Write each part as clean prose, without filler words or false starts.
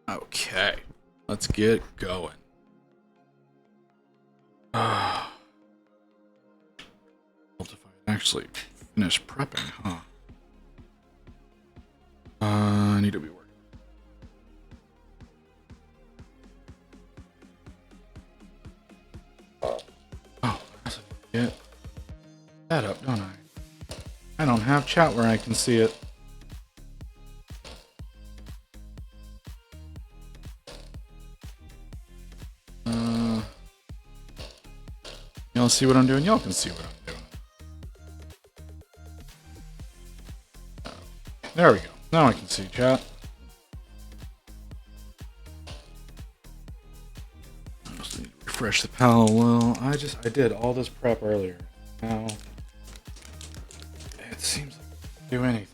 Okay, let's get going. Well, if I actually finish prepping, huh? I need to be working. Oh, I guess I get that up, don't I? I don't have chat where I can see it. Y'all see what I'm doing? Y'all can see what I'm doing. There we go. Now I can see chat. I just need to refresh the panel. Well, I did all this prep earlier. Now it seems like I can do anything.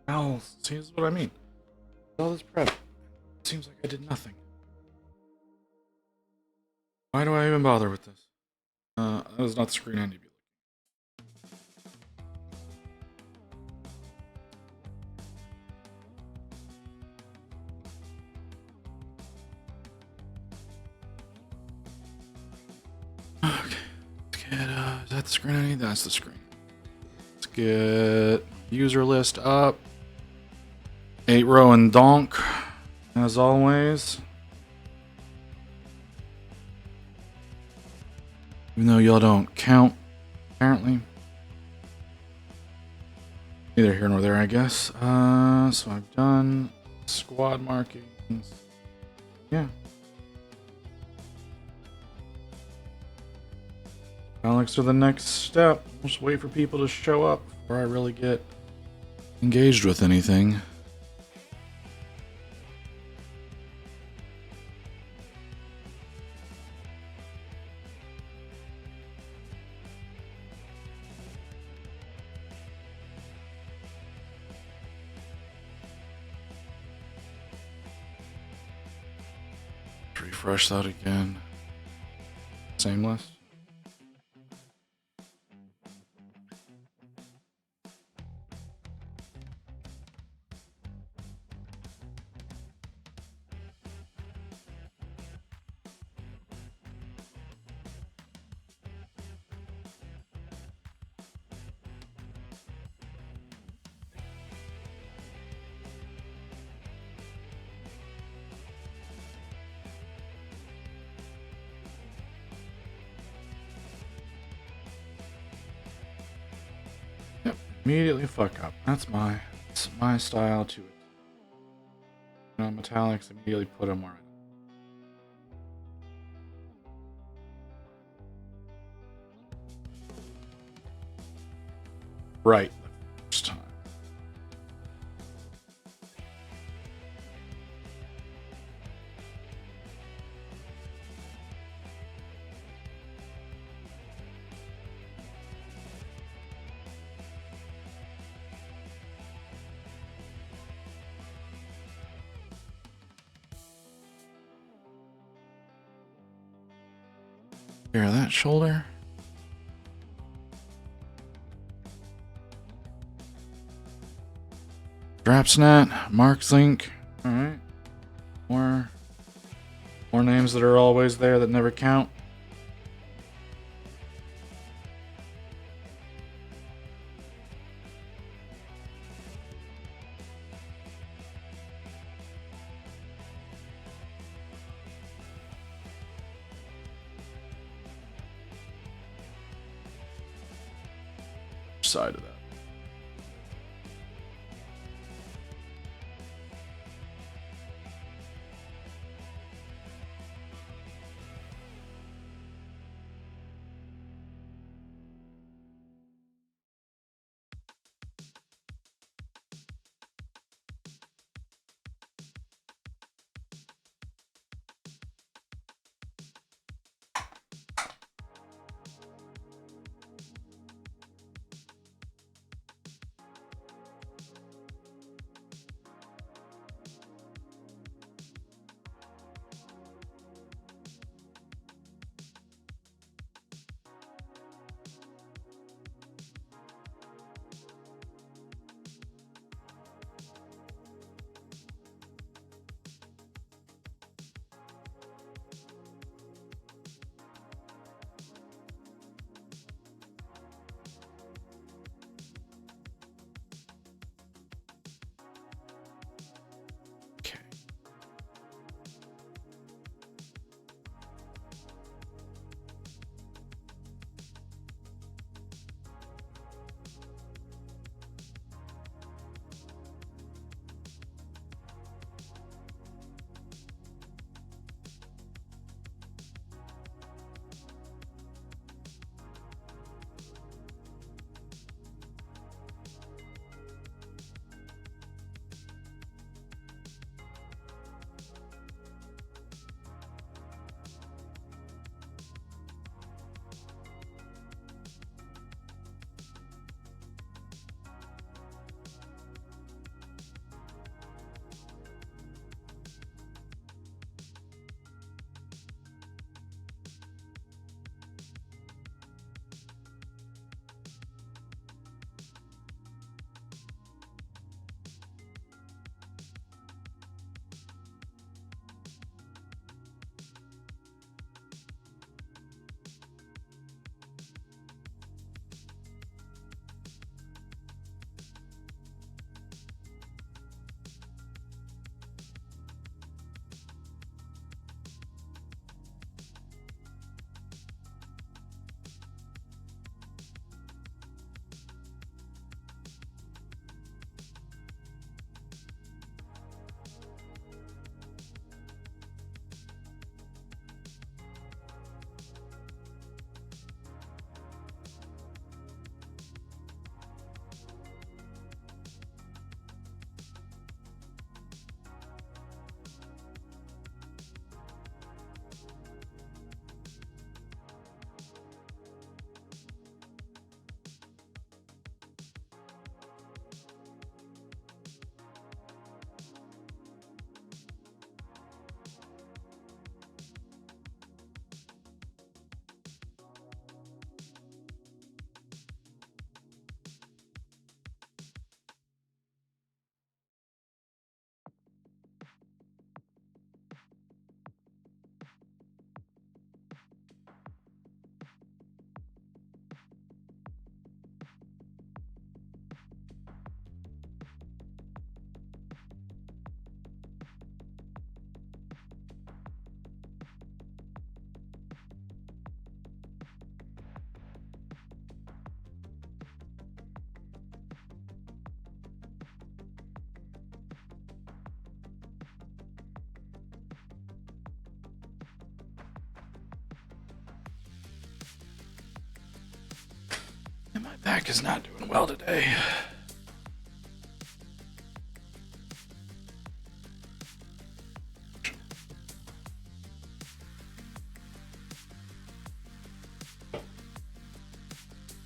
Well, see, this is what I mean. All this prep. It seems like I did nothing. Why do I even bother with this? That was not the screen I need to be looking. Okay. Let's get, is that the screen I need? That's the screen. Let's get user list up. 8 row and donk, as always. Even though y'all don't count, apparently. Neither here nor there, I guess. So I've done squad markings. Yeah. Alex, to the next step. Just wait for people to show up before I really get engaged with anything. Refresh that again. Same list. Yep, immediately fuck up. That's my style to it. You know, metallics, immediately put them where I right the first time. Here, that shoulder. Drapsnat, Marks Link. Alright. More names that are always there that never count. Side of that. And my back is not doing well today.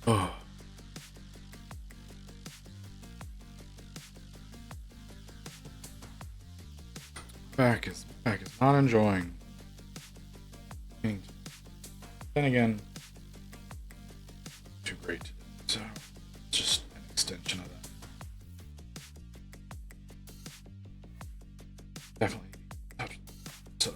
Oh. Back is not enjoying. Then again, too great today, so it's just an extension of that. Definitely. So.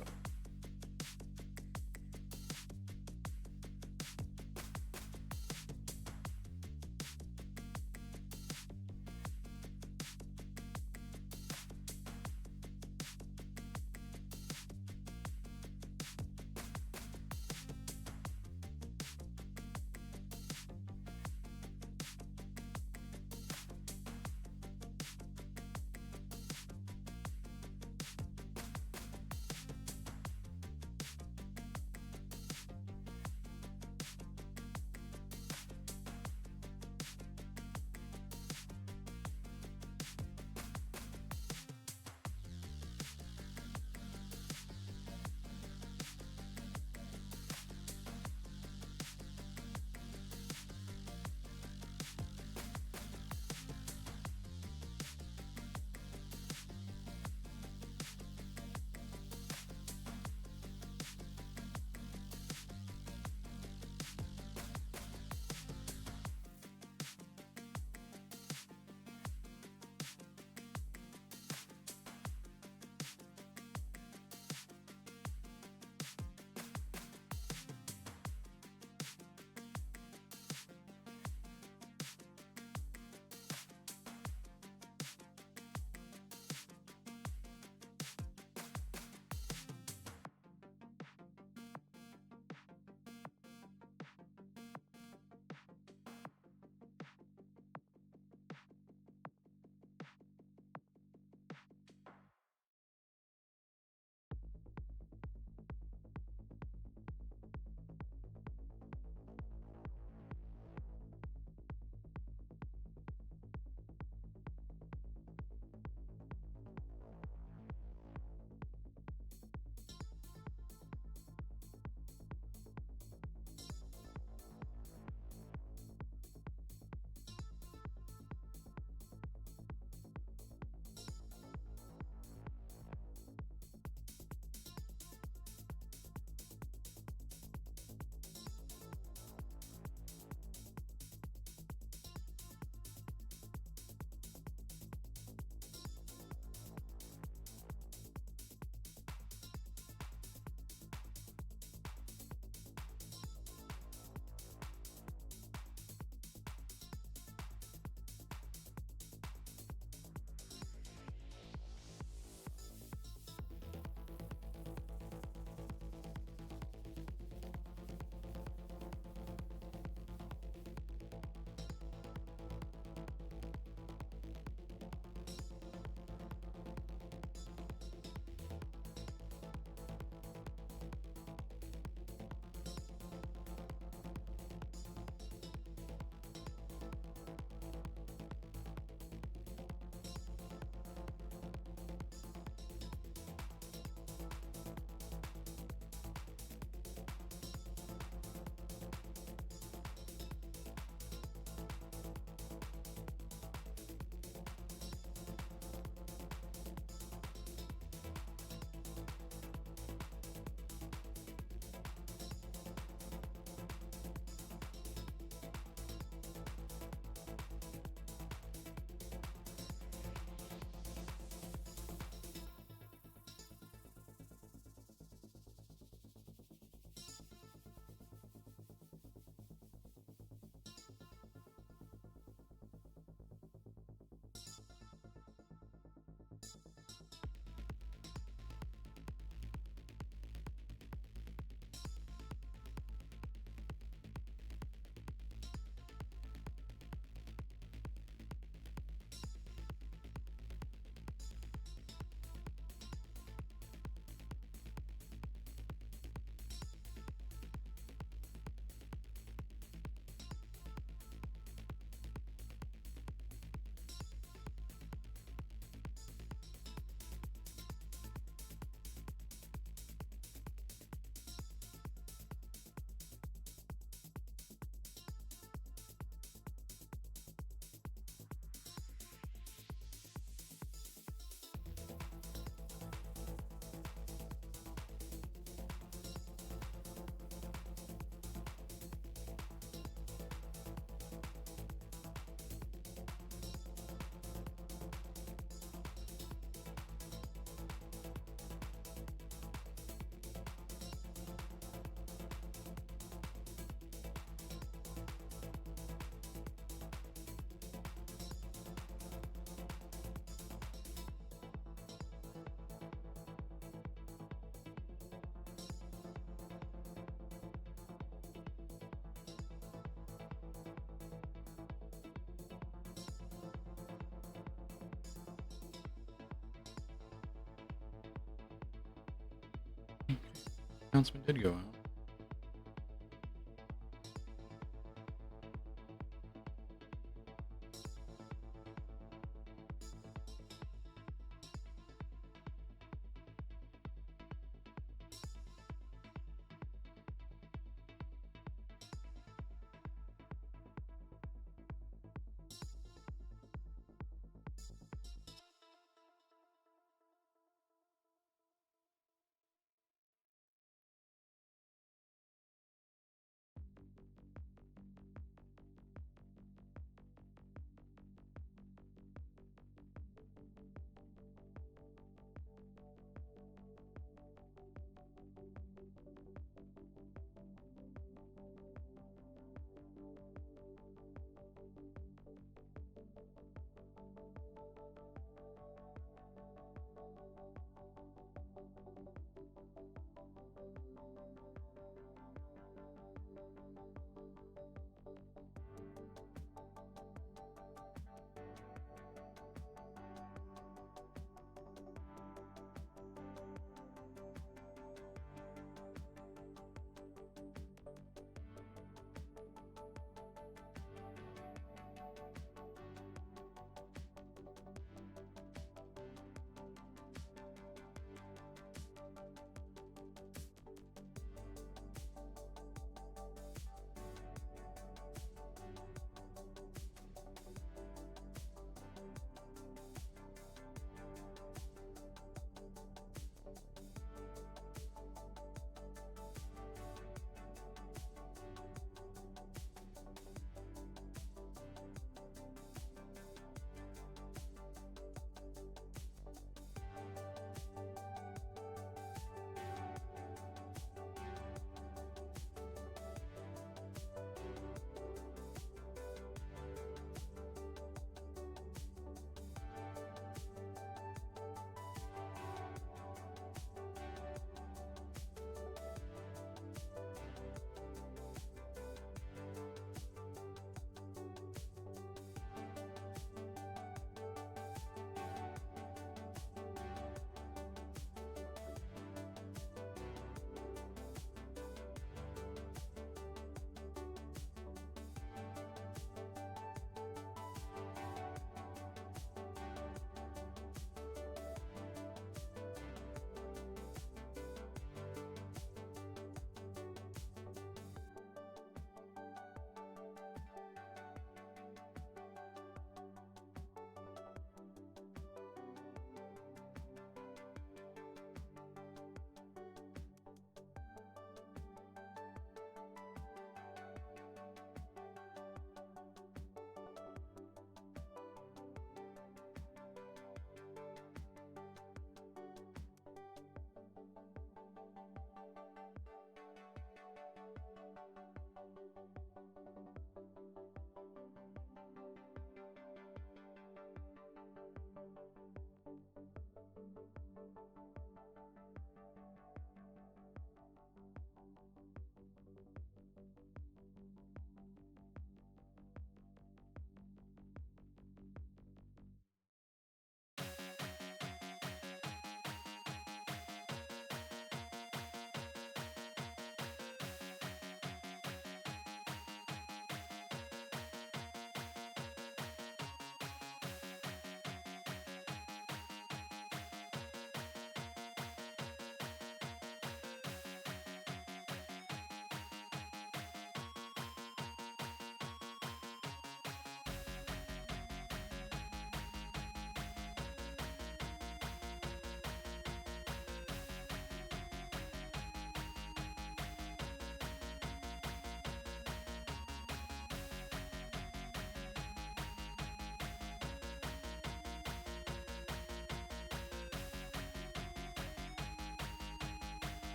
Announcement did go out.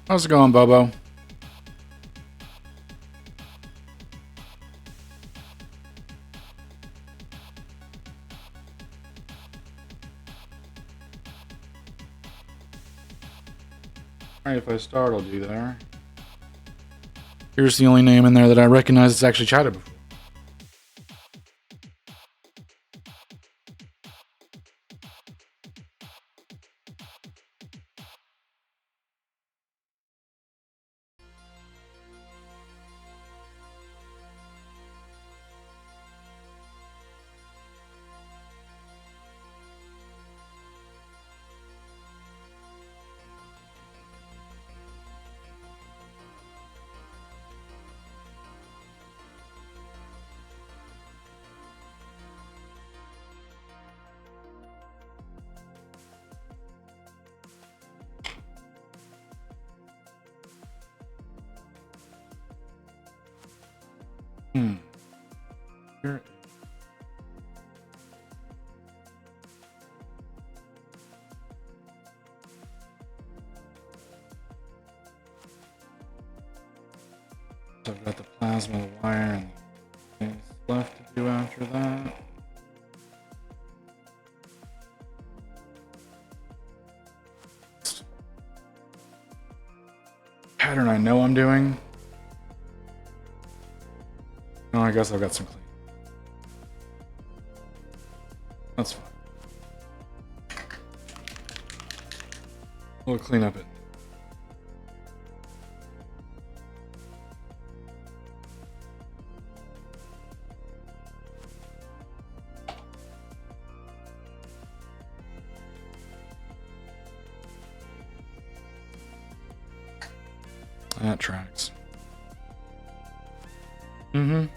How's it going, Bobo? Alright, if I start, I'll do there. Here's the only name in there that I recognize that's actually chatted before. Here. So I've got the plasma, the wire, and things left to do after that. Pattern I know I'm doing. No, I guess I've got some clean. That's fine. We'll clean up it. That tracks. Mm-hmm.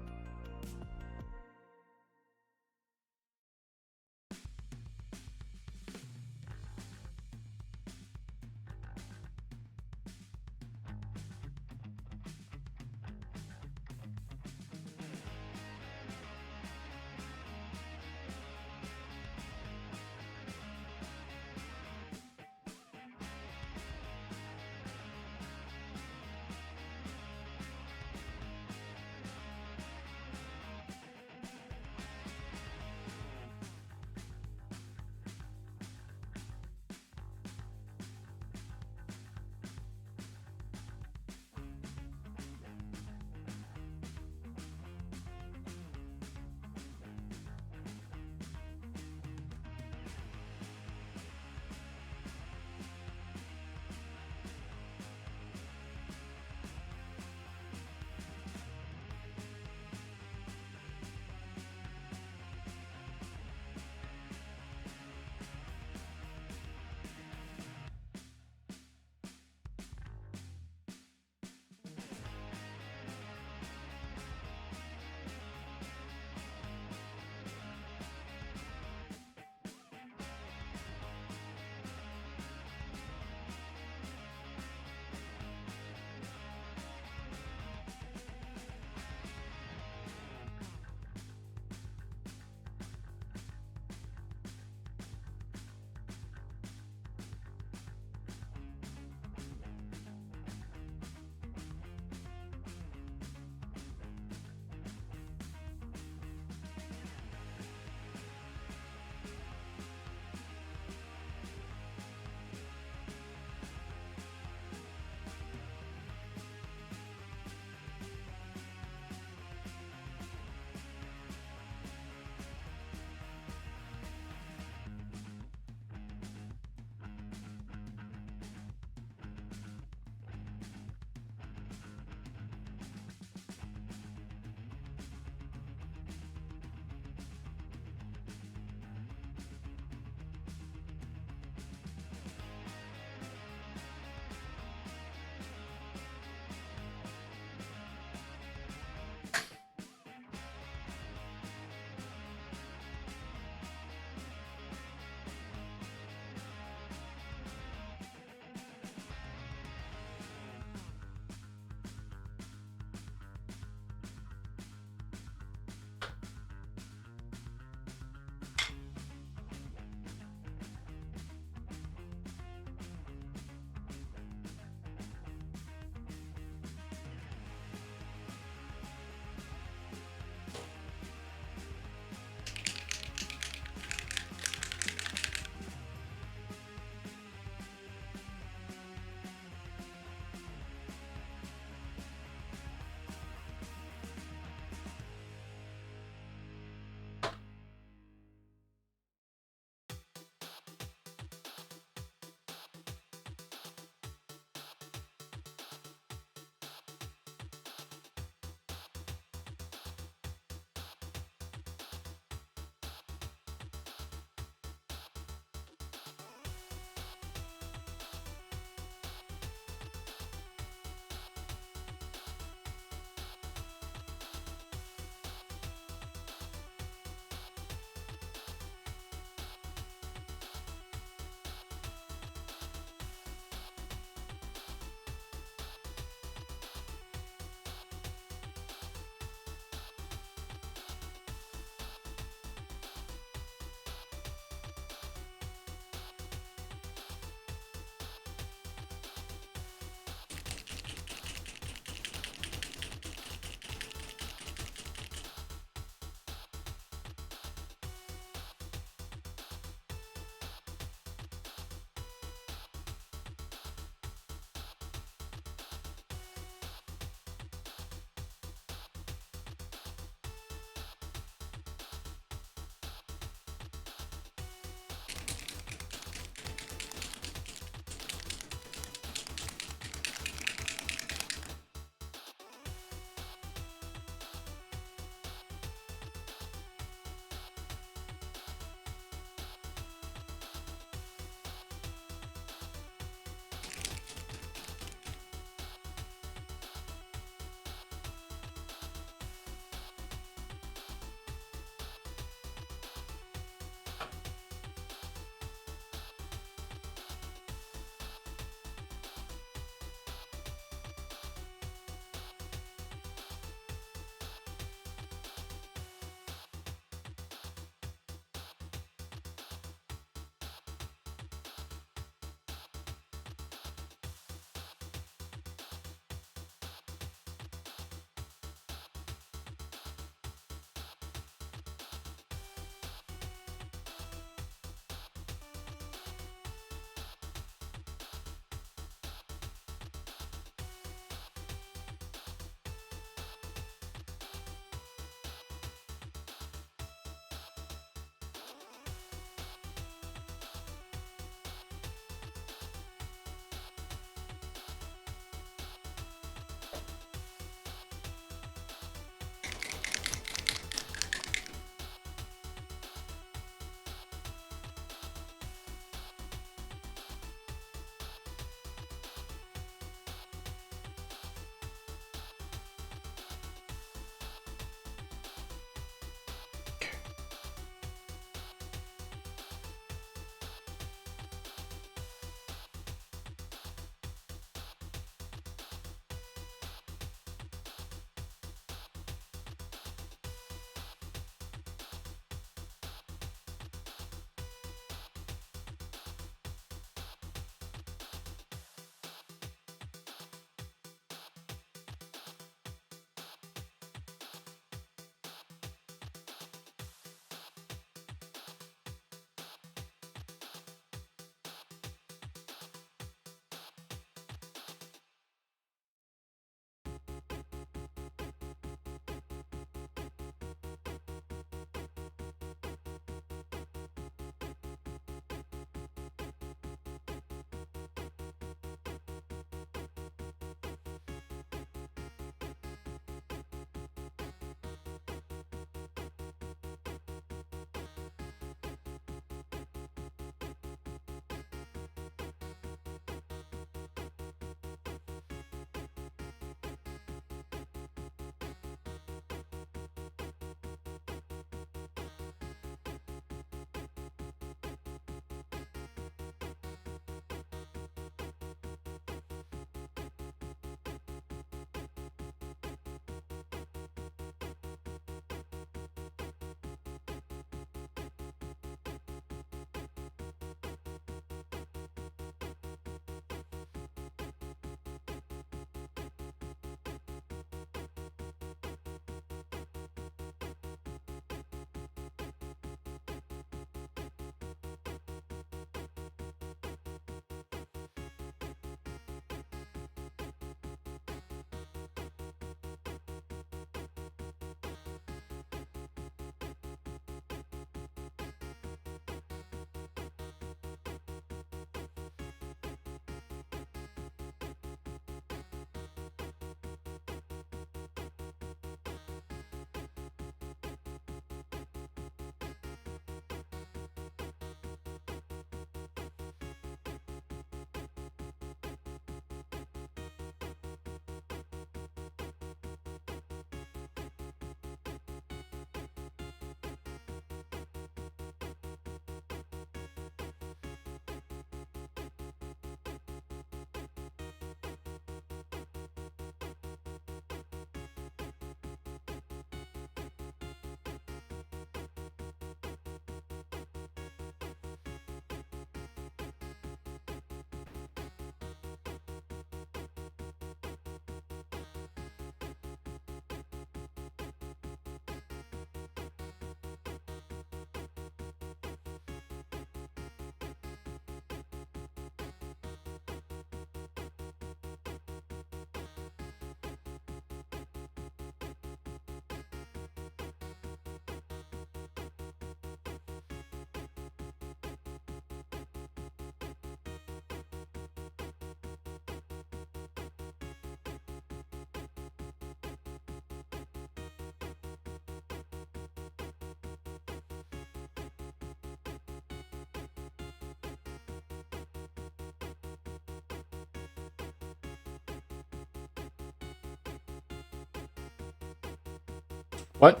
What?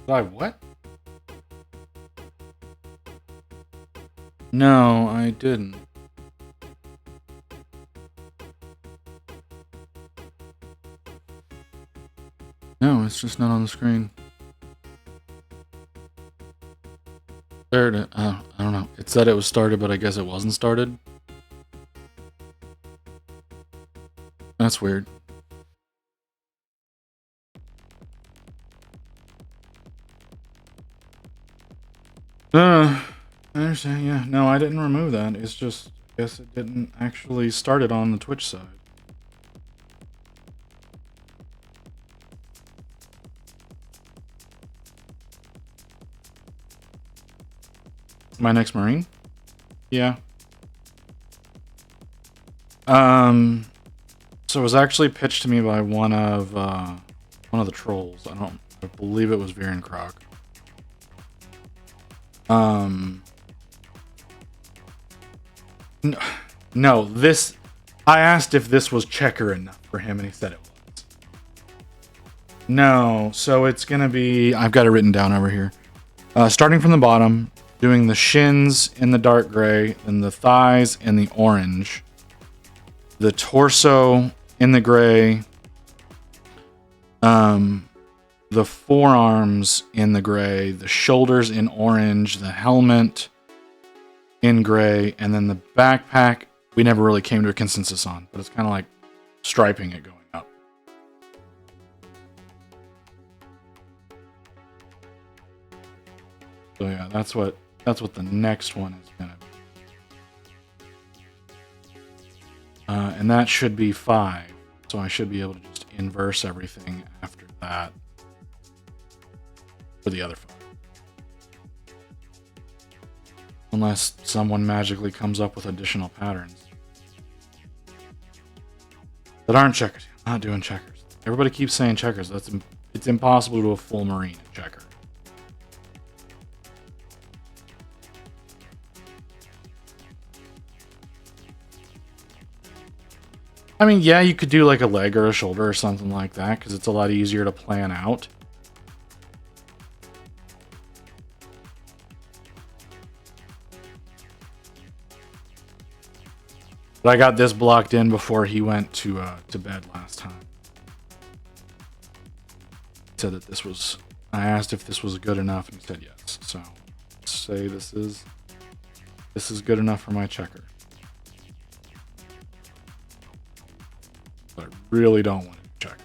What? No, I didn't. No, it's just not on the screen. There it is. I don't know. It said it was started, but I guess it wasn't started. That's weird. I understand, yeah. No, I didn't remove that. It's just, I guess it didn't actually start it on the Twitch side. My next Marine? Yeah. So it was actually pitched to me by one of the trolls. I believe it was Viren Croc. No, this, I asked if this was checker enough for him, and he said it was. No, so it's gonna be, I've got it written down over here. Starting from the bottom, doing the shins in the dark gray, and the thighs in the orange, the torso in the gray, the forearms in the gray, the shoulders in orange, the helmet in gray, and then the backpack we never really came to a consensus on, but it's kind of like striping it going up. So yeah, that's what the next one is gonna be. And that should be 5. So I should be able to just inverse everything after that for the other 5. Unless someone magically comes up with additional patterns that aren't checkers. I'm not doing checkers. Everybody keeps saying checkers. It's impossible to do a full Marine in checker. I mean, yeah, you could do like a leg or a shoulder or something like that because it's a lot easier to plan out. But I got this blocked in before he went to bed last time. He said that this was, I asked if this was good enough, and he said yes. So let's say this is good enough for my checker. But I really don't want to checker.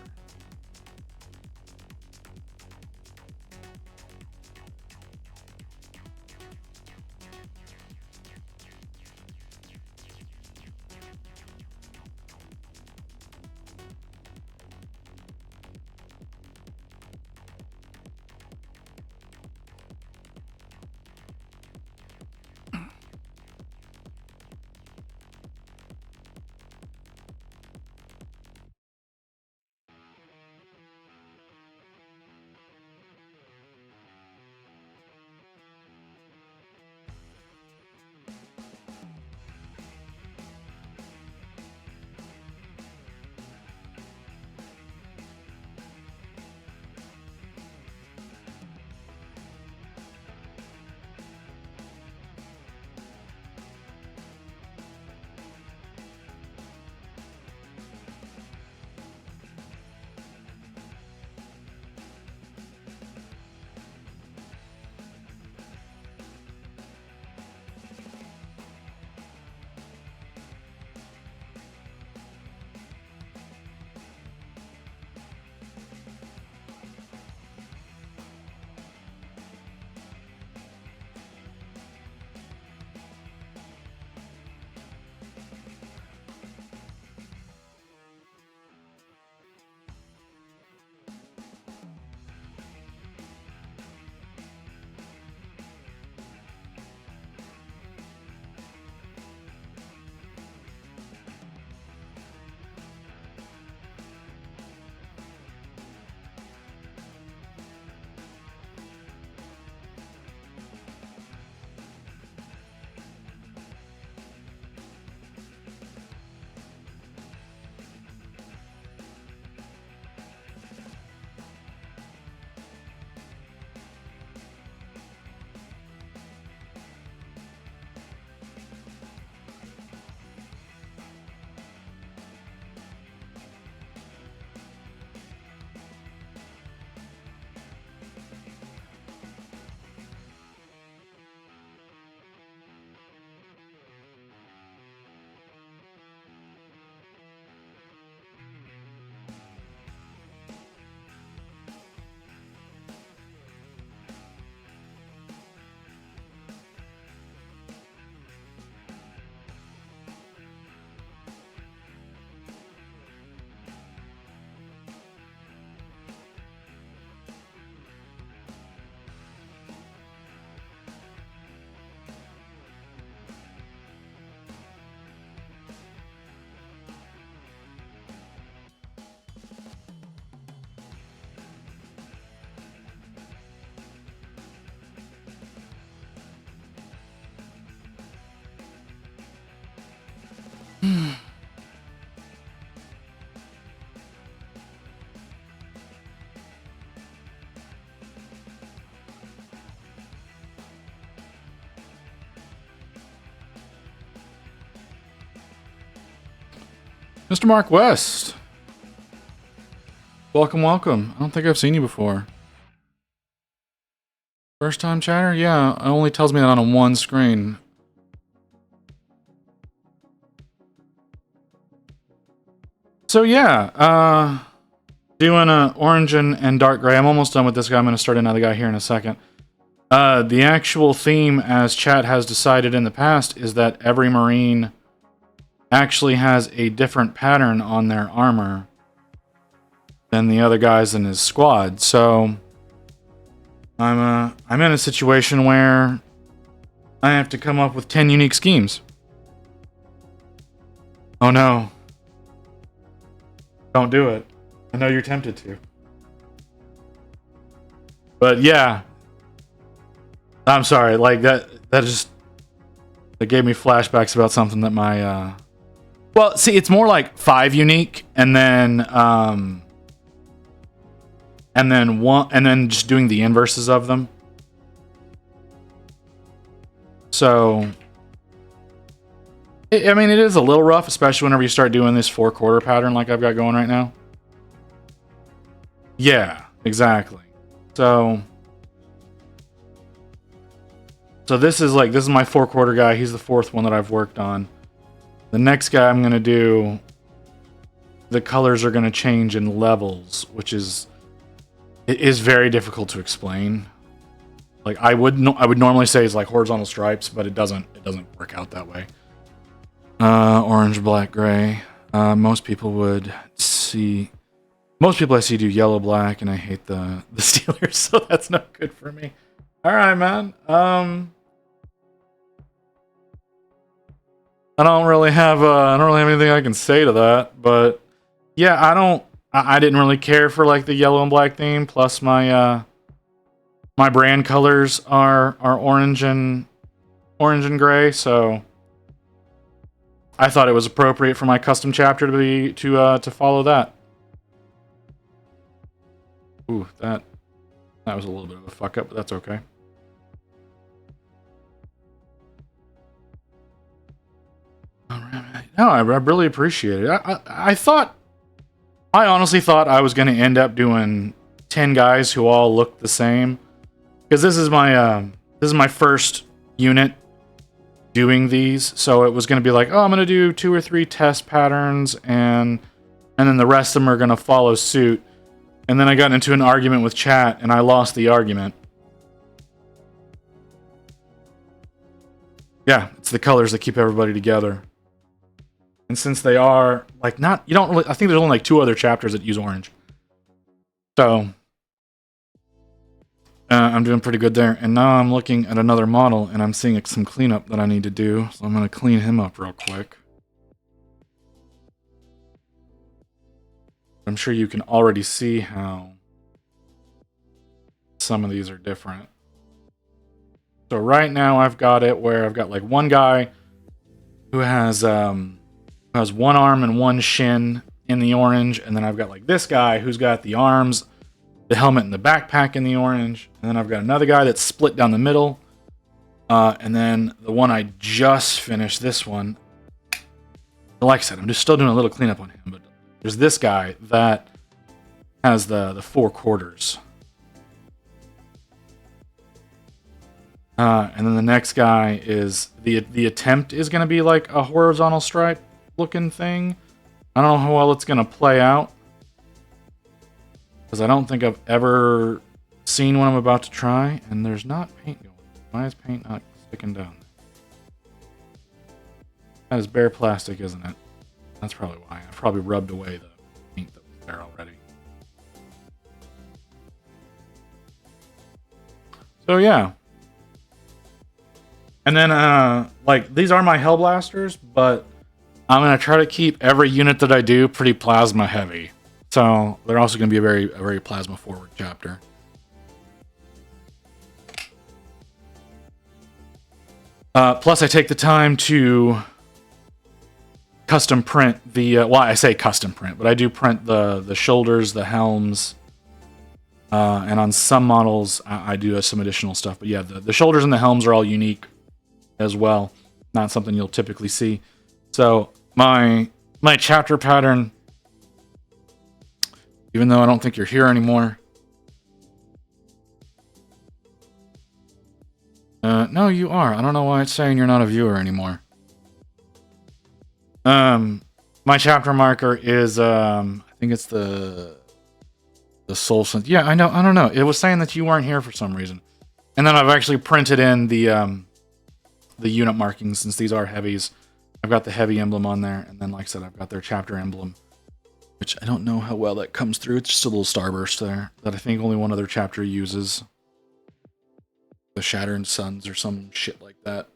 Mr. Mark West. Welcome, welcome. I don't think I've seen you before. First time chatter? Yeah, it only tells me that on one screen. So yeah, doing orange and dark gray. I'm almost done with this guy. I'm going to start another guy here in a second. The actual theme, as chat has decided in the past, is that every Marine actually has a different pattern on their armor than the other guys in his squad. So I'm in a situation where I have to come up with 10 unique schemes. Oh no. Don't do it. I know you're tempted to. But yeah. I'm sorry, like that gave me flashbacks about something that my well, see, it's more like 5 unique and then just doing the inverses of them. So I mean, it is a little rough, especially whenever you start doing this 4/4 pattern like I've got going right now. Yeah, exactly. So this is my 4/4 guy. He's the 4th one that I've worked on. The next guy I'm gonna do, the colors are gonna change in levels, which is very difficult to explain. Like I would normally say it's like horizontal stripes, but it doesn't work out that way. Orange, black, gray. Most people I see do yellow, black, and I hate the Steelers, so that's not good for me. All right, man. I don't really have anything I can say to that, but yeah, I didn't really care for like the yellow and black theme. Plus my my brand colors are orange and gray, so I thought it was appropriate for my custom chapter to follow that. Ooh, that was a little bit of a fuck up, but that's okay. No, I really appreciate it. I honestly thought I was going to end up doing 10 guys who all looked the same, because this is my first unit doing these, so it was going to be like, oh, I'm going to do 2 or 3 test patterns, and then the rest of them are going to follow suit. And then I got into an argument with chat, and I lost the argument. Yeah, it's the colors that keep everybody together. And since they are like I think there's only like 2 other chapters that use orange. So I'm doing pretty good there. And now I'm looking at another model and I'm seeing some cleanup that I need to do. So I'm going to clean him up real quick. I'm sure you can already see how some of these are different. So right now I've got it where I've got like one guy who has one arm and one shin in the orange, and then I've got like this guy who's got the arms, the helmet, and the backpack in the orange, and then I've got another guy that's split down the middle, and then the one I just finished, this one, like I said, I'm just still doing a little cleanup on him, but there's this guy that has the 4/4. And then the next guy is the attempt is going to be like a horizontal stripe looking thing. I don't know how well it's going to play out, because I don't think I've ever seen what I'm about to try, and there's not paint going. Why is paint not sticking down? That is bare plastic, isn't it? That's probably why. I probably rubbed away the paint that was there already. So yeah. And then, like, these are my Hellblasters, but I'm going to try to keep every unit that I do pretty plasma heavy. So they're also going to be a very plasma forward chapter. Plus, I take the time to custom print the, well, I say custom print, but I do print the shoulders, the helms, and on some models, I do some additional stuff. But yeah, the shoulders and the helms are all unique as well. Not something you'll typically see. So my My chapter pattern, even though I don't think you're here anymore. No, you are. I don't know why it's saying you're not a viewer anymore. My chapter marker is, I think it's the soul sense. Yeah, I know. I don't know. It was saying that you weren't here for some reason. And then I've actually printed in the unit markings, since these are heavies. I've got the heavy emblem on there, and then, like I said, I've got their chapter emblem, which I don't know how well that comes through. It's just a little starburst there that I think only one other chapter uses. The Shattered Suns or some shit like that.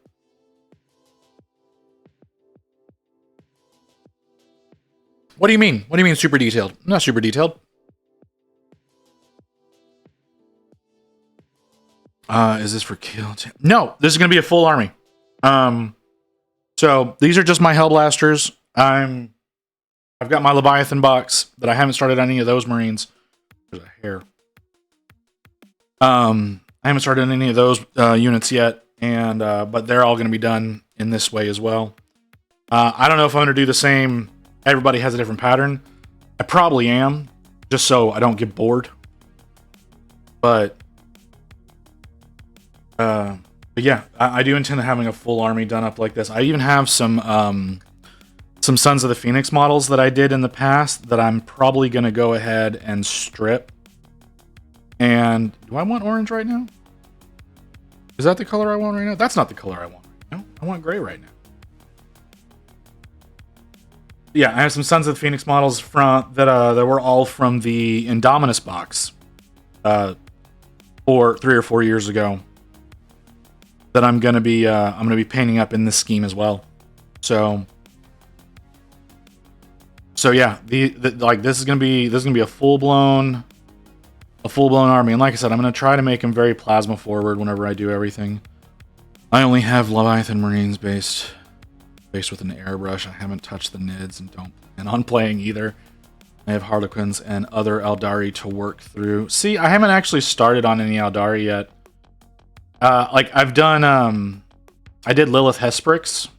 What do you mean? What do you mean super detailed? I'm not super detailed. Is this for kill? No, this is going to be a full army. So these are just my Hellblasters. I've got my Leviathan box that I haven't started on any of those Marines. There's a hair. I haven't started any of those units yet, and but they're all going to be done in this way as well. I don't know if I'm going to do the same. Everybody has a different pattern. I probably am, just so I don't get bored. But yeah, I do intend on having a full army done up like this. I even have some Sons of the Phoenix models that I did in the past that I'm probably going to go ahead and strip. And do I want orange right now? Is that the color I want right now? That's not the color I want right now. I want gray right now. Yeah, I have some Sons of the Phoenix models from that were all from the Indominus box, 3 or 4 years ago. That I'm gonna be painting up in this scheme as well. So yeah, like this is gonna be a full blown army. And like I said, I'm gonna try to make them very plasma forward whenever I do everything. I only have Leviathan Marines based with an airbrush. I haven't touched the NIDs and don't plan on playing either. I have Harlequins and other Eldari to work through. See, I haven't actually started on any Eldari yet. Like I've done, I did Lilith Hesprix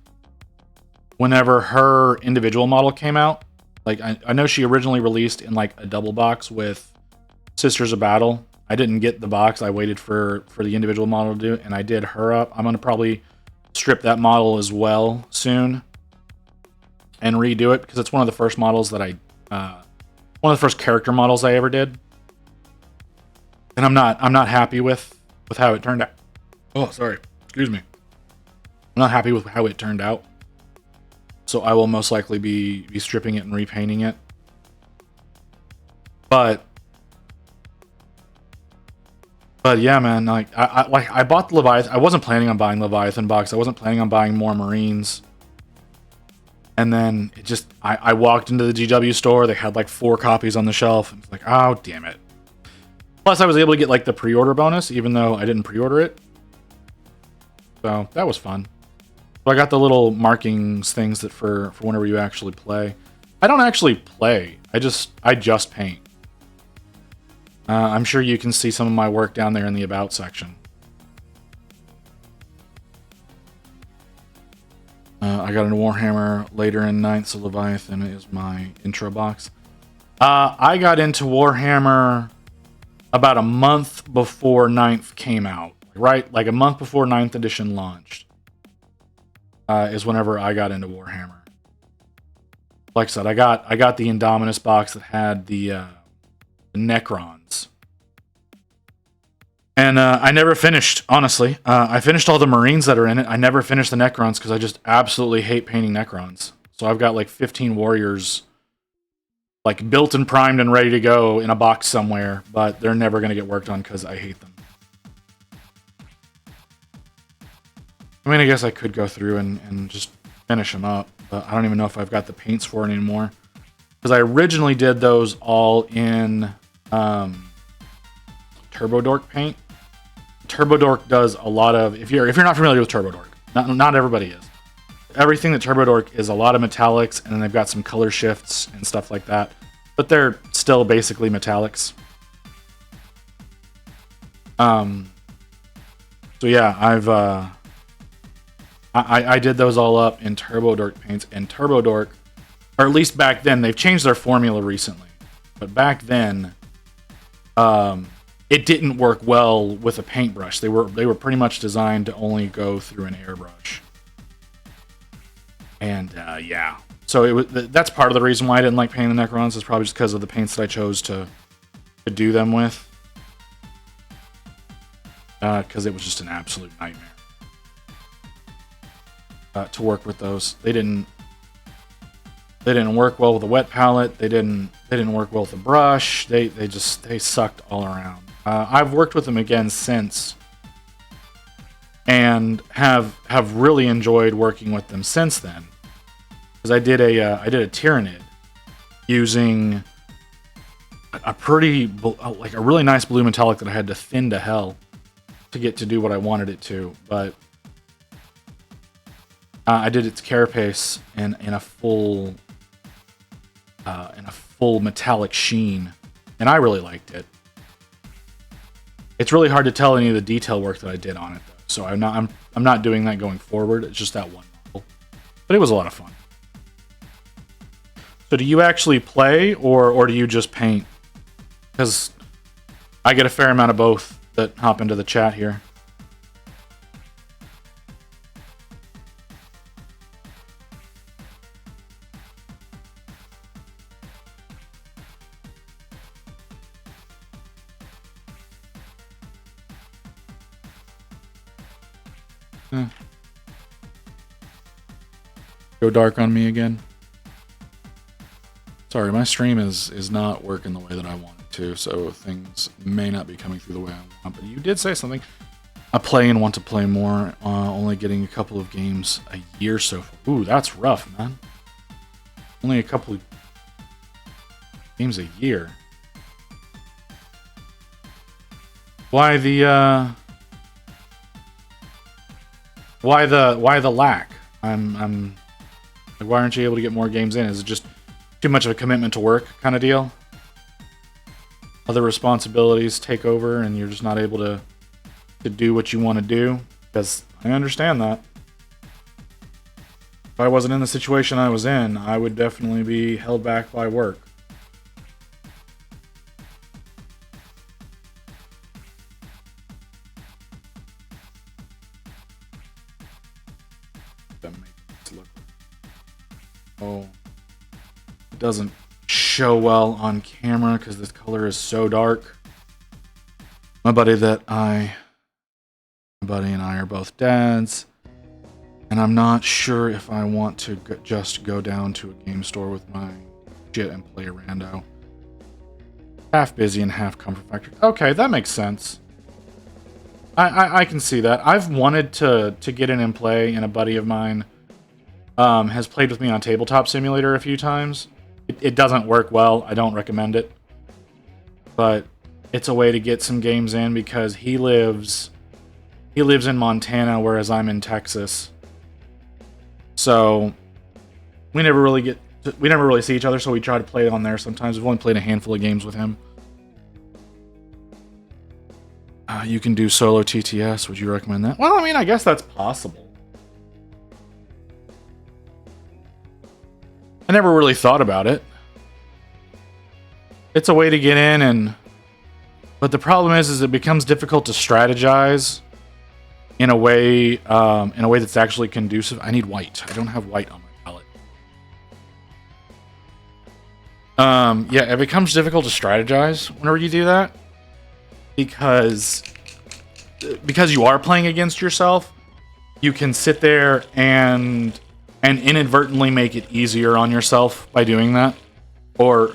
whenever her individual model came out. Like I know she originally released in like a double box with Sisters of Battle. I didn't get the box. I waited for the individual model to do it, and I did her up. I'm gonna probably strip that model as well soon and redo it, because it's one of the first models that one of the first character models I ever did, and I'm not happy with how it turned out. Oh, sorry, excuse me. I'm not happy with how it turned out, so I will most likely be stripping it and repainting it. But yeah, man, like I bought the Leviathan. I wasn't planning on buying Leviathan box. I wasn't planning on buying more Marines. And then it just, I walked into the GW store. They had like 4 copies on the shelf. And it's like, oh, damn it. Plus, I was able to get like the pre-order bonus, even though I didn't pre-order it. So that was fun. So I got the little markings things that for whenever you actually play. I don't actually play. I just paint. I'm sure you can see some of my work down there in the About section. I got a Warhammer later in 9th, so Leviathan is my intro box. I got into Warhammer about a month before 9th came out. Right? Like a month before 9th edition launched. Is whenever I got into Warhammer. Like I said, I got the Indominus box that had the Necrons. And I never finished, honestly. I finished all the Marines that are in it. I never finished the Necrons because I just absolutely hate painting Necrons. So I've got like 15 warriors like built and primed and ready to go in a box somewhere, but they're never going to get worked on because I hate them. I mean, I guess I could go through and just finish them up, but I don't even know if I've got the paints for it anymore. Because I originally did those all in TurboDork paint. TurboDork does a lot of, if you're not familiar with TurboDork, not everybody is. Everything that TurboDork is a lot of metallics, and then they've got some color shifts and stuff like that. But they're still basically metallics. So yeah, I did those all up in TurboDork paints, and TurboDork or at least back then. They've changed their formula recently, but back then, it didn't work well with a paintbrush. They were pretty much designed to only go through an airbrush. And yeah, so that's part of the reason why I didn't like painting the Necrons, is probably just because of the paints that I chose to do them with. Because it was just an absolute nightmare to work with those. They didn't work well with the wet palette. They didn't work well with the brush. They sucked all around. I've worked with them again since, and have really enjoyed working with them since then. Because I did a Tyranid using a really nice blue metallic that I had to thin to hell to get to do what I wanted it to, but I did its carapace in a full metallic sheen, and I really liked it. It's really hard to tell any of the detail work that I did on it, though. So I'm not doing that going forward. It's just that one model, but it was a lot of fun. So do you actually play, or do you just paint? Because I get a fair amount of both that hop into the chat here. Go dark on me again. Sorry, my stream is not working the way that I want it to, so things may not be coming through the way I want. But you did say something. I play and want to play more. Only getting a couple of games a year so far. Ooh, that's rough, man. Only a couple of games a year. Why the lack? I'm like, why aren't you able to get more games in? Is it just too much of a commitment to work kind of deal? Other responsibilities take over and you're just not able to do what you want to do? Because I understand that. If I wasn't in the situation I was in, I would definitely be held back by work. Oh, it doesn't show well on camera because this color is so dark. My buddy and I are both dads, and I'm not sure if I want to just go down to a game store with my shit and play a rando. Half busy and half comfort factor. Okay, that makes sense. I can see that. I've wanted to get in and play, and a buddy of mine has played with me on Tabletop Simulator a few times. It doesn't work well. I don't recommend it. But it's a way to get some games in because he lives in Montana, whereas I'm in Texas. So we never really see each other, so we try to play on there sometimes. We've only played a handful of games with him. You can do solo TTS. Would you recommend that? Well, I mean, I guess that's possible. I never really thought about it. It's a way to get in, but the problem is it becomes difficult to strategize in a way that's actually conducive. I need white. I don't have white on my palette. Yeah, it becomes difficult to strategize whenever you do that because you are playing against yourself. You can sit there and inadvertently make it easier on yourself by doing that. Or,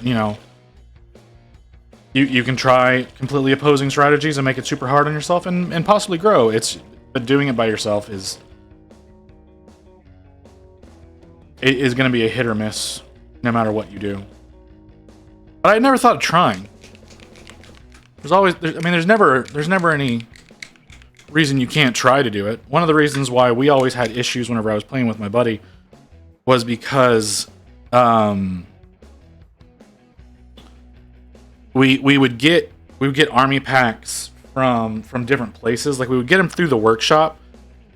you can try completely opposing strategies and make it super hard on yourself and possibly grow. But doing it by yourself is going to be a hit or miss no matter what you do. But I never thought of trying. There's never any reason you can't try to do it. One of the reasons why we always had issues whenever I was playing with my buddy was because we would get army packs from different places. Like we would get them through the workshop,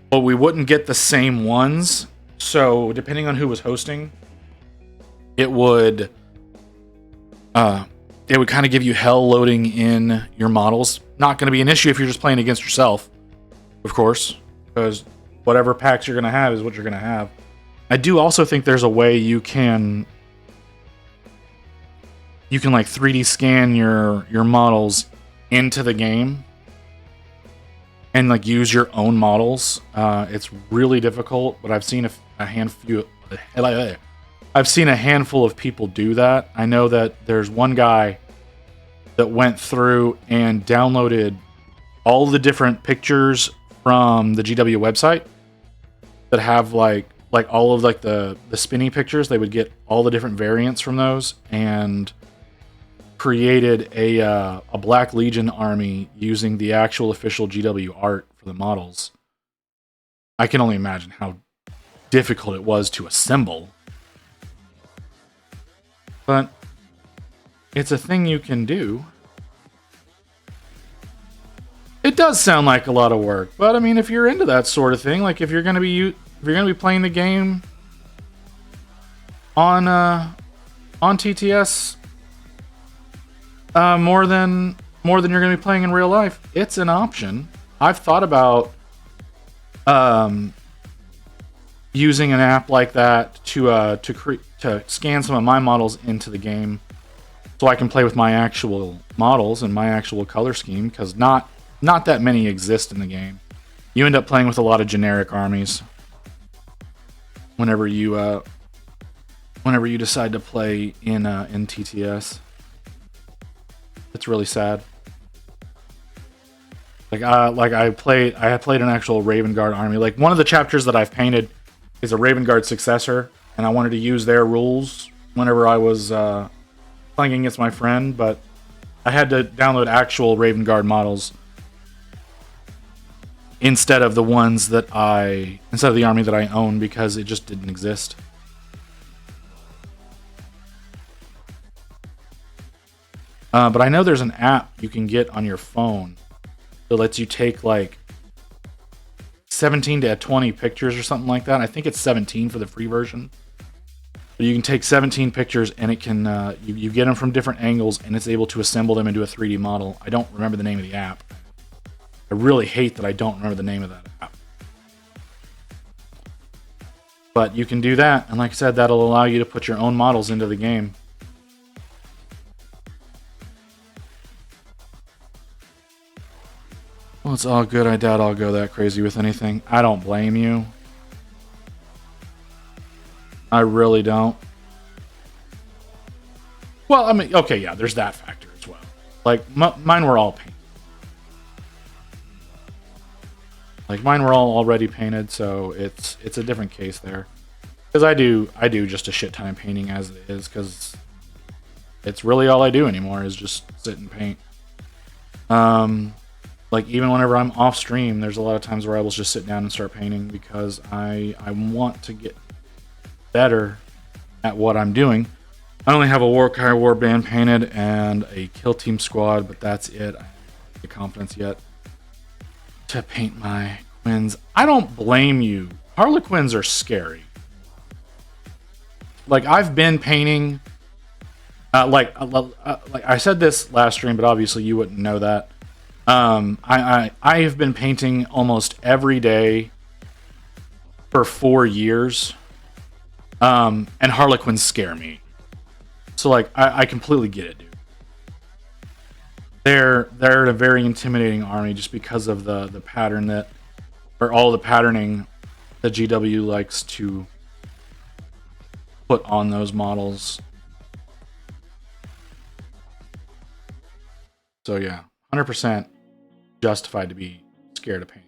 but we wouldn't get the same ones. So depending on who was hosting, it would kind of give you hell loading in your models. Not going to be an issue if you're just playing against yourself, of course, because whatever packs you're going to have is what you're going to have. I do also think there's a way you can like 3D scan your models into the game and like use your own models. It's really difficult, but I've seen a handful of people do that. I know that there's one guy that went through and downloaded all the different pictures from the GW website that have like all of like the spinny pictures. They would get all the different variants from those and created a Black Legion army using the actual official GW art for the models. I can only imagine how difficult it was to assemble. But it's a thing you can do. It does sound like a lot of work, but I mean, if you're into that sort of thing, like if you're gonna be playing the game on TTS more than you're gonna be playing in real life, it's an option. I've thought about using an app like that to scan some of my models into the game, so I can play with my actual models and my actual color scheme, because not that many exist in the game. You end up playing with a lot of generic armies whenever you decide to play in TTS. It's really sad. I had played an actual Raven Guard army. Like, one of the chapters that I've painted is a Raven Guard successor, and I wanted to use their rules whenever I was playing against my friend, but I had to download actual Raven Guard models instead of the army that I own, because it just didn't exist. But I know there's an app you can get on your phone that lets you take like 17 to 20 pictures or something like that. I think it's 17 for the free version. But you can take 17 pictures and it can you get them from different angles, and it's able to assemble them into a 3D model. I don't remember the name of the app. I really hate that I don't remember the name of that app. But you can do that, and like I said, that'll allow you to put your own models into the game. Well, it's all good. I doubt I'll go that crazy with anything. I don't blame you. I really don't. Well, I mean, okay, yeah, there's that factor as well. Like, mine were all painted. Like, mine were all already painted, so it's a different case there. Because I do just a shit ton of painting as it is, because it's really all I do anymore is just sit and paint. Like, even whenever I'm off stream, there's a lot of times where I will just sit down and start painting, because I want to get better at what I'm doing. I only have a Warkai Warband painted and a Kill Team Squad, but that's it. I don't have the confidence yet to paint my Quins. I don't blame you. Harlequins are scary. Like, I've been painting, like I said this last stream, but obviously you wouldn't know that. I have been painting almost every day for 4 years. And Harlequins scare me. So, like, I completely get it, dude. They're a very intimidating army just because of the pattern or all the patterning that GW likes to put on those models. So yeah, 100% justified to be scared of paint.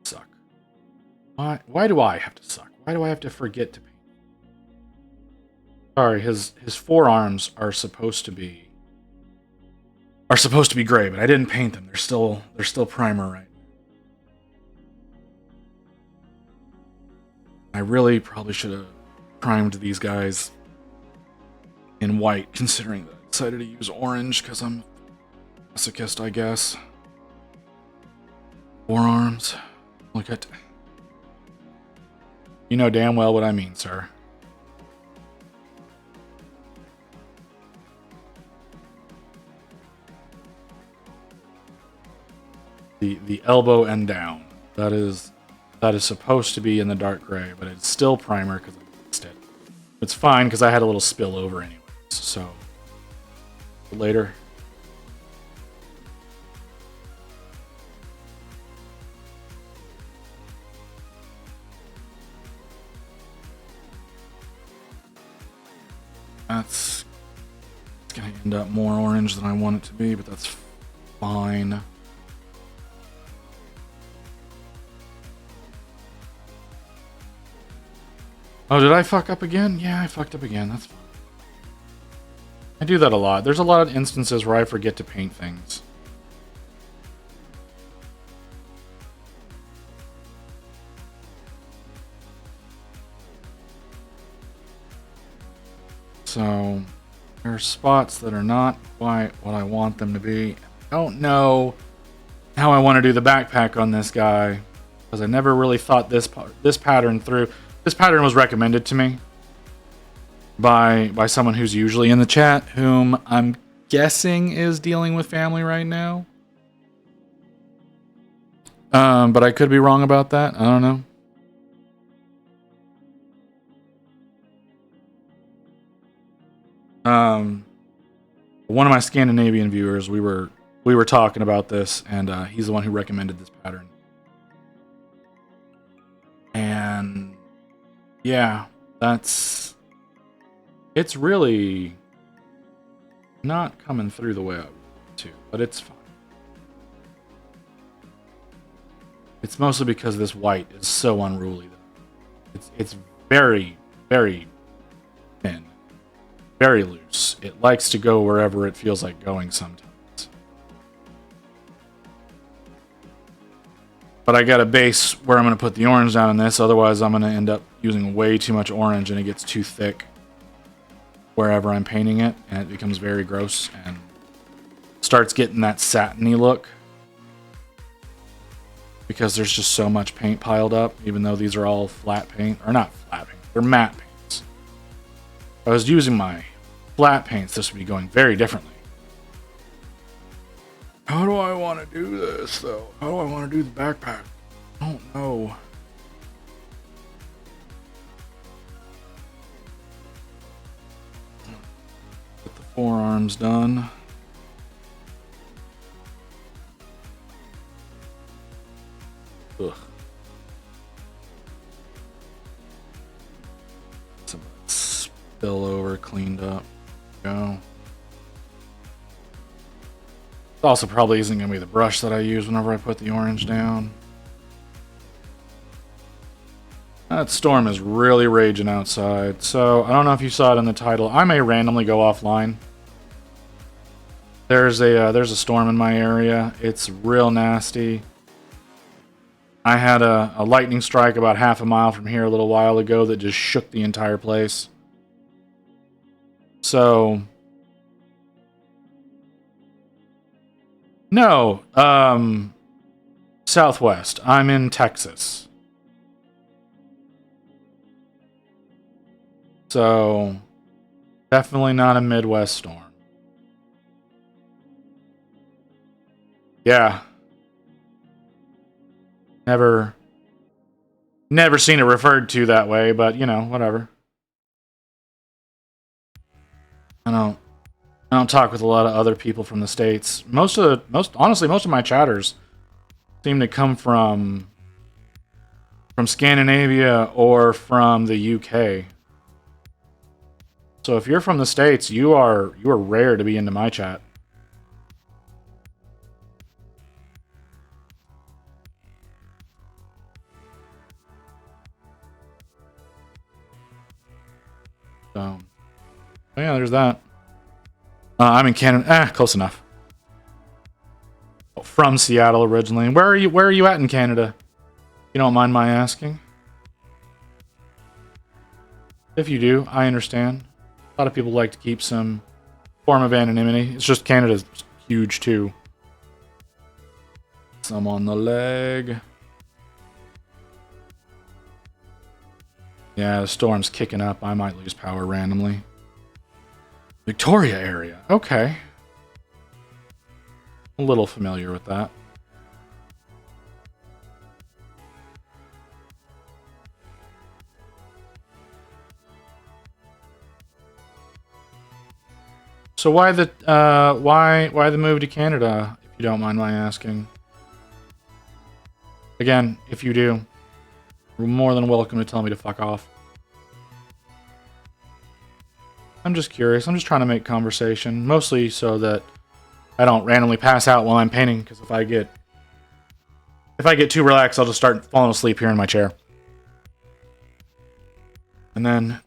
Suck. Why do I have to suck? Why do I have to forget to paint? Sorry, his forearms are supposed to be gray, but I didn't paint them. They're still primer right now. I really probably should have primed these guys in white, considering that I decided to use orange because I'm a masochist, I guess. Forearms. Look at. You know damn well what I mean, sir. The elbow and down. That is supposed to be in the dark gray, but it's still primer because I mixed it. It's fine because I had a little spill over anyways. So later. It's gonna end up more orange than I want it to be, but that's fine. Oh, did I fuck up again? Yeah, I fucked up again. That's fine. I do that a lot. There's a lot of instances where I forget to paint things. So, there are spots that are not quite what I want them to be. I don't know how I want to do the backpack on this guy, because I never really thought this pattern through. This pattern was recommended to me by someone who's usually in the chat, whom I'm guessing is dealing with family right now. But I could be wrong about that. I don't know. One of my Scandinavian viewers, we were talking about this, and he's the one who recommended this pattern. And yeah, it's really not coming through the way I want to, but it's fine. It's mostly because this white is so unruly. It's very, very thin. Very loose. It likes to go wherever it feels like going sometimes. But I got a base where I'm going to put the orange down in this, otherwise I'm going to end up using way too much orange and it gets too thick wherever I'm painting it, and it becomes very gross and starts getting that satiny look because there's just so much paint piled up, even though these are all flat paint, or not flat paint, they're matte paints. If I was using my flat paints, this would be going very differently. How do I want to do this, though? How do I want to do the backpack? I don't know. Get the forearms done. Ugh. Some spill over, cleaned up. Go. It also probably isn't going to be the brush that I use whenever I put the orange down. That storm is really raging outside, so I don't know if you saw it in the title. I may randomly go offline. There's a storm in my area. It's real nasty. I had a lightning strike about half a mile from here a little while ago that just shook the entire place. So, no, Southwest. I'm in Texas. So, definitely not a Midwest storm. Yeah. Never seen it referred to that way, but you know, whatever. I don't talk with a lot of other people from the States. Honestly, most of my chatters seem to come from Scandinavia or from the UK. So if you're from the States, you are rare to be into my chat. So, yeah, there's that. I'm in Canada. Close enough. From Seattle originally. Where are you at in Canada? You don't mind my asking? If you do, I understand. A lot of people like to keep some form of anonymity. It's just Canada's huge too. Some on the leg. Yeah, the storm's kicking up. I might lose power randomly. Victoria area. Okay. A little familiar with that. So why the move to Canada, if you don't mind my asking? Again, if you do, you're more than welcome to tell me to fuck off. I'm just curious. I'm just trying to make conversation, mostly so that I don't randomly pass out while I'm painting, because if I get too relaxed, I'll just start falling asleep here in my chair. And then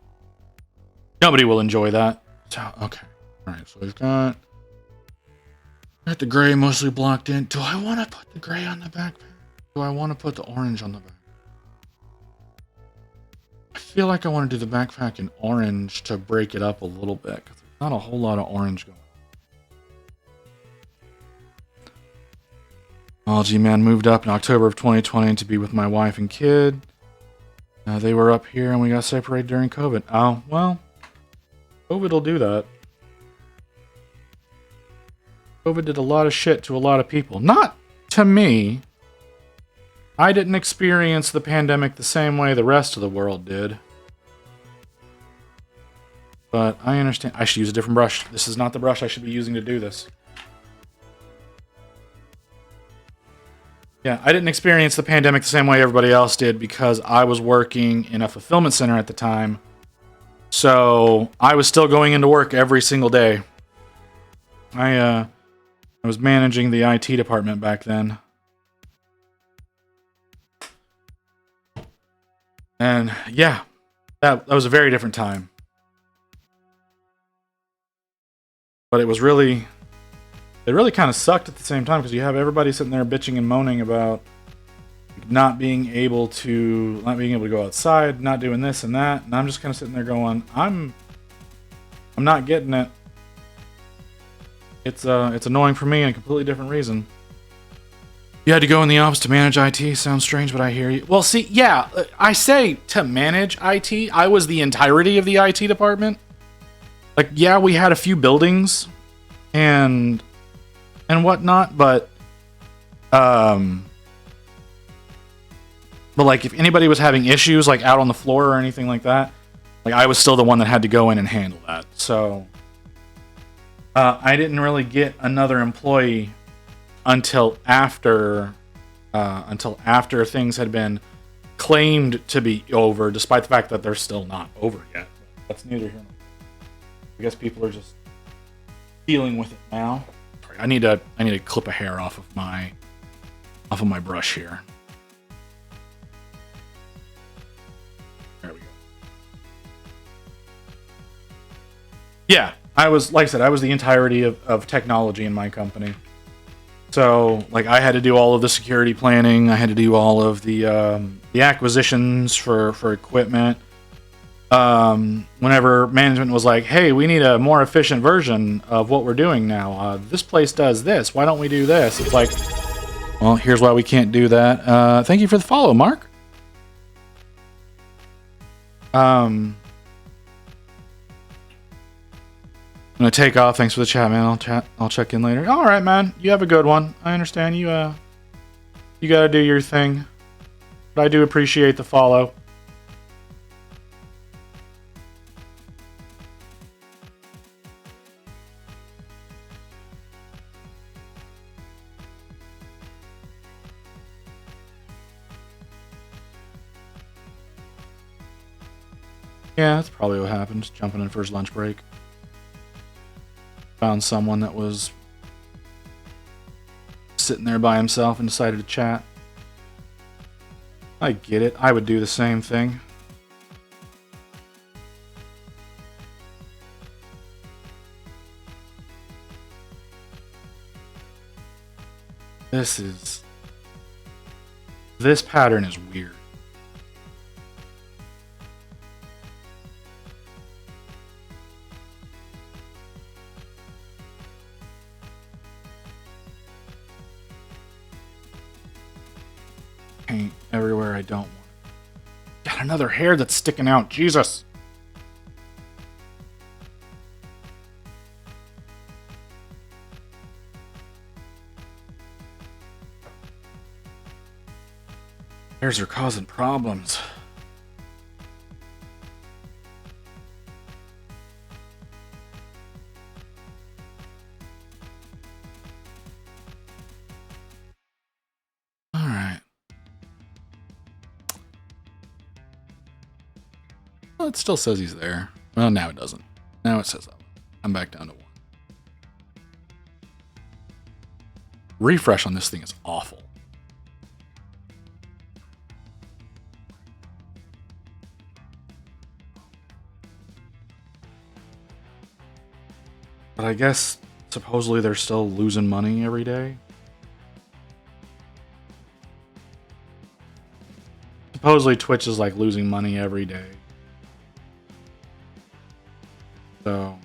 nobody will enjoy that. So, okay. Alright, so we've got the gray mostly blocked in. Do I want to put the gray on the backpack? Do I want to put the orange on the back? I feel like I want to do the backpack in orange to break it up a little bit, because there's not a whole lot of orange going on. Ology Man moved up in October of 2020 to be with my wife and kid. They were up here and we got separated during COVID. Oh, well, COVID will do that. COVID did a lot of shit to a lot of people. Not to me. I didn't experience the pandemic the same way the rest of the world did. But I understand. I should use a different brush. This is not the brush I should be using to do this. Yeah, I didn't experience the pandemic the same way everybody else did because I was working in a fulfillment center at the time. So I was still going into work every single day. I was managing the IT department back then. And yeah, that was a very different time. But it really kind of sucked at the same time because you have everybody sitting there bitching and moaning about not being able to go outside, not doing this and that, and I'm just kind of sitting there going, I'm not getting it. It's annoying for me in a completely different reason. You had to go in the office to manage IT. Sounds strange, but I hear you. Well, see, yeah, I say to manage IT. I was the entirety of the IT department. Like, yeah, we had a few buildings and whatnot, but like if anybody was having issues like out on the floor or anything like that, like I was still the one that had to go in and handle that. So I didn't really get another employee until after things had been claimed to be over, despite the fact that they're still not over yet. That's neither here nor there. I guess people are just dealing with it now. Sorry, I need to clip a hair off of my brush here. There we go. Yeah, I was the entirety of technology in my company. So, like, I had to do all of the security planning. I had to do all of the acquisitions for equipment. Whenever management was like, "Hey, we need a more efficient version of what we're doing now. This place does this. Why don't we do this?" It's like, well, here's why we can't do that. Thank you for the follow, Mark. I'm gonna take off. Thanks for the chat, man. I'll check in later. All right, man. You have a good one. I understand you. You gotta do your thing, but I do appreciate the follow. Yeah, that's probably what happened. Just jumping in for his lunch break. Found someone that was sitting there by himself and decided to chat. I get it. I would do the same thing. This pattern is weird. paint everywhere I don't want. Got another hair that's sticking out. Jesus. Hairs are causing problems. Alright. Well, it still says he's there. Well, now it doesn't. Now it says that. I'm back down to 1. Refresh on this thing is awful. But I guess supposedly they're still losing money every day. Supposedly Twitch is like losing money every day. So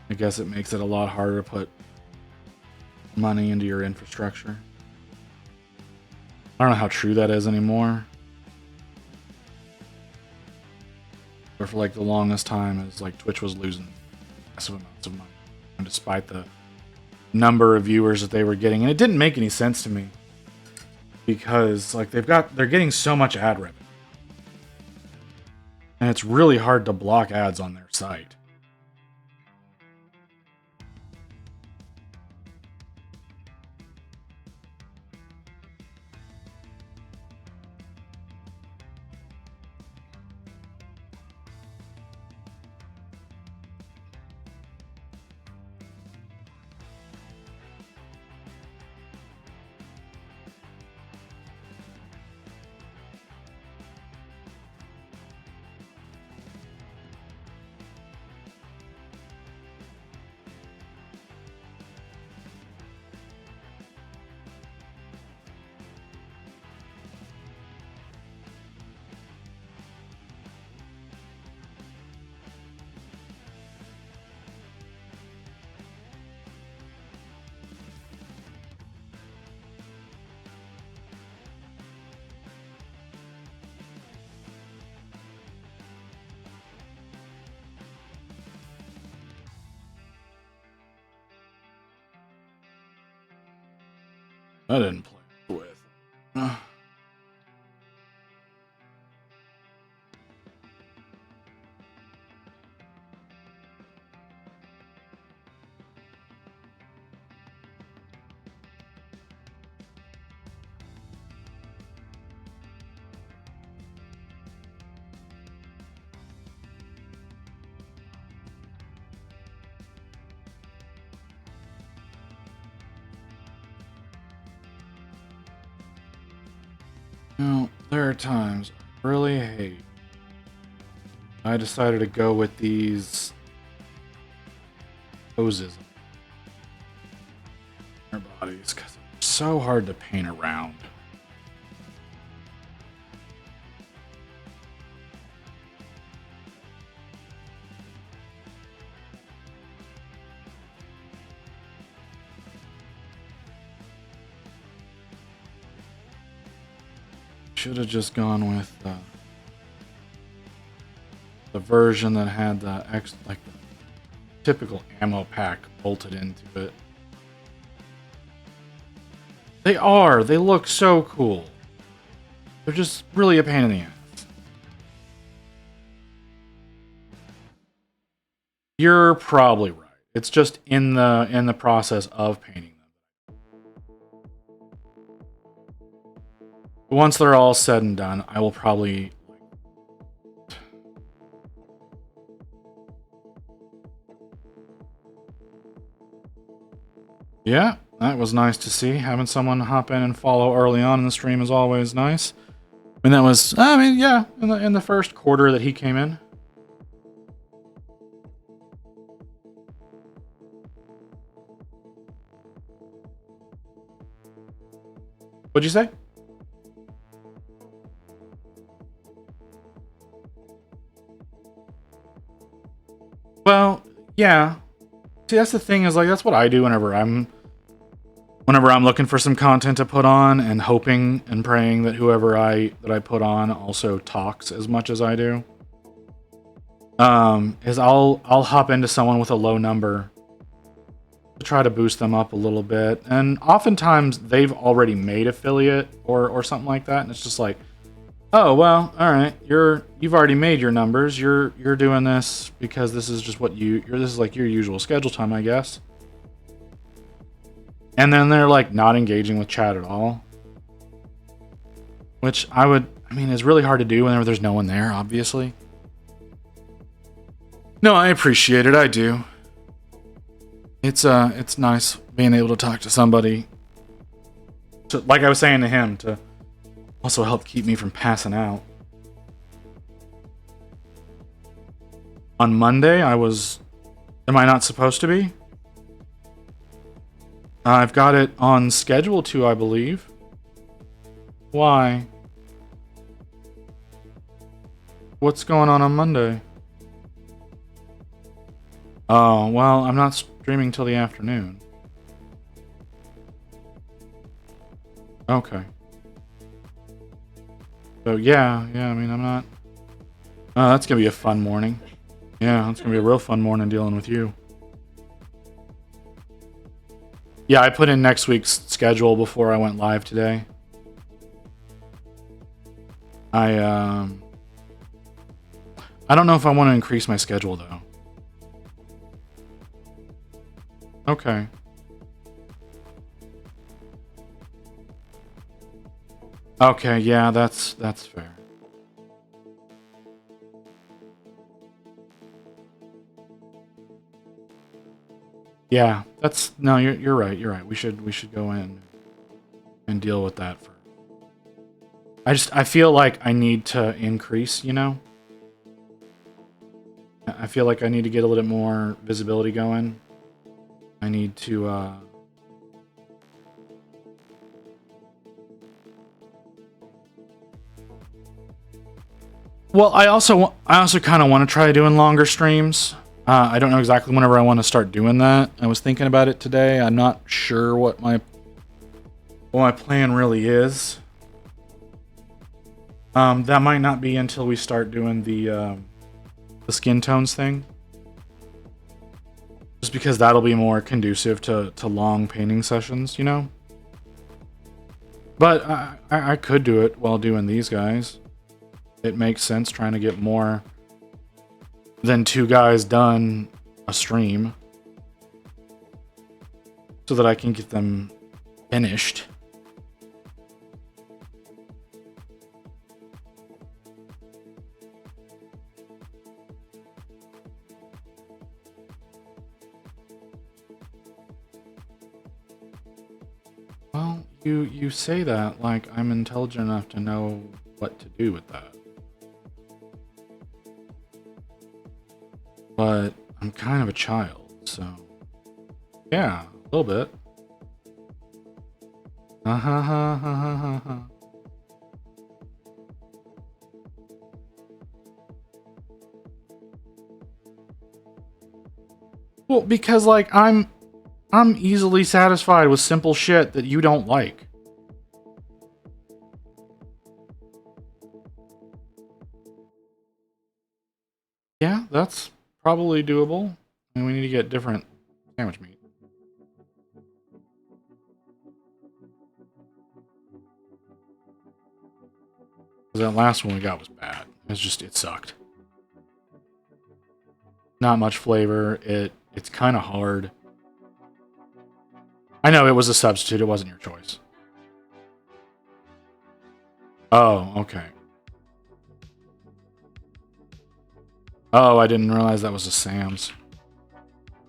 I guess it makes it a lot harder to put money into your infrastructure. I don't know how true that is anymore. But for like the longest time, it's like Twitch was losing massive amounts of money, and despite the number of viewers that they were getting, and it didn't make any sense to me because like they're getting so much ad revenue, and it's really hard to block ads on their site. I didn't play with. Now, there are times I really hate. I decided to go with these poses on their bodies because they're so hard to paint around. Should have just gone with the version that had the the typical ammo pack bolted into it. They look so cool. They're just really a pain in the ass. You're probably right. It's just in the process of painting them. Once they're all said and done, I will probably... Yeah, that was nice to see. Having someone hop in and follow early on in the stream is always nice. And that was, I mean, yeah, in the first quarter that he came in. What'd you say? Well, yeah. See, that's the thing is, like, that's what I do whenever I'm whenever I'm looking for some content to put on and hoping and praying that whoever I put on also talks as much as I do, is I'll hop into someone with a low number to try to boost them up a little bit, and oftentimes they've already made affiliate or something like that, and it's just like, oh well, all right, you've already made your numbers, you're doing this because this is just what this is like your usual schedule time, I guess. And then they're like not engaging with chat at all, which I mean, it's really hard to do whenever there's no one there, obviously. No, I appreciate it, I do. It's nice being able to talk to somebody, like I was saying to him, to also help keep me from passing out. On Monday, am I not supposed to be? I've got it on schedule to, I believe. Why? What's going on Monday? Oh, well, I'm not streaming till the afternoon. Okay. So, yeah, I mean, I'm not... Oh, that's gonna be a fun morning. Yeah, it's gonna be a real fun morning dealing with you. Yeah, I put in next week's schedule before I went live today. I don't know if I want to increase my schedule, though. Okay. Okay, yeah, that's fair. Yeah, no, you're right. You're right. We should go in and deal with that first. I feel like I need to increase, you know? I feel like I need to get a little bit more visibility going. I need to well, I also kind of want to try doing longer streams. I don't know exactly whenever I want to start doing that. I was thinking about it today. I'm not sure what my plan really is. That might not be until we start doing the skin tones thing. Just because that'll be more conducive to long painting sessions, you know? But I could do it while doing these guys. It makes sense trying to get more than 2 guys done a stream so that I can get them finished. Well, you say that like I'm intelligent enough to know what to do with that. But I'm kind of a child, so yeah, a little bit. Well, because like I'm easily satisfied with simple shit that you don't like. Yeah, that's probably doable. And we need to get different sandwich meat. That last one we got was bad. It sucked. Not much flavor. It's kind of hard. I know it was a substitute. It wasn't your choice. Oh, okay. Oh, I didn't realize that was a Sam's.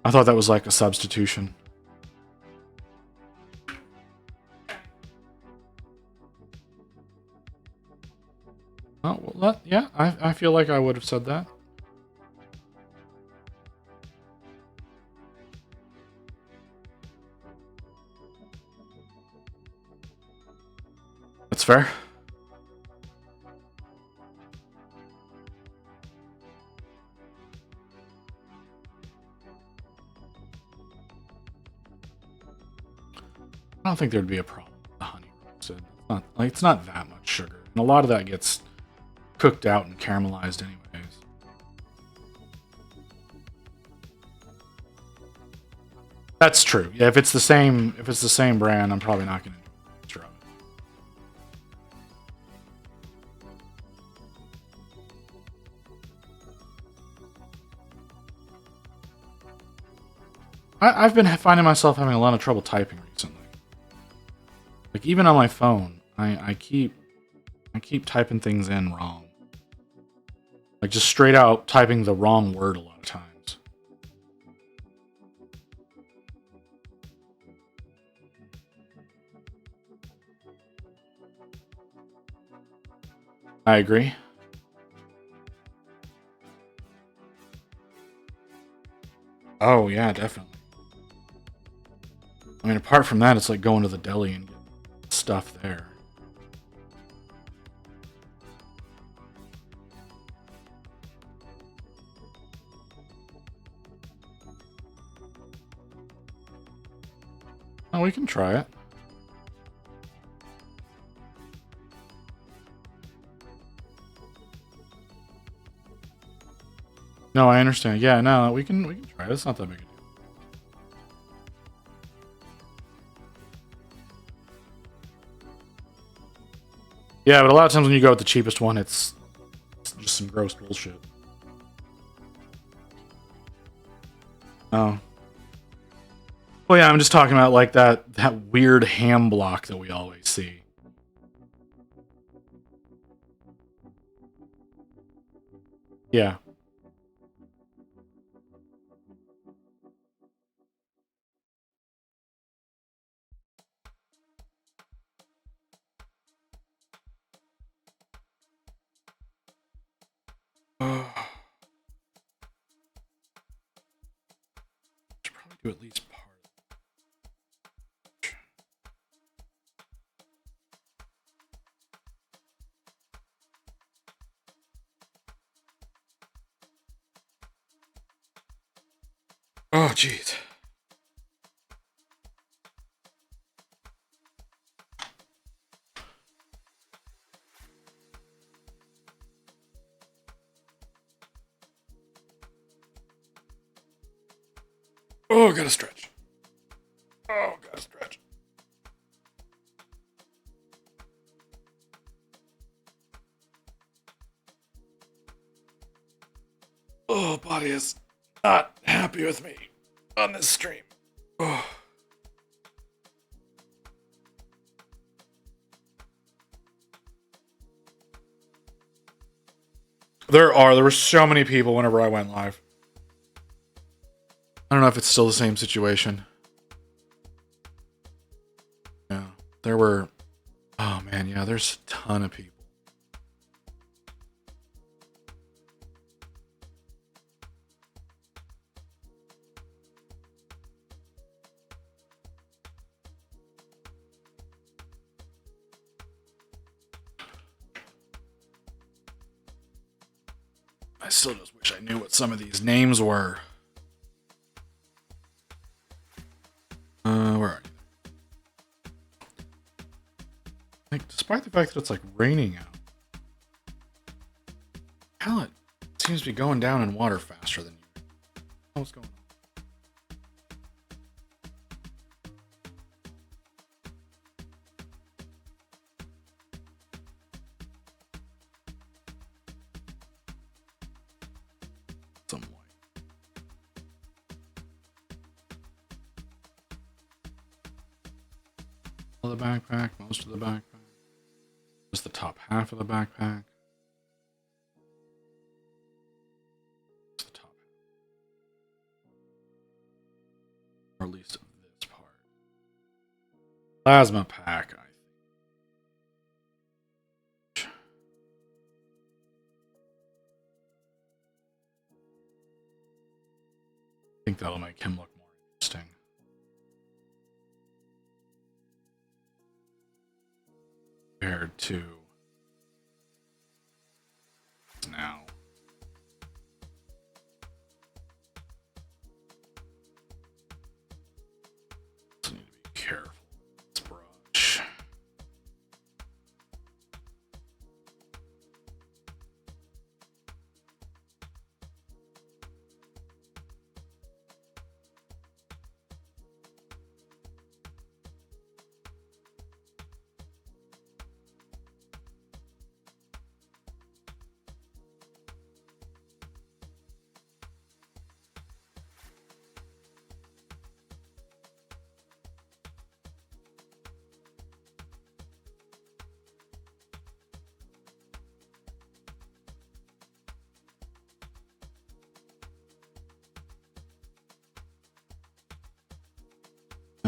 I thought that was like a substitution. Oh, well, yeah, I feel like I would have said that. That's fair. don't think there'd be a problem with the honey roasted. It's not that much sugar, and a lot of that gets cooked out and caramelized anyways. That's true. Yeah, if it's the same brand, I'm probably not going to do extra of it. I've been finding myself having a lot of trouble typing recently. Like even on my phone, I keep typing things in wrong. Like just straight out typing the wrong word a lot of times. I agree. Oh yeah, definitely. I mean, apart from that, it's like going to the deli and getting stuff there. Oh, we can try it. No, I understand. Yeah, no, we can try it. It's not that big a deal. Yeah, but a lot of times when you go with the cheapest one, it's just some gross bullshit. Oh. Well, yeah, I'm just talking about like that weird ham block that we always see. Yeah. Should probably do at least part. Oh, jeez. Oh, gotta stretch. Oh, gotta stretch. Oh, body is not happy with me on this stream. Oh. There were so many people whenever I went live. I don't know if it's still the same situation. Yeah, there were. Oh man, yeah, there's a ton of people. I still just wish I knew what some of these names were. Where are you? Like, despite the fact that it's like raining out, hell, it seems to be going down in water faster than you. What's going on? Some white. All the backpack, most of the backpack. Just the top half of the backpack. Just the top half. Or at least of this part. Plasma pack, I think that'll make him look more interesting. Compared to now. So need to be careful. It's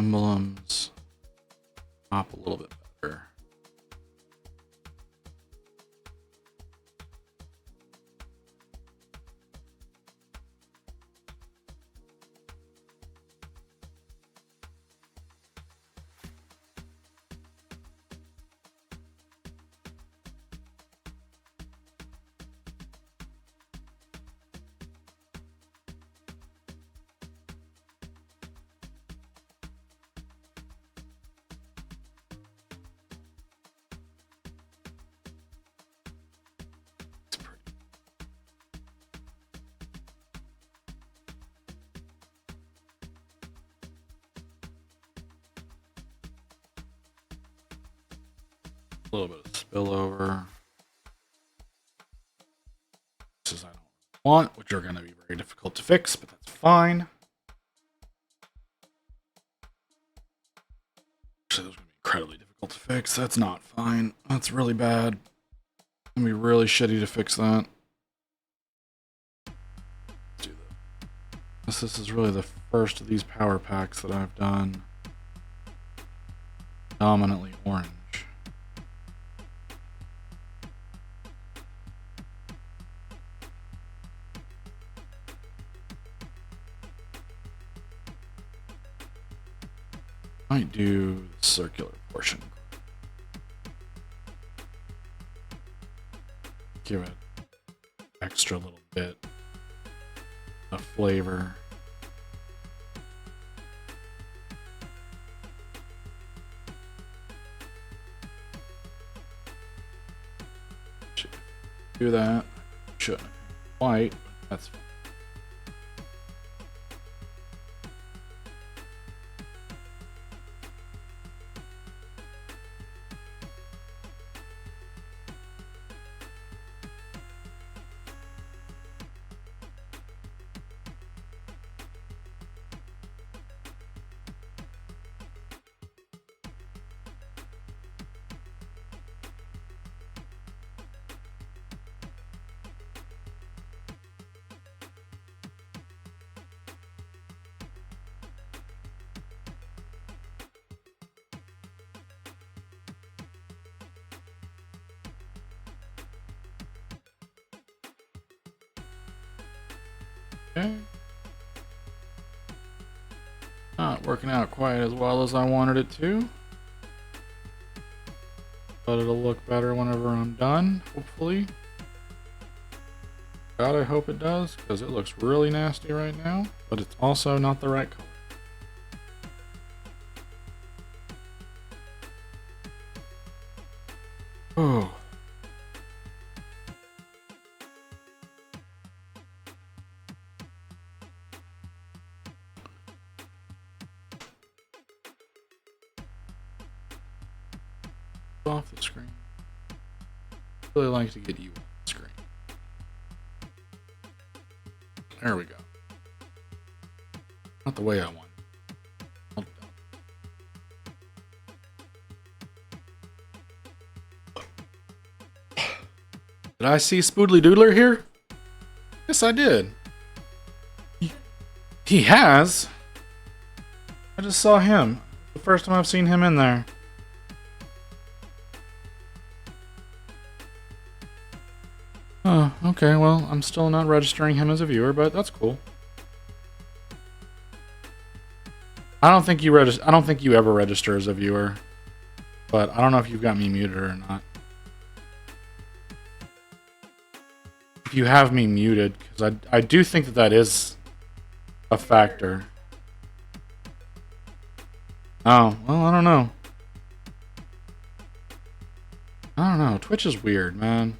emblems pop a little bit better. A little bit of spillover. This is I don't want, which are going to be very difficult to fix, but that's fine. Actually, those are going to be incredibly difficult to fix. That's not fine. That's really bad. It's going to be really shitty to fix that. Let's do this. This is really the first of these power packs that I've done. Dominantly orange. Might do the circular portion. Give it extra little bit of flavor. Should do that. Shouldn't have white, but that's fine. Okay. Not working out quite as well as I wanted it to. But it'll look better whenever I'm done, hopefully. God, I hope it does, because it looks really nasty right now. But it's also not the right color. Oh. Off the screen. Really like to get you on the screen. There we go. Not the way I want. Did I see Spoodly Doodler here? Yes, I did. He has. I just saw him. The first time I've seen him in there. Oh, okay, well, I'm still not registering him as a viewer, but that's cool. I don't think you ever register as a viewer, but I don't know if you've got me muted or not. If you have me muted, because I do think that is a factor. Oh, well, I don't know. I don't know. Twitch is weird, man.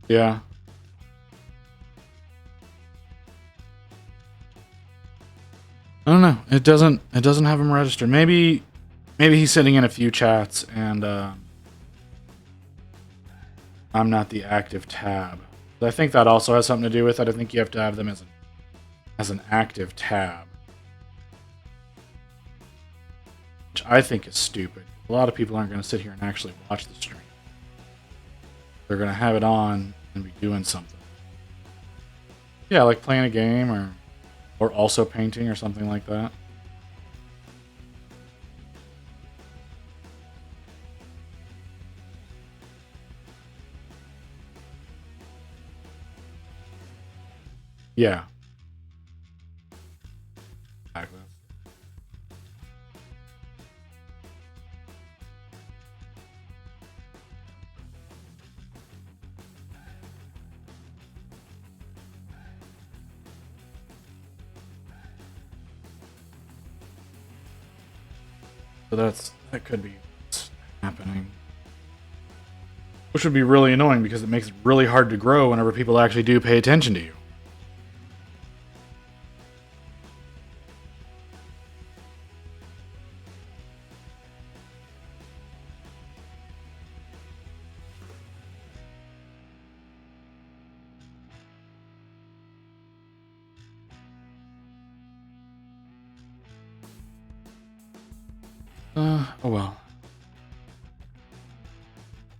Yeah. I don't know. It doesn't have him registered. Maybe he's sitting in a few chats and I'm not the active tab. But I think that also has something to do with it. I think you have to have them as an active tab. Which I think is stupid. A lot of people aren't going to sit here and actually watch the stream. They're gonna have it on and be doing something. Yeah, like playing a game or also painting or something like that. Yeah. Exactly. So that could be what's happening. Which would be really annoying because it makes it really hard to grow whenever people actually do pay attention to you. Oh well.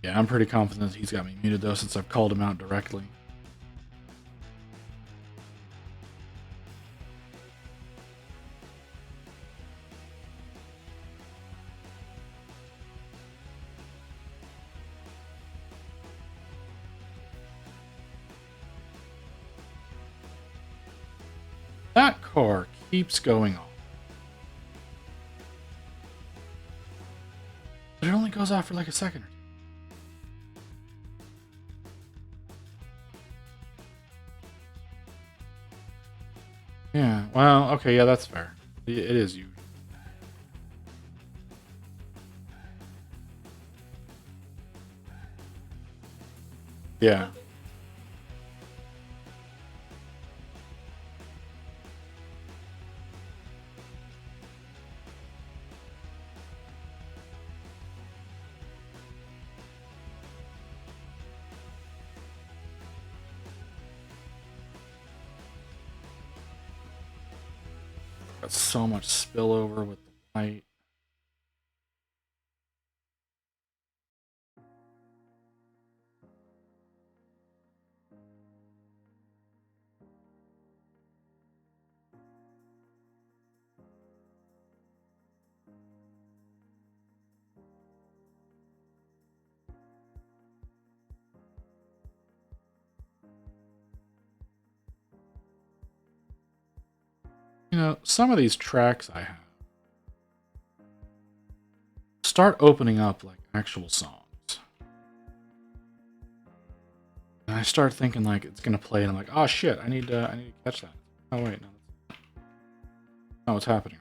Yeah, I'm pretty confident he's got me muted though since I've called him out directly. That car keeps going off. But it only goes off for like a second or two. Yeah, well, okay, yeah, that's fair. It is you. Yeah. Got so much spillover with the light. You know, some of these tracks I have start opening up like actual songs. And I start thinking like it's gonna play, and I'm like, oh shit, I need to catch that. Oh wait, no, that's not what's happening.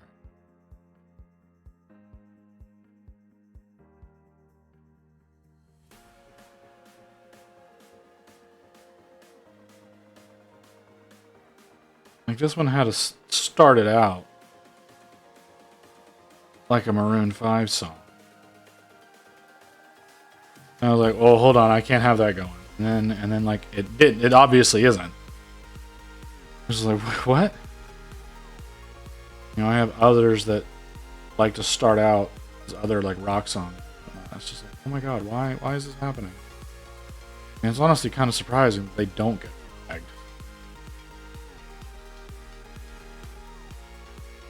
Like this one had to start it out like a Maroon 5 song. And I was like, well, hold on, I can't have that going. And then like it obviously isn't. I was like, what? You know, I have others that like to start out as other like rock songs. That's just like, oh my god, why is this happening? And it's honestly kind of surprising that they don't get flagged.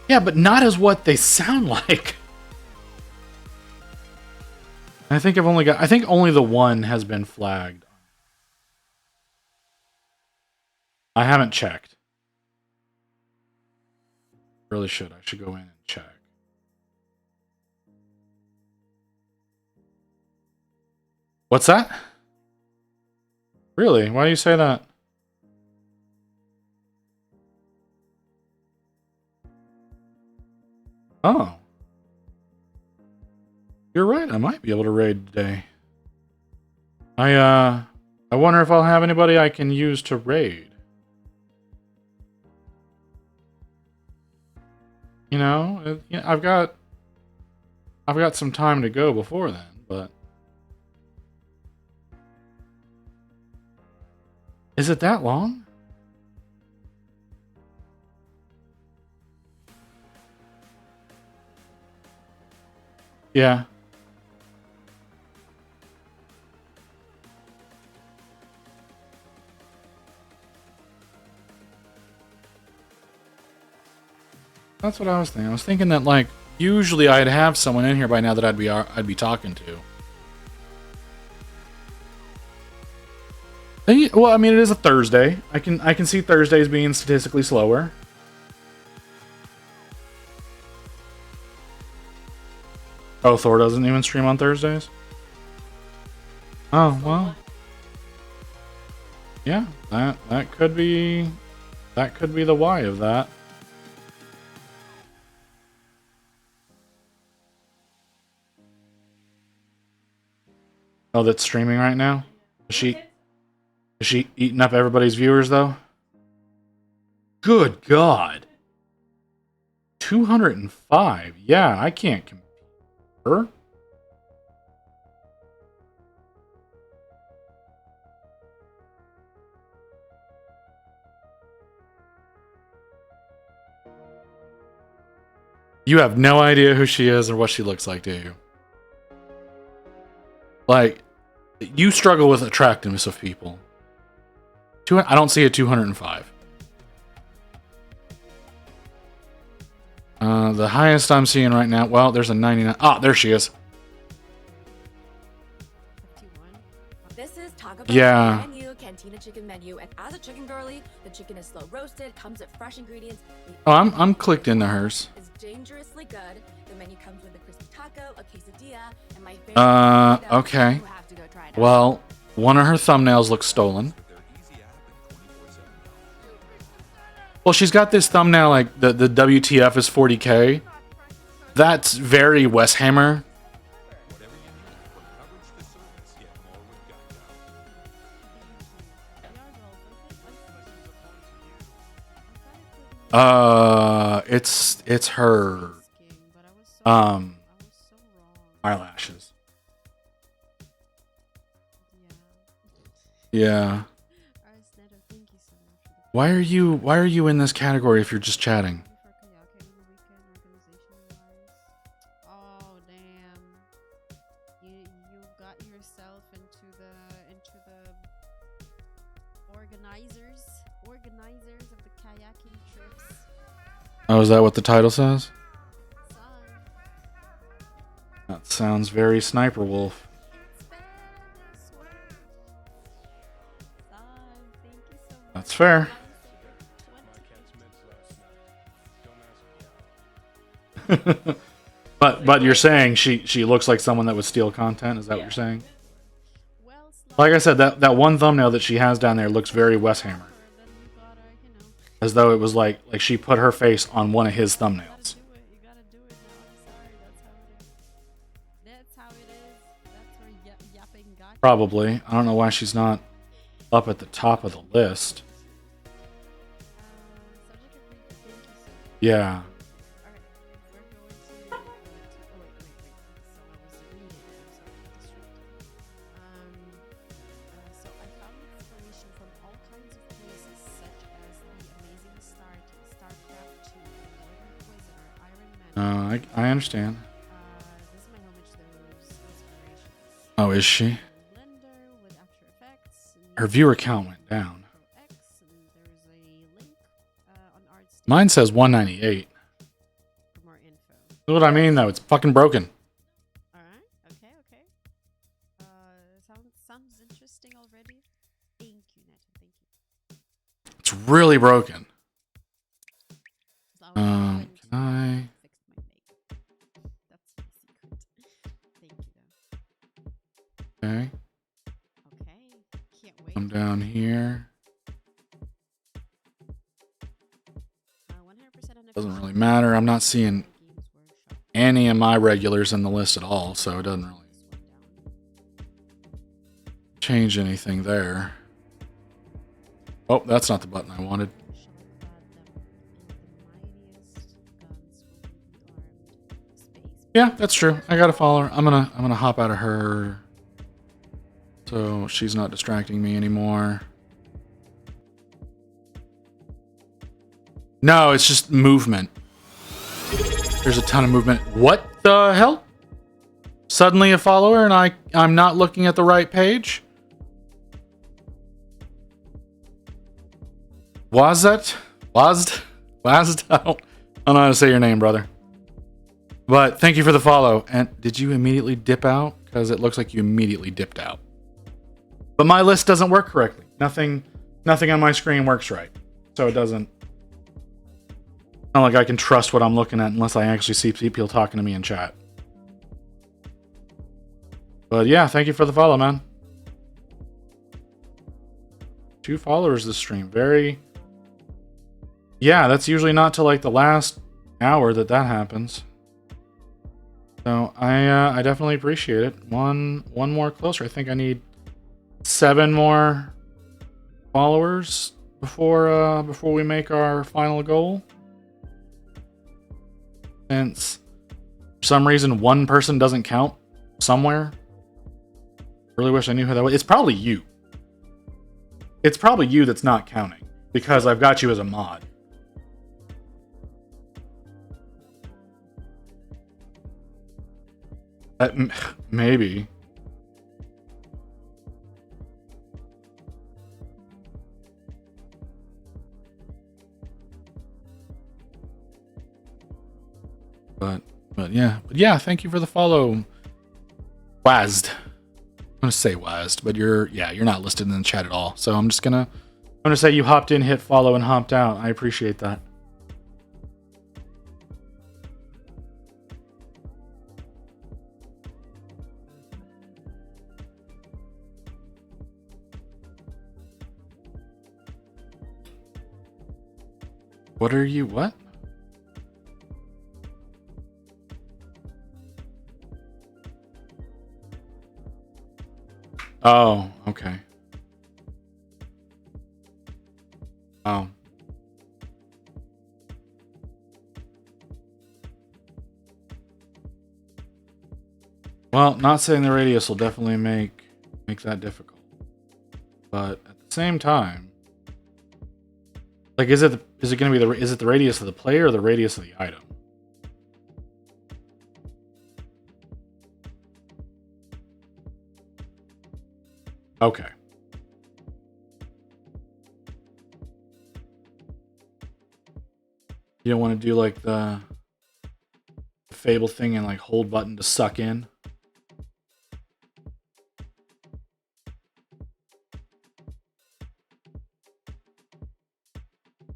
Yeah, but not as what they sound like. I think I think only the one has been flagged. I haven't checked. Really should. I should go in and check. What's that? Really? Why do you say that? Oh. You're right, I might be able to raid today. I wonder if I'll have anybody I can use to raid. You know, I've got some time to go before then, but is it that long? Yeah. That's what I was thinking. I was thinking that like usually I'd have someone in here by now that I'd be talking to. Well, I mean, it is a Thursday. I can see Thursdays being statistically slower. Oh, Thor doesn't even stream on Thursdays? Oh, well. Yeah, that could be the why of that. Oh, that's streaming right now? Is she eating up everybody's viewers though? Good God. 205. Yeah, I can't compare. You have no idea who she is or what she looks like, do you? Like, you struggle with attractiveness of people. I don't see a 205. The highest I'm seeing right now, well, there's a 99. Ah, there she is. This is Taco Bell Yeah. menu, Cantina chicken menu, and as a chicken girly, the chicken is slow roasted, comes with fresh ingredients. Oh, I'm clicked into hers. It's dangerously good. The menu comes with a crispy taco, a quesadilla, and my favorite. Okay. You have to go try it out. Well, one of her thumbnails looks stolen. Well, she's got this thumbnail like the WTF is 40K. That's very Wes Hammer. It's her eyelashes. Yeah. Why are you in this category if you're just chatting? Oh damn. You got yourself into the organizers of the kayaking trips. Oh, is that what the title says? Son. That sounds very Sniper Wolf. That's fair. But you're saying she looks like someone that would steal content? Is that what you're saying? Like I said, that one thumbnail that she has down there looks very Wes Hammer. As though it was like she put her face on one of his thumbnails. Probably. I don't know why she's not up at the top of the list. Yeah. I understand. Oh, is she? Her viewer count went down. Mine says 198. That's what I mean, though. It's fucking broken. Alright, okay. Sounds interesting already. Thank you, Nathan. Thank you. It's really broken. Can I? Okay. Can't wait. Come down here. Doesn't really matter. I'm not seeing any of my regulars in the list at all, so it doesn't really change anything there. Oh, that's not the button I wanted. Yeah, that's true. I gotta follow her. I'm gonna hop out of her so she's not distracting me anymore. No, it's just movement. There's a ton of movement. What the hell? Suddenly a follower and I'm not looking at the right page? Was it? I don't know how to say your name, brother. But thank you for the follow. And did you immediately dip out? Because it looks like you immediately dipped out. But my list doesn't work correctly. Nothing on my screen works right. So it doesn't. Not like I can trust what I'm looking at unless I actually see people talking to me in chat. But yeah, thank you for the follow, man. 2 followers this stream. Very... Yeah, that's usually not till like the last hour that happens. So I definitely appreciate it. One more closer. I think I need 7 more followers before we make our final goal. Since for some reason one person doesn't count somewhere. Really wish I knew who that was. It's probably you. It's probably you that's not counting because I've got you as a mod. Maybe. But yeah, thank you for the follow. Wazd. I'm gonna say Wazd, but you're not listed in the chat at all. So I'm gonna say you hopped in, hit follow, and hopped out. I appreciate that. What are you? What? Oh, okay. Oh. Well, not saying the radius will definitely make that difficult. But at the same time, like is it going to be the radius of the player or the radius of the item? Okay. You don't want to do like the Fable thing and like hold button to suck in?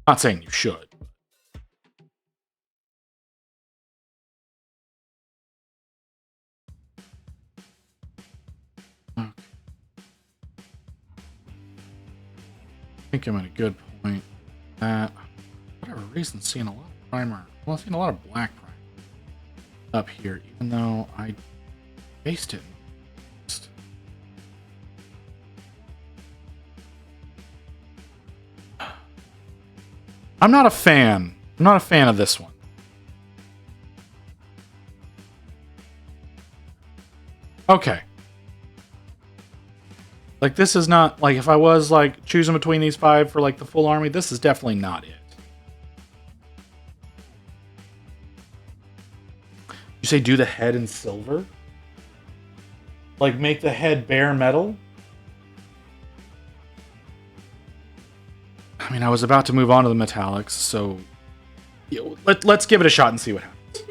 Not saying you should. Okay. I think I'm at a good point. For whatever reason, seeing a lot of primer. Well, seeing a lot of black primer up here, even though I based it. I'm not a fan. I'm not a fan of this one. Okay. Like, this is not... Like, if I was, like, choosing between these 5 for, like, the full army, this is definitely not it. You say do the head in silver? Like, make the head bare metal? I mean, I was about to move on to the metallics, so... let's give it a shot and see what happens.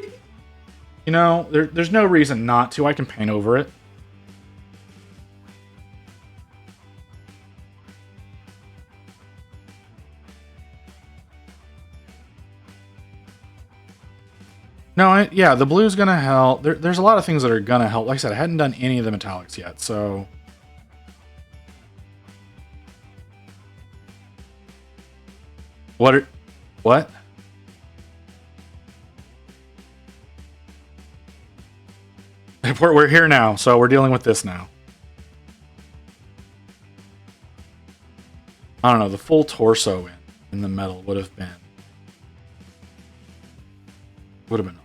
You know, there's no reason not to. I can paint over it. No, yeah, the blue's gonna help. There's a lot of things that are gonna help. Like I said, I hadn't done any of the metallics yet, so... What? We're here now, so we're dealing with this now. I don't know, the full torso in the metal would have been awesome.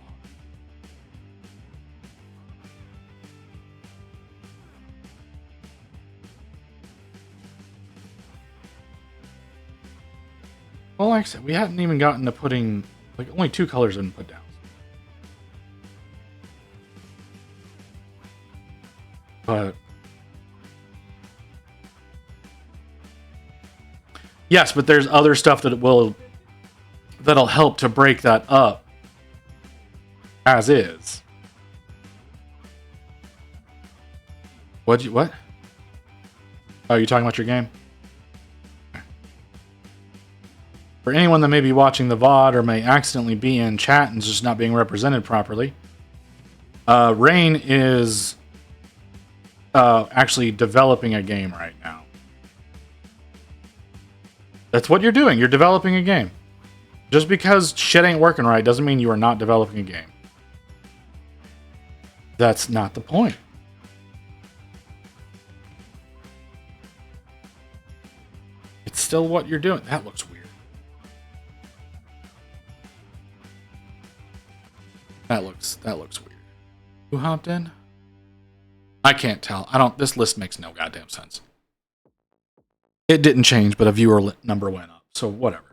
Well, like I said, we hadn't even gotten to putting... Like, only 2 colors have been put down. But... Yes, but there's other stuff that'll help to break that up as is. What? Oh, you talking about your game? For anyone that may be watching the VOD or may accidentally be in chat and just not being represented properly, Rain is actually developing a game right now. That's what you're doing. You're developing a game. Just because shit ain't working right doesn't mean you are not developing a game. That's not the point. It's still what you're doing. That looks weird. That looks weird. Who hopped in? I can't tell. This list makes no goddamn sense. It didn't change, but a viewer number went up. So whatever.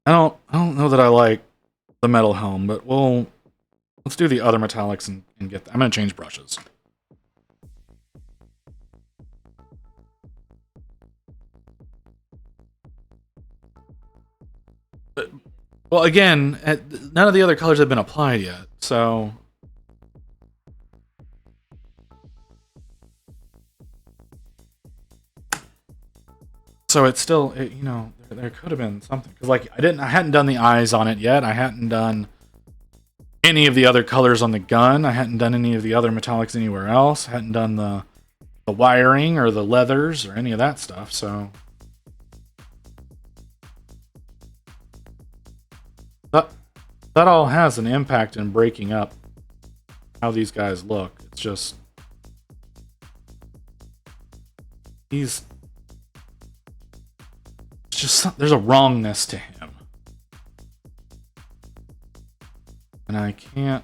I don't know that I like the metal helm, but let's do the other metallics and get I'm gonna change brushes. Well, again, none of the other colors have been applied yet, so... So it's still, you know, there could have been something. Because, like, I hadn't done the eyes on it yet. I hadn't done any of the other colors on the gun. I hadn't done any of the other metallics anywhere else. I hadn't done the wiring or the leathers or any of that stuff, so... That all has an impact in breaking up how these guys look. It's just... It's just... There's a wrongness to him. And I can't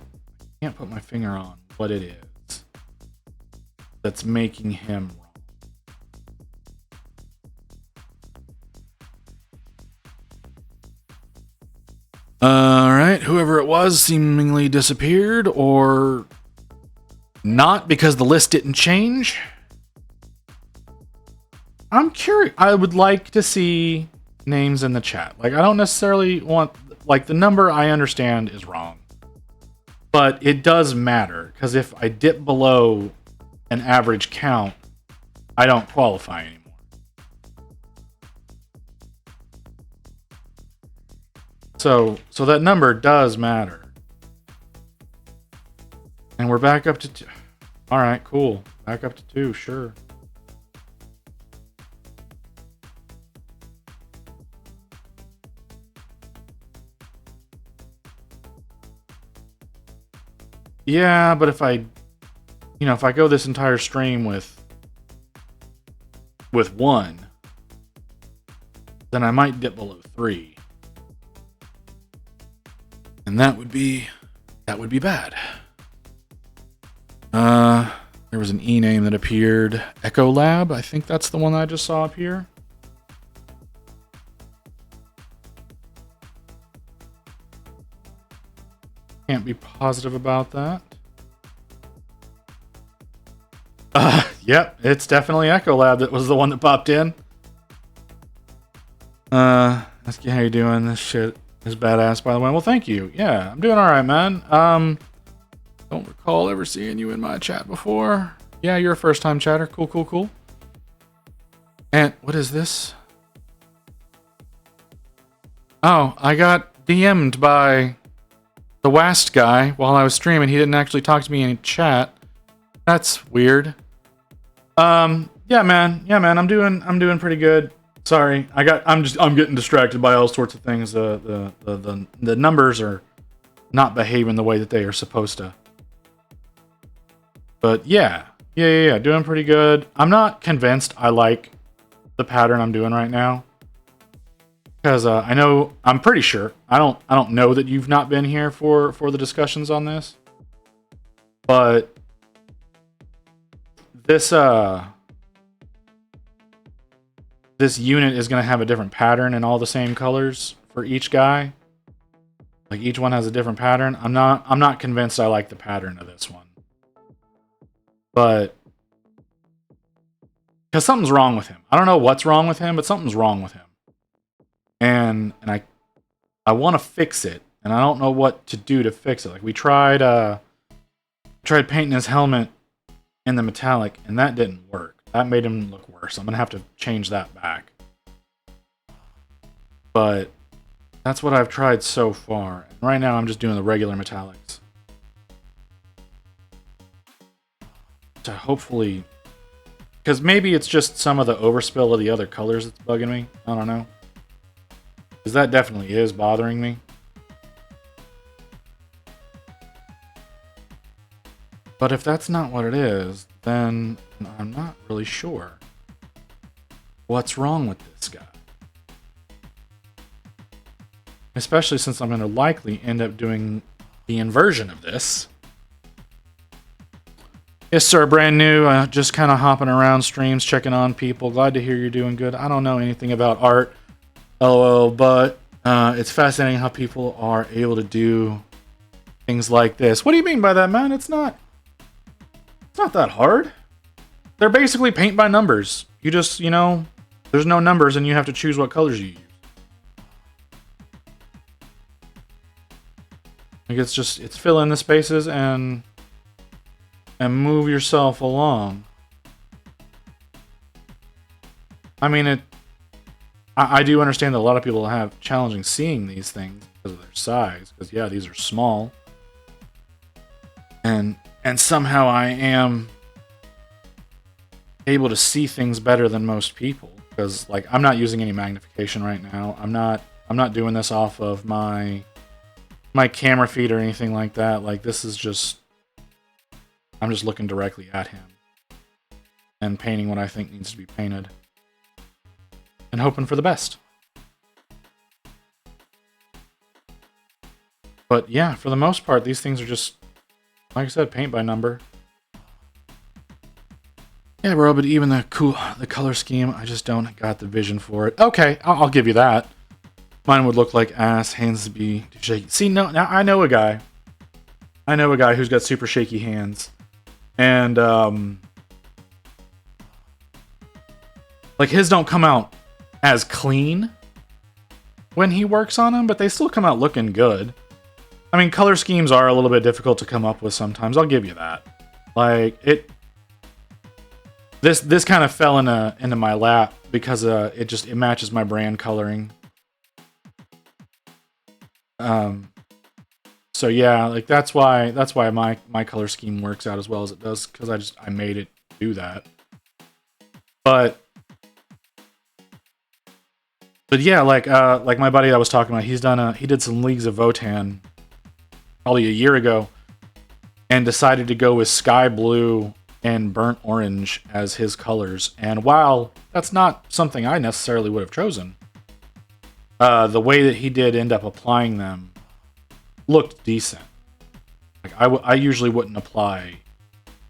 put my finger on what it is that's making him wrong. Alright, whoever it was seemingly disappeared, or not because the list didn't change. I'm curious. I would like to see names in the chat. Like, I don't necessarily want... Like, the number I understand is wrong. But it does matter, because if I dip below an average count, I don't qualify anymore. So that number does matter. And we're back up to 2. Alright, cool. Back up to 2, sure. Yeah, but if I go this entire stream with 1, then I might dip below 3. And that would be bad. There was an E name that appeared. Echo Lab, I think that's the one I just saw appear. Can't be positive about that. Yep, it's definitely Echo Lab that was the one that popped in. Ask you how you doing. This shit is badass, by the way. Well, thank you. Yeah, I'm doing all right, man. Don't recall ever seeing you in my chat before. Yeah, you're a first-time chatter. Cool. And what is this? Oh, I got DM'd by the Wast guy while I was streaming. He didn't actually talk to me in chat. That's weird. Yeah, man. I'm doing pretty good. Sorry, I'm getting distracted by all sorts of things. The numbers are not behaving the way that they are supposed to. But yeah, doing pretty good. I'm not convinced I like the pattern I'm doing right now, because I'm pretty sure I don't know that you've not been here for the discussions on this, but this unit is going to have a different pattern and all the same colors for each guy. Like, each one has a different pattern. I'm not convinced I like the pattern of this one. But because something's wrong with him. I don't know what's wrong with him, but something's wrong with him. and I want to fix it, and I don't know what to do to fix it. Like we tried painting his helmet in the metallic, and that didn't work. That made him look worse. I'm gonna have to change that back. But that's what I've tried so far. And right now I'm just doing the regular metallics. To hopefully... Because maybe it's just some of the overspill of the other colors that's bugging me. I don't know. Because that definitely is bothering me. But if that's not what it is, then I'm not really sure what's wrong with this guy. Especially since I'm going to likely end up doing the inversion of this. Yes, sir, brand new. Just kind of hopping around streams, checking on people. Glad to hear you're doing good. I don't know anything about art, LOL, but it's fascinating how people are able to do things like this. What do you mean by that, man? It's not that hard. They're basically paint by numbers. You just, you know, there's no numbers and you have to choose what colors you use. Like it's fill in the spaces and move yourself along. I mean, I do understand that a lot of people have challenging seeing these things because of their size. Because yeah, these are small. And somehow I am able to see things better than most people. Because like I'm not using any magnification right now. I'm not doing this off of my camera feed or anything like that. Like this is just, I'm just looking directly at him and painting what I think needs to be painted and hoping for the best. But yeah, for the most part, these things are just, like I said, paint by number. Yeah, bro, but even the color scheme, I just don't got the vision for it. Okay, I'll give you that. Mine would look like ass, hands would be shaky. See, no, now I know a guy. I know a guy who's got super shaky hands. And, like, his don't come out as clean when he works on them, but they still come out looking good. I mean, color schemes are a little bit difficult to come up with sometimes. I'll give you that. Like, this kind of fell into my lap because it matches my brand coloring. So yeah, like that's why my color scheme works out as well as it does, because I made it do that. But yeah, like my buddy I was talking about, he did some Leagues of Votann probably a year ago and decided to go with sky blue and burnt orange as his colors. And while that's not something I necessarily would have chosen, the way that he did end up applying them looked decent. Like I usually wouldn't apply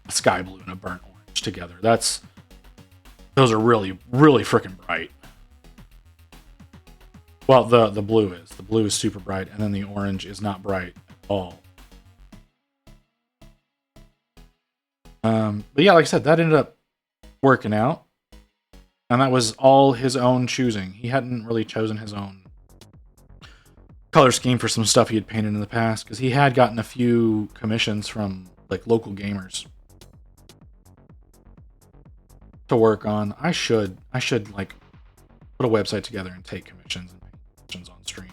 a sky blue and a burnt orange together. Those are really, really freaking bright. Well, the blue is. The blue is super bright, and then the orange is not bright at all. But yeah, like I said, that ended up working out. And that was all his own choosing. He hadn't really chosen his own color scheme for some stuff he had painted in the past, because he had gotten a few commissions from like local gamers to work on. I should like put a website together and take commissions and make commissions on stream.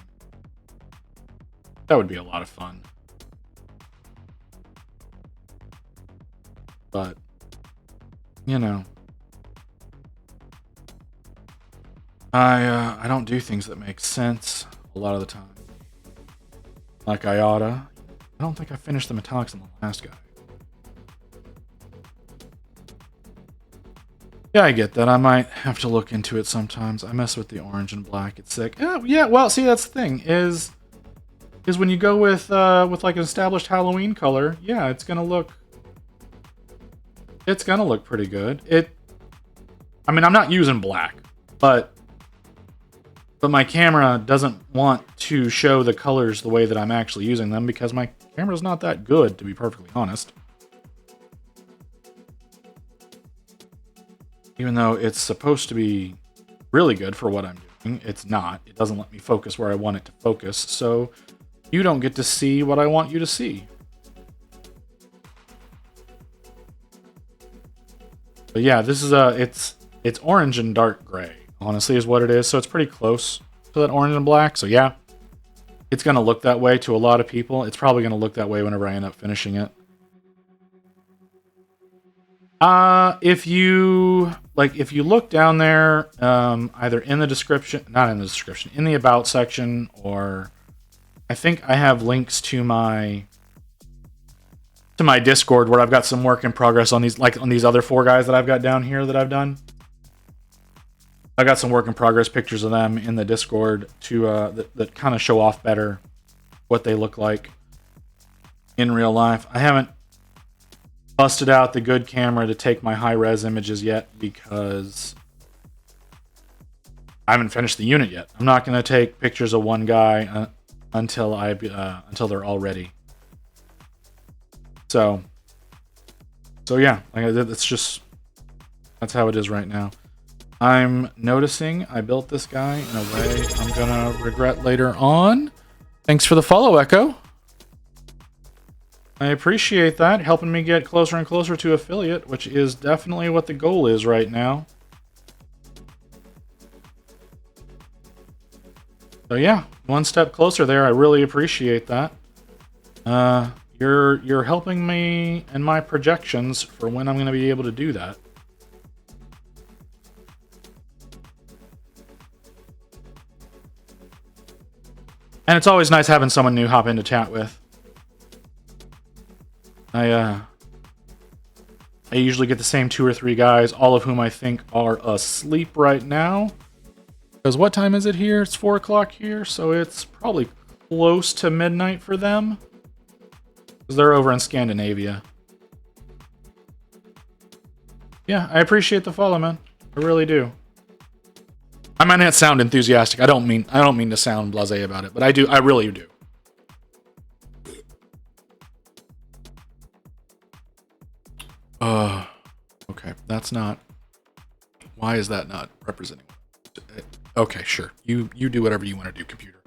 That would be a lot of fun. But you know, I don't do things that make sense a lot of the time. Like I oughta. I don't think I finished the metallics on the last guy. Yeah, I get that. I might have to look into it sometimes. I mess with the orange and black. It's sick. Yeah, well, see, that's the thing, is when you go with like an established Halloween color, yeah, it's gonna look pretty good. I mean, I'm not using black, but my camera doesn't want to show the colors the way that I'm actually using them, because my camera's not that good, to be perfectly honest. Even though it's supposed to be really good for what I'm doing. It's not. It doesn't let me focus where I want it to focus, so you don't get to see what I want you to see. But yeah, this is it's orange and dark gray, honestly, is what it is. So it's pretty close to that orange and black. So yeah, it's going to look that way to a lot of people. It's probably going to look that way whenever I end up finishing it. If you look down there, either in the description, not in the description, in the about section, or I think I have links to my Discord where I've got some work in progress on these, like on these other 4 guys that I've got down here that I've done. I got some work in progress pictures of them in the Discord to that kind of show off better what they look like in real life. I haven't busted out the good camera to take my high-res images yet because I haven't finished the unit yet. I'm not going to take pictures of one guy until they're all ready. So yeah, that's how it is right now. I'm noticing I built this guy in a way I'm gonna regret later on. Thanks for the follow, Echo. I appreciate that, helping me get closer and closer to affiliate, which is definitely what the goal is right now. So yeah, one step closer there. I really appreciate that. You're helping me in my projections for when I'm going to be able to do that. And it's always nice having someone new hop in to chat with. I usually get the same 2 or 3 guys, all of whom I think are asleep right now. Because what time is it here? It's 4 o'clock here, so it's probably close to midnight for them. Because they're over in Scandinavia. Yeah, I appreciate the follow, man. I really do. I might not sound enthusiastic. I don't mean to sound blasé about it, but I do. I really do. Okay, that's not. Why is that not representing? Okay, sure. You do whatever you want to do, computer.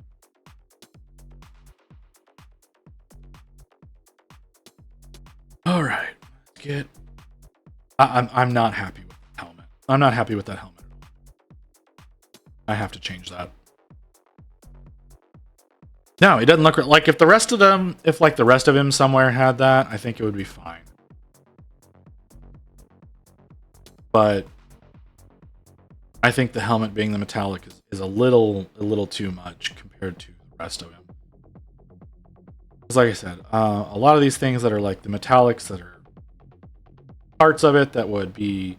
All right, let's get. I'm not happy with the helmet. I'm not happy with that helmet at all. I have to change that. No, it doesn't look like if the rest of them, if like the rest of him somewhere had that, I think it would be fine. But I think the helmet being the metallic is a little too much compared to the rest of him. Because like I said, a lot of these things that are like the metallics that are parts of it that would be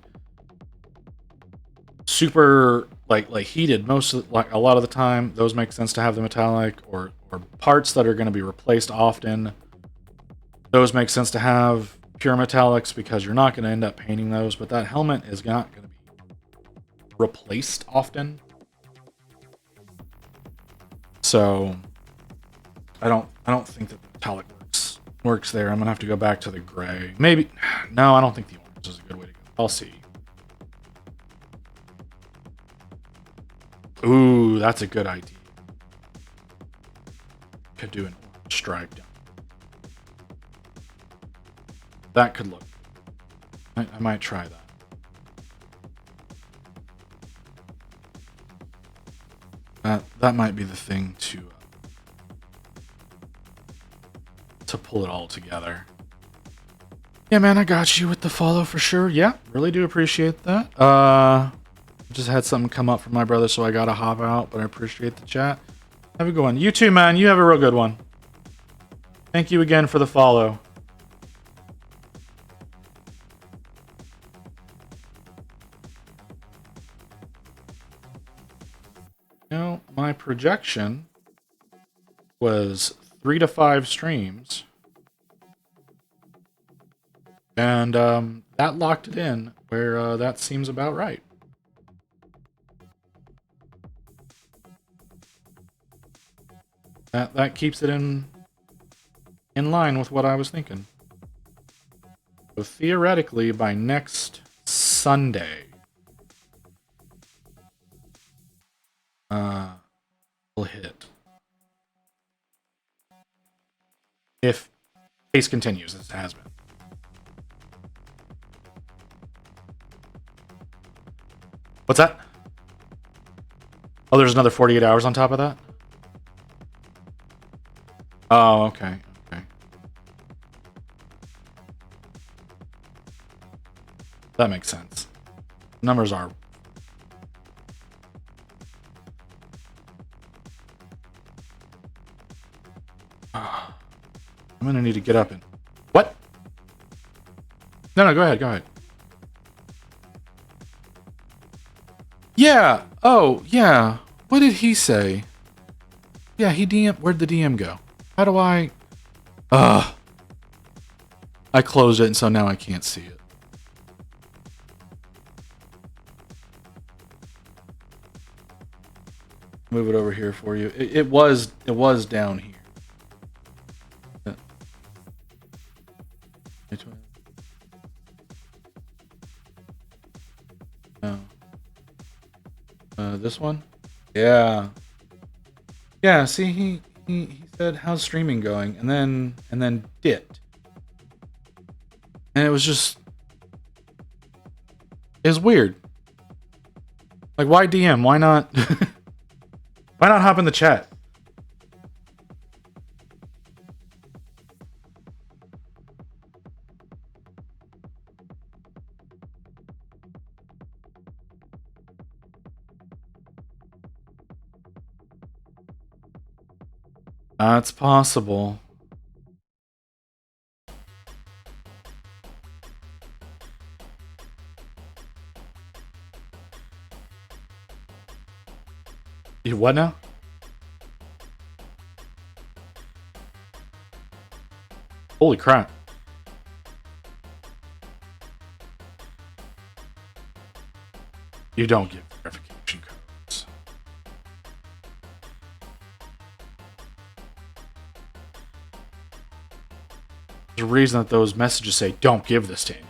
super like heated most of, like a lot of the time, those make sense to have the metallic, or parts that are going to be replaced often, those make sense to have pure metallics because you're not going to end up painting those. But that helmet is not going to be replaced often, so I don't think that the metallic works there. I'm gonna have to go back to the gray. Maybe no, I don't think the orange is a good way to go. I'll see. Ooh, that's a good idea. Could do an orange stripe down. That could look. I might try that. That might be the thing to pull it all together. Yeah, man, I got you with the follow for sure. Yeah, really do appreciate that. Just had something come up from my brother, so I gotta hop out, but I appreciate the chat. Have a good one. You too, man. You have a real good one. Thank you again for the follow. Now, my projection was 3 to 5 streams. And that locked it in where that seems about right. That keeps it in line with what I was thinking. So theoretically, by next Sunday, hit. If pace continues as it has been. What's that? Oh, there's another 48 hours on top of that? Oh, okay. Okay. That makes sense. Numbers are... I'm gonna need to get up and... What? No, go ahead, go ahead. Yeah. Oh, yeah. What did he say? Yeah, he DM... Where'd the DM go? How do I... I closed it, and so now I can't see it. Move it over here for you. It was down here. No. This one? Yeah. Yeah, see, he said, how's streaming going? And then dipped. And it was just... It was weird. Like, why DM? Why not... Why not hop in the chat? That's possible. You what now? Holy crap. You don't give verification codes. There's a reason that those messages say, don't give this to him.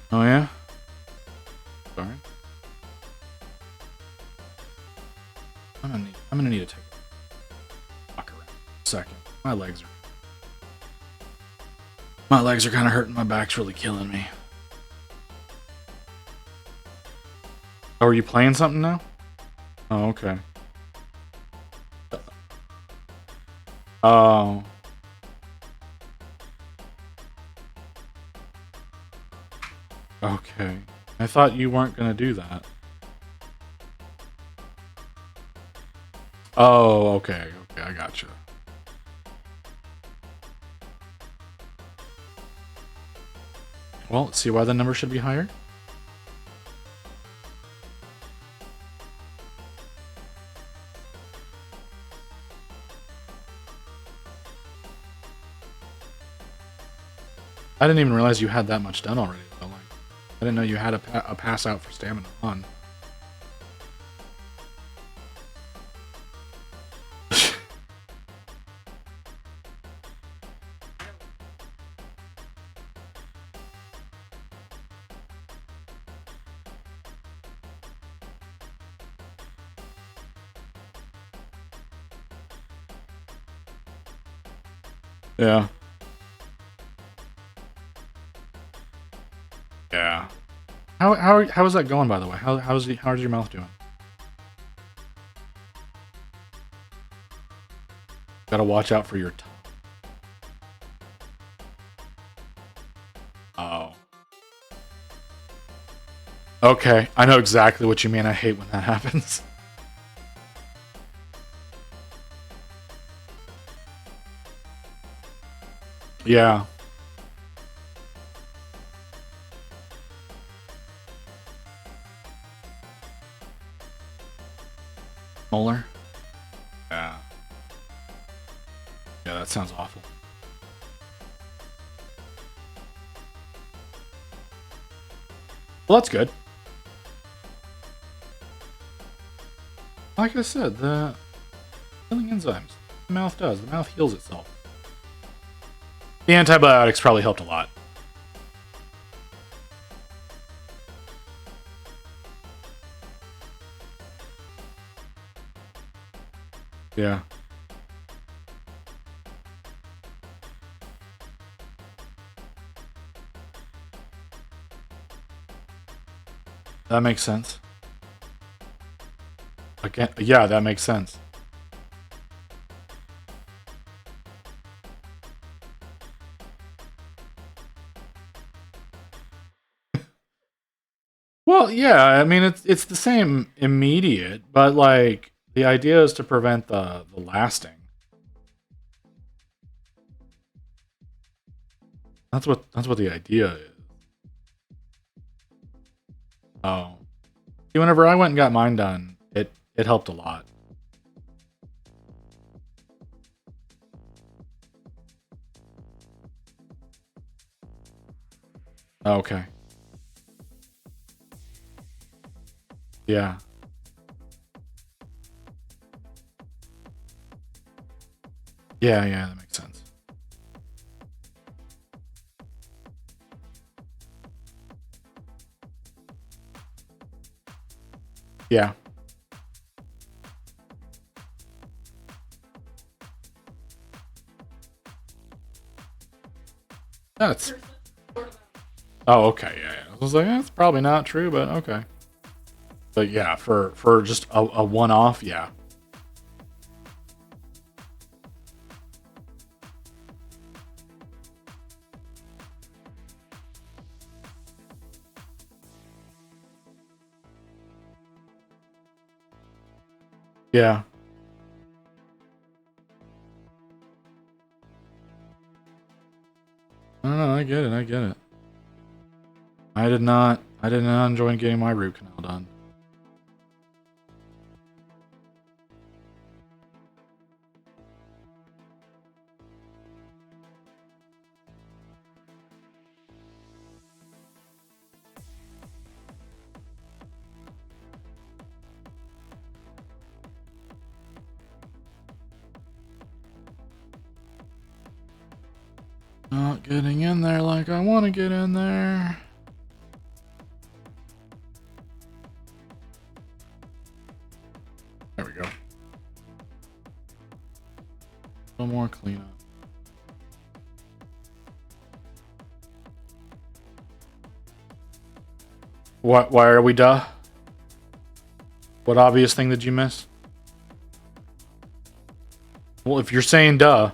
Oh yeah? Sorry. I'm gonna need to take a walk around for a second. My legs are kind of hurting. My back's really killing me. Oh, are you playing something now? Oh, okay. Oh. Okay. I thought you weren't gonna do that. Oh, okay. Okay, I gotcha. Well, let's see why the number should be higher. I didn't even realize you had that much done already, though. Like, I didn't know you had a pass out for stamina on. Yeah. Yeah. How is that going, by the way? How's your mouth doing? Gotta watch out for your tongue. Oh. Okay, I know exactly what you mean. I hate when that happens. Yeah. Molar? Yeah. Yeah, that sounds awful. Well, that's good. Like I said, the healing enzymes. The mouth does. The mouth heals itself. The antibiotics probably helped a lot. Yeah. That makes sense. Again, yeah, that makes sense. Well, yeah, I mean it's the same immediate, but like the idea is to prevent the lasting. That's what the idea is. Oh. See, whenever I went and got mine done, it helped a lot. Okay. Yeah. Yeah, yeah, that makes sense. Yeah. That's. Oh, okay. Yeah, yeah. I was like, that's probably not true, but okay. But yeah, for just a one off, yeah. Yeah. No, I get it. I get it. I did not enjoy getting my root canal done. Not getting in there like I want to get in there. There we go. A little more cleanup. What? Why are we duh? What obvious thing did you miss? Well, if you're saying duh.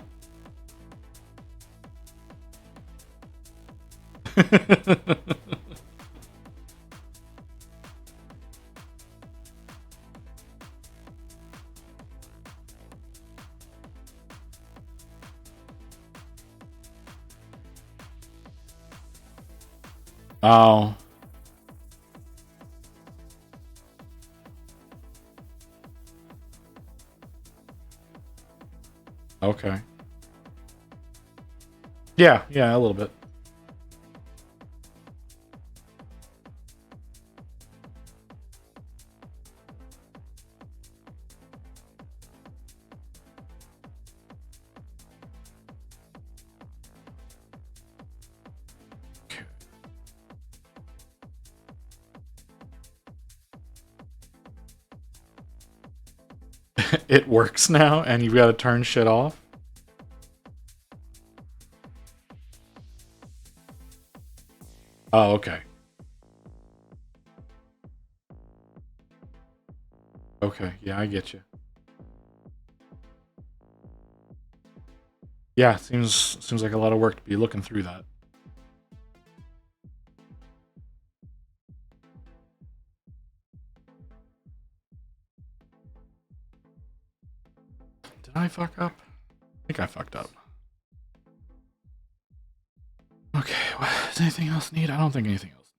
Oh. Okay. Yeah, yeah, a little bit. It works now, and you've got to turn shit off. Oh, okay. Okay, yeah, I get you. Yeah, seems like a lot of work to be looking through that. Did I fuck up? I think I fucked up. Okay, well, does anything else need? I don't think anything else.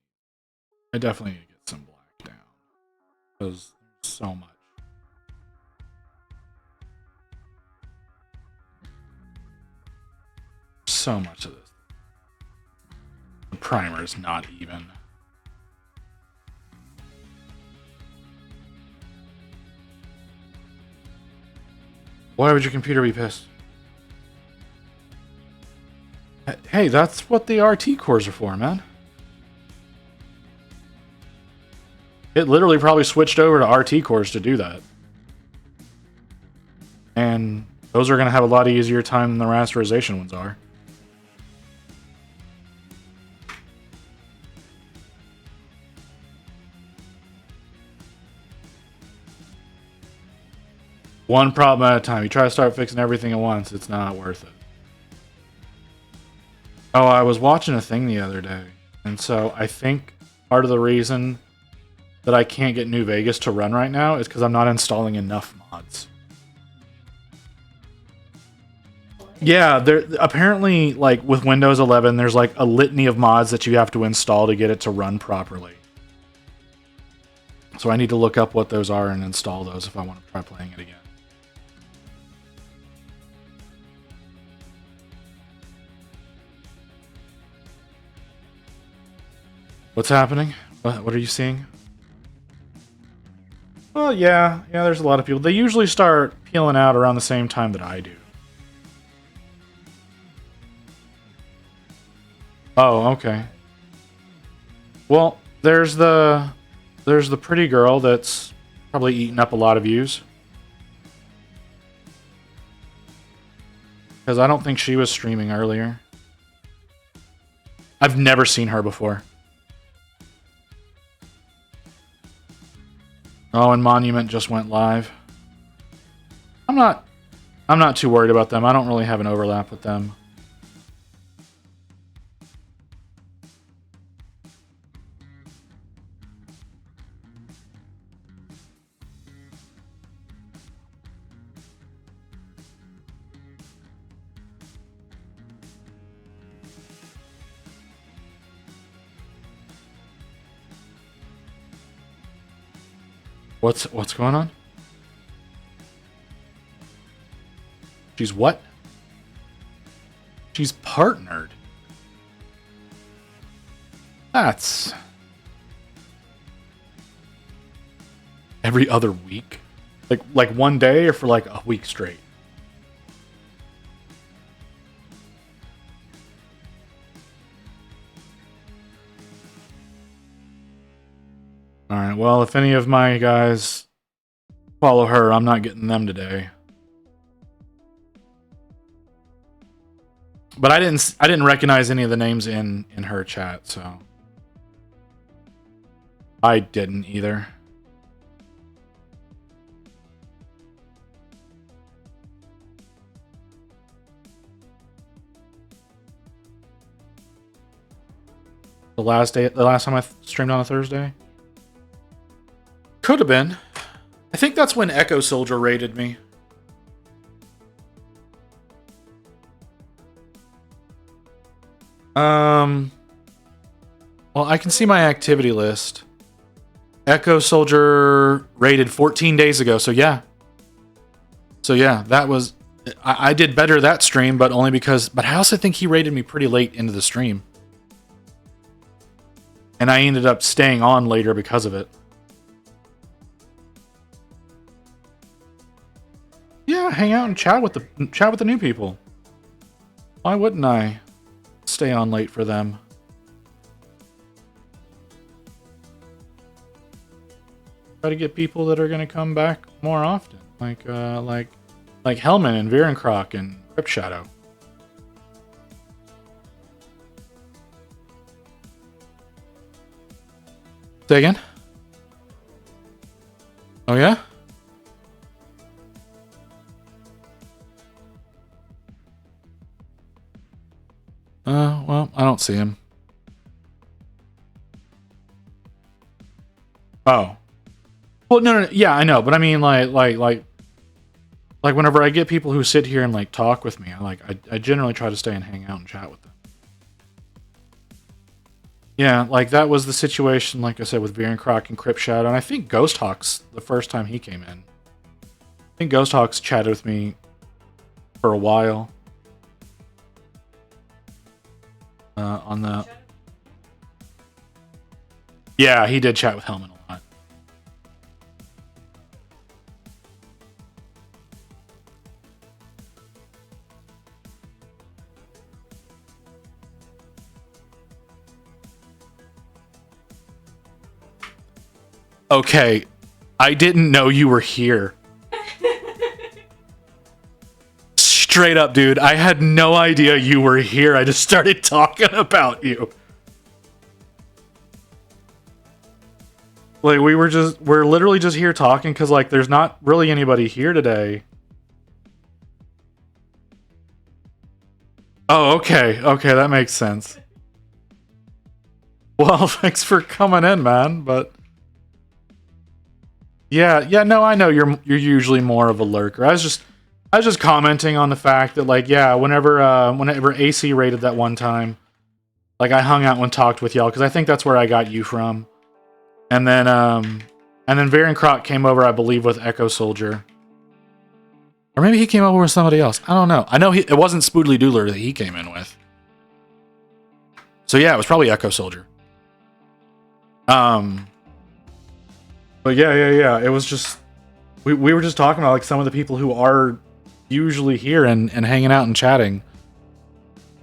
I definitely need to get some black down. Because there's so much. So much of this. The primer is not even. Why would your computer be pissed? Hey, that's what the RT cores are for, man. It literally probably switched over to RT cores to do that. And those are going to have a lot easier time than the rasterization ones are. One problem at a time. You try to start fixing everything at once, it's not worth it. Oh, I was watching a thing the other day, and so I think part of the reason that I can't get New Vegas to run right now is because I'm not installing enough mods. Yeah, there apparently, like with Windows 11, there's like a litany of mods that you have to install to get it to run properly. So I need to look up what those are and install those if I want to try playing it again. What's happening? What are you seeing? Well, yeah, there's a lot of people. They usually start peeling out around the same time that I do. Oh, okay. Well, there's the pretty girl that's probably eaten up a lot of views. Because I don't think she was streaming earlier. I've never seen her before. Oh, and Monument just went live. I'm not too worried about them. I don't really have an overlap with them. What's going on? She's what? She's partnered. That's every other week? Like one day or for like a week straight? Alright, well, if any of my guys follow her, I'm not getting them today. But I didn't recognize any of the names in her chat, so I didn't either. The last time I streamed on a Thursday? Could have been. I think that's when Echo Soldier raided me. Well, I can see my activity list. Echo Soldier raided 14 days ago, so yeah. So yeah, that was... I did better that stream, but only because... But I also think he raided me pretty late into the stream. And I ended up staying on later because of it. Yeah, hang out and chat with the new people. Why wouldn't I stay on late for them? Try to get people that are going to come back more often, like Hellman and Virencroc and Crypt Shadow. Say again? Oh yeah? Well, I don't see him. Oh. Well, no, yeah, I know, but I mean, like whenever I get people who sit here and like talk with me, I generally try to stay and hang out and chat with them. Yeah, like that was the situation, like I said, with Virencroc and Crypt Shadow, and I think Ghost Hawks the first time he came in. I think Ghost Hawks chatted with me for a while. On the... Yeah, he did chat with Hellman a lot. Okay, I didn't know you were here. Straight up, dude. I had no idea you were here. I just started talking about you. Like, we're literally just here talking because, like, there's not really anybody here today. Oh, okay. Okay, that makes sense. Well, thanks for coming in, man, but... Yeah, no, I know you're usually more of a lurker. I was just commenting on the fact that, like, yeah, whenever AC raided that one time, like, I hung out and talked with y'all because I think that's where I got you from, and then Varian Croc came over, I believe, with Echo Soldier, or maybe he came over with somebody else. I don't know. I know it wasn't Spoodly Doodler that he came in with. So yeah, it was probably Echo Soldier. But yeah. It was just we were just talking about, like, some of the people who are usually here and hanging out and chatting.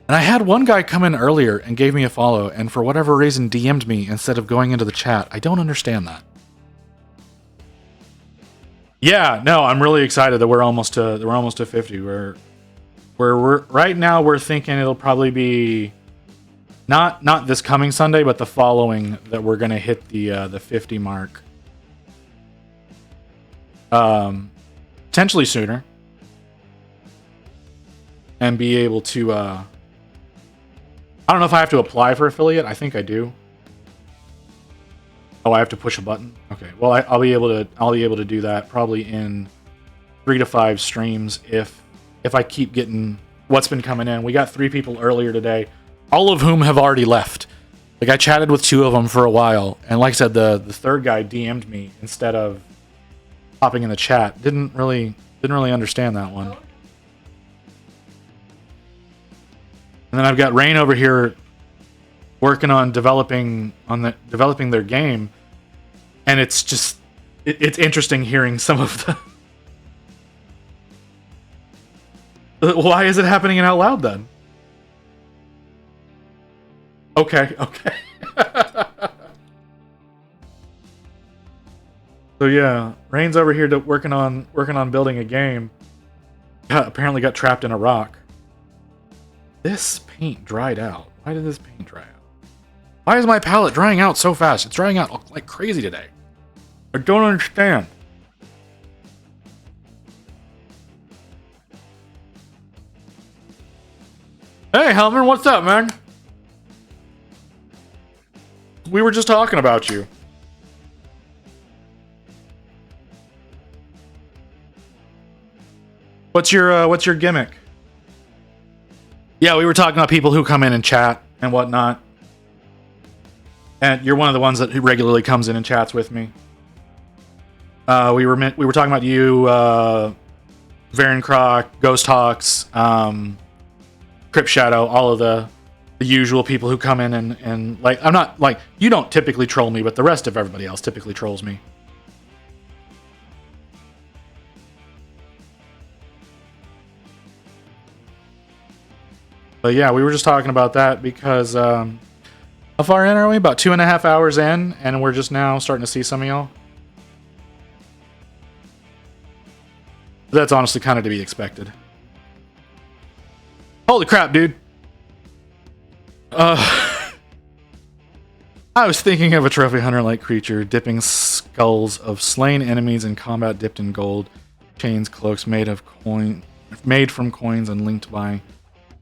And I had one guy come in earlier and gave me a follow, and for whatever reason DM'd me instead of going into the chat. I don't understand that. Yeah, no, I'm really excited that we're almost to 50. We're right now we're thinking it'll probably be not this coming Sunday, but the following that we're gonna hit the 50 mark. Potentially sooner, and be able to I don't know if I have to apply for affiliate. I think I do. Oh, I have to push a button. Okay, well, I'll be able to do that probably in 3 to 5 streams if I keep getting what's been coming in. We got 3 people earlier today, all of whom have already left. Like, I chatted with 2 of them for a while, and like I said, the third guy DM'd me instead of popping in the chat. Didn't really understand that one. And then I've got Rain over here working on developing their game, and it's just it's interesting hearing some of the why is it happening in Out Loud then? Okay. So yeah, Rain's over here working on building a game. Apparently got trapped in a rock. This paint dried out. Why did this paint dry out? Why is my palette drying out so fast? It's drying out like crazy today. I don't understand. Hey, Helmer, what's up, man? We were just talking about you. What's your gimmick? Yeah, we were talking about people who come in and chat and whatnot. And you're one of the ones that regularly comes in and chats with me. We were talking about you, Varian Croc, Ghost Hawks, Crypt Shadow, all of the usual people who come in and like, I'm not like, you don't typically troll me, but the rest of everybody else typically trolls me. But yeah, we were just talking about that because how far in are we? About 2.5 hours in, and we're just now starting to see some of y'all. That's honestly kind of to be expected. Holy crap, dude. I was thinking of a trophy hunter-like creature, dipping skulls of slain enemies in combat dipped in gold, chains, cloaks made from coins and linked by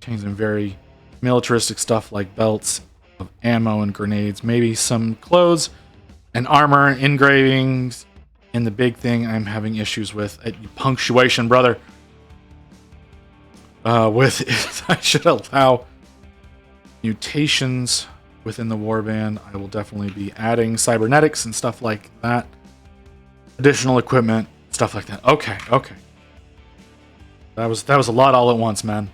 chains and very militaristic stuff like belts of ammo and grenades, maybe some clothes and armor and engravings. And the big thing I'm having issues with, punctuation, brother. With it, I should allow mutations within the warband. I will definitely be adding cybernetics and stuff like that. Additional equipment, stuff like that. Okay. That was a lot all at once, man.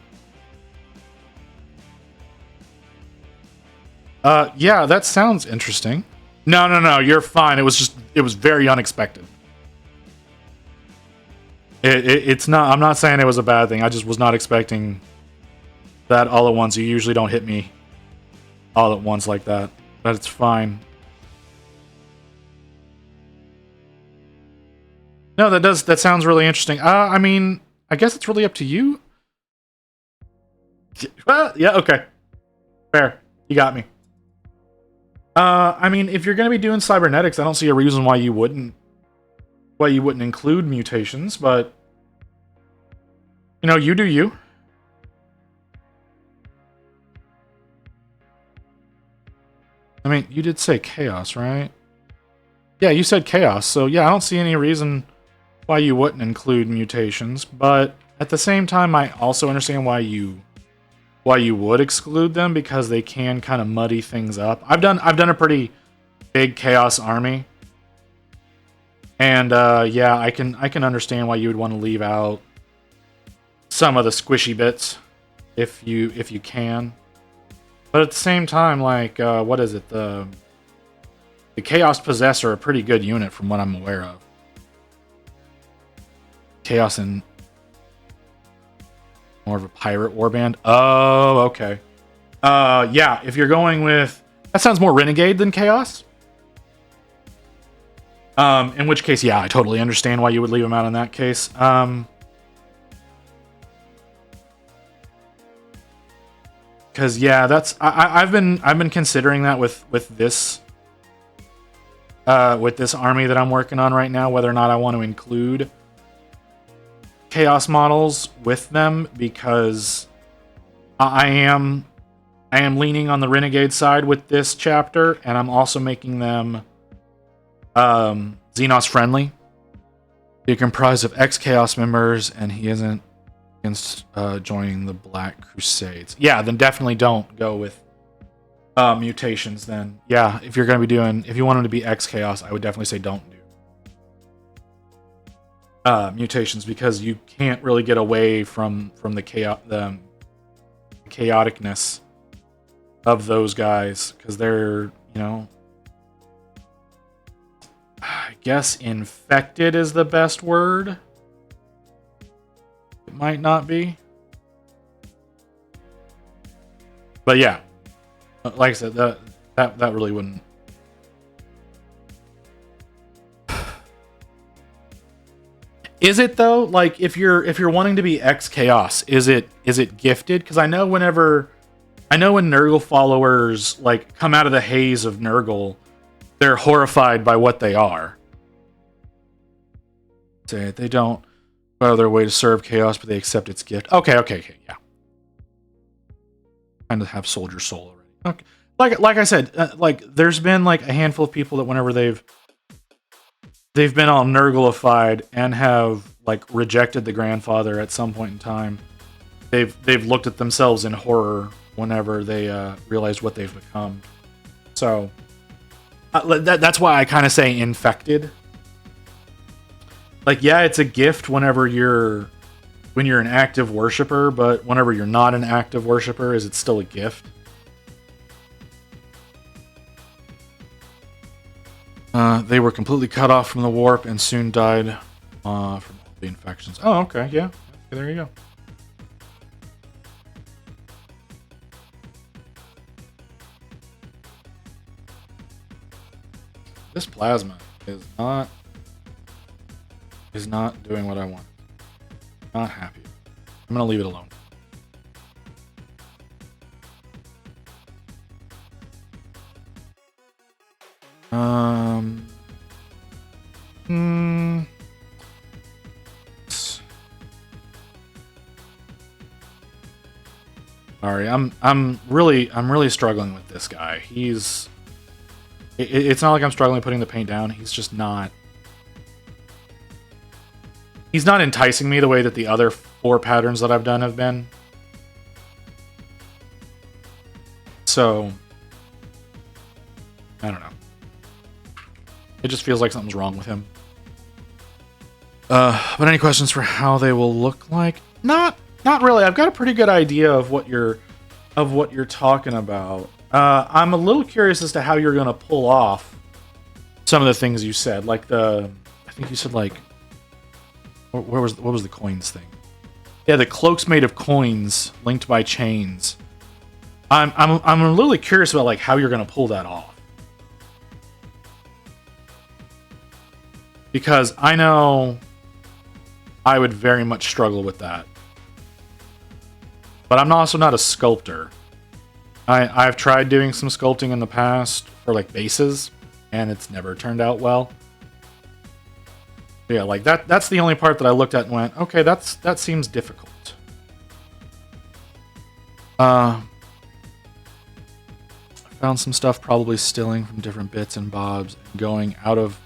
Yeah, that sounds interesting. No, you're fine. It was very unexpected. It's not, I'm not saying it was a bad thing. I just was not expecting that all at once. You usually don't hit me all at once like that. But it's fine. No, that sounds really interesting. I mean, I guess it's really up to you. Yeah, okay. Fair. You got me. I mean, if you're going to be doing cybernetics, I don't see a reason why you wouldn't include mutations, but you know, you do you. I mean, you did say chaos, right? Yeah, you said chaos, so yeah, I don't see any reason why you wouldn't include mutations, but at the same time, I also understand why you would exclude them, because they can kind of muddy things up. I've done a pretty big chaos army, and yeah, I can understand why you would want to leave out some of the squishy bits if you can. But at the same time, like what is it? The Chaos Possessor, a pretty good unit from what I'm aware of. Chaos and more of a pirate warband. Oh, okay. Yeah, if you're going with... That sounds more Renegade than Chaos. In which case, yeah, I totally understand why you would leave them out in that case. Because, yeah, that's... I've been considering that with this army that I'm working on right now, whether or not I want to include chaos models with them, because I am leaning on the Renegade side with this chapter, and I'm also making them Xenos friendly. They're comprised of ex-Chaos members, and he isn't against joining the Black Crusades. Yeah, then definitely don't go with mutations then. Yeah, if you want them to be ex-Chaos, I would definitely say don't do mutations, because you can't really get away from the chaoticness of those guys, because they're, you know, I guess infected is the best word. It might not be, but yeah, like I said, that really wouldn't. Is it though? Like, if you're wanting to be X Chaos, is it gifted? Because I know when Nurgle followers like come out of the haze of Nurgle, they're horrified by what they are. Say they don't go out of their way to serve Chaos, but they accept its gift. Okay, yeah. Kind of have soldier soul already. Okay, like I said, like there's been like a handful of people that whenever they've been all Nurglified and have like rejected the grandfather at some point in time, they've looked at themselves in horror whenever they realized what they've become. So that's why I kind of say infected. Like, yeah, it's a gift when you're an active worshiper, but whenever you're not an active worshiper, is it still a gift? They were completely cut off from the warp and soon died from the infections. Oh, okay, yeah. There you go. This plasma is not doing what I want. Not happy. I'm gonna leave it alone. Sorry, I'm really struggling with this guy. It's not like I'm struggling putting the paint down. He's just not. He's not enticing me the way that the other 4 patterns that I've done have been. So, I don't know. It just feels like something's wrong with him. But any questions for how they will look like? Not really. I've got a pretty good idea of what you're talking about. I'm a little curious as to how you're going to pull off some of the things you said. Like I think you said like, what was the coins thing? Yeah, the cloaks made of coins linked by chains. I'm a little curious about like how you're going to pull that off. Because I know I would very much struggle with that. But I'm also not a sculptor. I've tried doing some sculpting in the past for like bases, and it's never turned out well. Yeah, like that's the only part that I looked at and went, okay, that seems difficult. I found some stuff probably stealing from different bits and bobs and going out of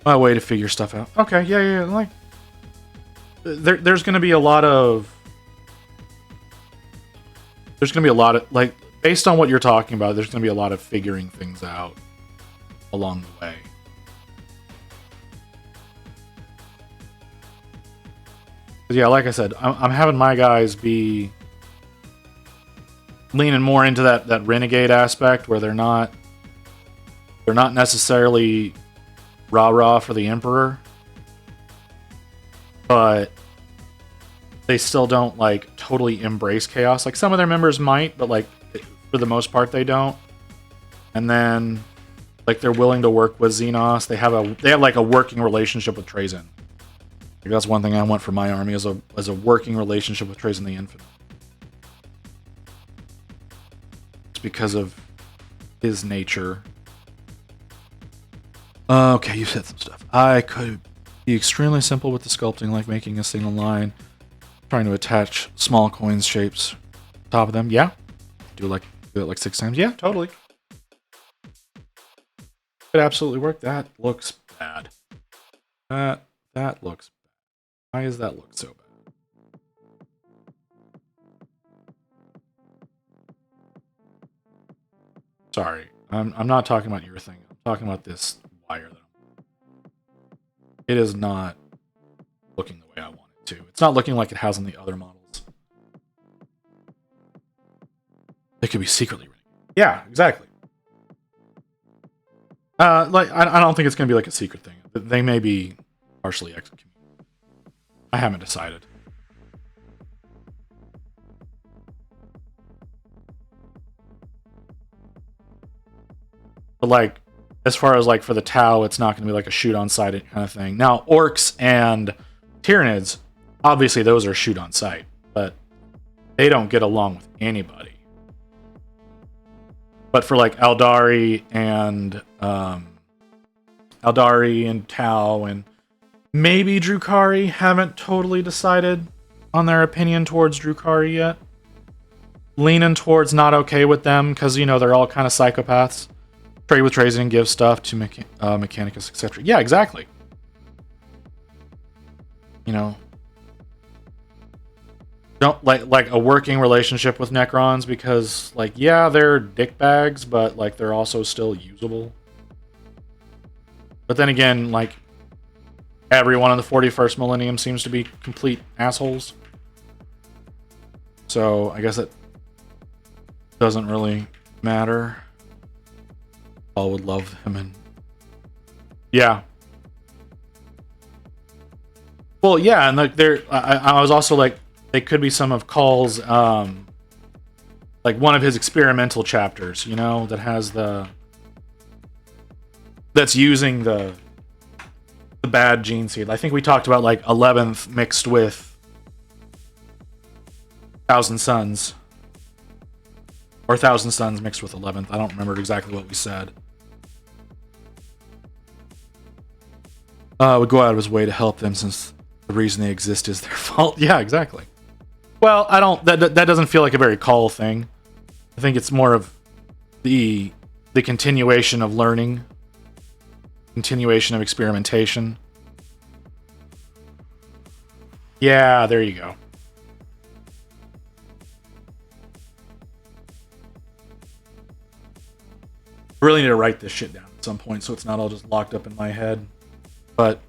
my way to figure stuff out. Okay, yeah, like there's going to be a lot of like based on what you're talking about, there's going to be a lot of figuring things out along the way. But yeah, like I said, I'm having my guys be leaning more into that renegade aspect where they're not necessarily rah-rah for the Emperor, but they still don't like totally embrace chaos. Like some of their members might, but like for the most part they don't. And then like they're willing to work with Xenos. They have like a working relationship with Trazyn. Like that's one thing I want for my army as a working relationship with Trazyn the Infinite. It's because of his nature. Okay, you said some stuff. I could be extremely simple with the sculpting, like making a single line, trying to attach small coins shapes top of them. Yeah, do it like 6 times. Yeah, totally. Could absolutely work. That looks bad. That looks bad. Why does that look so bad? Sorry, I'm not talking about your thing. I'm talking about this wire though. It is not looking the way I want it to. It's not looking like it has on the other models. They could be secretly renegade. Yeah, exactly. Like I don't think it's gonna be like a secret thing. They may be partially executed. I haven't decided. But like, as far as like for the Tau, it's not going to be like a shoot on sight kind of thing. Now, Orcs and Tyranids, obviously those are shoot on sight, but they don't get along with anybody. But for like Aeldari and Tau and maybe Drukhari, haven't totally decided on their opinion towards Drukhari yet. Leaning towards not okay with them because, you know, they're all kind of psychopaths. Trade with Trazyn and give stuff to Mechanicus, etc. Yeah, exactly. You know, don't like a working relationship with Necrons because, like, yeah, they're dickbags, but like they're also still usable. But then again, like, everyone in the 41st millennium seems to be complete assholes. So I guess it doesn't really matter. I would love him and yeah. Well, yeah, and like I was also like, they could be some of Call's like one of his experimental chapters, you know, that has that's using the bad gene seed. I think we talked about like 11th mixed with Thousand Suns. Or Thousand Suns mixed with 11th. I don't remember exactly what we said. Would go out of his way to help them since the reason they exist is their fault. Yeah, exactly. Well, I don't. That doesn't feel like a very Call thing. I think it's more of the continuation of learning, continuation of experimentation. Yeah, there you go. I really need to write this shit down at some point so it's not all just locked up in my head. But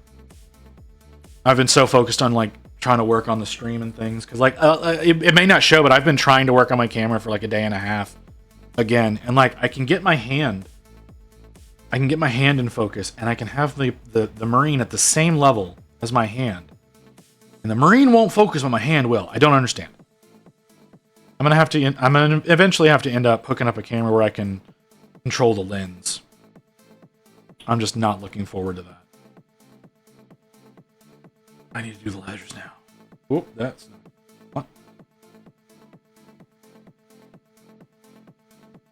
I've been so focused on like trying to work on the stream and things because like it may not show, but I've been trying to work on my camera for like a day and a half again, and like I can get my hand in focus, and I can have the Marine at the same level as my hand, and the Marine won't focus, but my hand will. I don't understand. I'm gonna eventually have to end up hooking up a camera where I can control the lens. I'm just not looking forward to that. I need to do the ledgers now. Whoop, that's what.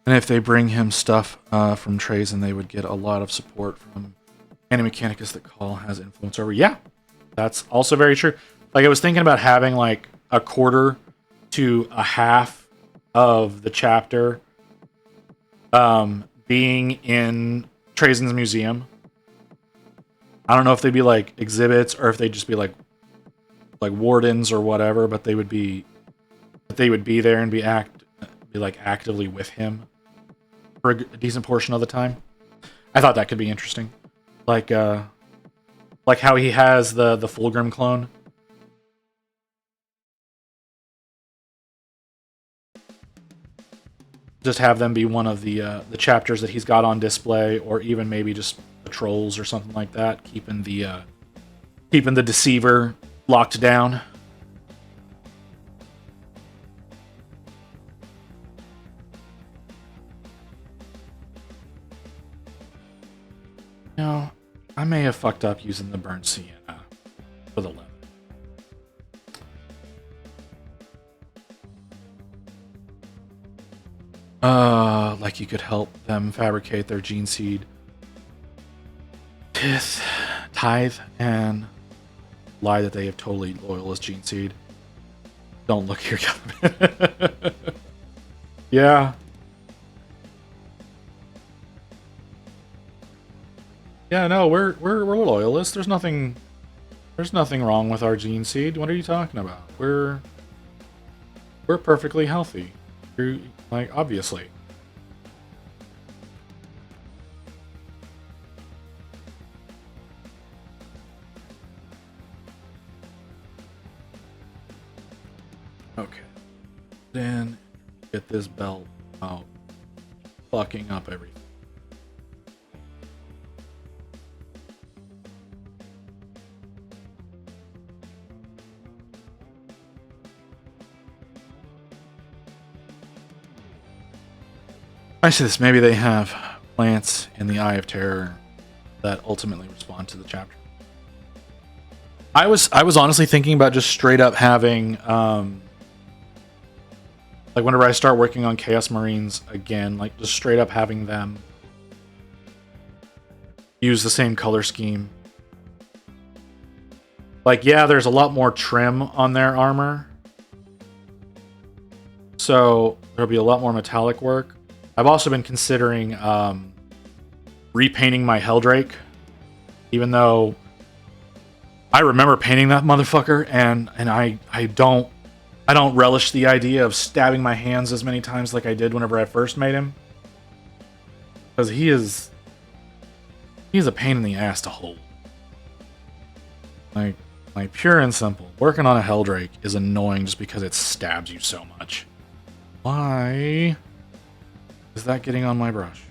And if they bring him stuff from Trazen, they would get a lot of support from Annie Mechanicus that Call has influence over. Yeah, that's also very true. Like, I was thinking about having like a quarter to a half of the chapter being in Trazen's museum. I don't know if they'd be like exhibits or if they'd just be like wardens or whatever, but they would be there and be like actively with him for a decent portion of the time. I thought that could be interesting. Like how he has the Fulgrim clone. Just have them be one of the chapters that he's got on display, or even maybe just patrols or something like that, keeping the deceiver locked down. No, I may have fucked up using the burnt sienna for the leather. Like you could help them fabricate their gene seed tithe and lie that they have totally loyalist gene seed. Don't look here, government. Yeah. Yeah, no, we're loyalists. There's nothing wrong with our gene seed. What are you talking about? We're perfectly healthy. Like, obviously. Okay. Then get this belt out. Fucking up everything. I see this. Maybe they have plants in the Eye of Terror that ultimately respond to the chapter. I was honestly thinking about just straight up having like whenever I start working on Chaos Marines again, like just straight up having them use the same color scheme. Like, yeah, there's a lot more trim on their armor, so there'll be a lot more metallic work. I've also been considering repainting my Helldrake, even though I remember painting that motherfucker, and I don't relish the idea of stabbing my hands as many times like I did whenever I first made him, because he's a pain in the ass to hold. Like pure and simple, working on a Helldrake is annoying just because it stabs you so much. Why is that getting on my brush?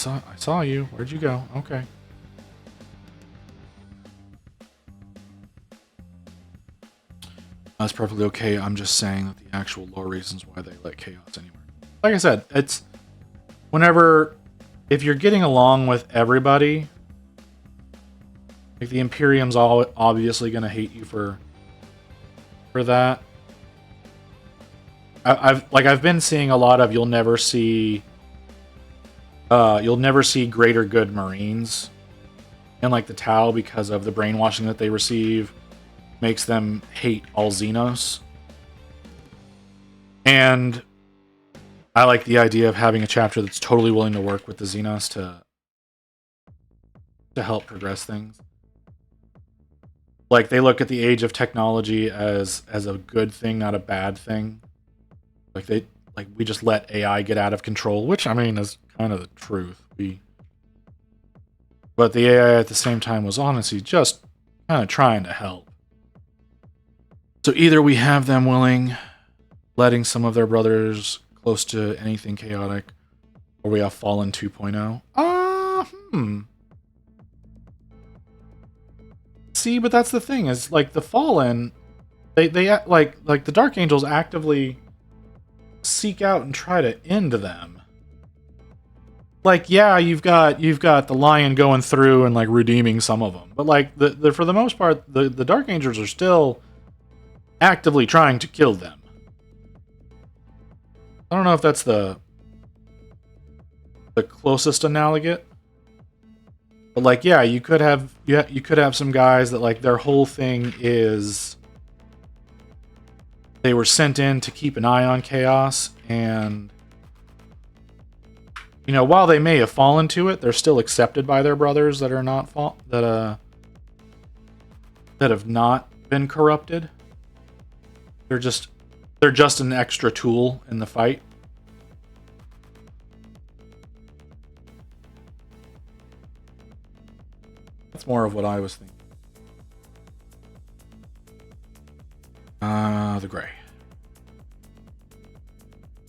I saw you. Where'd you go? Okay. That's perfectly okay. I'm just saying that the actual lore reasons why they let Chaos anywhere. Like I said, it's whenever, if you're getting along with everybody, like the Imperium's all obviously going to hate you for that. I've been seeing a lot of you'll never see greater good Marines in like the Tau because of the brainwashing that they receive makes them hate all Xenos. And I like the idea of having a chapter that's totally willing to work with the Xenos to help progress things. Like, they look at the age of technology as a good thing, not a bad thing. We just let AI get out of control, which I mean is kind of the truth. But the AI at the same time was honestly just kind of trying to help. So either we have them willing, letting some of their brothers close to anything chaotic, or we have Fallen 2.0. See, but that's the thing, is like the Fallen, they like the Dark Angels actively seek out and try to end them. like, yeah, you've got the Lion going through and like redeeming some of them, but like the for the most part, the Dark Angels are still actively trying to kill them. I don't know if that's the closest analogous, but like, yeah, you could have some guys that like their whole thing is they were sent in to keep an eye on chaos, and you know, while they may have fallen to it, they're still accepted by their brothers that are not that have not been corrupted. They're just an extra tool in the fight. That's more of what I was thinking. The Gray.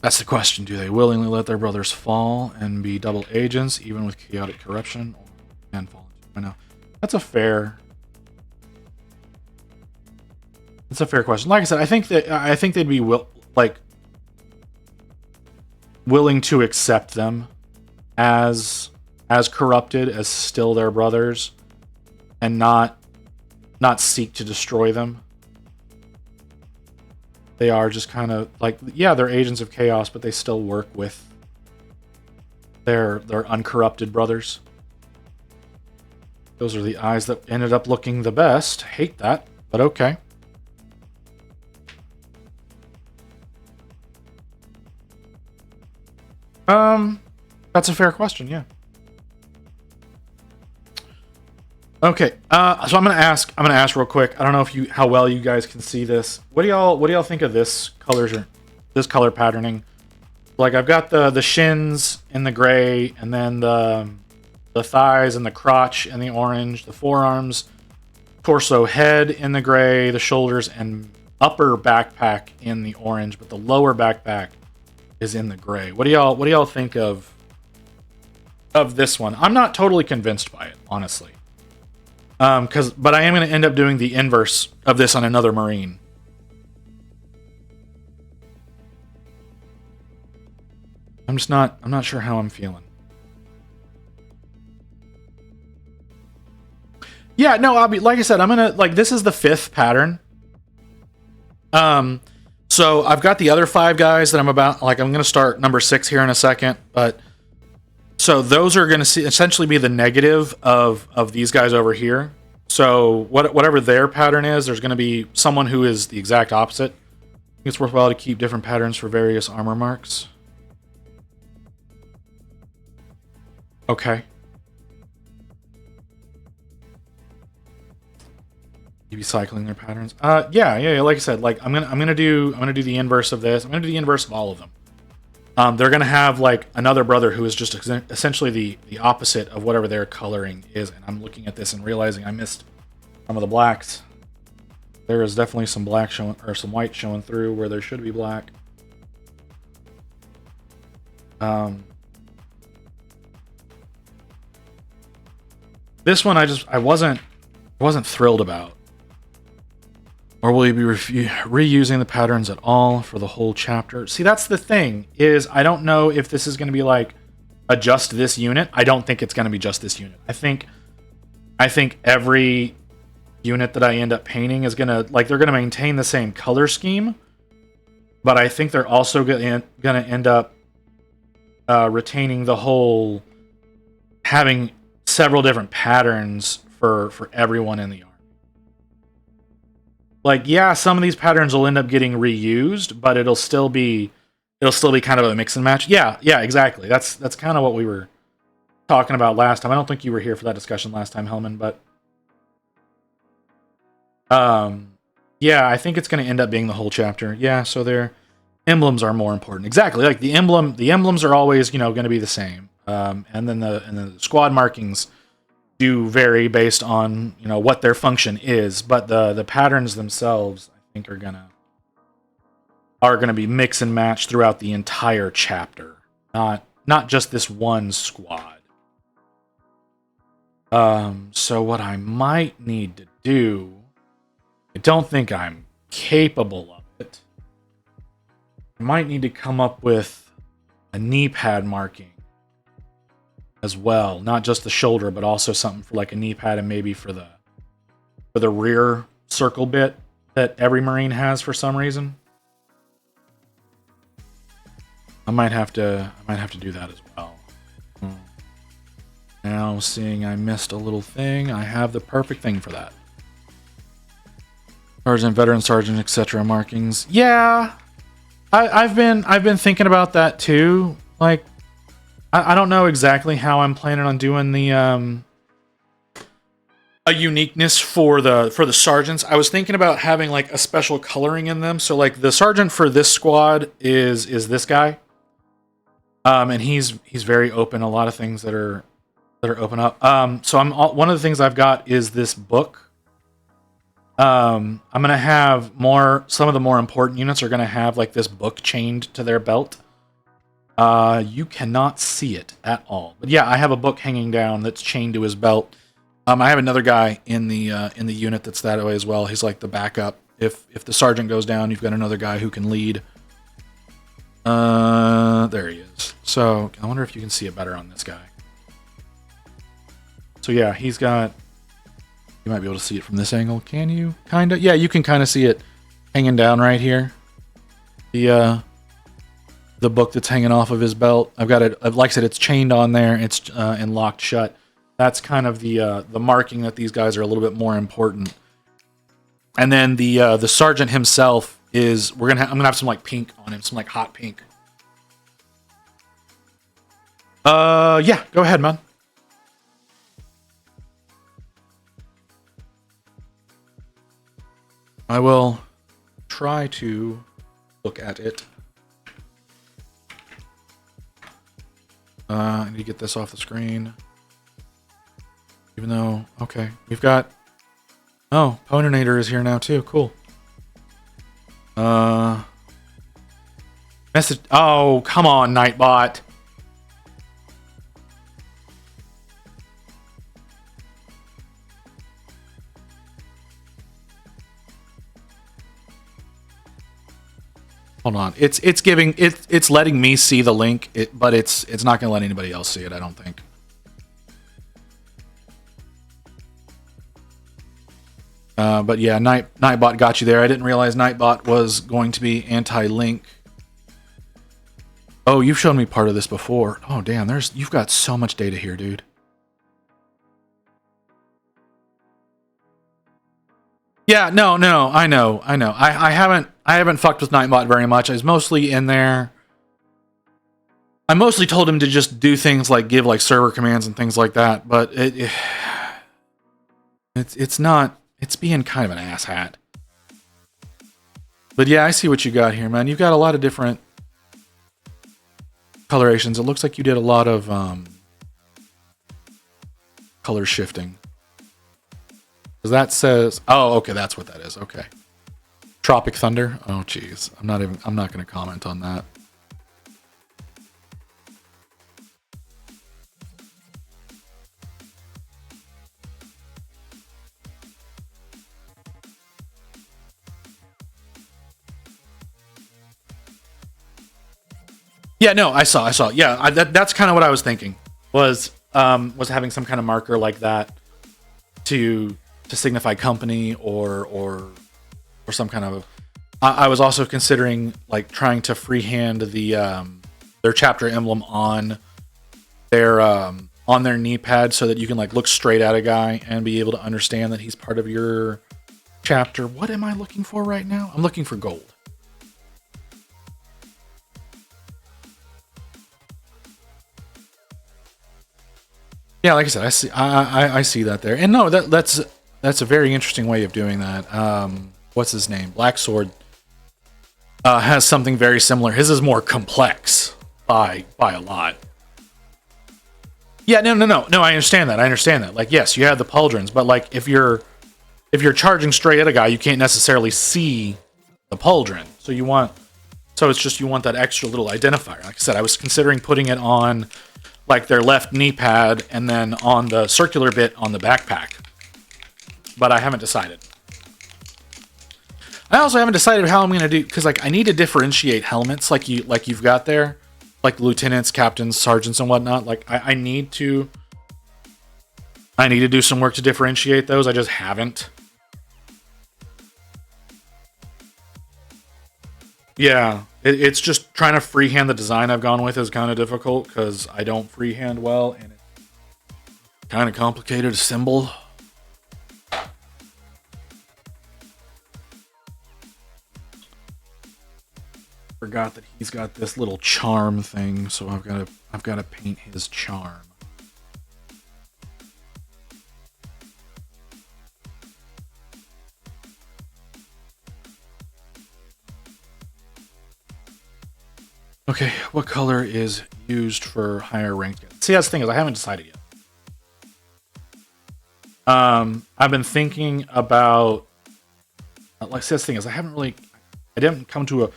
That's the question. Do they willingly let their brothers fall and be double agents, even with chaotic corruption? And fall into, I know. That's a fair question. Like I said, I think they'd be willing to accept them as corrupted as still their brothers, and not seek to destroy them. They are just kind of like, yeah, they're agents of chaos, but they still work with their uncorrupted brothers. Those are the eyes that ended up looking the best. Hate that, but okay. That's a fair question, yeah. Okay, so I'm gonna ask real quick. I don't know how well you guys can see this. What do y'all think of this color patterning? Like, I've got the shins in the gray, and then the thighs and the crotch in the orange, the forearms, torso, head in the gray, the shoulders and upper backpack in the orange, but the lower backpack is in the gray. What do y'all think of this one? I'm not totally convinced by it, honestly. But I am going to end up doing the inverse of this on another Marine. I'm not sure how I'm feeling. Yeah, no, like I said, I'm going to, like, this is the 5th pattern. So I've got the other 5 guys that I'm going to start number 6 here in a second, but so those are going to essentially be the negative of these guys over here. So whatever their pattern is, there's going to be someone who is the exact opposite. I think it's worthwhile to keep different patterns for various armor marks. Okay. You be cycling their patterns. Yeah. Like I said, like I'm gonna do the inverse of this. I'm gonna do the inverse of all of them. They're going to have like another brother who is just essentially the opposite of whatever their coloring is. And I'm looking at this and realizing I missed some of the blacks. There is definitely some black showing, or some white showing through where there should be black. This one I wasn't thrilled about. Or will you be reusing the patterns at all for the whole chapter? See, that's the thing, is I don't know if this is going to be like just this unit. I don't think it's going to be just this unit. I think every unit that I end up painting is going to, like, they're going to maintain the same color scheme, but I think they're also going to end up retaining the whole, having several different patterns for everyone in the army. Like, yeah, some of these patterns will end up getting reused, but it'll still be kind of a mix and match. Yeah, exactly. That's kind of what we were talking about last time. I don't think you were here for that discussion last time, Hellman, but yeah, I think it's going to end up being the whole chapter. Yeah, so their emblems are more important. Exactly. Like the emblems are always, going to be the same. And then the squad markings do vary based on what their function is, but the patterns themselves, I think, are gonna be mix and match throughout the entire chapter, not just this one squad. So what I might need to do, I don't think I'm capable of it. I might need to come up with a knee pad marking as well. Not just the shoulder, but also something for like a knee pad and maybe for the rear circle bit that every Marine has for some reason. I might have to do that as well. Now, seeing I missed a little thing, I have the perfect thing for that. Sergeant, veteran sergeant, etc. markings. Yeah, I've been thinking about that too. Like, I don't know exactly how I'm planning on doing the a uniqueness for the sergeants. I was thinking about having like a special coloring in them. So like the sergeant for this squad is this guy, and he's very open. A lot of things that are open up. So one of the things I've got is this book. I'm gonna have some of the more important units are gonna have like this book chained to their belt. You cannot see it at all, but yeah, I have a book hanging down that's chained to his belt. I have another guy in the unit that's that way as well. He's like the backup. If the sergeant goes down, you've got another guy who can lead. There he is. So I wonder if you can see it better on this guy. So yeah, he's got. You might be able to see it from this angle. Can you? Kinda. Yeah, you can kind of see it hanging down right here. The book that's hanging off of his belt. I've got it. Like I said, it's chained on there. It's and locked shut. That's kind of the marking that these guys are a little bit more important. And then the sergeant himself is. I'm gonna have some like pink on him, some like hot pink. Yeah. Go ahead, man. I will try to look at it. I need to get this off the screen. Even though, okay, we've got... Oh, Poninator is here now too, cool. Message... Oh, come on, Nightbot. Hold on, it's letting me see the link, but it's not going to let anybody else see it. I don't think. But yeah, Nightbot got you there. I didn't realize Nightbot was going to be anti-link. Oh, you've shown me part of this before. Oh damn, you've got so much data here, dude. Yeah, no, I know. I haven't fucked with Nightbot very much. I was mostly in there. I mostly told him to just do things like give like server commands and things like that, but it's not. It's being kind of an asshat. But yeah, I see what you got here, man. You've got a lot of different colorations. It looks like you did a lot of color shifting. Because that says, oh, okay, that's what that is. Okay. Tropic Thunder. Oh, geez. I'm not going to comment on that. Yeah, no, I saw. Yeah, that's kind of what I was thinking. Was having some kind of marker like that to signify company or some kind of. I was also considering like trying to freehand their chapter emblem on their knee pad so that you can like look straight at a guy and be able to understand that he's part of your chapter. What am I looking for right now? I'm looking for gold. Yeah, like I said, I see that there, and no, that's a very interesting way of doing that. What's his name? Black Sword has something very similar. His is more complex by a lot. Yeah, no. I understand that. Like, yes, you have the pauldrons, but like if you're charging straight at a guy, you can't necessarily see the pauldron. So you want that extra little identifier. Like I said, I was considering putting it on like their left knee pad and then on the circular bit on the backpack. But I haven't decided. I also haven't decided how I'm going to do, because like I need to differentiate helmets like you've got there. like lieutenants, captains, sergeants, and whatnot. Like I need to do some work to differentiate those. I just haven't. Yeah, it's just trying to freehand the design I've gone with is kind of difficult because I don't freehand well, and it's kind of complicated to assemble. Forgot that he's got this little charm thing, so I've got to paint his charm. Okay, what color is used for higher ranked guys? See, that's the thing is I haven't decided yet. I've been thinking about like that's the thing is I didn't come to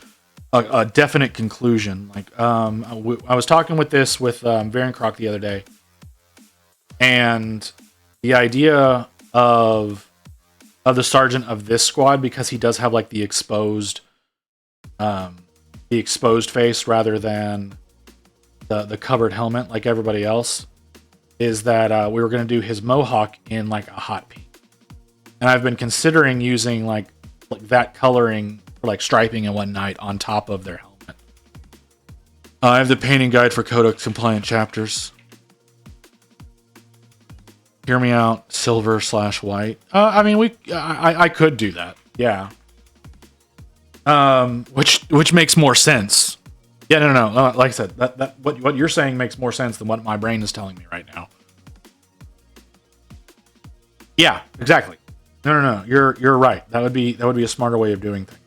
a definite conclusion. Like I was talking with Varencroc the other day, and the idea of the sergeant of this squad, because he does have like the exposed face rather than the covered helmet like everybody else, is that we were going to do his mohawk in like a hot pink. And I've been considering using like that coloring for like striping and whatnot on top of their helmet. I have the painting guide for Codex compliant chapters. Hear me out, silver/white. I mean, I could do that. Yeah. Which makes more sense. Yeah, no. Like I said, that what you're saying makes more sense than what my brain is telling me right now. Yeah, exactly. No. You're right. That would be a smarter way of doing things.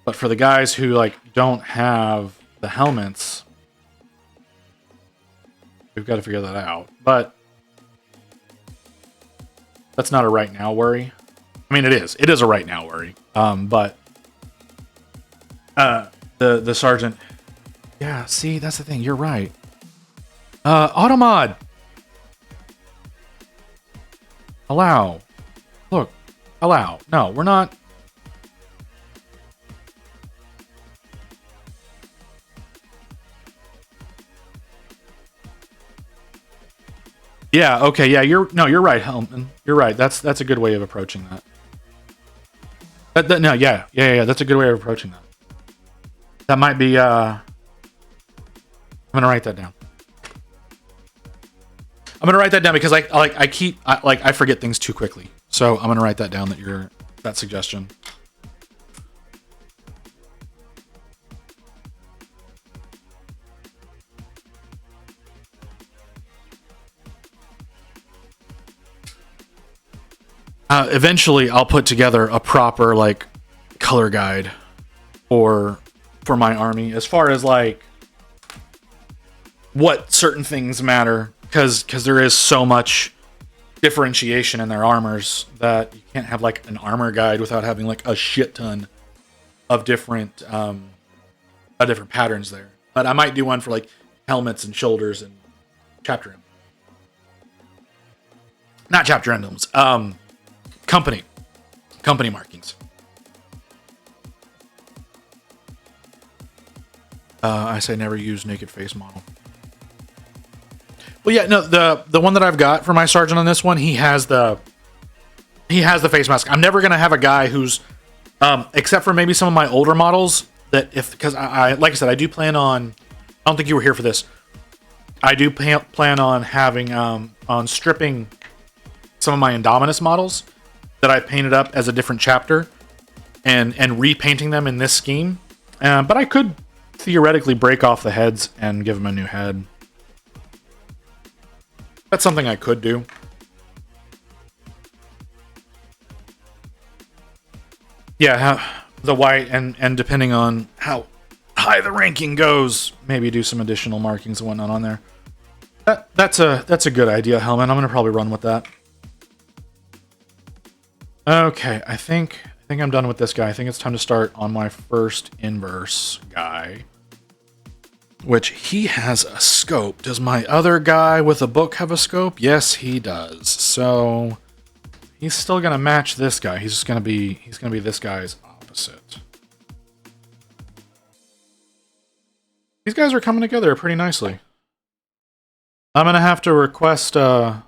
But for the guys who like don't have the helmets, we've got to figure that out. But that's not a right now worry. I mean, it is. It is a right now worry. But the sergeant. Yeah. See, that's the thing. You're right. Automod. Allow. Look. Allow. No, we're not. Yeah, okay, yeah, you're right, Helman. You're right. That's a good way of approaching that. Yeah, that's a good way of approaching that. That might be I'm gonna write that down. I'm gonna write that down because I forget things too quickly. So I'm gonna write that down, that suggestion. Eventually, I'll put together a proper like color guide for my army, as far as like what certain things matter, because there is so much differentiation in their armors that you can't have like an armor guide without having like a shit ton of different patterns there. But I might do one for like helmets and shoulders and chapter emblems. Not chapter emblems. Company markings. I say never use naked face model. Well, yeah, no, the one that I've got for my sergeant on this one, he has the face mask. I'm never gonna have a guy who's, except for maybe some of my older models, because I like I said, I do plan on. I don't think you were here for this. I do plan on having on stripping some of my Indominus models that I painted up as a different chapter and repainting them in this scheme. But I could theoretically break off the heads and give them a new head. That's something I could do. Yeah, the white, and depending on how high the ranking goes, maybe do some additional markings and whatnot on there. That's a good idea, Helman. I'm gonna probably run with that. Okay, I think I'm done with this guy. I think it's time to start on my first inverse guy, which he has a scope. Does my other guy with a book have a scope? Yes, he does. So he's still gonna match this guy. He's gonna be this guy's opposite. These guys are coming together pretty nicely. I'm gonna have to request. I'm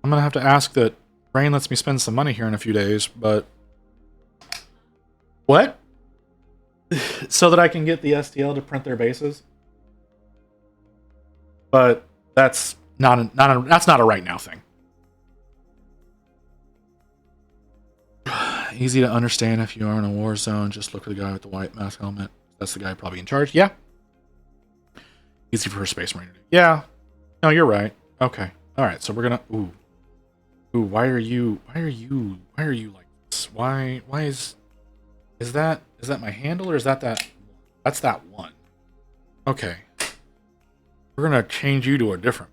gonna have to ask that Rain lets me spend some money here in a few days. But what? So that I can get the STL to print their bases. But that's not a right now thing. Easy to understand if you are in a war zone. Just look for the guy with the white mask helmet. That's the guy probably in charge. Yeah. Easy for a Space Marine to do. Yeah. No, you're right. Okay. All right. So we're gonna. Ooh. Why are you like this? Why is that my handle or is that? That's that one. Okay. We're gonna change you to a different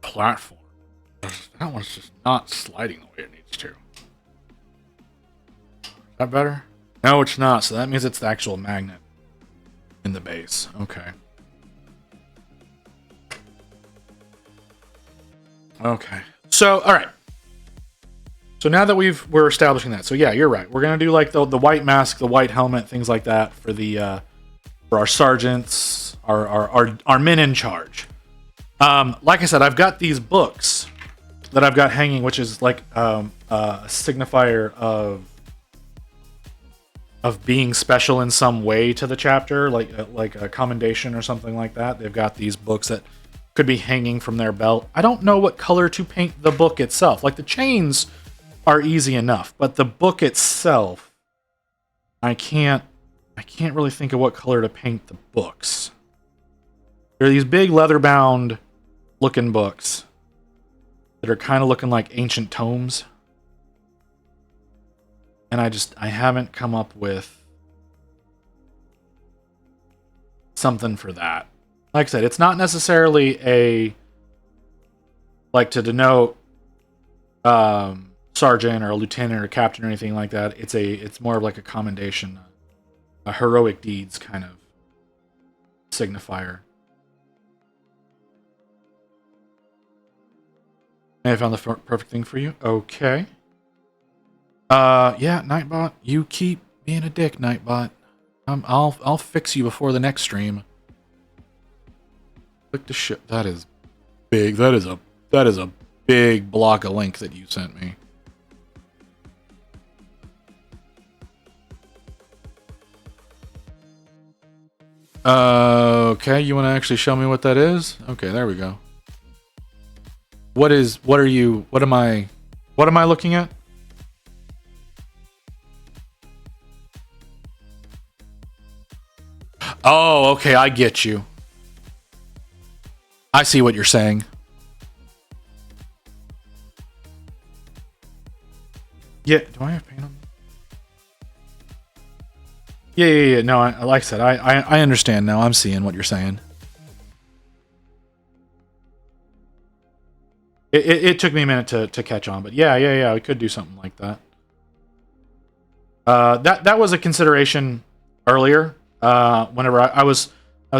platform. That one's just not sliding the way it needs to. Is that better? No, it's not. So that means it's the actual magnet in the base. Okay. Okay. So, all right. So now that we're establishing that. So yeah, you're right. We're gonna do like the white mask, the white helmet, things like that for the for our sergeants, our men in charge. Like I said, I've got these books that I've got hanging, which is like a signifier of being special in some way to the chapter, like a commendation or something like that. They've got these books that could be hanging from their belt. I don't know what color to paint the book itself. Like the chains are easy enough, but the book itself, I can't really think of what color to paint the books. They're these big leather-bound looking books that are kind of looking like ancient tomes. And I haven't come up with something for that. Like I said, it's not necessarily like to denote sergeant or a lieutenant or captain or anything like that. It's more of like a commendation, a heroic deeds kind of signifier. I found the perfect thing for you. Okay. Yeah, Nightbot, you keep being a dick, Nightbot. I'll fix you before the next stream. Click to ship. That is big. That is a big block of link that you sent me. Okay, you want to actually show me what that is? Okay, there we go. What am I looking at? Oh, okay, I get you. I see what you're saying. Yeah, do I have paint on? Yeah. No, like I said, I understand now. I'm seeing what you're saying. It took me a minute to catch on, but yeah, we could do something like that. That was a consideration earlier. Whenever I was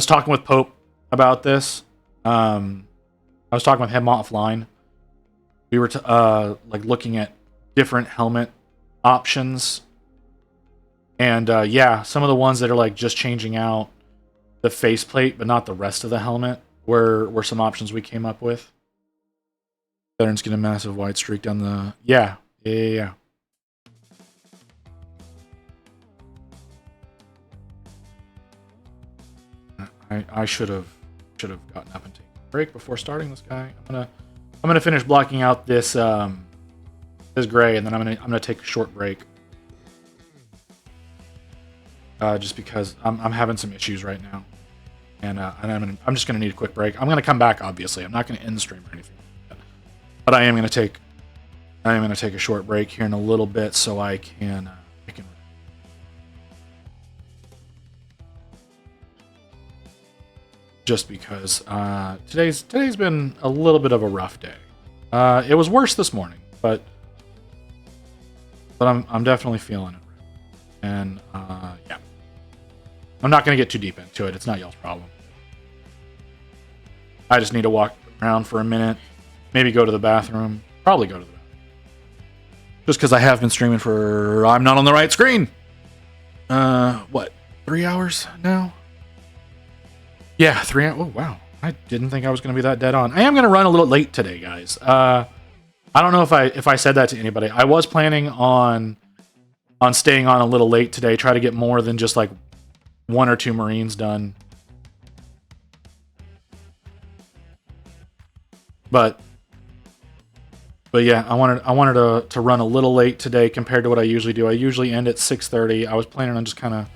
talking with Pope about this. I was talking with him offline. We were like looking at different helmet options, and yeah, some of the ones that are like just changing out the faceplate but not the rest of the helmet were some options we came up with. Veterans get a massive white streak down the yeah. I should have gotten up and taken a break before starting this guy. I'm gonna finish blocking out this this gray, and then I'm gonna take a short break. Just because I'm having some issues right now, and I'm just gonna need a quick break. I'm gonna come back, obviously. I'm not gonna end the stream or anything like that, but I am gonna take a short break here in a little bit so I can just because today's been a little bit of a rough day. It was worse this morning, but I'm definitely feeling it, and yeah. I'm not going to get too deep into it. It's not y'all's problem. I just need to walk around for a minute, maybe go to the bathroom. Probably go to the bathroom. Just because I have been streaming for... I'm not on the right screen! What? 3 hours now? Yeah, 3. Oh, wow. I didn't think I was going to be that dead on. I am going to run a little late today, guys. I don't know if I said that to anybody. I was planning on staying on a little late today, try to get more than just like 1 or 2 Marines done. But yeah, I wanted to run a little late today compared to what I usually do. I usually end at 6:30. I was planning on just kind of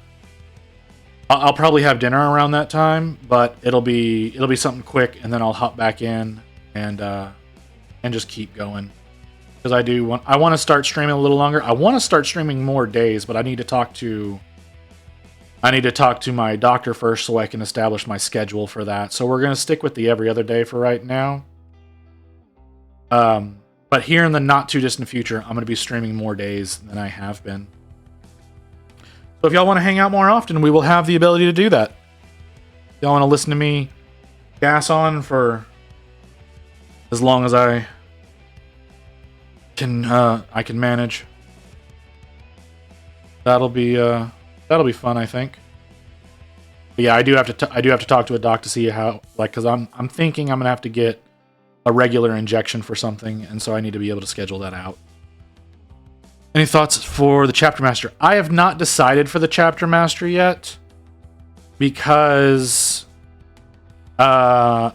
I'll probably have dinner around that time, but it'll be something quick, and then I'll hop back in and just keep going. Because I want to start streaming a little longer. I want to start streaming more days, but I need to talk to my doctor first so I can establish my schedule for that. So we're gonna stick with the every other day for right now. But here in the not too distant future, I'm gonna be streaming more days than I have been. So if y'all want to hang out more often, we will have the ability to do that. If y'all want to listen to me gas on for as long as I can manage. That'll be fun, I think. But yeah, I do have to talk to a doc to see how, like, because I'm thinking I'm gonna have to get a regular injection for something, and so I need to be able to schedule that out. Any thoughts for the Chapter Master? I have not decided for the Chapter Master yet, because I'm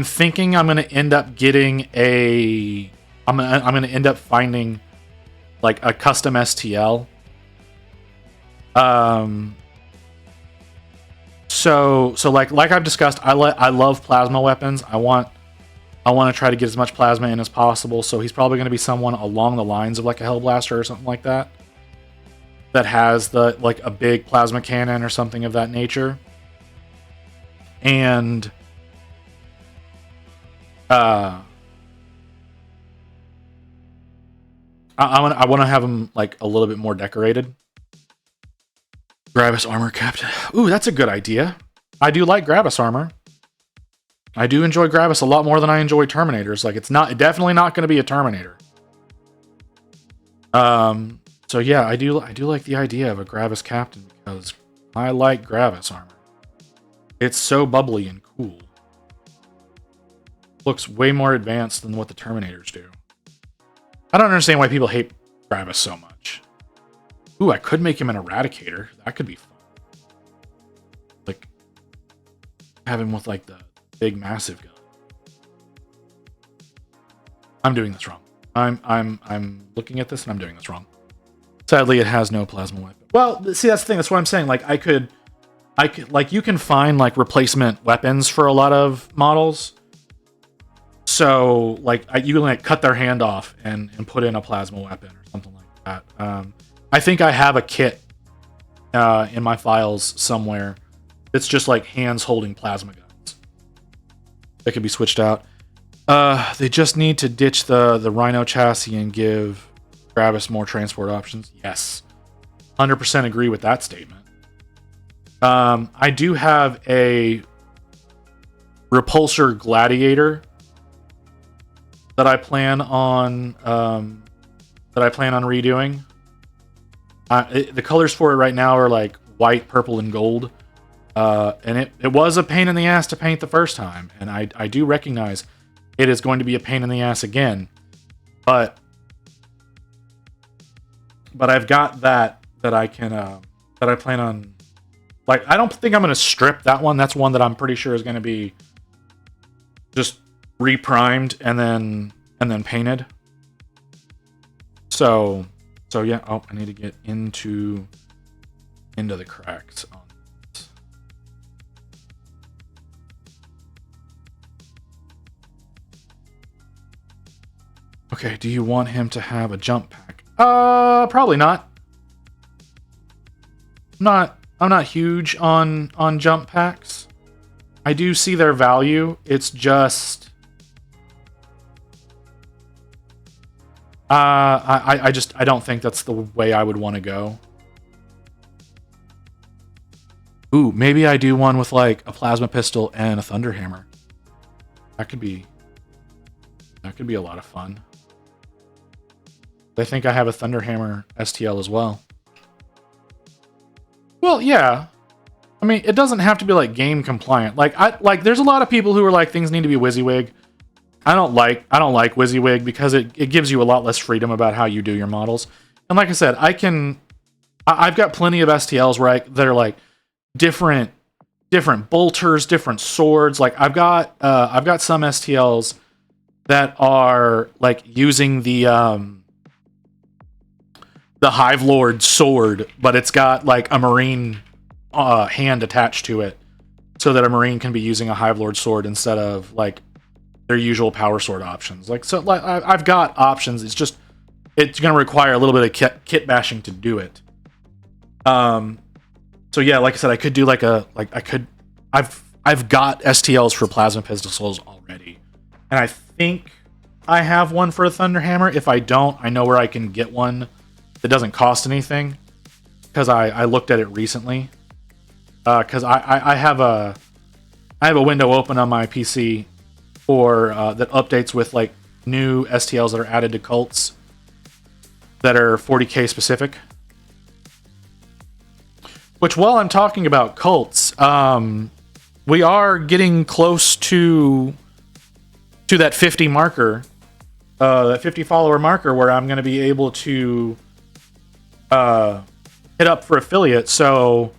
thinking I'm going to end up getting I'm going to end up finding like a custom STL. So like I've discussed, I love plasma weapons. I want to try to get as much plasma in as possible, so he's probably going to be someone along the lines of like a Hellblaster or something like that, that has like a big plasma cannon or something of that nature. And I want to have him like a little bit more decorated. Gravis armor captain. Ooh, that's a good idea. I do like Gravis armor. I do enjoy Gravis a lot more than I enjoy Terminators. Like, it's definitely not going to be a Terminator. So yeah, I do like the idea of a Gravis captain, because I like Gravis armor. It's so bubbly and cool. Looks way more advanced than what the Terminators do. I don't understand why people hate Gravis so much. Ooh, I could make him an Eradicator. That could be fun. Like, have him with like the big massive gun. I'm doing this wrong. I'm looking at this and I'm doing this wrong. Sadly, it has no plasma weapon. Well, see, that's the thing. That's what I'm saying. Like, I could like, you can find like replacement weapons for a lot of models. So like, you can like cut their hand off and put in a plasma weapon or something like that. I think I have a kit in my files somewhere. It's just like hands holding plasma guns. That could be switched out. They just need to ditch the Rhino chassis and give Gravis more transport options. Yes. 100% agree with that statement. I do have a Repulsor Gladiator that I plan on redoing. The colors for it right now are like white, purple, and gold. And it was a pain in the ass to paint the first time, and I do recognize it is going to be a pain in the ass again. But I've got that I can that I plan on. Like, I don't think I'm going to strip that one. That's one that I'm pretty sure is going to be just reprimed and then painted. So yeah. Oh, I need to get into the cracks on this. Okay, do you want him to have a jump pack? Probably not. I'm not huge on jump packs. I do see their value. It's just I don't think that's the way I would want to go. Ooh, maybe I do one with like a plasma pistol and a thunder hammer. That could be a lot of fun. I think I have a thunder hammer STL as well. Well, yeah. I mean, it doesn't have to be like game compliant. Like there's a lot of people who are like things need to be WYSIWYG. I don't like WYSIWYG because it gives you a lot less freedom about how you do your models. And like I said, I've got plenty of STLs that are like different bolters, different swords. Like I've got some STLs that are like using the Hive Lord sword, but it's got like a Marine hand attached to it, so that a Marine can be using a Hive Lord sword instead of like their usual power sword options. Like, so like I've got options. It's going to require a little bit of kit bashing to do it. So yeah, like I said, I could do I've got STLs for plasma pistols already, and I think I have one for a Thunderhammer. If I don't, I know where I can get one that doesn't cost anything, because I looked at it recently. Because I have a window open on my PC for that updates with like new STLs that are added to cults that are 40k specific. Which, while I'm talking about cults, we are getting close to that 50 marker, that 50 follower marker, where I'm going to be able to hit up for affiliate. So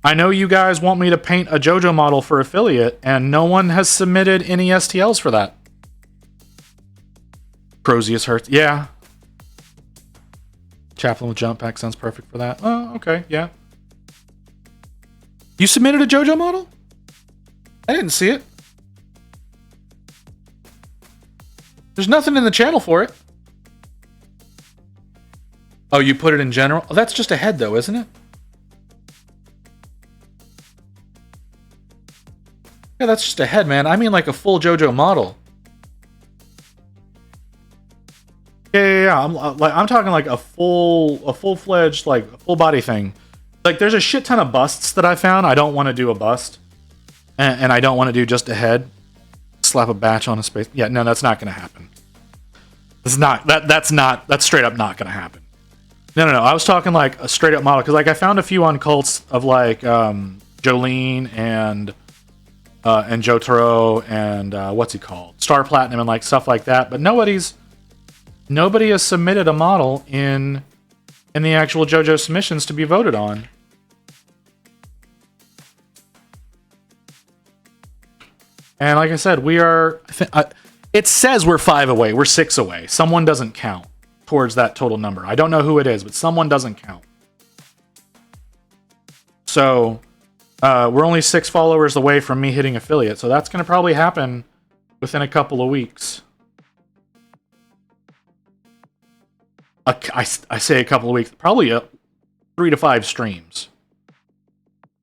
I know you guys want me to paint a JoJo model for affiliate, and no one has submitted any STLs for that. Crozius hurts. Yeah. Chaplain with jump pack sounds perfect for that. Oh, okay, yeah. You submitted a JoJo model? I didn't see it. There's nothing in the channel for it. Oh, you put it in general? Oh, that's just a head though, isn't it? Yeah, that's just a head, man. I mean like a full JoJo model. Yeah. I'm talking like a full-fledged, like full body thing. Like there's a shit ton of busts that I found. I don't want to do a bust, and I don't want to do just a head. Slap a batch on a space. Yeah, no, that's not going to happen. That's straight up not going to happen. No. I was talking like a straight up model, because like I found a few on cults of like Jolene and Jotaro and what's he called, Star Platinum, and like stuff like that. But nobody has submitted a model in the actual JoJo submissions to be voted on. And like I said, we are. It says we're 5 away. We're 6 away. Someone doesn't count towards that total number. I don't know who it is, but someone doesn't count. So we're only 6 followers away from me hitting affiliate. So that's going to probably happen within a couple of weeks. I say a couple of weeks, probably 3 to 5 streams,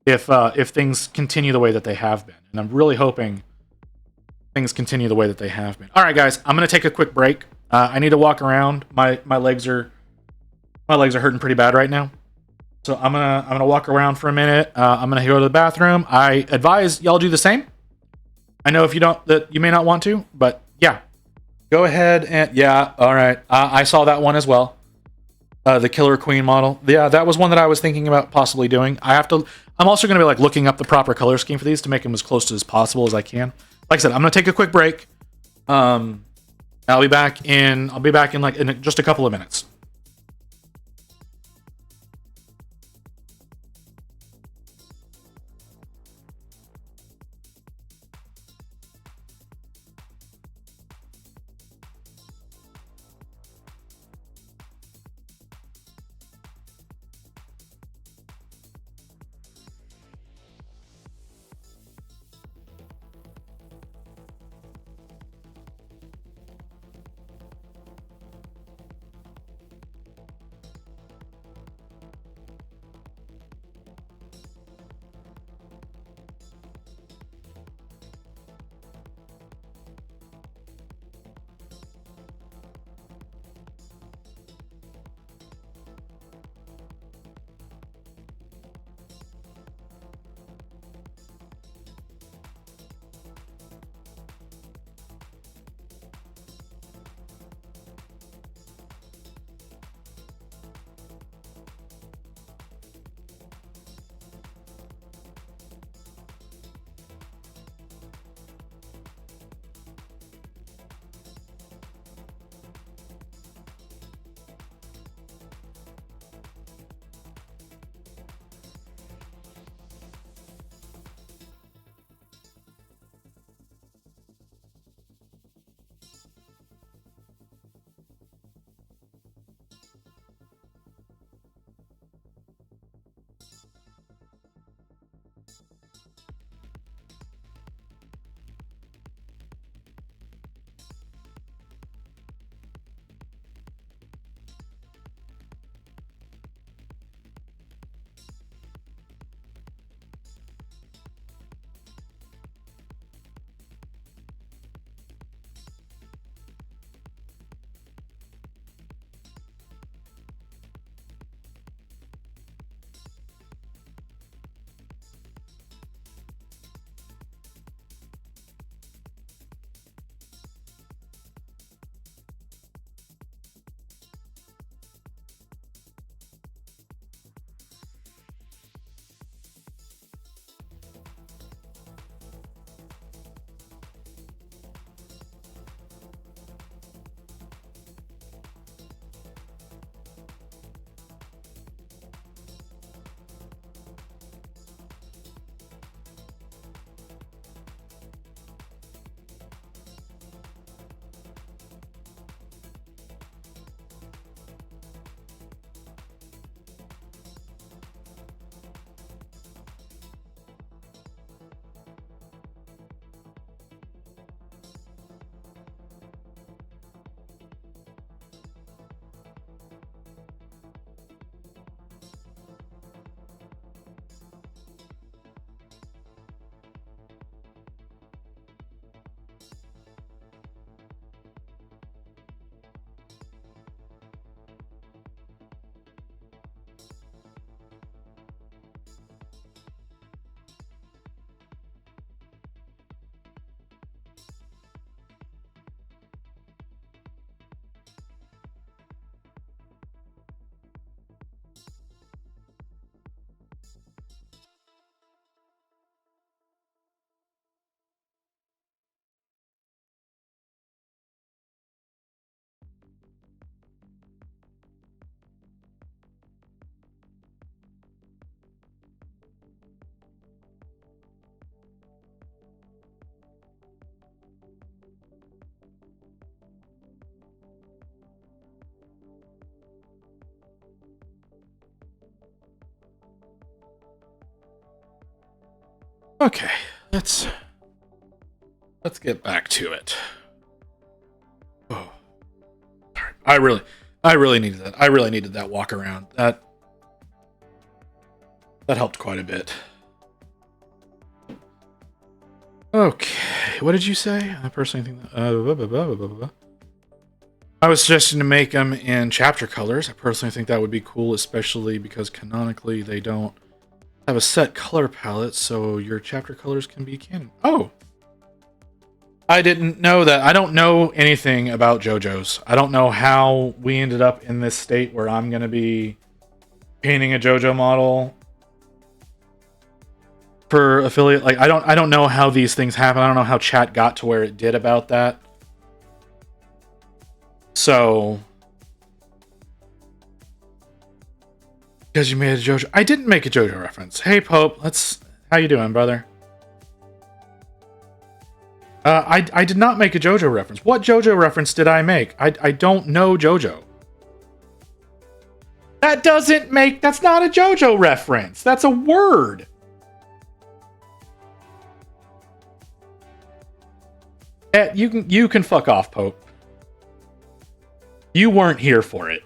if things continue the way that they have been, and I'm really hoping things continue the way that they have been. All right, guys, I'm gonna take a quick break. I need to walk around. My legs are hurting pretty bad right now, so I'm gonna walk around for a minute. I'm gonna go to the bathroom. I advise y'all do the same. I know if you don't, that you may not want to, but yeah. Go ahead and yeah, all right. I saw that one as well. The Killer Queen model. Yeah, that was one that I was thinking about possibly doing. I'm also going to be like looking up the proper color scheme for these to make them as close to as possible as I can. Like I said, I'm going to take a quick break. I'll be back in like in just a couple of minutes. Okay, let's get back to it. Oh, sorry. I really needed that. I really needed that walk around. That helped quite a bit. Okay, what did you say? I personally think that, I was suggesting to make them in chapter colors. I personally think that would be cool, especially because canonically they don't have a set color palette, so your chapter colors can be canon. Oh! I didn't know that. I don't know anything about JoJo's. I don't know how we ended up in this state where I'm going to be painting a JoJo model for affiliate. Like, I don't know how these things happen. I don't know how chat got to where it did about that. So, because you made a JoJo, I didn't make a JoJo reference. Hey Pope, how you doing, brother? I did not make a JoJo reference. What JoJo reference did I make? I don't know JoJo. That's not a JoJo reference. That's a word. You can fuck off, Pope. You weren't here for it.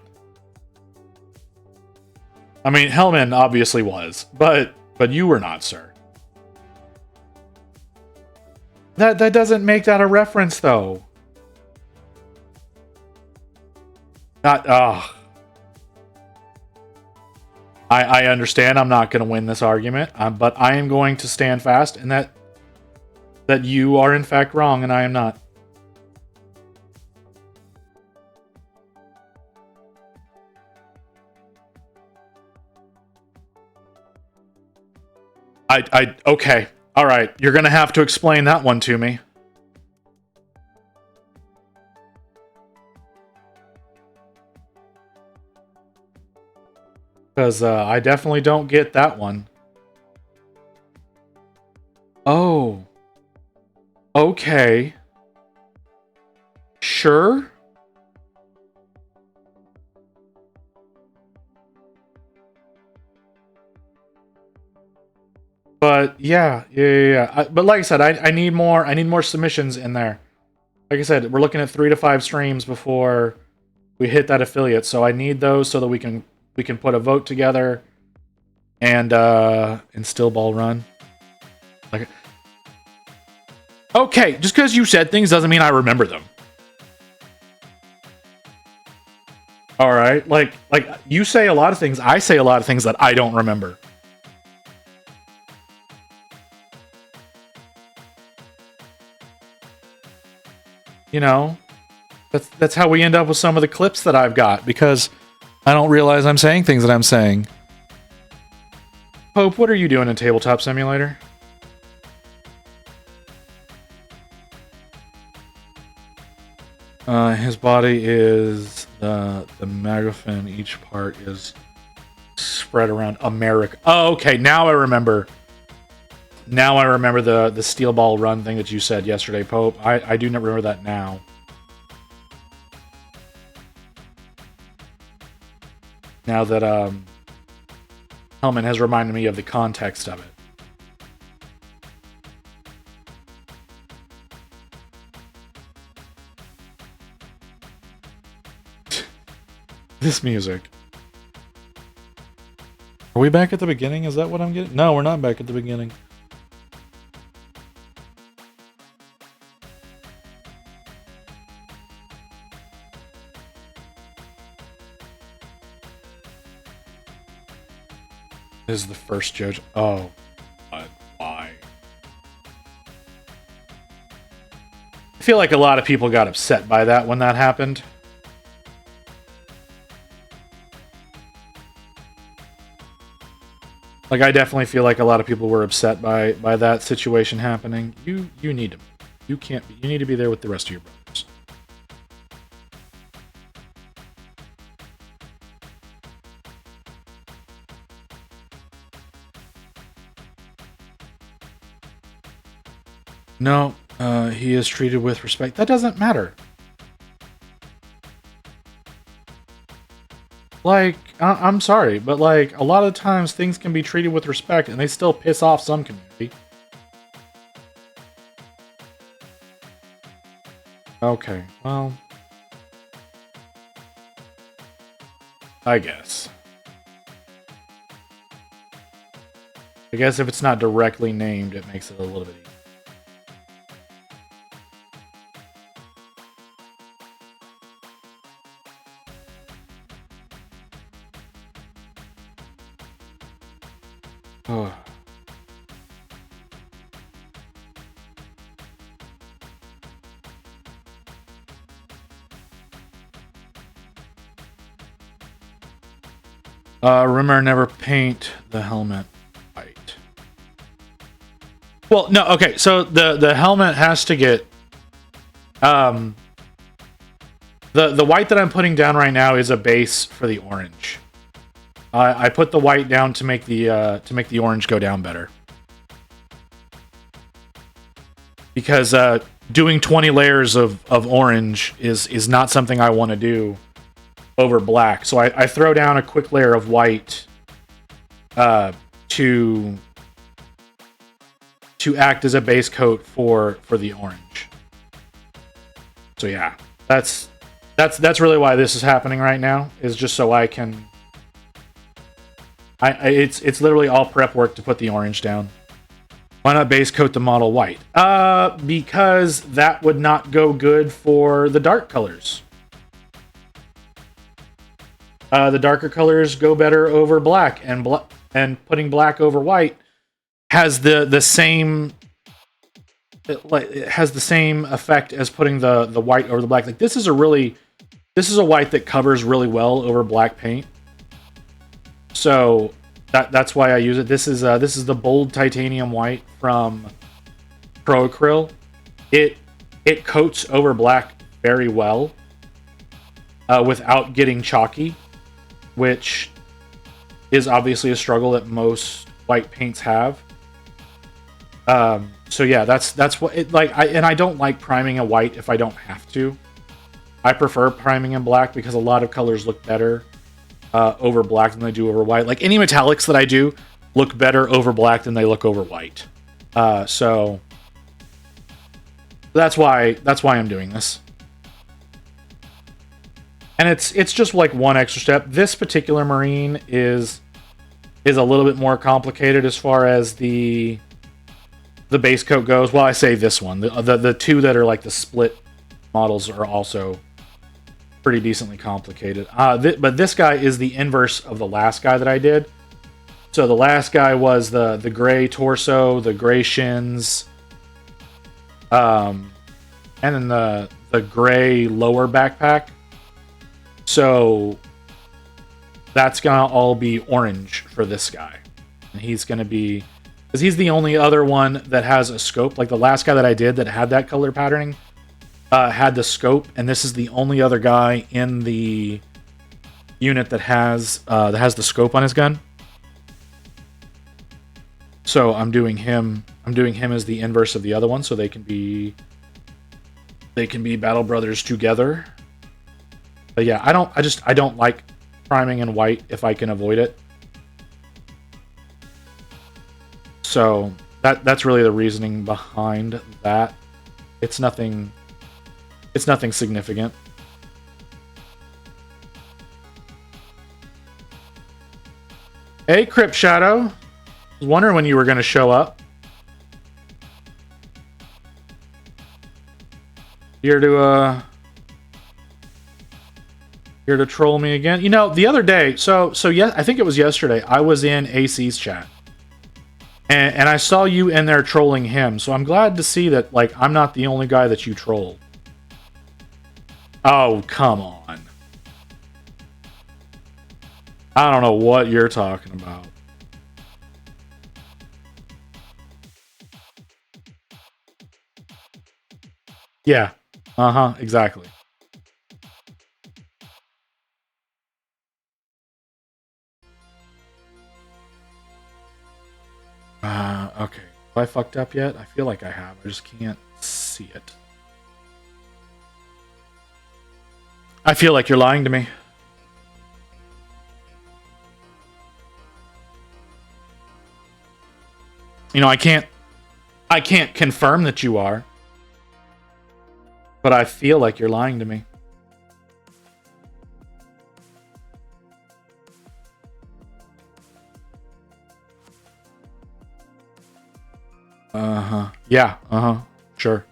I mean, Hellman obviously was, but you were not, sir. That doesn't make that a reference, though. I understand I'm not going to win this argument, but I am going to stand fast in that you are in fact wrong and I am not. Okay. All right. You're going to have to explain that one to me. Because I definitely don't get that one. Oh. Okay. Sure. But yeah. But like I said, I need more submissions in there. Like I said, we're looking at 3 to 5 streams before we hit that affiliate, so I need those so that we can put a vote together and still ball run. Like, okay, just because you said things doesn't mean I remember them. All right, like you say a lot of things, I say a lot of things that I don't remember. You know, that's how we end up with some of the clips that I've got, because I don't realize I'm saying things that I'm saying. Pope, what are you doing in Tabletop Simulator? His body is the Magafin. Each part is spread around America. Oh, okay. Now I remember. Now I remember the steel ball run thing that you said yesterday, Pope. I do not remember that now. Now that Hellman has reminded me of the context of it. This music. Are we back at the beginning? Is that what I'm getting? No, we're not back at the beginning. This is the first JoJo. Oh, why? I feel like a lot of people got upset by that when that happened. Like, I definitely feel like a lot of people were upset by that situation happening. You need to. You can't be. You need to be there with the rest of your brothers. No, he is treated with respect. That doesn't matter. Like, I'm sorry, but like, a lot of times things can be treated with respect and they still piss off some community. Okay, well, I guess. I guess if it's not directly named, it makes it a little bit easier. Oh. Remember, never paint the helmet white. Well, no, okay, so the helmet has to get the white that I'm putting down right now is a base for the orange. I put the white down to make the orange go down better. Because doing 20 layers of orange is not something I want to do over black. So I throw down a quick layer of white to act as a base coat for the orange. So yeah, that's really why this is happening right now, is just so I can it's literally all prep work to put the orange down. Why not base coat the model white? Because that would not go good for the dark colors. The darker colors go better over black, and putting black over white has the same effect as putting the white over the black. Like this is a white that covers really well over black paint. So that's why I use it. This is the bold titanium white from Pro Acryl. It coats over black very well without getting chalky, which is obviously a struggle that most white paints have. So yeah, that's what it like. I don't like priming a white if I don't have to. I prefer priming in black because a lot of colors look better over black than they do over white. Like any metallics that I do look better over black than they look over white. So that's why I'm doing this. And it's just like one extra step. This particular marine is a little bit more complicated as far as the base coat goes. Well, I say this one. The two that are like the split models are also pretty decently complicated. But this guy is the inverse of the last guy that I did. So the last guy was the gray torso, the gray shins, and then the gray lower backpack. So that's gonna all be orange for this guy, and he's gonna be, because he's the only other one that has a scope. Like the last guy that I did that had that color patterning had the scope, and this is the only other guy in the unit that has the scope on his gun. So I'm doing him as the inverse of the other one, so they can be battle brothers together. But yeah, I don't like priming in white if I can avoid it. So that's really the reasoning behind that. It's nothing significant. Hey, Crypt Shadow. I was wondering when you were going to show up. Here to troll me again. You know, the other day, so yeah, I think it was yesterday, I was in AC's chat. And I saw you in there trolling him. So I'm glad to see that, like, I'm not the only guy that you troll. Oh, come on. I don't know what you're talking about. Yeah. Uh-huh, exactly. Okay. Have I fucked up yet? I feel like I have. I just can't see it. I feel like you're lying to me. You know, I can't confirm that you are. But I feel like you're lying to me. Uh-huh. Yeah, uh-huh. Sure.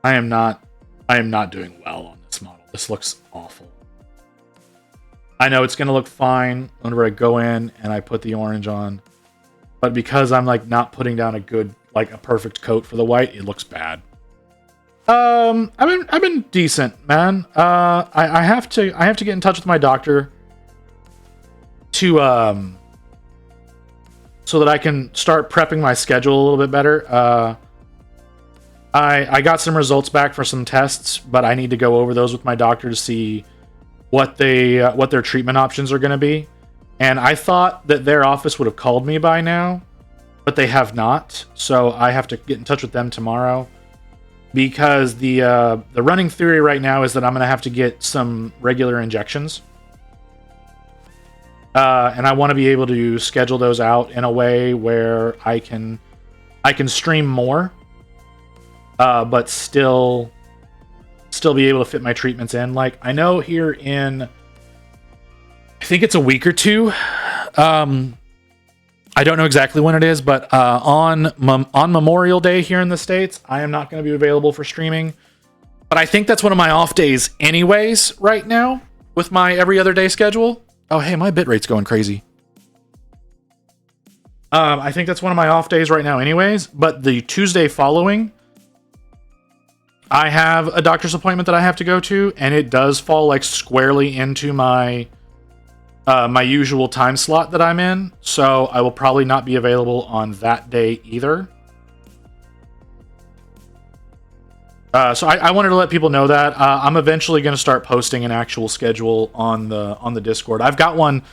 I am not doing well on this model. This looks awful. I know it's gonna look fine whenever I go in and I put the orange on, but because I'm like not putting down a good, like a perfect coat for the white, it looks bad. I've been decent, man. I have to get in touch with my doctor to so that I can start prepping my schedule a little bit better. I got some results back for some tests, but I need to go over those with my doctor to see what their treatment options are going to be. And I thought that their office would have called me by now, but they have not. So I have to get in touch with them tomorrow, because the running theory right now is that I'm going to have to get some regular injections. And I want to be able to schedule those out in a way where I can stream more, but still be able to fit my treatments in. Like, I know here in, I think it's a week or two. I don't know exactly when it is, but on Memorial Day here in the States, I am not going to be available for streaming. But I think that's one of my off days anyways right now with my every other day schedule. Oh, hey, my bitrate's going crazy. I think that's one of my off days right now anyways, but the Tuesday following, I have a doctor's appointment that I have to go to, and it does fall like squarely into my my usual time slot that I'm in, so I will probably not be available on that day either. So I wanted to let people know that I'm eventually going to start posting an actual schedule on the Discord. I've got one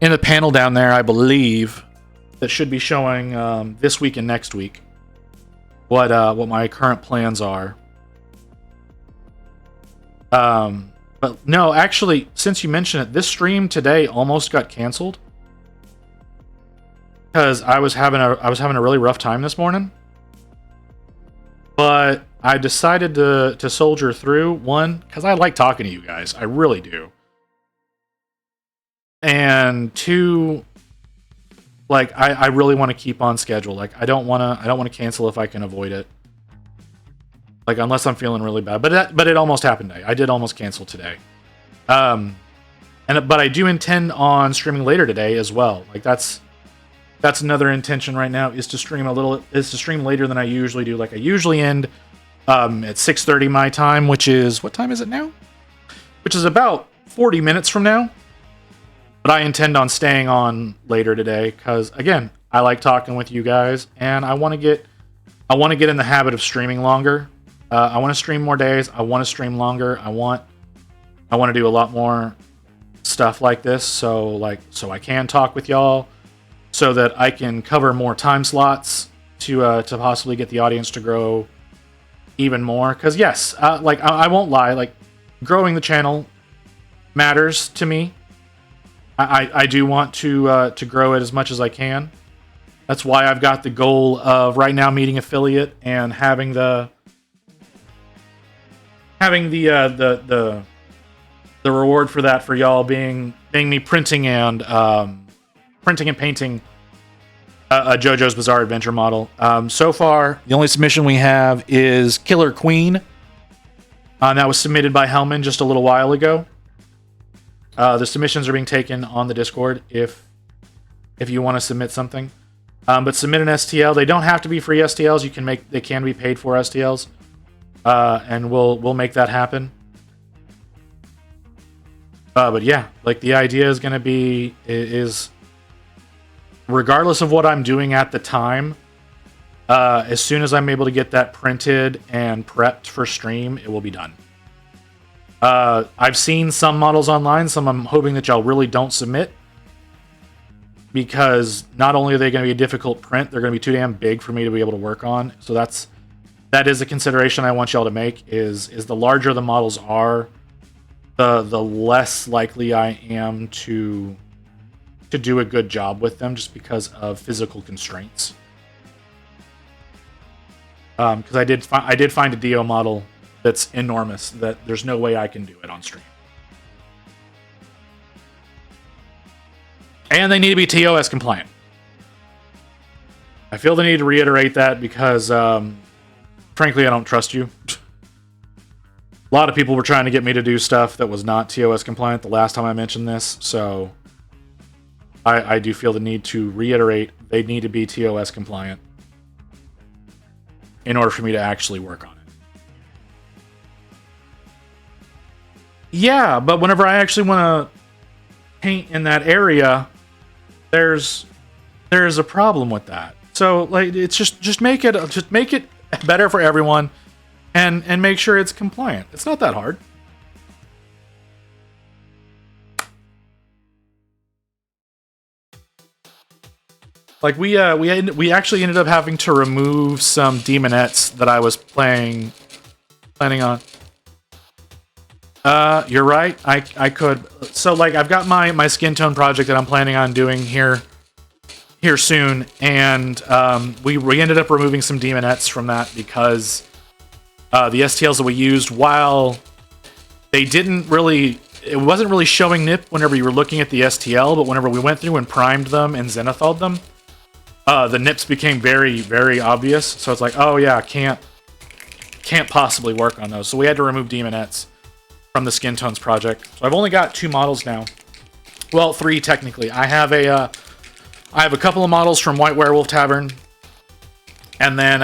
in the panel down there, I believe, that should be showing this week and next week what my current plans are. But no, actually, since you mention it, this stream today almost got canceled because I was having a really rough time this morning. But I decided to soldier through, one, because I like talking to you guys. I really do. And two, like I really want to keep on schedule. Like I don't want to cancel if I can avoid it. Like unless I'm feeling really bad. But it almost happened today. I did almost cancel today. But I do intend on streaming later today as well. Like that's another intention right now, is to stream later than I usually do. Like I usually end at 6:30 my time, which is, what time is it now? Which is about 40 minutes from now. But I intend on staying on later today because, again, I like talking with you guys, and I want to get in the habit of streaming longer. I want to stream more days. I want to stream longer. I want to do a lot more stuff like this, so I can talk with y'all, so that I can cover more time slots to possibly get the audience to grow even more. Because yes, I won't lie, like growing the channel matters to me. I do want to grow it as much as I can. That's why I've got the goal of right now meeting affiliate and having the reward for that for y'all being me printing and painting a JoJo's Bizarre Adventure model. So far, the only submission we have is Killer Queen. That was submitted by Hellman just a little while ago. The submissions are being taken on the Discord if you want to submit something. But submit an STL. They don't have to be free STLs. They can be paid for STLs. And we'll make that happen. But yeah, like the idea is going to be is regardless of what I'm doing at the time, as soon as I'm able to get that printed and prepped for stream, it will be done. I've seen some models online, some I'm hoping that y'all really don't submit, because not only are they going to be a difficult print, they're going to be too damn big for me to be able to work on. So that is a consideration I want y'all to make, is the larger the models are, the less likely I am to do a good job with them, just because of physical constraints. because I did find a Dio model that's enormous that there's no way I can do it on stream. And they need to be TOS compliant. I feel the need to reiterate that because, frankly, I don't trust you. A lot of people were trying to get me to do stuff that was not TOS compliant the last time I mentioned this, so I do feel the need to reiterate they need to be TOS compliant in order for me to actually work on it. Yeah, but whenever I actually want to paint in that area, there's a problem with that. So like, it's just make it better for everyone, and make sure it's compliant. It's not that hard. Like we actually ended up having to remove some demonettes that I was planning on. You're right. I could. So like I've got my skin tone project that I'm planning on doing here soon, and we ended up removing some demonettes from that because the STLs that we used, while they didn't really, it wasn't really showing nip whenever you were looking at the STL, but whenever we went through and primed them and zenithalled them, the nips became very, very obvious. So it's like, oh yeah, can't possibly work on those. So we had to remove demonettes from the Skin Tones project. So I've only got 2 models now. Well, 3 technically. I have a couple of models from White Werewolf Tavern, and then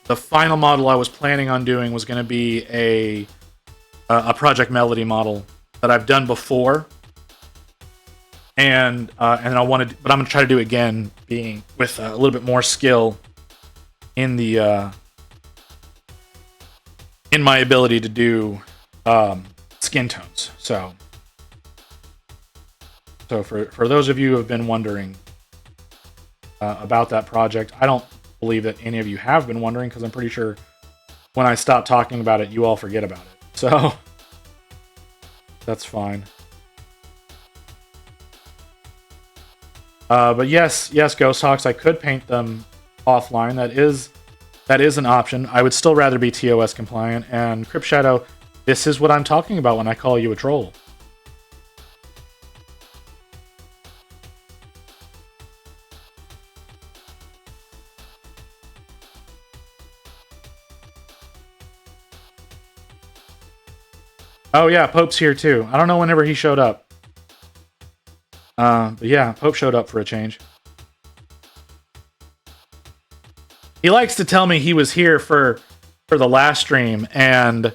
the final model I was planning on doing was going to be a Project Melody model that I've done before, and I wanted, but I'm going to try to do it again, being with a little bit more skill in the in my ability to do skin tones. So for those of you who have been wondering about that project, I don't believe that any of you have been wondering, because I'm pretty sure when I stop talking about it, you all forget about it. So that's fine. But yes, Ghost Hawks, I could paint them offline. That is an option. I would still rather be TOS compliant. And Crypt Shadow, this is what I'm talking about when I call you a troll. Oh yeah, Pope's here too. I don't know whenever he showed up. But yeah, Pope showed up for a change. He likes to tell me he was here for the last stream and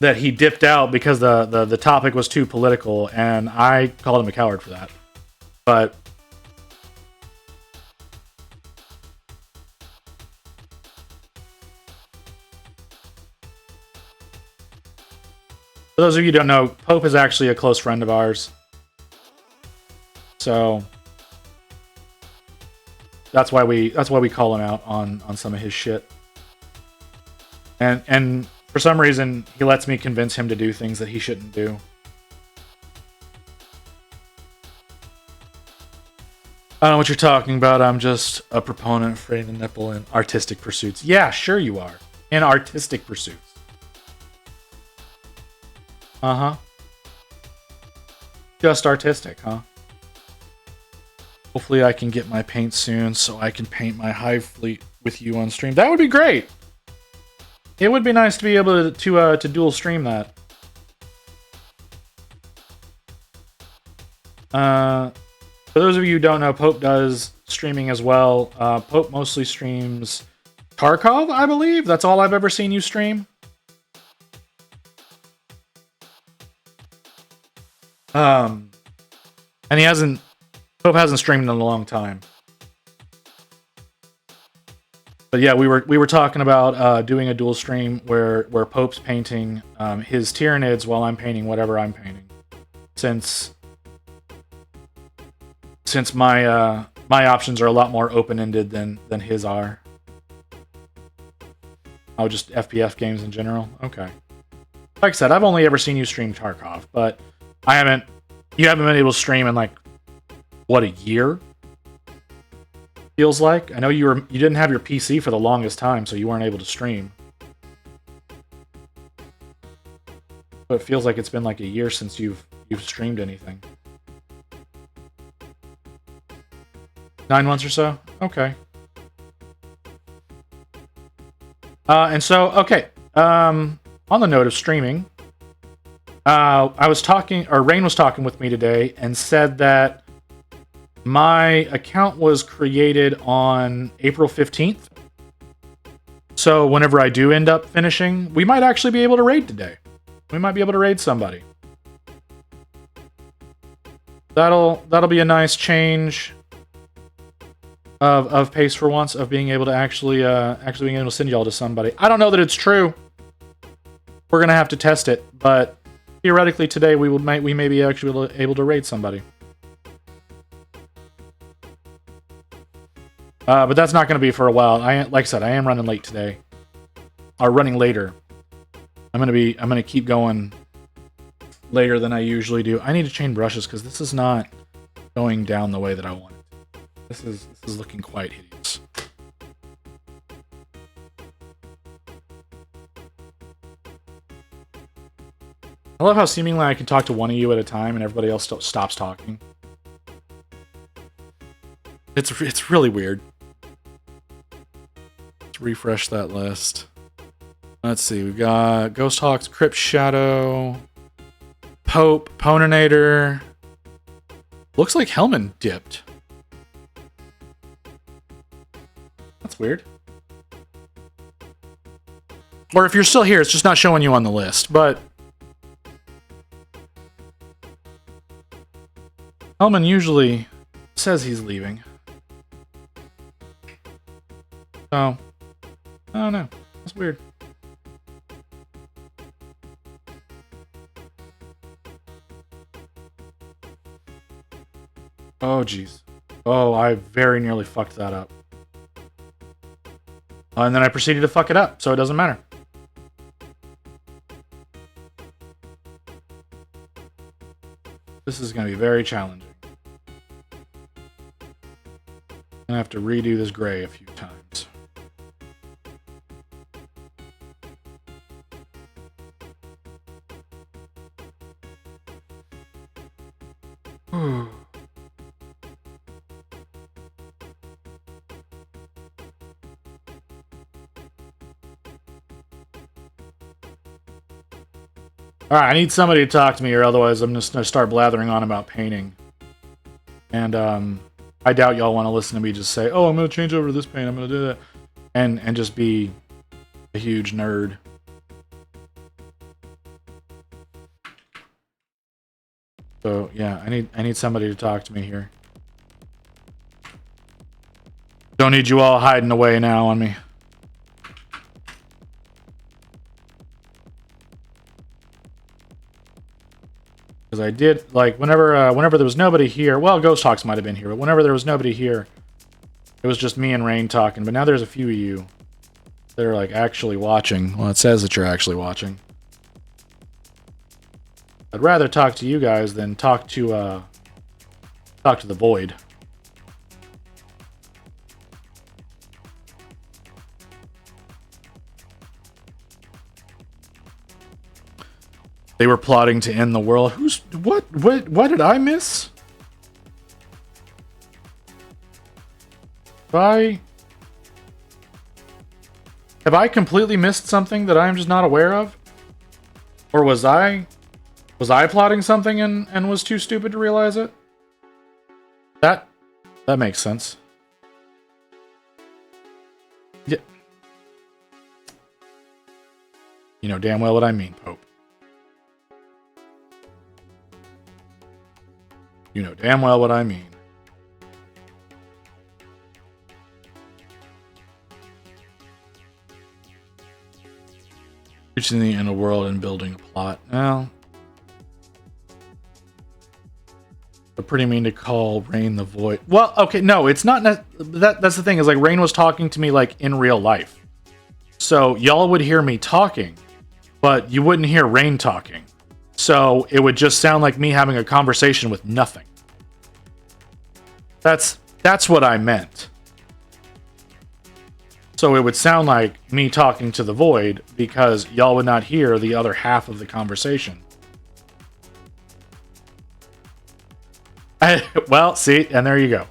that he dipped out because the topic was too political, and I called him a coward for that. But for those of you who don't know, Pope is actually a close friend of ours. So that's why we call him out on some of his shit. And for some reason he lets me convince him to do things that he shouldn't do. I don't know what you're talking about. I'm just a proponent for the nipple in artistic pursuits. Yeah, sure you are. In artistic pursuits. Uh-huh. Just artistic, huh? Hopefully I can get my paint soon so I can paint my Hive fleet with you on stream. That would be great. It would be nice to be able to dual stream that. For those of you who don't know, Pope does streaming as well. Pope mostly streams Tarkov, I believe. That's all I've ever seen you stream. And Pope hasn't streamed in a long time. But yeah, we were talking about doing a dual stream where Pope's painting his Tyranids while I'm painting whatever I'm painting. Since my my options are a lot more open-ended than his are. Oh, just FPF games in general? Okay. Like I said, I've only ever seen you stream Tarkov, but you haven't been able to stream in like, what, a year? feels like. I know you didn't have your PC for the longest time, so you weren't able to stream. But it feels like it's been like a year since you've streamed anything. 9 months or so? Okay. And so, okay. On the note of streaming, I was talking, or Rain was talking with me today and said that my account was created on April 15th. So whenever I do end up finishing, we might actually be able to raid today. We might be able to raid somebody. That'll be a nice change of pace for once, of being able to actually being able to send y'all to somebody. I don't know that it's true. We're gonna have to test it, but theoretically today we may be actually able to raid somebody. But that's not gonna be for a while. Like I said, I am running late today, or running later. I'm gonna keep going later than I usually do. I need to change brushes because this is not going down the way that I want it. This is looking quite hideous. I love how seemingly I can talk to one of you at a time and everybody else stops talking. It's really weird. Let's refresh that list. Let's see, we've got Ghost Hawks, Crypt Shadow, Pope, Poninator. Looks like Hellman dipped. That's weird. Or if you're still here, it's just not showing you on the list, but Hellman usually says he's leaving. So, I don't know. That's weird. Oh, jeez. Oh, I very nearly fucked that up. And then I proceeded to fuck it up, so it doesn't matter. This is going to be very challenging. I'm going to have to redo this gray a few times. Alright, I need somebody to talk to me, or otherwise I'm just going to start blathering on about painting. And I doubt y'all want to listen to me just say, oh, I'm going to change over to this paint, I'm going to do that. And just be a huge nerd. So, yeah, I need somebody to talk to me here. Don't need you all hiding away now on me. Because I did, like, whenever there was nobody here, well, Ghost Hawks might have been here, but whenever there was nobody here, it was just me and Rain talking. But now there's a few of you that are, like, actually watching. Well, it says that you're actually watching. I'd rather talk to you guys than talk to the void. They were plotting to end the world. What did I miss? Have I completely missed something that I'm just not aware of? Or was I plotting something and was too stupid to realize it? That makes sense. Yeah. You know damn well what I mean, Pope. You know damn well what I mean. Reaching the end of the world and building a plot. Well, they're pretty mean to call Rain the Void. Well, okay, no, it's not. That's the thing, is like Rain was talking to me like in real life. So y'all would hear me talking, but you wouldn't hear Rain talking. So it would just sound like me having a conversation with nothing. That's what I meant. So it would sound like me talking to the void because y'all would not hear the other half of the conversation. Well, see, and there you go.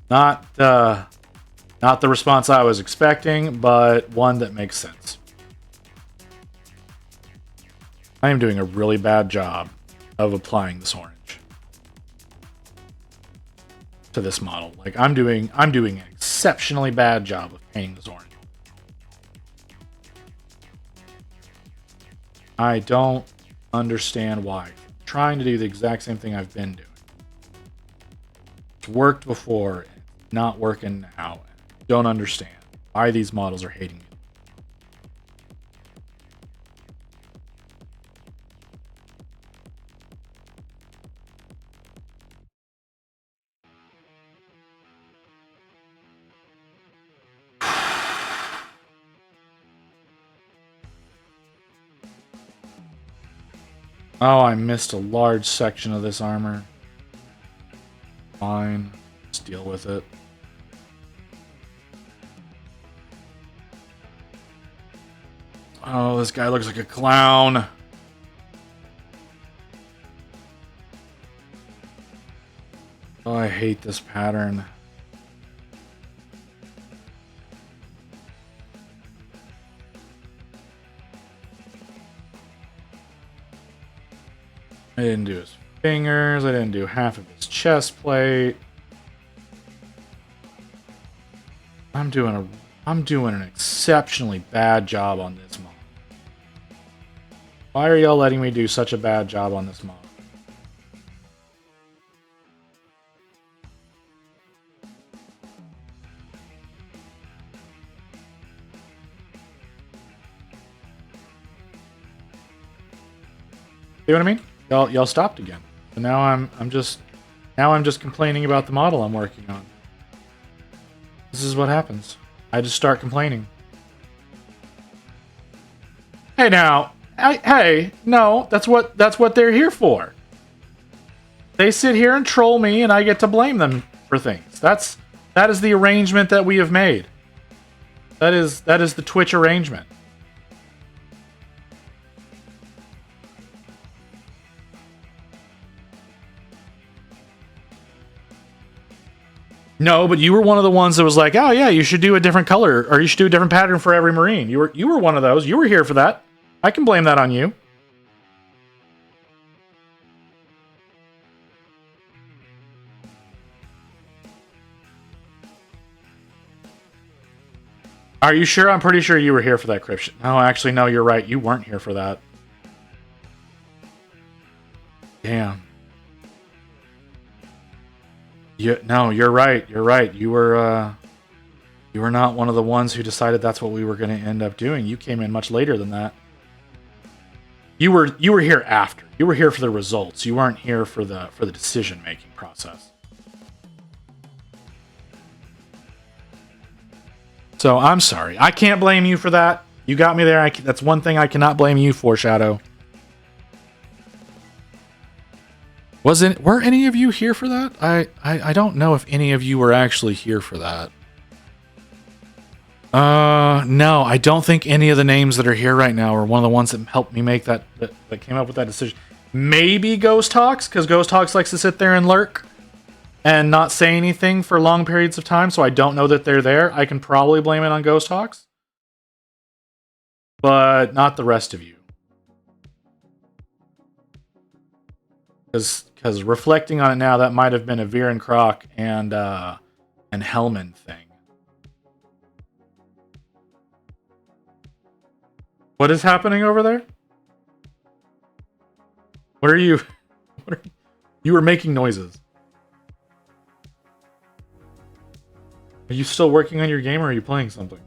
Not the response I was expecting, but one that makes sense. I am doing a really bad job of applying this orange to this model. Like I'm doing an exceptionally bad job of painting this orange. I don't understand why. I'm trying to do the exact same thing I've been doing. It's worked before, it's not working now. Don't understand why these models are hating me. Oh, I missed a large section of this armor. Fine. Let's deal with it. Oh, this guy looks like a clown. Oh, I hate this pattern. I didn't do his fingers. I didn't do half of his chest plate. I'm doing an exceptionally bad job on this model. Why are y'all letting me do such a bad job on this model? See what I mean? Y'all stopped again. So now I'm just complaining about the model I'm working on. This is what happens. I just start complaining. Hey now, hey, no, that's what they're here for. They sit here and troll me and I get to blame them for things. That is the arrangement that we have made. That is the Twitch arrangement. No, but you were one of the ones that was like, "Oh yeah, you should do a different color or you should do a different pattern for every Marine." You were one of those. You were here for that. I can blame that on you. Are you sure? I'm pretty sure you were here for that crypt. No, actually, no, you're right. You weren't here for that. Damn. No, you're right. You're right. You were not one of the ones who decided that's what we were going to end up doing. You came in much later than that. You were here after. You were here for the results. You weren't here for the decision-making process. So I'm sorry. I can't blame you for that. You got me there. That's one thing I cannot blame you for, Shadow. Were any of you here for that? I don't know if any of you were actually here for that. No, I don't think any of the names that are here right now are one of the ones that helped me make that came up with that decision. Maybe Ghost Hawks, because Ghost Hawks likes to sit there and lurk and not say anything for long periods of time, so I don't know that they're there. I can probably blame it on Ghost Hawks. But not the rest of you. Because reflecting on it now, that might have been a Viren Croc and Hellman thing. What is happening over there? What are you? You were making noises. Are you still working on your game or are you playing something?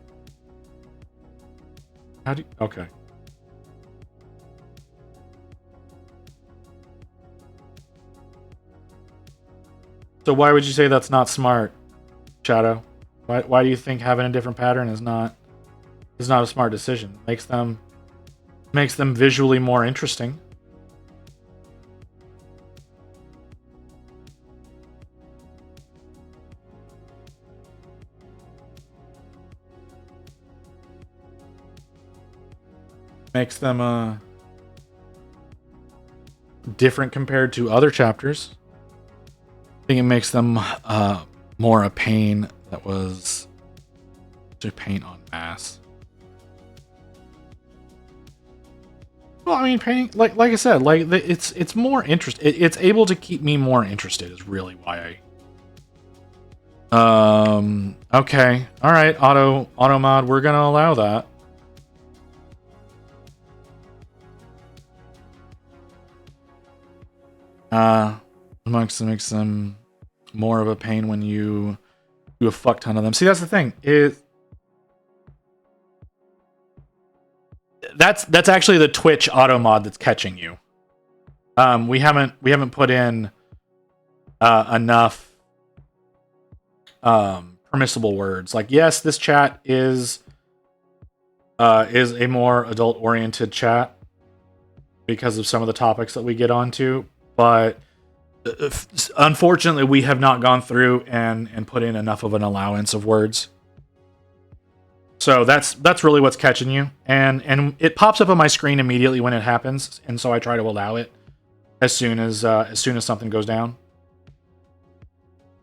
How do you... Okay. So why would you say that's not smart, Shadow? Why do you think having a different pattern is not a smart decision? Makes them Makes them visually more interesting. Makes them different compared to other chapters. I think it makes them more a pain that was to paint on mass. Well, I mean, painting, like I said, like it's more interest. It's able to keep me more interested. Is really why I. Okay. All right. Auto mod. We're gonna allow that. Makes them more of a pain when you do a fuck ton of them. See, that's the thing. That's actually the Twitch auto mod that's catching you. We haven't put in enough permissible words. Like, yes, this chat is a more adult oriented chat because of some of the topics that we get onto, but unfortunately we have not gone through and put in enough of an allowance of words. So that's really what's catching you, and it pops up on my screen immediately when it happens, and so I try to allow it as soon as something goes down.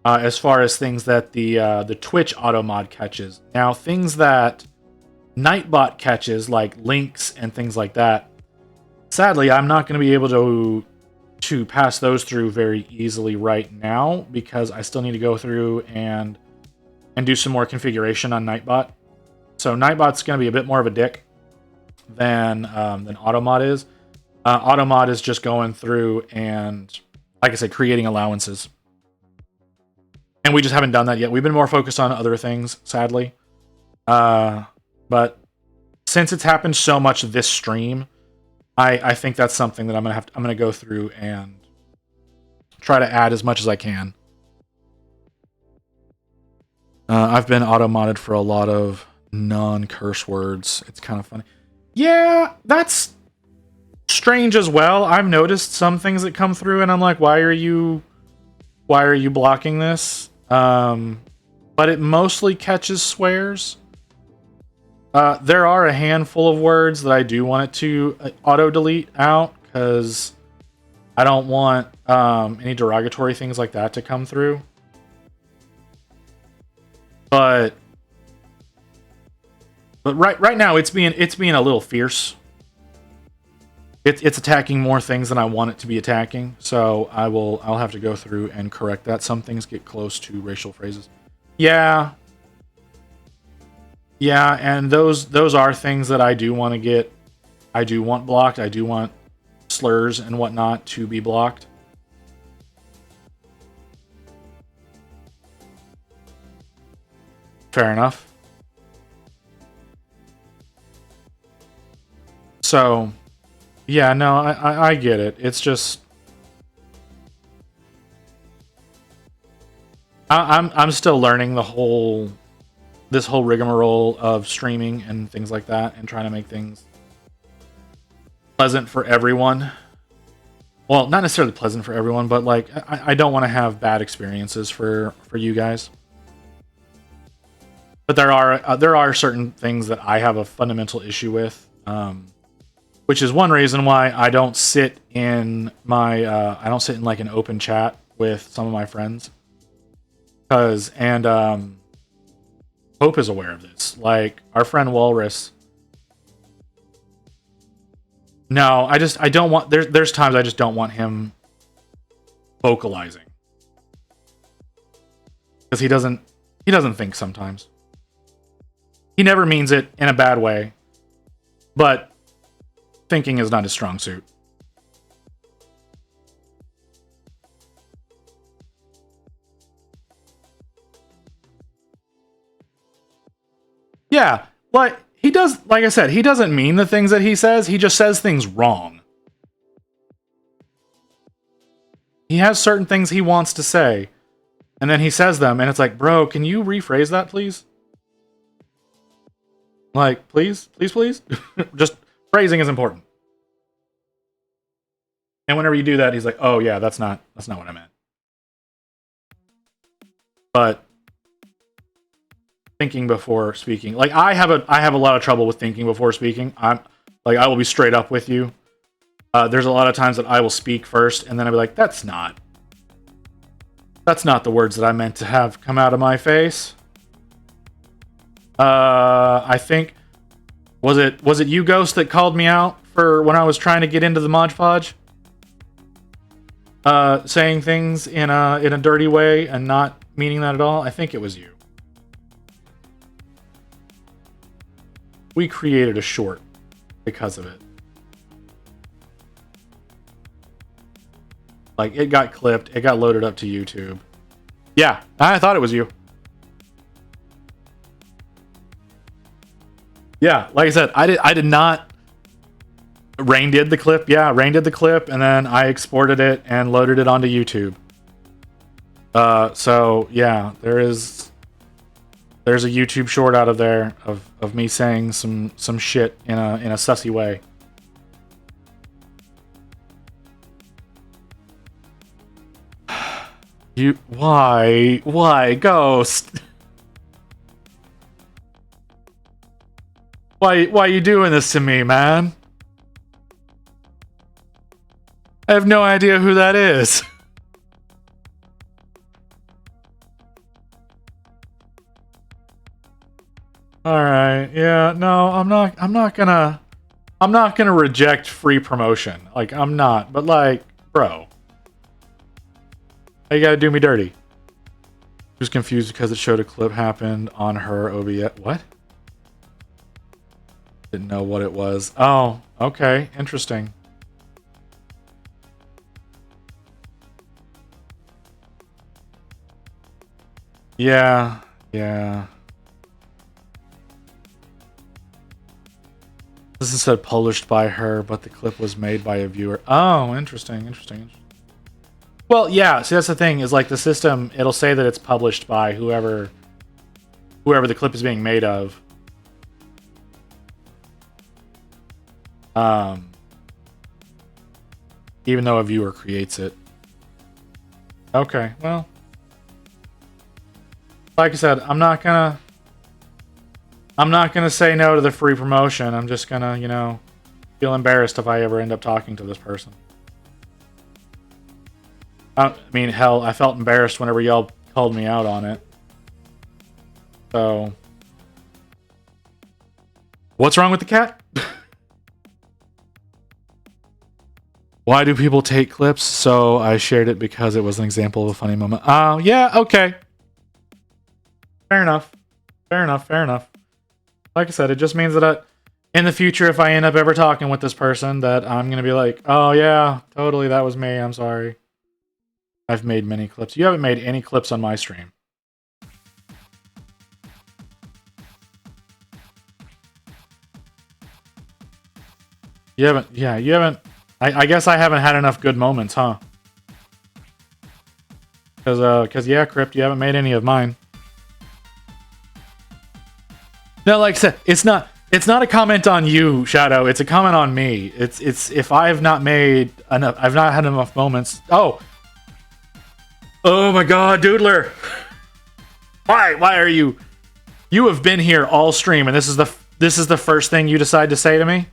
As far as things that the Twitch auto mod catches, now things that Nightbot catches, like links and things like that, sadly I'm not going to be able to pass those through very easily right now because I still need to go through and do some more configuration on Nightbot. So Nightbot's going to be a bit more of a dick than Automod is. Automod is just going through and, like I said, creating allowances. And we just haven't done that yet. We've been more focused on other things, sadly. But since it's happened so much this stream, I think that's something that I'm gonna go through and try to add as much as I can. I've been auto-modded for a lot of non-curse words. It's kind of funny. Yeah, that's strange as well. I've noticed some things that come through and I'm like, why are you blocking this? But it mostly catches swears. There are a handful of words that I do want it to auto-delete out because I don't want any derogatory things like that to come through. But right now it's being a little fierce. It's attacking more things than I want it to be attacking. So I'll have to go through and correct that. Some things get close to racial phrases. Yeah. Yeah, and those are things that I do want to get. I do want blocked. I do want slurs and whatnot to be blocked. Fair enough. So, yeah, no, I get it. It's just I'm still learning this whole rigmarole of streaming and things like that, and trying to make things pleasant for everyone. Well, not necessarily pleasant for everyone, but like I don't want to have bad experiences for you guys. But there are certain things that I have a fundamental issue with, which is one reason why I don't sit in like an open chat with some of my friends. Hope is aware of this. Like our friend Walrus. No, I don't want. There's times I just don't want him vocalizing because he doesn't think sometimes. He never means it in a bad way, but thinking is not his strong suit. Yeah, like he does. Like I said, he doesn't mean the things that he says. He just says things wrong. He has certain things he wants to say, and then he says them, and it's like, bro, can you rephrase that, please? Like, please? Just Phrasing is important. And whenever you do that, he's like, "Oh yeah, that's not what I meant." But thinking before speaking, like I have a lot of trouble with thinking before speaking. I will be straight up with you. There's a lot of times that I will speak first, and then I'll be like, "That's not the words that I meant to have come out of my face." I think was it you, Ghost, that called me out for when I was trying to get into the Mod Podge? Saying things in a dirty way and not meaning that at all. I think it was you. We created a short because of it. Like, it got clipped, it got loaded up to YouTube. Yeah, I thought it was you. Yeah, like I said, I did not. Rain did the clip. Yeah, Rain did the clip, and then I exported it and loaded it onto YouTube. So yeah, there's a YouTube short out of there of me saying some shit in a sussy way. Why Ghost? Why you doing this to me, man? I have no idea who that is. All right. Yeah, no, I'm not gonna reject free promotion. Like, I'm not. But like, bro, you gotta do me dirty. She was confused because it showed a clip happened on her OBS. What? Didn't know what it was. Oh, okay. Interesting. Yeah. This is said published by her, but the clip was made by a viewer. Oh, interesting. Well, yeah, see, that's the thing, is like the system, it'll say that it's published by whoever the clip is being made of. Even though a viewer creates it. Okay, well. Like I said, I'm not gonna say no to the free promotion. I'm just gonna, feel embarrassed if I ever end up talking to this person. I mean, hell, I felt embarrassed whenever y'all called me out on it. So, what's wrong with the cat? Why do people take clips? So I shared it because it was an example of a funny moment. Oh, yeah, okay. Fair enough. Like I said, it just means that in the future, if I end up ever talking with this person, that I'm going to be like, oh yeah, totally, that was me, I'm sorry. I've made many clips. You haven't made any clips on my stream. You haven't. I guess I haven't had enough good moments, huh? Because yeah, Crypt, you haven't made any of mine. No, like I said, it's not a comment on you, Shadow. It's a comment on me. It's if I've not made enough, I've not had enough moments. Oh my God, Doodler! Why are you? You have been here all stream, and this is the first thing you decide to say to me.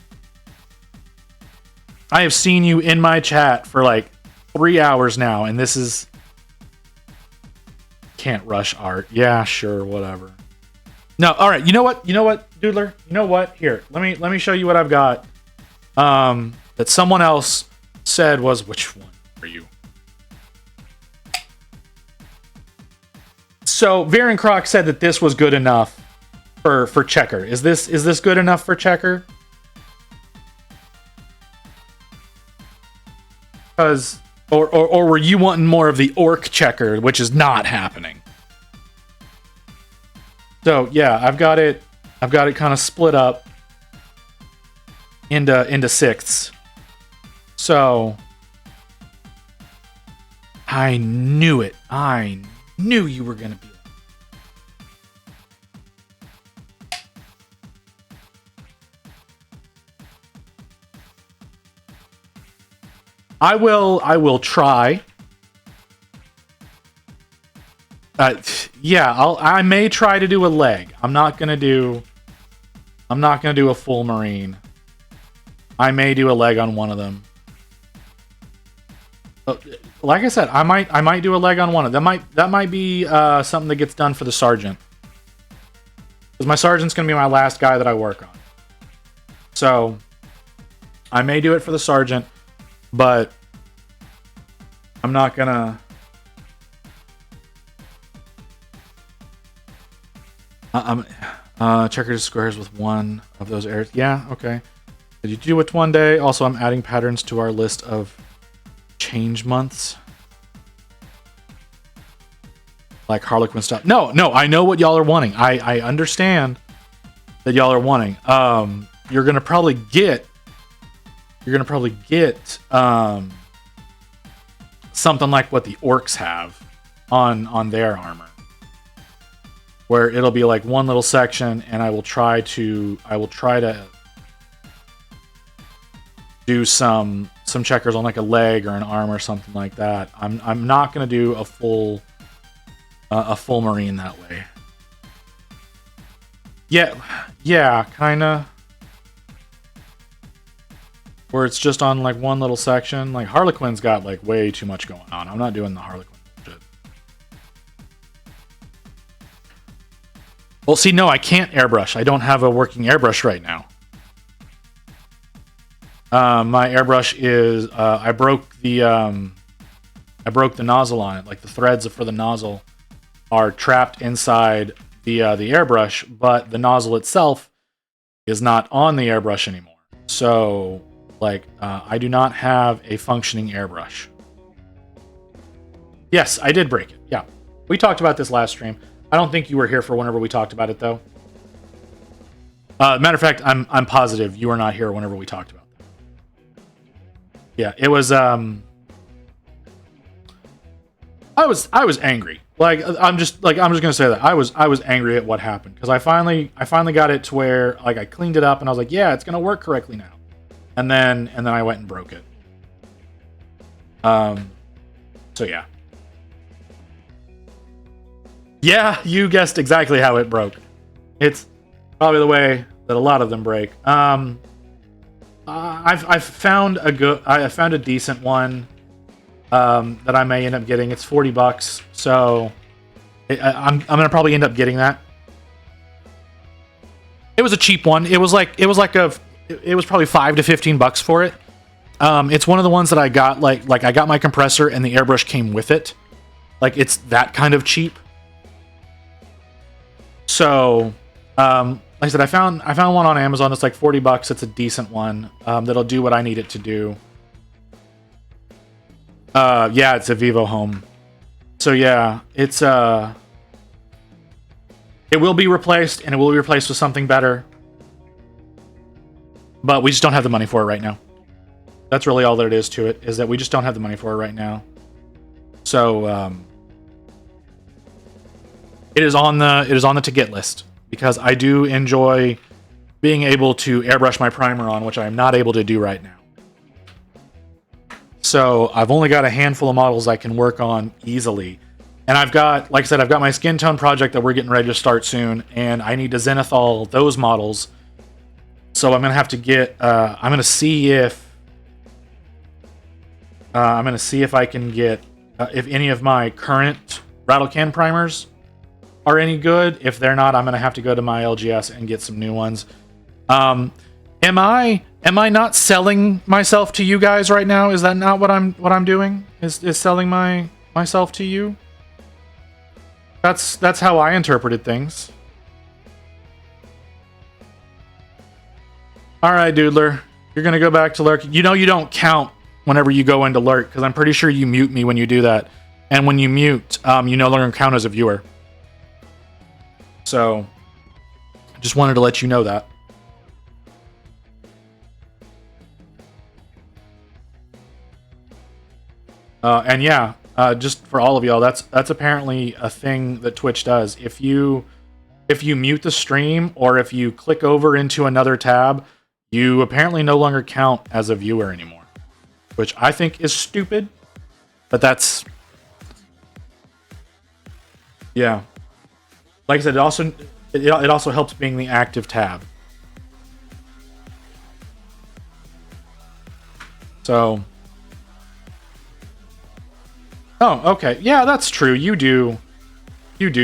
I have seen you in my chat for like 3 hours now, and this is... Can't rush art. Yeah, sure, whatever. No, all right. You know what, Doodler? You know what? Here, let me show you what I've got. That someone else said was... Which one are you? So, Viren Croc said that this was good enough for Checker. Is this good enough for Checker? Because, or were you wanting more of the orc Checker, which is not happening? So yeah, I've got it kind of split up into sixths. So I knew it. I knew you were gonna be. I will try. Yeah, I may try to do a leg. I'm not gonna do a full marine. I may do a leg on one of them. Like I said, I might do a leg on one of them. That might be something that gets done for the sergeant. Because my sergeant's gonna be my last guy that I work on. So I may do it for the sergeant, but I'm not gonna. Checkers squares with one of those areas. Yeah, okay. Did you do it one day? Also, I'm adding patterns to our list of change months. Like Harlequin stuff. No, I know what y'all are wanting. I understand that y'all are wanting. You're gonna probably get something like what the orcs have on their armor, where it'll be like one little section, and I will try to do some checkers on like a leg or an arm or something like that. I'm not gonna do a full marine that way. Yeah, kinda. Where it's just on like one little section. Like Harlequin's got like way too much going on. I'm not doing the Harlequin shit. Well, see, no, I can't airbrush. I don't have a working airbrush right now. My airbrush is I broke the nozzle on it. Like the threads for the nozzle are trapped inside the airbrush, but the nozzle itself is not on the airbrush anymore. So, like, I do not have a functioning airbrush. Yes, I did break it. Yeah, we talked about this last stream. I don't think you were here for whenever we talked about it, though. Matter of fact, I'm positive you were not here whenever we talked about that. Yeah, it was. I was angry. Like I'm just gonna say that I was angry at what happened because I finally got it to where like I cleaned it up and I was like, yeah, it's gonna work correctly now, and then I went and broke it. So yeah. Yeah, you guessed exactly how it broke. It's probably the way that a lot of them break. I've found a decent one that I may end up getting. It's $40, so I'm gonna probably end up getting that. It was a cheap one. It was probably $5 to $15 for it. It's one of the ones that I got like I got my compressor and the airbrush came with it. Like it's that kind of cheap. So, like I said, I found one on Amazon. It's like $40. It's a decent one that'll do what I need it to do. Yeah, it's a Vivo Home. So yeah, it will be replaced, and it will be replaced with something better. But we just don't have the money for it right now. That's really all that it is to it, is that we just don't have the money for it right now. So, it is on the to get list because I do enjoy being able to airbrush my primer on, which I am not able to do right now. So I've only got a handful of models I can work on easily. And I've got, like I said, I've got my skin tone project that we're getting ready to start soon, and I need to zenithal those models. So I'm gonna have to get. I'm gonna see if I can get if any of my current rattle can primers are any good. If they're not, I'm gonna have to go to my LGS and get some new ones. Am I not selling myself to you guys right now? Is that not what I'm doing? Is selling myself to you? That's how I interpreted things. All right, Doodler, you're gonna go back to lurk. You know you don't count whenever you go into lurk because I'm pretty sure you mute me when you do that, and when you mute, you no longer count as a viewer. So, I just wanted to let you know that. And yeah, just for all of y'all, that's apparently a thing that Twitch does. If you mute the stream or if you click over into another tab, you apparently no longer count as a viewer anymore, which I think is stupid. But that's, yeah. Like I said, it also helps being the active tab. So, oh, okay, yeah, that's true. You do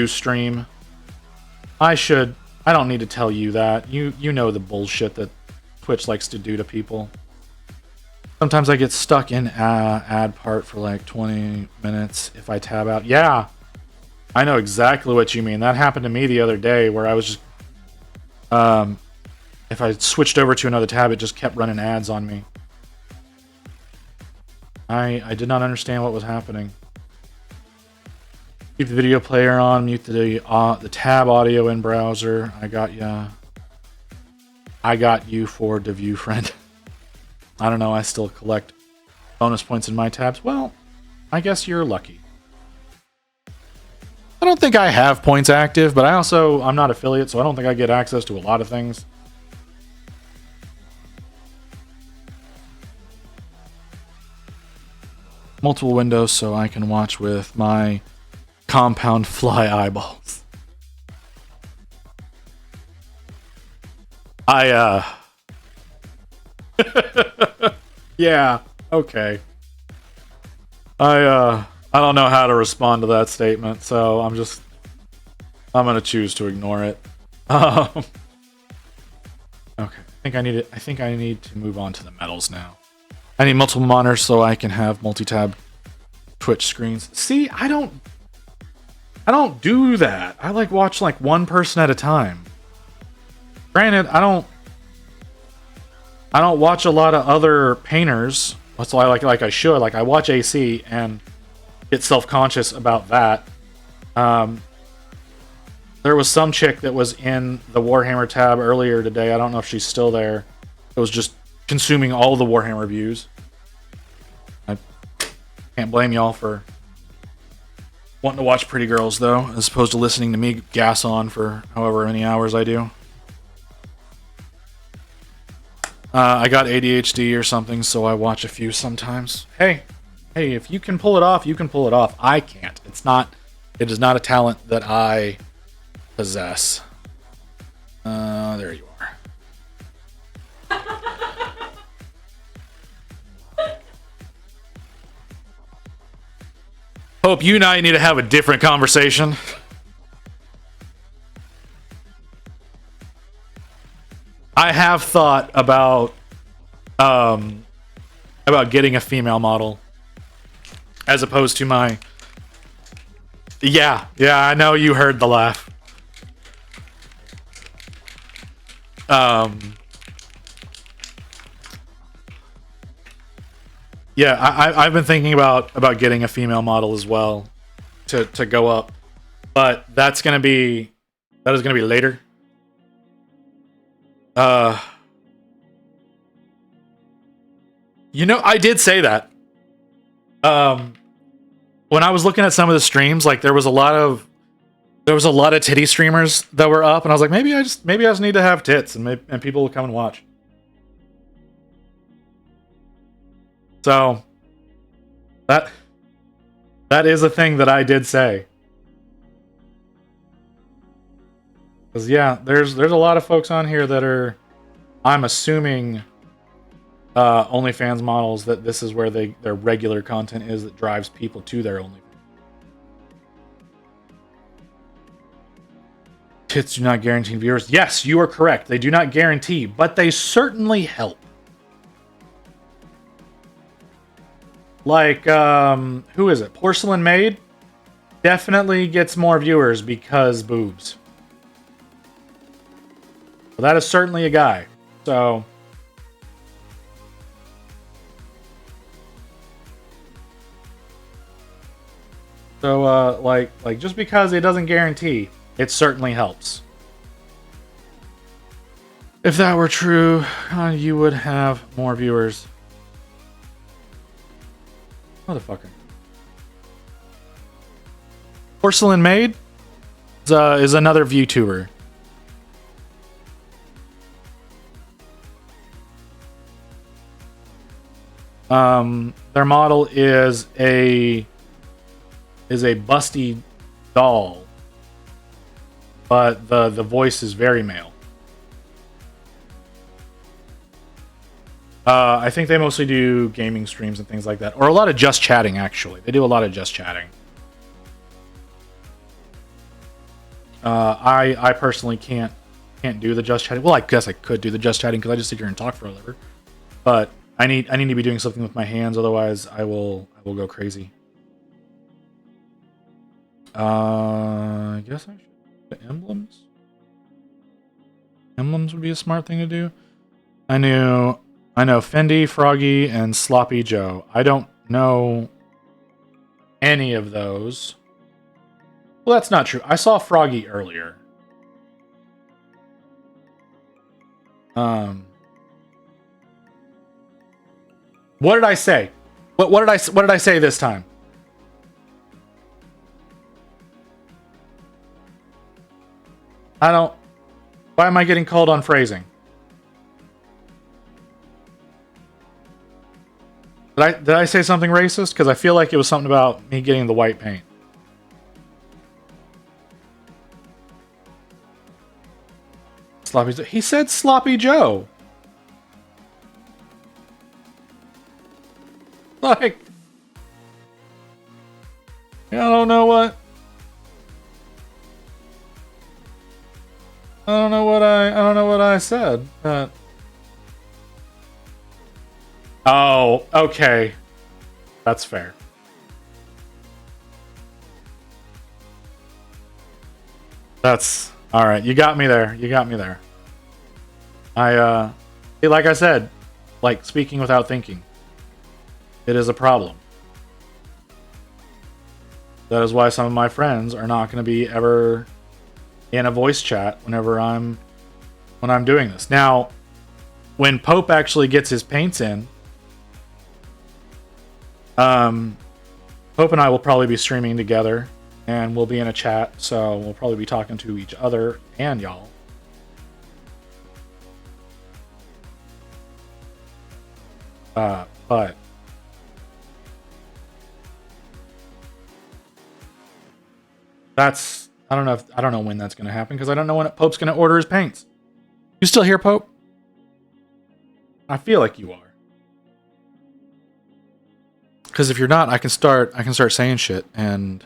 stream. I don't need to tell you that. You know the bullshit that Twitch likes to do to people. Sometimes I get stuck in ad part for like 20 minutes if I tab out. Yeah, I know exactly what you mean. That happened to me the other day where I was just, if I switched over to another tab, it just kept running ads on me. I did not understand what was happening. Keep the video player on, mute the tab audio in browser. I got ya. I got you for the view friend. I don't know, I still collect bonus points in my tabs. Well, I guess you're lucky. I don't think I have points active, but I'm not affiliate, so I don't think I get access to a lot of things. Multiple windows so I can watch with my compound fly eyeballs. Yeah, okay. I don't know how to respond to that statement, so I'm gonna choose to ignore it. Okay, I think I need to move on to the medals now. I need multiple monitors so I can have multi-tab Twitch screens. See, I don't do that. I watch one person at a time. Granted, I don't watch a lot of other painters. That's why I should. I watch AC and get self-conscious about that. There was some chick that was in the Warhammer tab earlier today. I don't know if she's still there. It was just consuming all the Warhammer views. I can't blame y'all for wanting to watch pretty girls, though, as opposed to listening to me gas on for however many hours I do. I got ADHD or something, so I watch a few sometimes. Hey, if you can pull it off, you can pull it off. I can't. It is not a talent that I possess. There you are. Hope you and I need to have a different conversation. I have thought about getting a female model as opposed to my. Yeah, I know you heard the laugh. Yeah, I've been thinking about getting a female model as well to go up, but that is gonna be later. I did say that. When I was looking at some of the streams, there was a lot of titty streamers that were up, and I was like, maybe I just need to have tits, and people will come and watch. So that is a thing that I did say. Because yeah, there's a lot of folks on here that are, I'm assuming, OnlyFans models, that this is where their regular content is that drives people to their OnlyFans. Tits do not guarantee viewers. Yes, you are correct. They do not guarantee, but they certainly help. Who is it? Porcelain Maid definitely gets more viewers because boobs. Well, that is certainly a guy. So just because it doesn't guarantee, it certainly helps. If that were true, you would have more viewers. Motherfucker. Porcelain Maid is another VTuber. Their model is a busty doll, but the voice is very male. I think they mostly do gaming streams and things like that, or a lot of just chatting. Actually, they do a lot of just chatting. I personally can't do the just chatting. Well, I guess I could do the just chatting because I just sit here and talk for a living. But I need to be doing something with my hands, otherwise I will go crazy. I guess I should do emblems. Emblems would be a smart thing to do. I know Fendi, Froggy, and Sloppy Joe. I don't know any of those. Well, that's not true. I saw Froggy earlier. What did I say? What did I say this time? I don't. Why am I getting called on phrasing? Did I say something racist? Because I feel like it was something about me getting the white paint. Sloppy Joe. He said Sloppy Joe. Like, I don't know what. I don't know what I said. Oh, okay. That's fair. That's all right. You got me there. Like I said, like speaking without thinking. It is a problem. That is why some of my friends are not going to be ever in a voice chat when I'm doing this. Now, when Pope actually gets his paints in, Pope and I will probably be streaming together, and we'll be in a chat, so we'll probably be talking to each other and y'all. But that's I don't know when that's going to happen because I don't know when Pope's going to order his paints. You still here, Pope? I feel like you are. Because if you're not, I can start saying shit and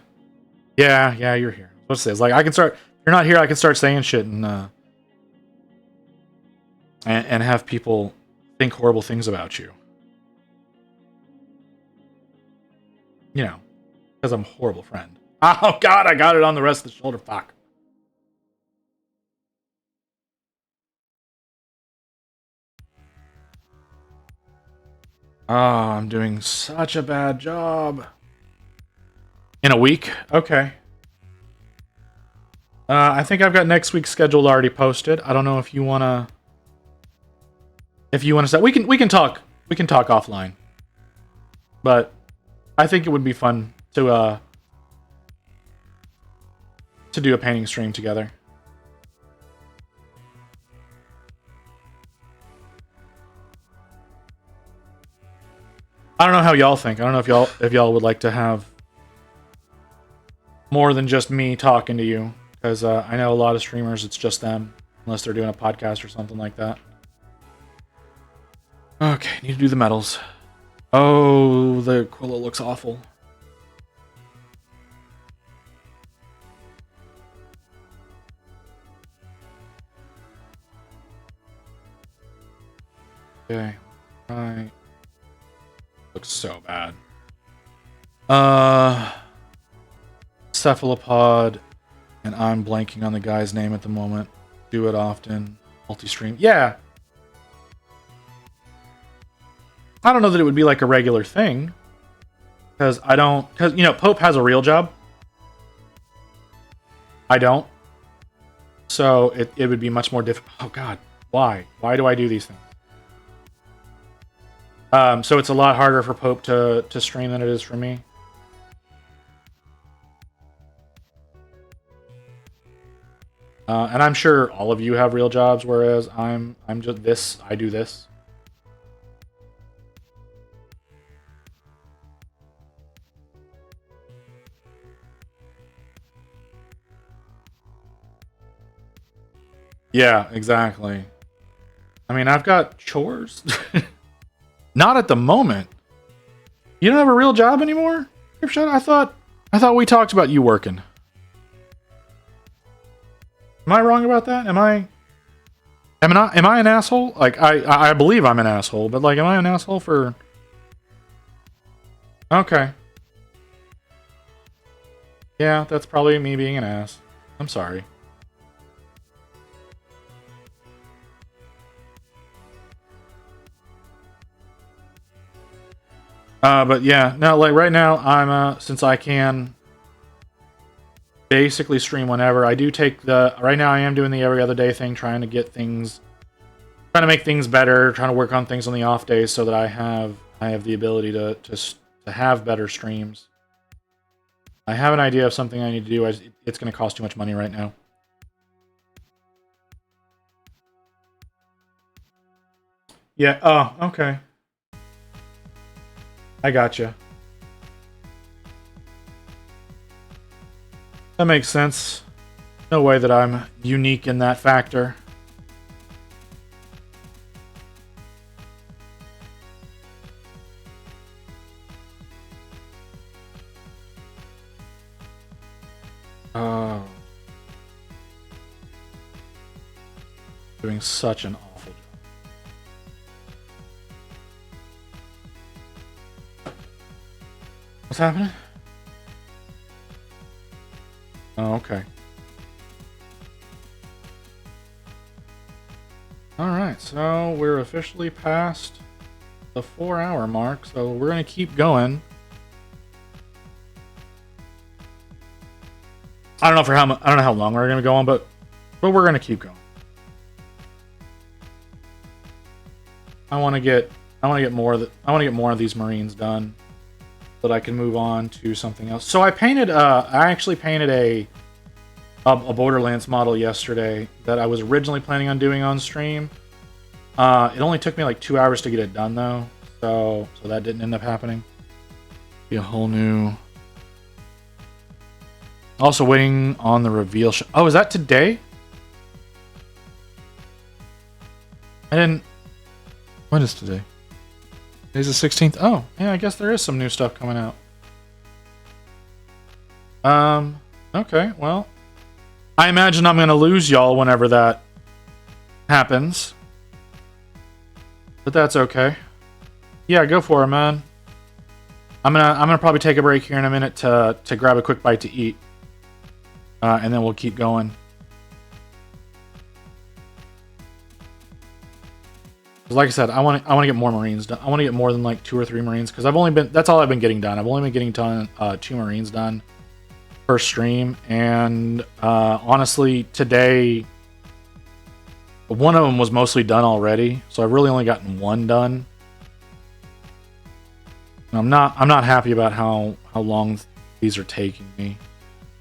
yeah, you're here. What's this? Like I can start. If you're not here, I can start saying shit and have people think horrible things about you. You know, because I'm a horrible friend. Oh God, I got it on the rest of the shoulder. Fuck. Oh, I'm doing such a bad job. In a week? Okay. I think I've got next week's schedule already posted. I don't know if you wanna set. We can talk offline. But I think it would be fun to do a painting stream together. I don't know how y'all think. I don't know if y'all would like to have more than just me talking to you, because I know a lot of streamers it's just them, unless they're doing a podcast or something like that. Okay, need to do the medals. Oh, the Aquila looks awful. Okay, right. Looks so bad. Cephalopod, and I'm blanking on the guy's name at the moment. Do it often. Multi-stream. Yeah. I don't know that it would be like a regular thing. Because Pope has a real job. I don't. So it would be much more difficult. Oh God, why? Why do I do these things? So it's a lot harder for Pope to stream than it is for me. And I'm sure all of you have real jobs, whereas I'm just this. I do this. Yeah, exactly. I mean, I've got chores. Not at the moment. You don't have a real job anymore? Ripshot? I thought we talked about you working. Am I wrong about that? Am I an asshole? Like I believe I'm an asshole, but like am I an asshole for Okay. Yeah, that's probably me being an ass. I'm sorry. But yeah, no, like right now, I'm since I can basically stream whenever. I do take right now. I am doing the every other day thing, trying to get things, trying to make things better, trying to work on things on the off days so that I have the ability to have better streams. I have an idea of something I need to do. It's going to cost too much money right now. Yeah. Oh, okay. I gotcha. That makes sense. No way that I'm unique in that factor. Oh. Doing such an awful job. What's happening? Oh, okay. Alright, so we're officially past the 4-hour mark, so we're going to keep going. I don't know how long we're going to go on, but we're going to keep going. I want to get more of these Marines done so that I can move on to something else. So I actually painted a Borderlands model yesterday that I was originally planning on doing on stream. It only took me like 2 hours to get it done though, so that didn't end up happening. Be a whole new. Also waiting on the reveal show. Oh, is that today? I didn't. What is today? Today's the 16th. Oh, yeah, I guess there is some new stuff coming out. Okay, well. I imagine I'm gonna lose y'all whenever that happens. But that's okay. Yeah, go for it, man. I'm gonna probably take a break here in a minute to grab a quick bite to eat. And then we'll keep going. Like I said, I want to get more Marines done. I want to get more than like 2 or 3 Marines because that's all I've been getting done. I've only been getting done 2 Marines done per stream, and honestly, today one of them was mostly done already, so I've really only gotten 1 done. And I'm not happy about how long these are taking me.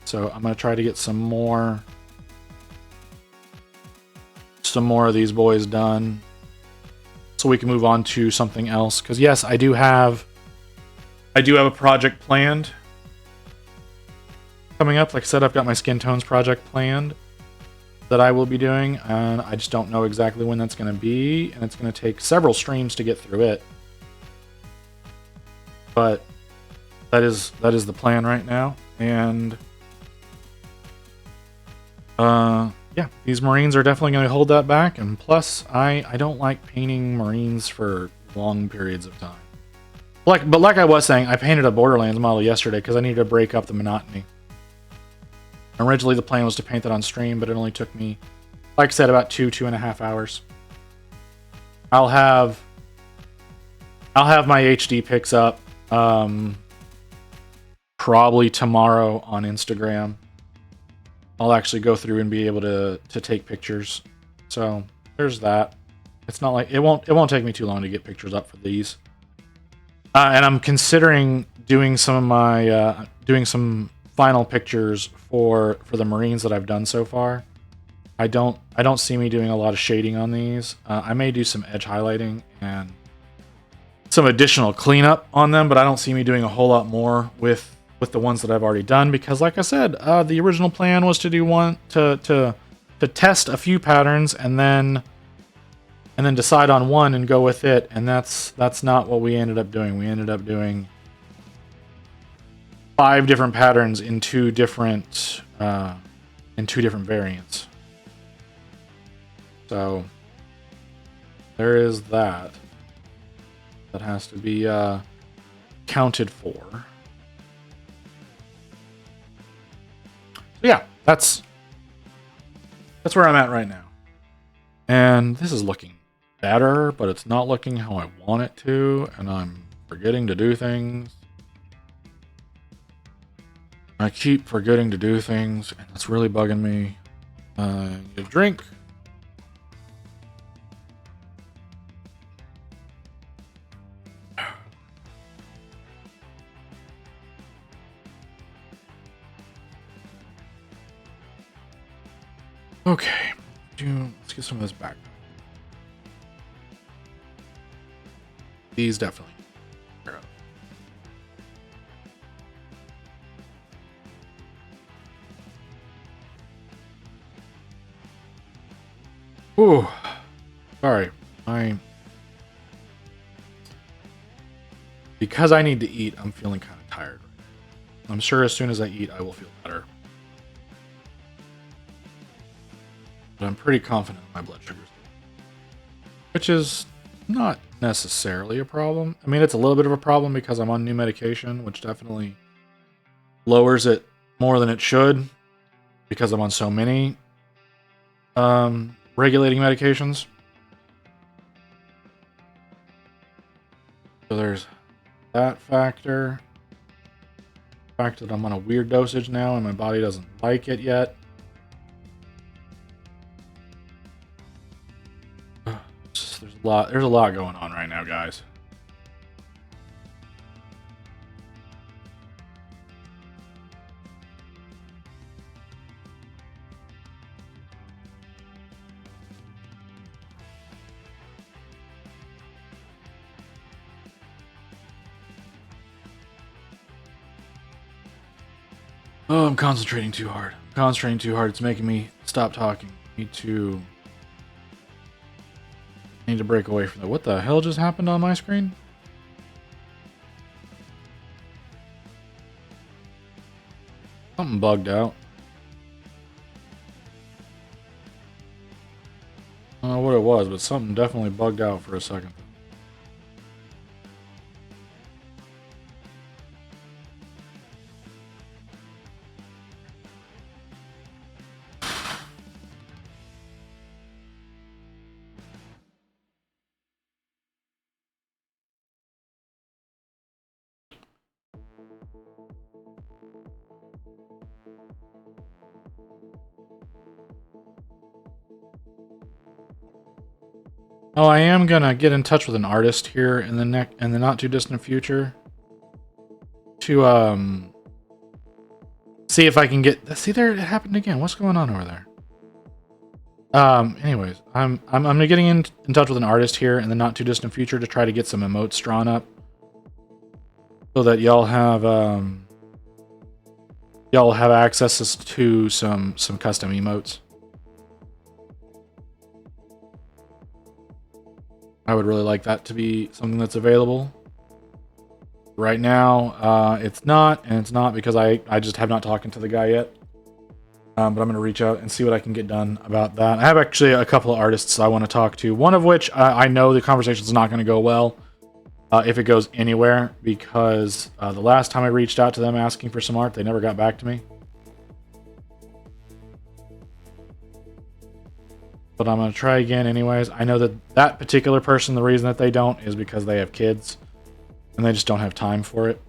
So I'm gonna try to get some more of these boys done, so we can move on to something else. Because yes, I do have a project planned coming up. Like I said, I've got my skin tones project planned that I will be doing, and I just don't know exactly when that's going to be, and it's going to take several streams to get through it. But that is the plan right now, and yeah, these Marines are definitely going to hold that back, and plus, I don't like painting Marines for long periods of time. But like I was saying, I painted a Borderlands model yesterday because I needed to break up the monotony. Originally, the plan was to paint that on stream, but it only took me, like I said, about 2.5 hours. I'll have my HD pics up probably tomorrow on Instagram. I'll actually go through and be able to take pictures. So there's that. It's not like it won't take me too long to get pictures up for these. And I'm considering doing some final pictures for the Marines that I've done so far. I don't see me doing a lot of shading on these. I may do some edge highlighting and some additional cleanup on them, but I don't see me doing a whole lot more with the ones that I've already done, because like I said, the original plan was to do one to test a few patterns and then decide on one and go with it. And that's not what we ended up doing. We ended up doing 5 different patterns in 2 different variants. So there is that. That has to be counted for. So yeah, that's where I'm at right now. And this is looking better, but it's not looking how I want it to, and I'm forgetting to do things. I keep forgetting to do things, and it's really bugging me. Get a drink. Okay, let's get some of this back. These definitely. Ooh, sorry. Because I need to eat, I'm feeling kind of tired. I'm sure as soon as I eat, I will feel better. But I'm pretty confident in my blood sugars, which is not necessarily a problem. I mean, it's a little bit of a problem because I'm on new medication, which definitely lowers it more than it should because I'm on so many regulating medications. So there's that factor. The fact that I'm on a weird dosage now and my body doesn't like it yet. There's a lot going on right now, guys. Oh, I'm concentrating too hard. It's making me stop talking. I need to break away from that. What the hell just happened on my screen? Something bugged out. I don't know what it was, but something definitely bugged out for a second. Oh, I am gonna get in touch with an artist here in the not too distant future to see if I can get. See, there it happened again. What's going on over there? Anyways, I'm getting in touch with an artist here in the not too distant future to try to get some emotes drawn up so that y'all have access to some custom emotes. I would really like that to be something that's available. Right now, it's not, and it's not because I just have not talked to the guy yet. But I'm going to reach out and see what I can get done about that. I have actually a couple of artists I want to talk to. One of which I know the conversation is not going to go well if it goes anywhere, because the last time I reached out to them asking for some art, they never got back to me. But I'm going to try again anyways. I know that particular person, the reason that they don't is because they have kids and they just don't have time for it.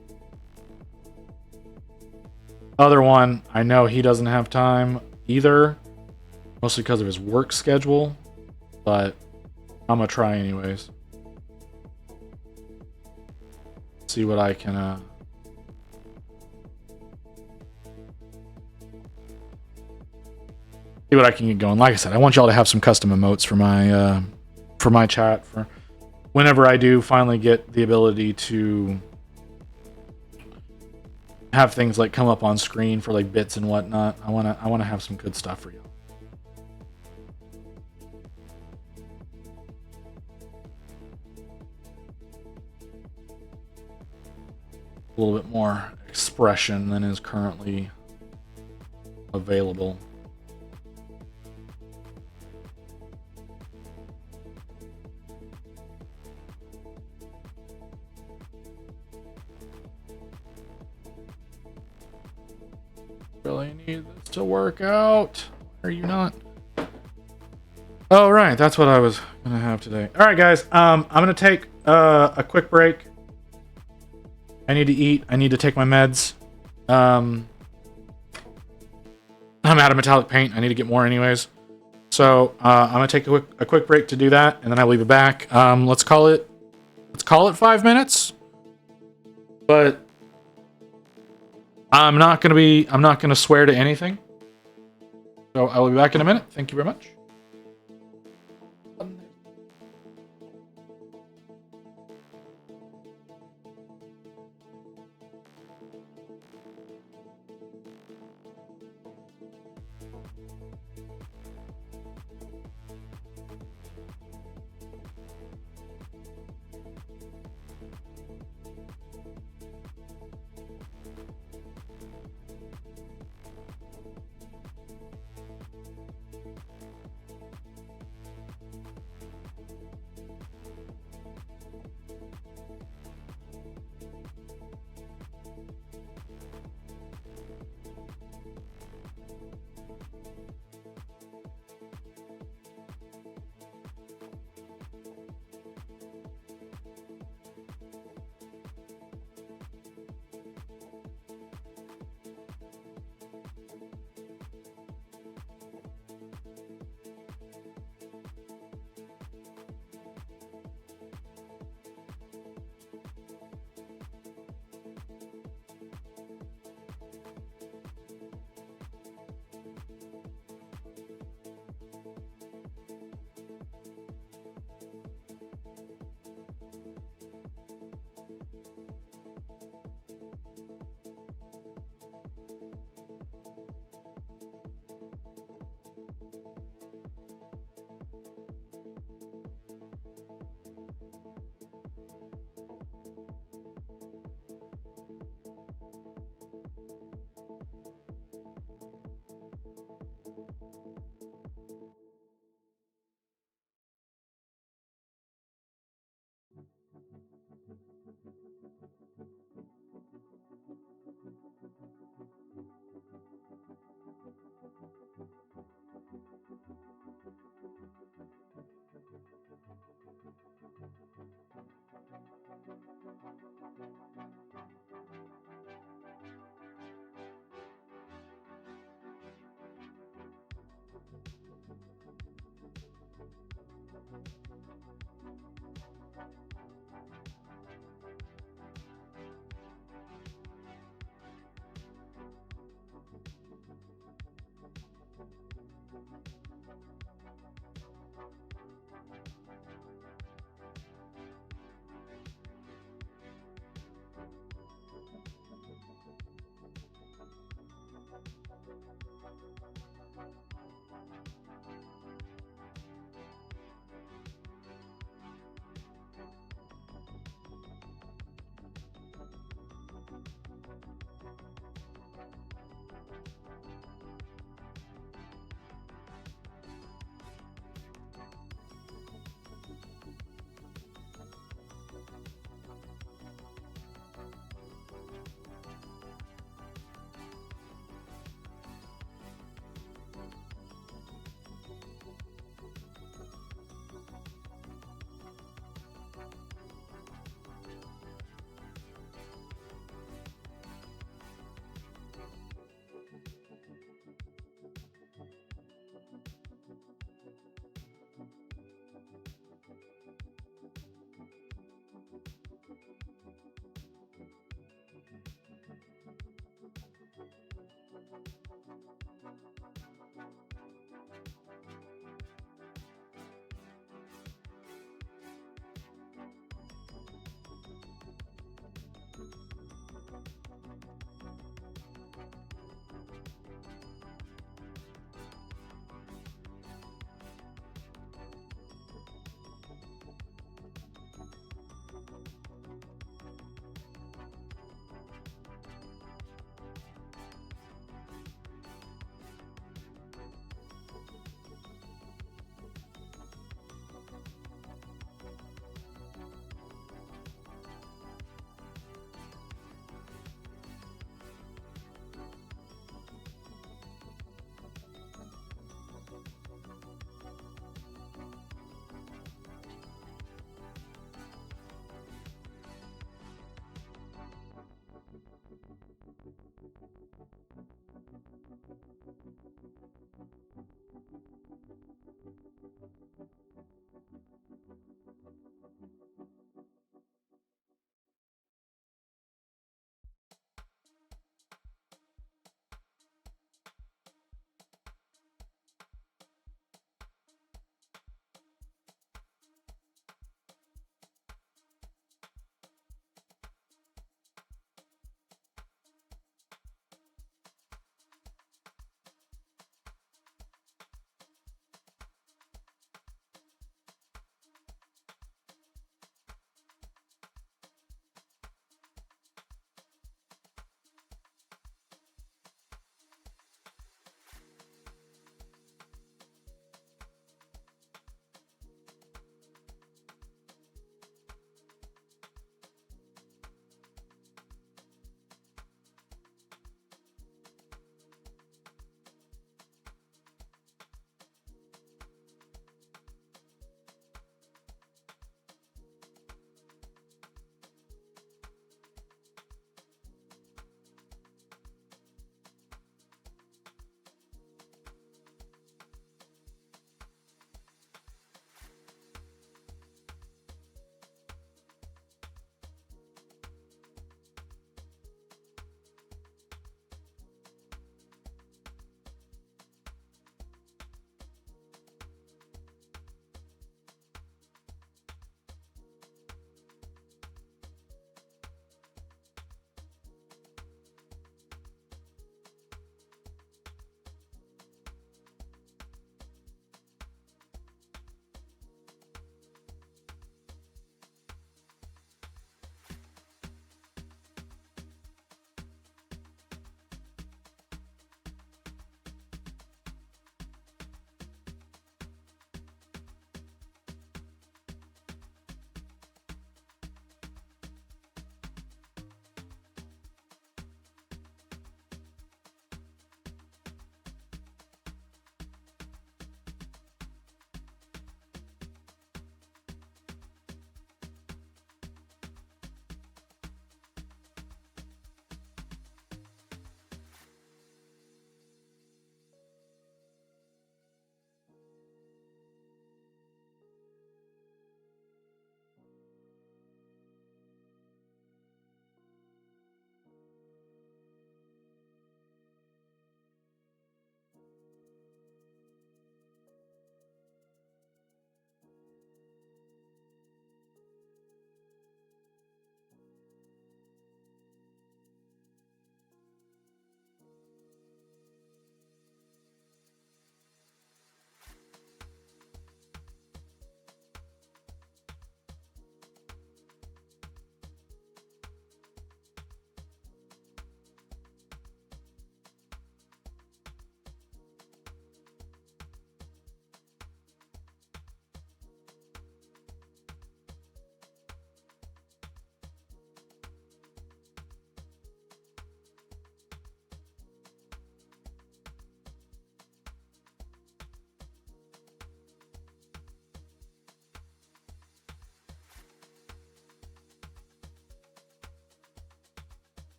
Other one, I know he doesn't have time either, mostly because of his work schedule, but I'm going to try anyways. See what I can see what I can get going. Like I said, I want y'all to have some custom emotes for my chat for whenever I do finally get the ability to have things like come up on screen for like bits and whatnot. I wanna have some good stuff for you. a little bit more expression than is currently available. Really need this to work out. Why are you not? Oh, right. That's what I was going to have today. All right, guys. I'm going to take a quick break. I need to eat. I need to take my meds. I'm out of metallic paint. I need to get more anyways. So I'm going to take a quick break to do that, and then I'll leave it back. Let's call it 5 minutes. But I'm not going to swear to anything. So I will be back in a minute. Thank you very much.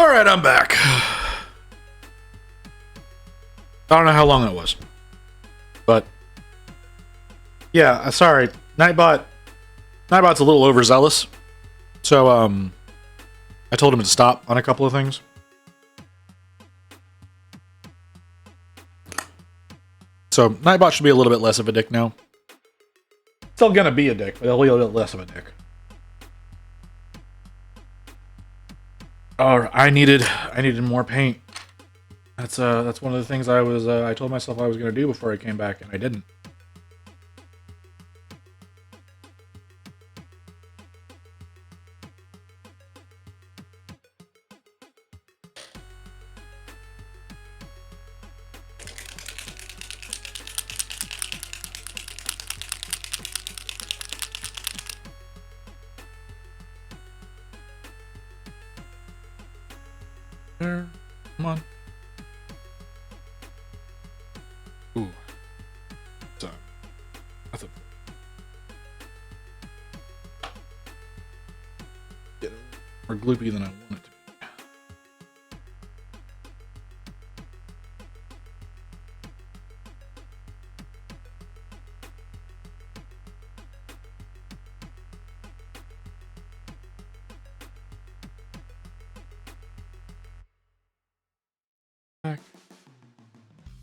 All right, I'm back. I don't know how long that was, but yeah, sorry. Nightbot's a little overzealous, so I told him to stop on a couple of things. So Nightbot should be a little bit less of a dick now. Still gonna be a dick, but a little bit less of a dick. Oh, I needed more paint. That's one of the things I told myself I was gonna do before I came back, and I didn't. There, come on. Ooh. So, that's a get more gloopy than I want it to be.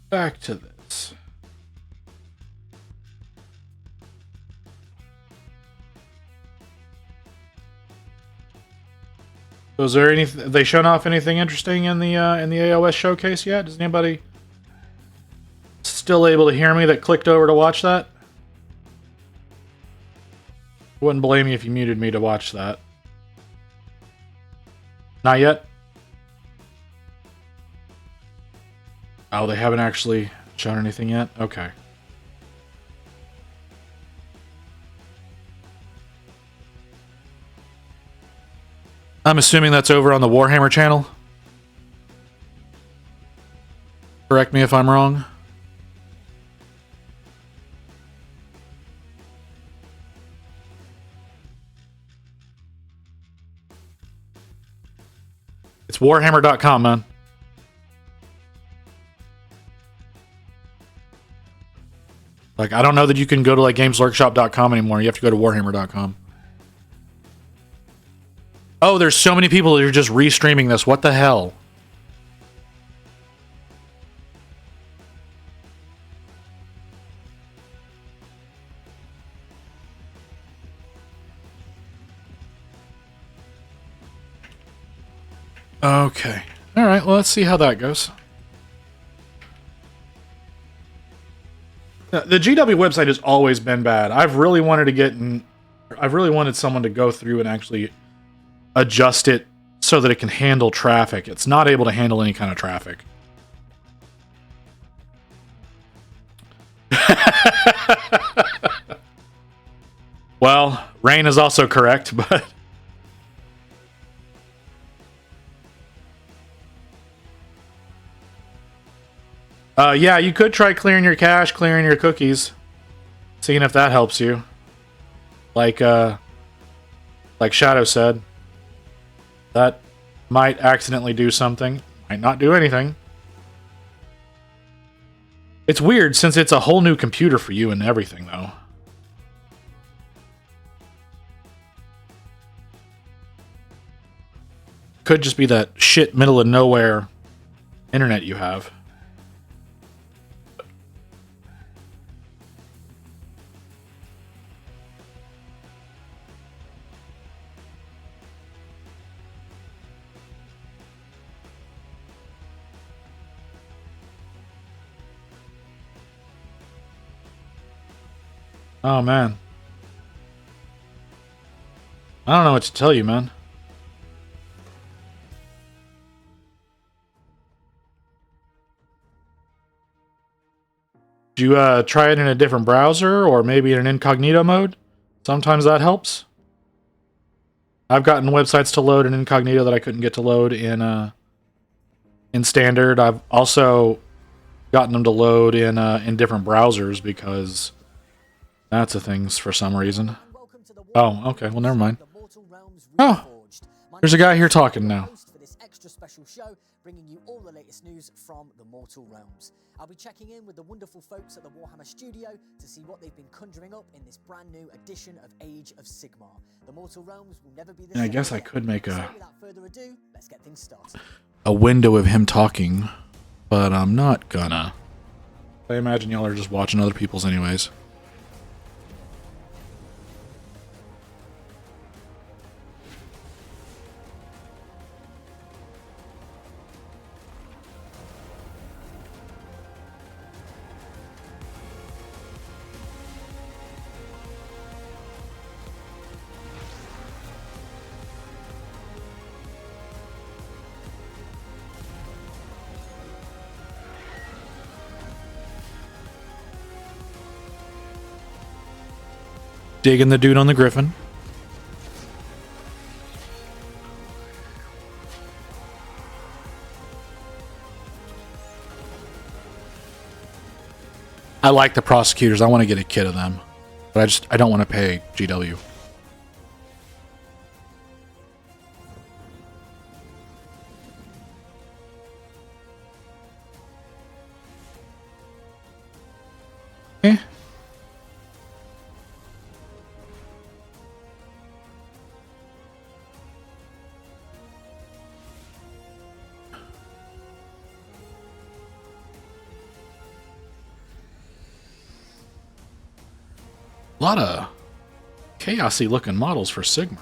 Back to this. So is there anything they shown off anything interesting in the AOS showcase yet? Is anybody still able to hear me that clicked over to watch that? Wouldn't blame you if you muted me to watch that. Not yet? Oh, they haven't actually shown anything yet? Okay. I'm assuming that's over on the Warhammer channel? Correct me if I'm wrong. It's warhammer.com, man. Like, I don't know that you can go to, like, gamesworkshop.com anymore. You have to go to warhammer.com. Oh, there's so many people that are just restreaming this. What the hell? Okay. All right, well, let's see how that goes. The GW website has always been bad. I've really wanted someone to go through and actually adjust it so that it can handle traffic. It's not able to handle any kind of traffic. Well, Rain is also correct, but yeah, you could try clearing your cache, clearing your cookies, seeing if that helps you. Like Shadow said, that might accidentally do something, might not do anything. It's weird since it's a whole new computer for you and everything, though. Could just be that shit middle of nowhere internet you have. Oh, man. I don't know what to tell you, man. Did you try it in a different browser or maybe in an incognito mode? Sometimes that helps. I've gotten websites to load in incognito that I couldn't get to load in standard. I've also gotten them to load in different browsers because that's a thing for some reason. Oh, okay. Well, never mind. Oh, there's a guy here talking now. special show, bringing you all the latest news from the Mortal Realms. I'll be checking in with the wonderful folks at the Warhammer Studio to see what they've been conjuring up in this brand new edition of Age of Sigmar. The Mortal Realms will never be the same. I guess I again. could make So without further ado, let's get things started. a window of him talking, but I'm not gonna. I imagine y'all are just watching other people's anyways. Digging the dude on the Griffin. I like the prosecutors. I want to get a kit of them. But I don't want to pay GW. Eh. A lot of chaosy looking models for Sigmar.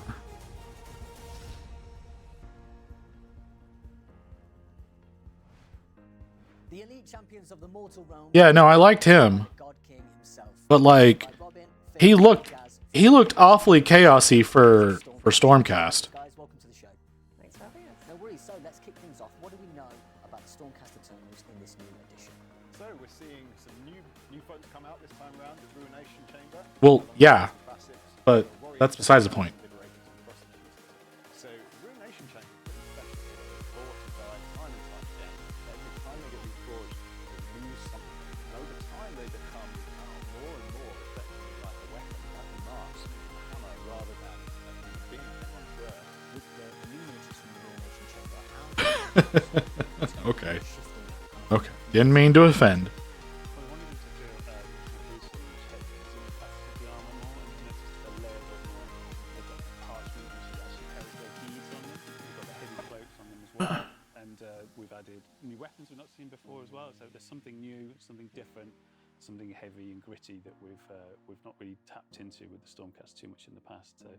The elite champions of the Mortal Realms. Yeah, no, I liked him. God King himself. But like By Robin, he Finn, looked Jazz, he looked awfully chaosy for Stormcast. Guys, welcome to the show. Thanks for having us. No worries. So let's kick things off. What do we know about the Stormcast Eternals in this new edition? So we're seeing some new folks come out this time around, the Ruination Chamber. Well, yeah, Classics. but that's besides the point. Liberators and Prosecutors. So Ruination Chamber is pretty special. Thought by time and time again. Every time they get reforged, they lose something. And over time they become more and more effectively like a weapon, like a mask, a hammer rather than a human being on Earth. With the new miniatures from the Ruination Chamber, how Okay. shifting Okay. Didn't mean to offend. I wanted them to feel inclusive and check some facets of the armor more, and not just the layers of them. They've got parchment, which actually carries their beads on them. We've got the heavy cloaks on them as well, and we've added new weapons we've not seen before as well. So there's something new, something different, something heavy and gritty that we've not really tapped into with the Stormcast too much in the past. So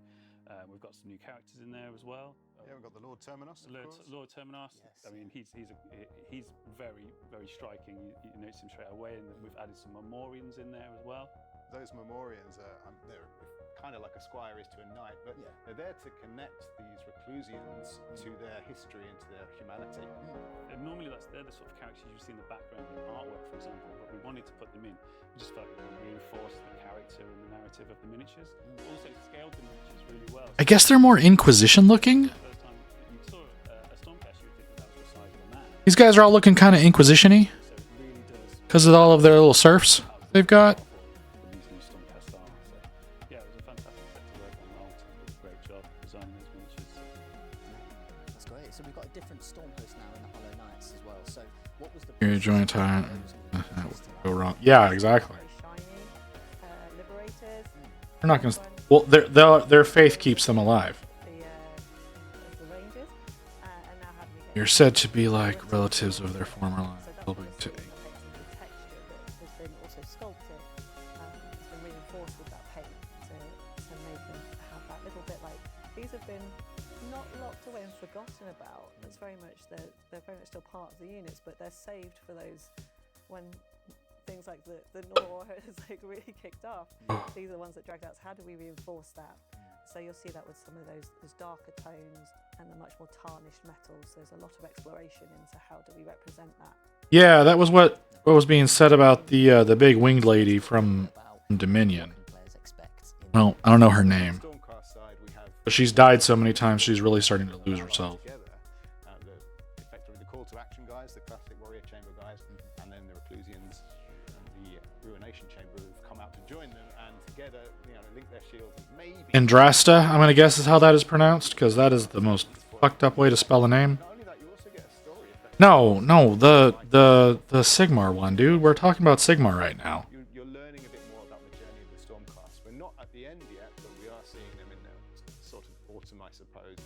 we've got some new characters in there as well. Yeah, we've got the Lord Terminus, of course. Lord Terminus. Yes. I mean, he's very, very striking. You notice him straight away, and we've added some Memorians in there as well. Those Memorians, they're kind of like a squire is to a knight, but Yeah. they're there to connect these Reclusians to their history and to their humanity. And normally they're the sort of characters you see in the background in artwork, for example, but we wanted to put them in. We just felt it would reinforce the character and the narrative of the miniatures. Also, it scaled the miniatures really well. I guess they're more Inquisition looking. The first time you saw a Stormcast, you would think that was the size of a man. These guys are all looking kind of Inquisition-y So it really does because of all of their little serfs they've got. with these new Stormcast armor. So yeah, it was a fantastic set to work on. Alton did a great job designing those miniatures. That's great. So we've got a different storm host now in the Hollow Knights as well. So what was the Here, process join of time. those Go wrong. Yeah, exactly. Very shiny. Liberators. They're not gonna. Well, their faith keeps them alive. The Rangers. And now how do we get You're said to be like relatives of their former lives. So that's Helping what to the texture that has been also sculpted, has been reinforced with that paint to make them have that little bit like these have been not locked away and forgotten about. It's very much they're very much still part of the units, but they're saved for those when things like the Nor has like really kicked off. These are the ones that dragged out. So how do we reinforce that? So you'll see that with some of those darker tones and the much more tarnished metals. There's a lot of exploration into how do we represent that. Yeah, that was what was being said about the big winged lady from Dominion. players expect in Well, I don't know her name, Stormcast side, we have but she's died so many times she's really starting to lose herself. together. Effectively the call to action guys, the classic warrior chamber guys, and then the Reclusians and the Ruination Chamber who've come out to join them, and together, link their shields and maybe. Andrasta, I'm gonna guess is how that is pronounced, because that is the most fucked up way to spell a name. Not only that, you also get No, the Sigmar one, dude. We're talking about Sigmar right now. You're learning a bit more about the journey of the Stormcast. We're not at the end yet, but we are seeing them in their sort of autumn, I suppose.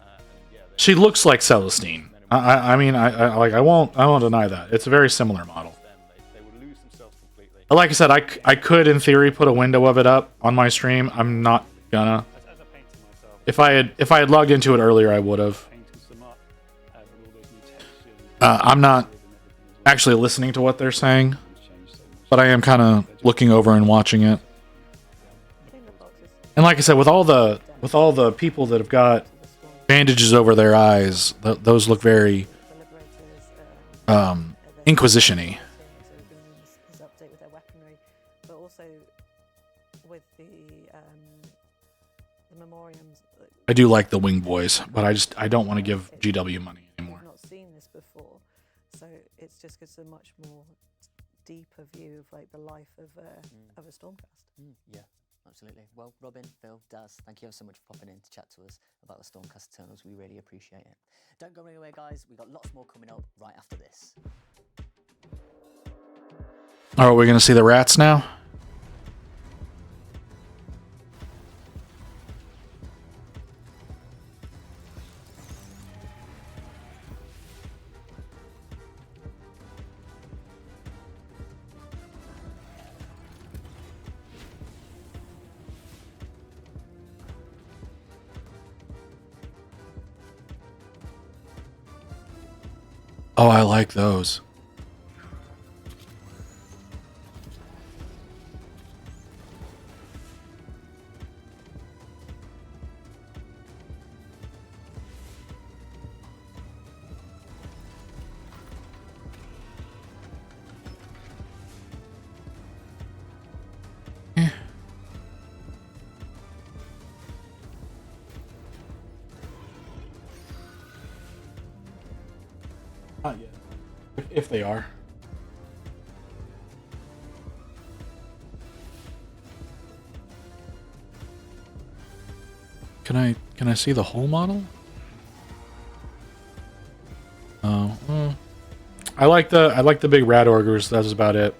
And yeah, She looks like Celestine. I mean, I won't deny that. It's a very similar model. they will lose themselves completely. Like I said, I could in theory put a window of it up on my stream. I'm not gonna. As a painter myself, If I had logged into it earlier, I would have. painted some up with all those new textures. I'm not and everything as well. actually listening to what they're saying, It's changed so much. but I am kind of looking over and watching it. I think the box is And like I said, with all the people that have got to the storm. bandages over their eyes, those look very The Liberators, Inquisition-y. so doing this update with their weaponry, but also with the memoriams. I do like the Wing Boys, but I don't want to give GW money anymore. I've not seen this before, so it's just gives a much more deeper view of like the life of a Stormcast. Yeah, absolutely. Well, Robin, Phil, Daz, thank you ever so much for popping in to chat to us about the Stormcast Eternals. We really appreciate it. Don't go anywhere, guys. We've got lots more coming up right after this. Are we going to see the rats now? Oh, I like those. Not yet. If they are. Can I see the whole model? Oh, I like the big rat ogres. That's about it.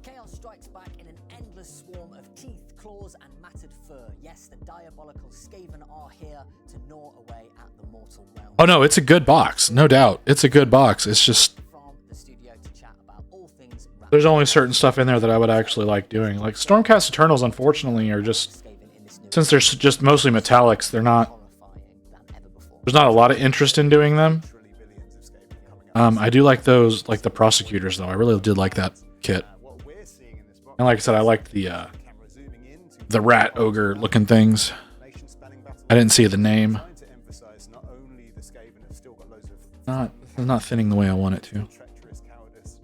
Chaos strikes back in an endless swarm of teeth, claws, and matted fur. Yes, the diabolical Skaven are here to gnaw away at the mortal realm. Oh no, it's a good box, no doubt. It's a good box. It's just From the studio to chat about all things there's only certain stuff in there that I would actually like doing. Like Stormcast Eternals, unfortunately, are just Skaven in this new since they're just mostly metallics. They're not. horrifying than ever before. There's not a lot of interest in doing them. Literally billions of Skaven coming up. I do like those, like the prosecutors, though. I really did like that kit. What we're seeing in this box And like I said, I liked camera zooming in to the rat ogre looking things. nation-spanning battle. I didn't see the name. Trying to emphasize not only the Skaven have still got loads of Not thinning the way I want it to. treacherous cowardice,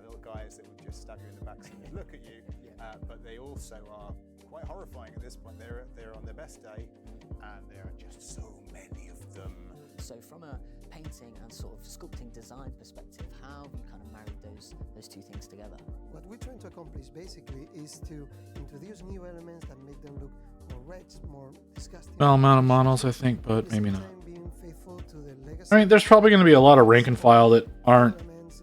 little guys that would just stab you in the back and look at you, but they also are quite horrifying at this point. They're on their best day, and there are just so many of them. So from a painting and sort of sculpting design perspective, how have you kind of married those two things together? What we're trying to accomplish basically is to introduce new elements that make them look more red, more disgusting. Well, amount of models, I think, but At the maybe same not. time being faithful to the legacy I mean, there's probably going to be a lot of rank and file that aren't elements,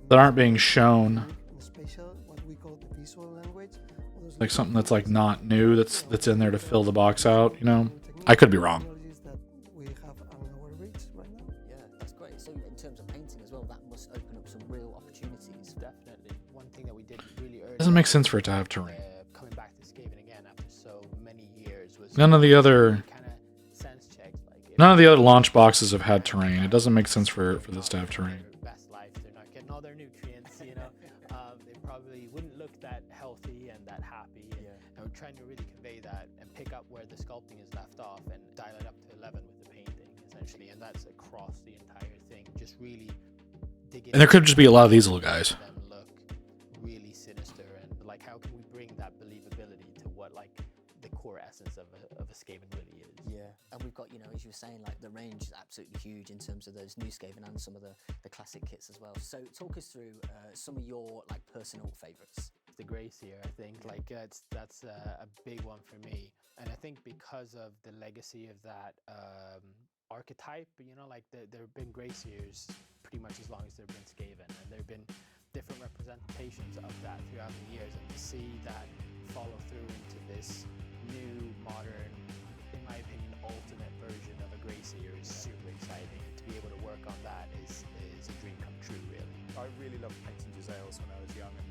that aren't being shown. and special, what we call the visual language. all those Like little something that's like details, not new. That's in there to fill the box out. You know, techniques, I could be wrong. technologies that we have on our reach right now. Yeah, that's great. So in terms of painting as well, that must open up some real opportunities. Definitely. One thing that we did really early Doesn't make on, sense for it to have terrain. coming back to Skaven again after so many years was None of the other kind of sense checks like if none of the other launch boxes have had terrain. It doesn't make sense for this to have terrain. their best life, they're not getting all their nutrients, you know. They probably wouldn't look that healthy and that happy. And we're trying to really convey that and pick up where the sculpting is left off and dial it up to 11 with the painting, essentially. And that's across the entire thing. Just really digging. And there could just be a lot of these little guys. Them look really sinister and like how can we bring that believability to what like the core essence of a Skaven really is. Yeah, and we've got, you know, as you were saying, like the range is absolutely huge in terms of those new Skaven and some of the classic kits as well. So talk us through some of your like personal favourites. The Grace here, I think, like that's a big one for me, and I think because of the legacy of that archetype, but you know, like there have been Graciers pretty much as long as there have been Skaven, and there have been different representations of that throughout the years, and to see that follow through into this new, modern, in my opinion, ultimate version of a Gracier is super exciting. And to be able to work on that is a dream come true, really. I really loved painting Giselles when I was young, and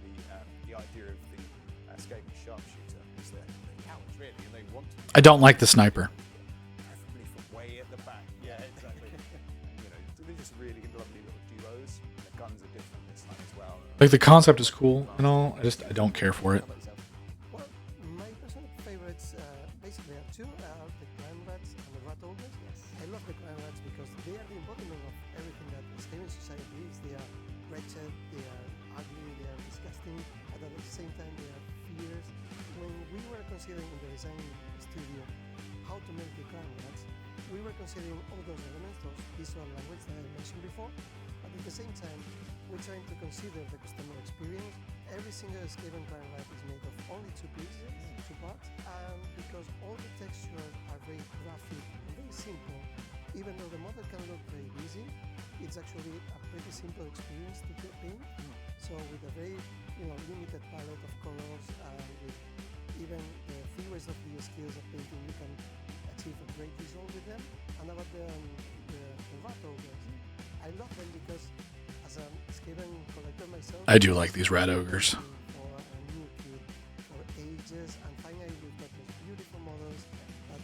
the idea of the Skaven sharpshooter is they're cowards really, and they want to. I don't like the sniper. Preferably from way at the back. Yeah, exactly. You know, they're just really lovely little duos. And the guns are different this time as well. Like the concept is cool and all. I don't care for it. How about yourself? Well, my personal favorites basically are two: the crime rats and the rat ogres. I love the crime rats because they are the embodiment of everything that Skaven society is. They are wretched, they are ugly, they are disgusting, and at the same time they are fierce. When we were considering in the design studio how to make the crime rats, we were considering all those elements, those visual language that I mentioned before, but at the same time we're trying to consider the customer experience. Every single Skaven crime rat is made of only two pieces, two parts, and because all the textures are very graphic and very simple, even though the model can look very busy, it's actually a pretty simple experience to paint. So with a very limited palette of colors and with even the fewest of the skills of painting, you can achieve a great result with them. And about the rat ogres, I love them because as a Skaven collector myself, I do like these rat ogres. for a new kid for ages, and finally we've got those beautiful models that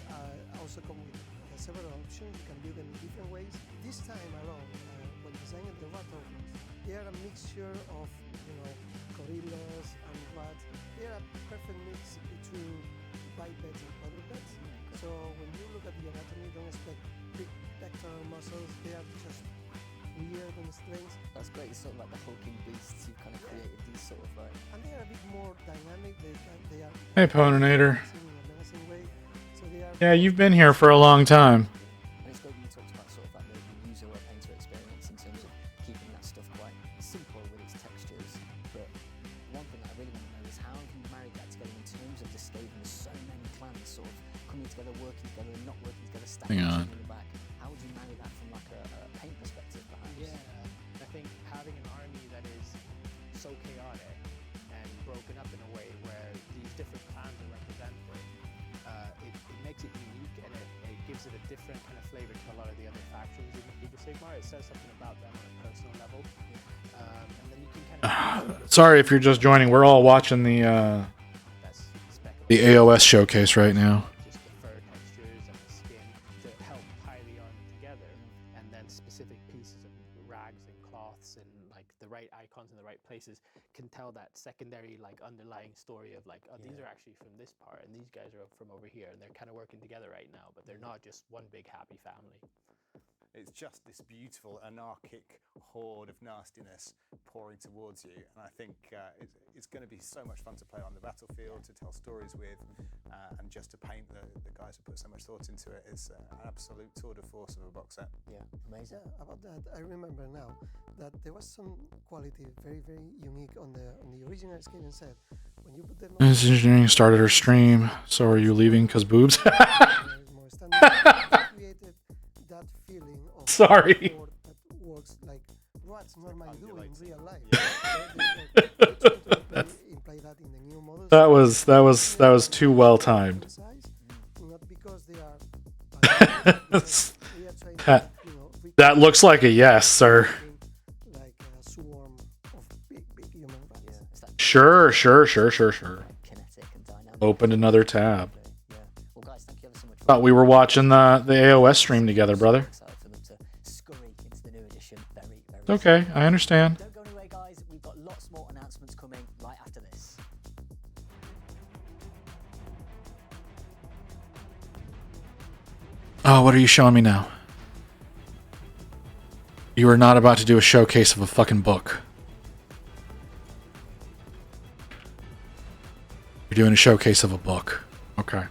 also come with several options. You can build them in different ways. This time around, when designing the rat ogres, they are a mixture of gorillas and rats. They are a perfect mix between bipeds and quadrupeds. So when you look at the anatomy, don't expect big pectoral muscles. They are just weird and strange. That's great. It's sort of like the hulking beasts. You've kind of created these sort of like. And they are a bit more dynamic. They are Hey, Poninator. in a menacing way. So they are. Yeah, you've been here for a long time. And it's great you talked about sort of like the user or painter experience in terms of keeping that stuff quite simple with its textures. But one thing that I really want to know is how can you marry that together in terms of the Skaven? There's so many clans sort of coming together, working together, and not working together, stacking Hang on. in the back. How would you marry that from like a paint perspective, perhaps? Yeah, I think having an army that is so chaotic and broken up in a way where these different clans are represented, it makes it unique, and it gives it a different kind of flavor to a lot of the other factions in Age of Sigmar. It says something about them on a personal level, and then you can kind of Sorry if you're just joining. We're all watching the that's AOS showcase right now. just the fur textures and the skin to help tie the army together, and then specific pieces of rags and cloths and like the right icons in the right places can tell that secondary like underlying story of like, oh, these are actually from this part and these guys are from over here, and they're kind of working together right now, but they're not just one big happy family. It's just this beautiful anarchic horde of nastiness pouring towards you, and I think it's going to be so much fun to play on the battlefield, to tell stories with, and just to paint the guys who put so much thought into it. It's an absolute tour de force of a box set. Yeah, amazing. Yeah, about that, I remember now that there was some quality very, very unique on the original Skaven set. When you put them on This engineering started her stream. So are you leaving because boobs? more standard, it created that feeling of Sorry. horde that works like rats normally do in Undulating. real life. Imply that in the new models. That was too well timed. Size, not because they are bad, because we are trying to, That looks like a yes, sir. like a swarm of big human rats. Yeah, it's that Sure. kinetic and dynamic. Opened another tab. Yeah. Well, guys, thank you ever so much. Thought we were watching the AOS stream together, brother. Excited for them to scurry into the new edition very, very It's okay, I understand. Don't go anywhere, guys. We've got lots more announcements coming right after this. Oh, what are you showing me now? You are not about to do a showcase of a fucking book. You're doing a showcase of a book. Okay.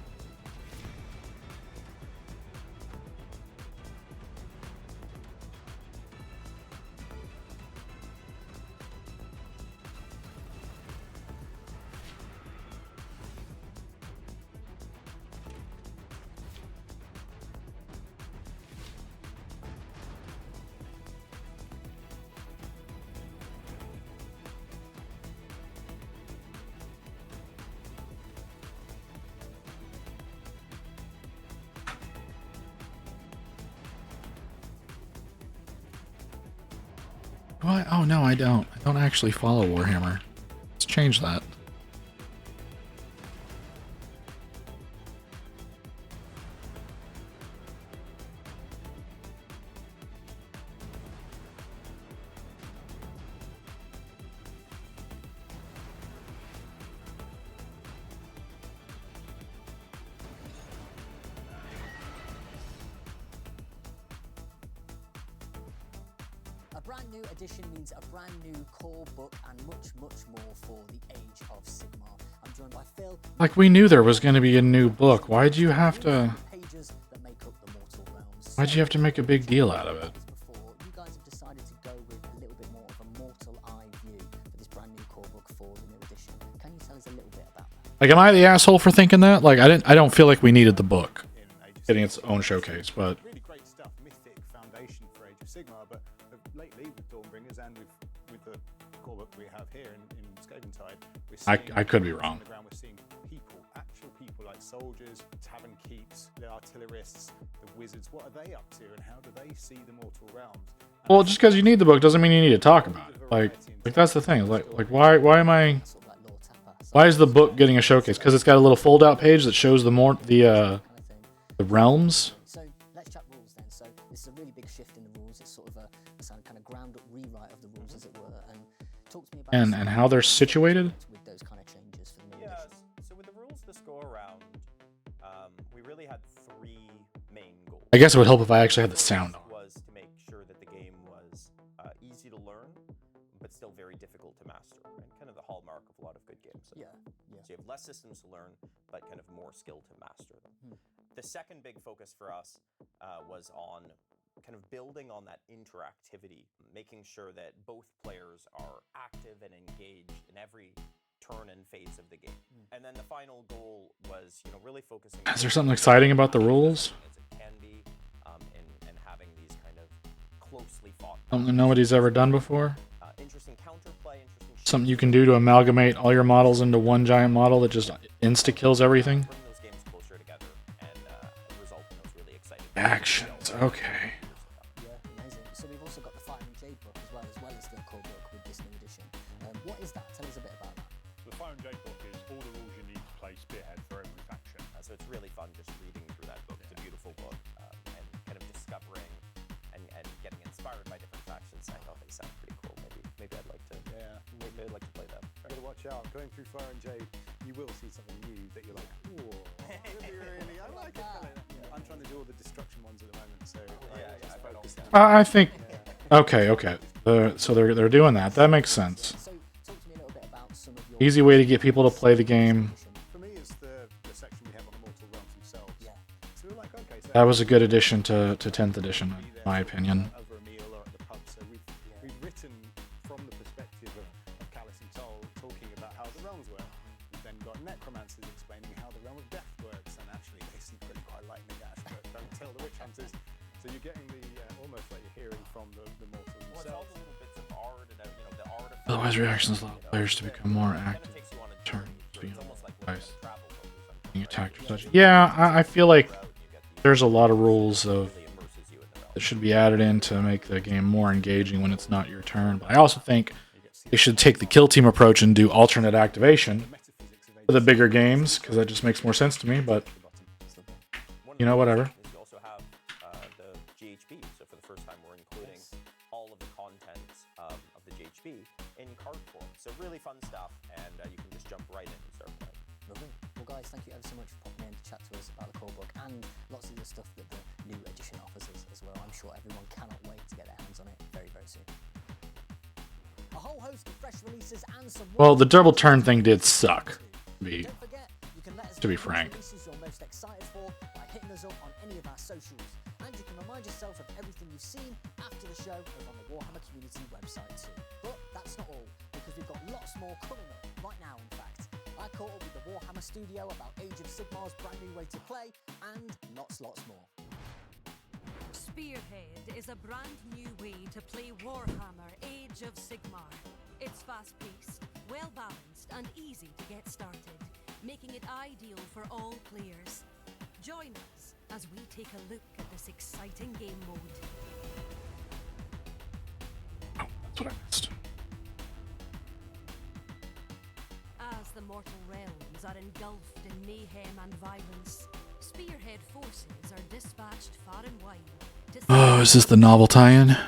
What? Oh no, I don't. I don't actually follow Warhammer. Let's change that. A brand new edition means a brand new core book and much, much more for the Age of Sigmar. I'm joined by Phil. Like, we knew there was going to be a new book. Why'd you have to... Pages that make up the Mortal Realms. Why'd you have to make a big deal out of it? Before, you guys have decided to go with a little bit more of a mortal eye view for this brand new core book for the new edition. Can you tell us a little bit about that? Like, am I the asshole for thinking that? Like, I don't feel like we needed the book getting its own showcase, but Really great stuff, mythic foundation for Age of Sigmar, but lately with Dawnbringers and with the core book we have here in Skaventide, we're seeing I could be wrong. on the ground, we're seeing people, actual people like soldiers, tavern keeps, the artillerists, the wizards. What are they up to, and how do they see the Mortal Realms? well, just because you need the book doesn't mean you need to talk about it. Like that's the thing. Like why am I? Sort of like Lore Tapper. Why is the book getting a showcase? Because it's got a little fold-out page that shows the realms. So let's chat rules then. So this is a really big shift in the rules. It's sort of a kind of ground up rewrite of the rules, as it were. And talk to me about And how they're situated. with those kind of changes for the new Yeah, edition. so with the rules this go around, we really had three main goals. I guess it would help if I actually had the sound on. Was to make sure that the game was easy to learn, but still very difficult to master, and kind of the hallmark of a lot of good games. Yeah, yeah. So you have less systems to learn, but kind of more skill to master them. The second big focus for us was on kind of building on that interactivity, making sure that both players are active and engaged in every turn and phase of the game. And then the final goal was, really focusing. Is there something exciting about the rules? As it can be, and having these kind of closely fought. Something nobody's ever done before. Interesting counterplay, interesting. Something you can do to amalgamate all your models into one giant model that just insta kills everything. Bring those games closer together and result in those really exciting Actions. Okay. Yeah, amazing. So we've also got the Fire and Jade book as well as the core book with this new edition. What is that? Tell us a bit about that. The Fire and Jade book is all the rules you need to play Spearhead for every faction. So it's really fun just reading through that book. It's a beautiful book, and kind of discovering and getting inspired by different factions, saying, "Oh, they sound pretty cool. Maybe I'd like to. Yeah. Maybe I'd like to play that." You gotta watch out. Going through Fire and Jade, you will see something new that you're like, whoa, really? I like it. I'm trying to do all the destruction ones at the moment, so just focus down. I think. Okay. So they're doing that. That makes sense. So talk to me a little bit about some of your Easy way to get people to play the game. For me, it's the section we have on the Mortal Realms themselves. Yeah. So we're like, okay, so That was a good addition to 10th edition, in my opinion. over a meal or at the pub. So we've written from the perspective of Callus and Toll, talking about how the realms work. We've then got necromancers explaining how the realm of death works, and actually they secretly quite like Nagash, but don't tell the witch hunters. So you're getting the almost like you're hearing from the mortals Well, it's all themselves. the little bits of art and the art of. Otherwise, reactions allow players to become more Kind of active. takes you on a Turn. journey through. It's almost like Nice. looking at travel book or something, Being right? attacked or such. Yeah, I feel like Out, you get the- there's a lot of rules of really immerses you in the realm. that should be added in to make the game more engaging when it's not your turn. But I also think they should take the kill team approach and do alternate activation for the bigger games, because that just makes more sense to me. But One you know, of the whatever. things is you also have the GHB. So for the first time, we're including all of the contents of the GHB in card form. So really fun stuff, and you can just jump right in and start playing. Lovely. Well, guys, thank you ever so much for popping in to chat to us about the core book and lots of the stuff that the new edition offers us as well. I'm sure everyone cannot wait to get their hands on it very, very soon. A whole host of fresh releases and some. Well, the double turn thing did suck. Don't forget, you can let us To be know which frank. releases you're most excited for by hitting us up on any of our socials. And you can remind yourself of everything you've seen after the show over on the Warhammer Community website too. But that's not all, because we've got lots more coming up right now, in fact. I caught up with the Warhammer studio about Age of Sigmar's brand new way to play, and lots more. Spearhead is a brand new way to play Warhammer Age of Sigmar. It's fast-paced, well-balanced, and easy to get started, making it ideal for all players. Join us as we take a look at this exciting game mode. That's what I missed. As the mortal realms are engulfed in mayhem and violence, spearhead forces are dispatched far and wide to Oh, is this the novel tie-in? power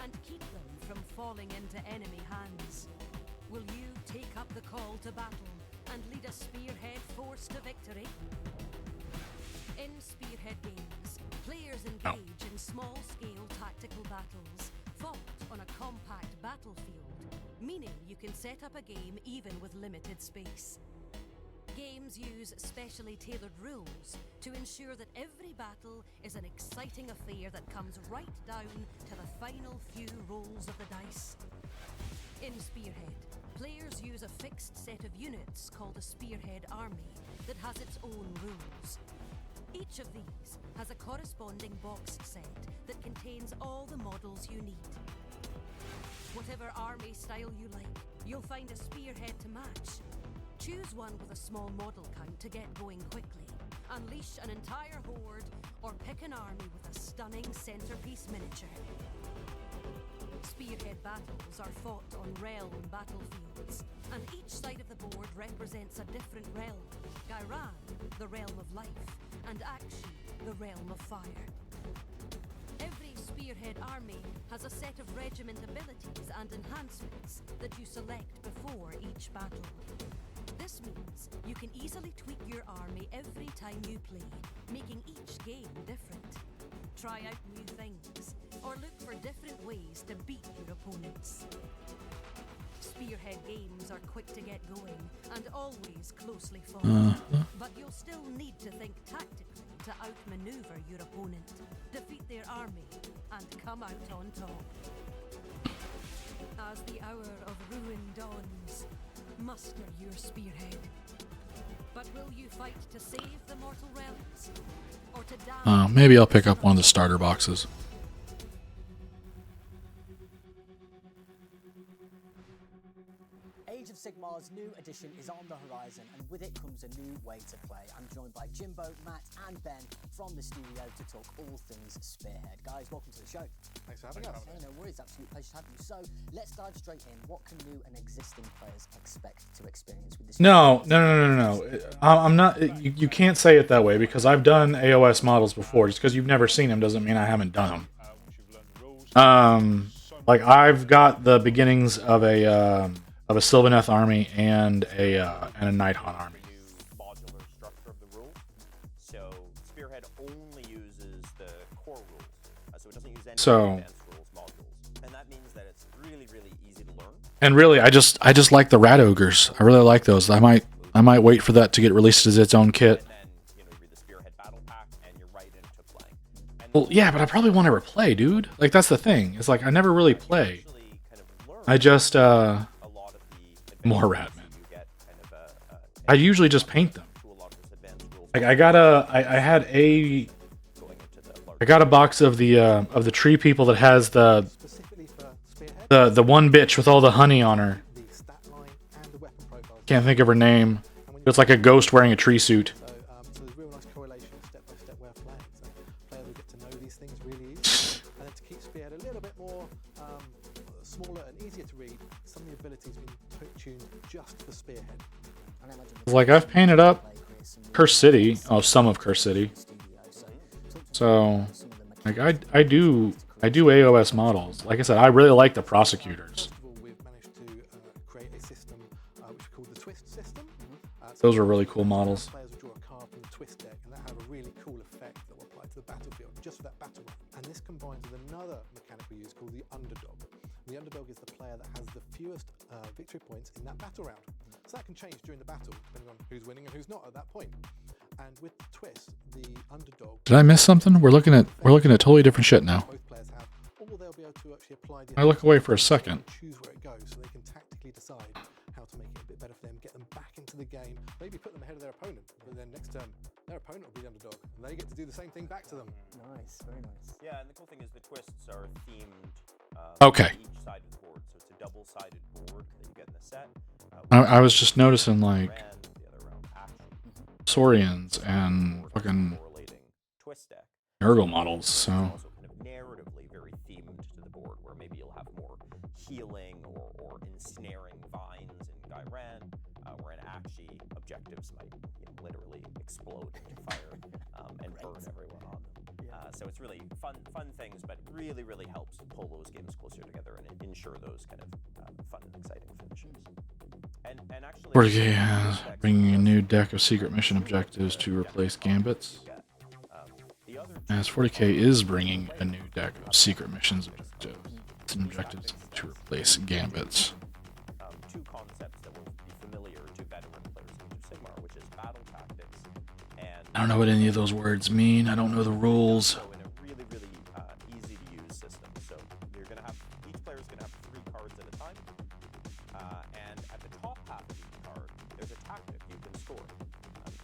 and keep them from falling into enemy hands. Will you take up the call to battle and lead a spearhead force to victory? In Spearhead games, players engage in small-scale tactical battles, fought on a compact battlefield, meaning you can set up a game even with limited space. Games use specially tailored rules to ensure that every battle is an exciting affair that comes right down to the final few rolls of the dice. In Spearhead, players use a fixed set of units called a Spearhead Army that has its own rules. Each of these has a corresponding box set that contains all the models you need. Whatever army style you like, you'll find a spearhead to match. Choose one with a small model count to get going quickly. Unleash an entire horde, or pick an army with a stunning centerpiece miniature. Spearhead battles are fought on realm battlefields, and each side of the board represents a different realm. Gairan, the realm of life, and Akshi, the realm of fire. Every Spearhead army has a set of regiment abilities and enhancements that you select before each battle. This means you can easily tweak your army every time you play, making each game different. Try out new things, or look for different ways to beat your opponents. Spearhead games are quick to get going and always closely fought, but you'll still need to think tactically to outmaneuver your opponent, defeat their army, and come out on top. As the hour of ruin dawns, muster your spearhead. But will you fight to save the mortal realms? Or to damage? Maybe I'll pick up one of the starter boxes. Age of Sigmar's new edition is on the horizon, and with it comes a new way to play. I'm joined by Jimbo, Matt, and Ben from the studio to talk all things Spearhead. Guys, welcome to the show. Thanks for having us. Hey, no worries, absolute pleasure to have you. So let's dive straight in. What can new and existing players expect to experience with this? No. I'm not. You can't say it that way because I've done AOS models before. Just because you've never seen them doesn't mean I haven't done them. Like I've got the beginnings of a Sylvaneth army and a Nighthaunt army. Modular structure of the rules. So Spearhead only uses the core rules, so it doesn't use any advanced rules modules, and that means that it's really, really easy to learn. And really, I just like the Rat Ogres. I really like those. I might wait for that to get released as its own kit. And then you read the Spearhead battle pack, and you're right into playing. And Well, yeah, but I probably want to ever play, dude. Like that's the thing. It's like I never really play. I just more Ratmen. I usually just paint them. Like I got a box of the tree people that has the one bitch with all the honey on her. Can't think of her name. It's like a ghost wearing a tree suit. So there's real nice correlation, step-by-step way of playing. So players will get to know these things really easily. And then to keep Spearhead a little bit more smaller and easier to read, some of the abilities have been tuned just for Spearhead. Like I've painted up Curse City, some of Curse City. So like I do AOS models. Like I said, I really like the prosecutors. First of all, we've managed to create a system which is called the Twist system. Those are really cool models. Players will draw a card from the Twist deck, and that have a really cool effect that will apply to the battlefield, just for that battle run. And this combines with another mechanic we use called the Underdog. The Underdog is the player that has the fewest victory points in that battle round. So that can change during the battle, depending on who's winning and who's not at that point. And with the Twist, the Underdog... Did I miss something? We're looking at totally different shit now. Both players have, or they'll be able to actually apply the... I look away for a second. ...choose where it goes, so they can tactically decide how to make it a bit better for them, get them back into the game, maybe put them ahead of their opponent, but then next turn, their opponent will be the Underdog, and they get to do the same thing back to them. Nice, very nice. Yeah, and the cool thing is the twists are themed. Okay. Each side of the board, so it's a double-sided board that you get in the set. I was just noticing like Ran, the other round action. Saurians and fucking Correlating twist deck. Nurgle models, so Also kind of narratively very themed to the board, where maybe you'll have more healing or ensnaring vines in Gairan, where in Akshi objectives might literally explode into fire and burn everyone on them. So it's really fun things, but really helps pull those games closer together and ensure those kind of fun and exciting finishes. And actually, 40K has bringing a new deck of secret mission objectives to replace Gambits. As 40K is bringing a new deck of secret missions objectives to replace Gambits. Two concepts that will be familiar to veteran players in Age of Sigmar, which is battle tactics and... I don't know what any of those words mean. I don't know the rules. So in a really easy to use system. So you're going to have, each player is going to have 3 cards at a time. And at the top half of each card, there's a tactic you can score.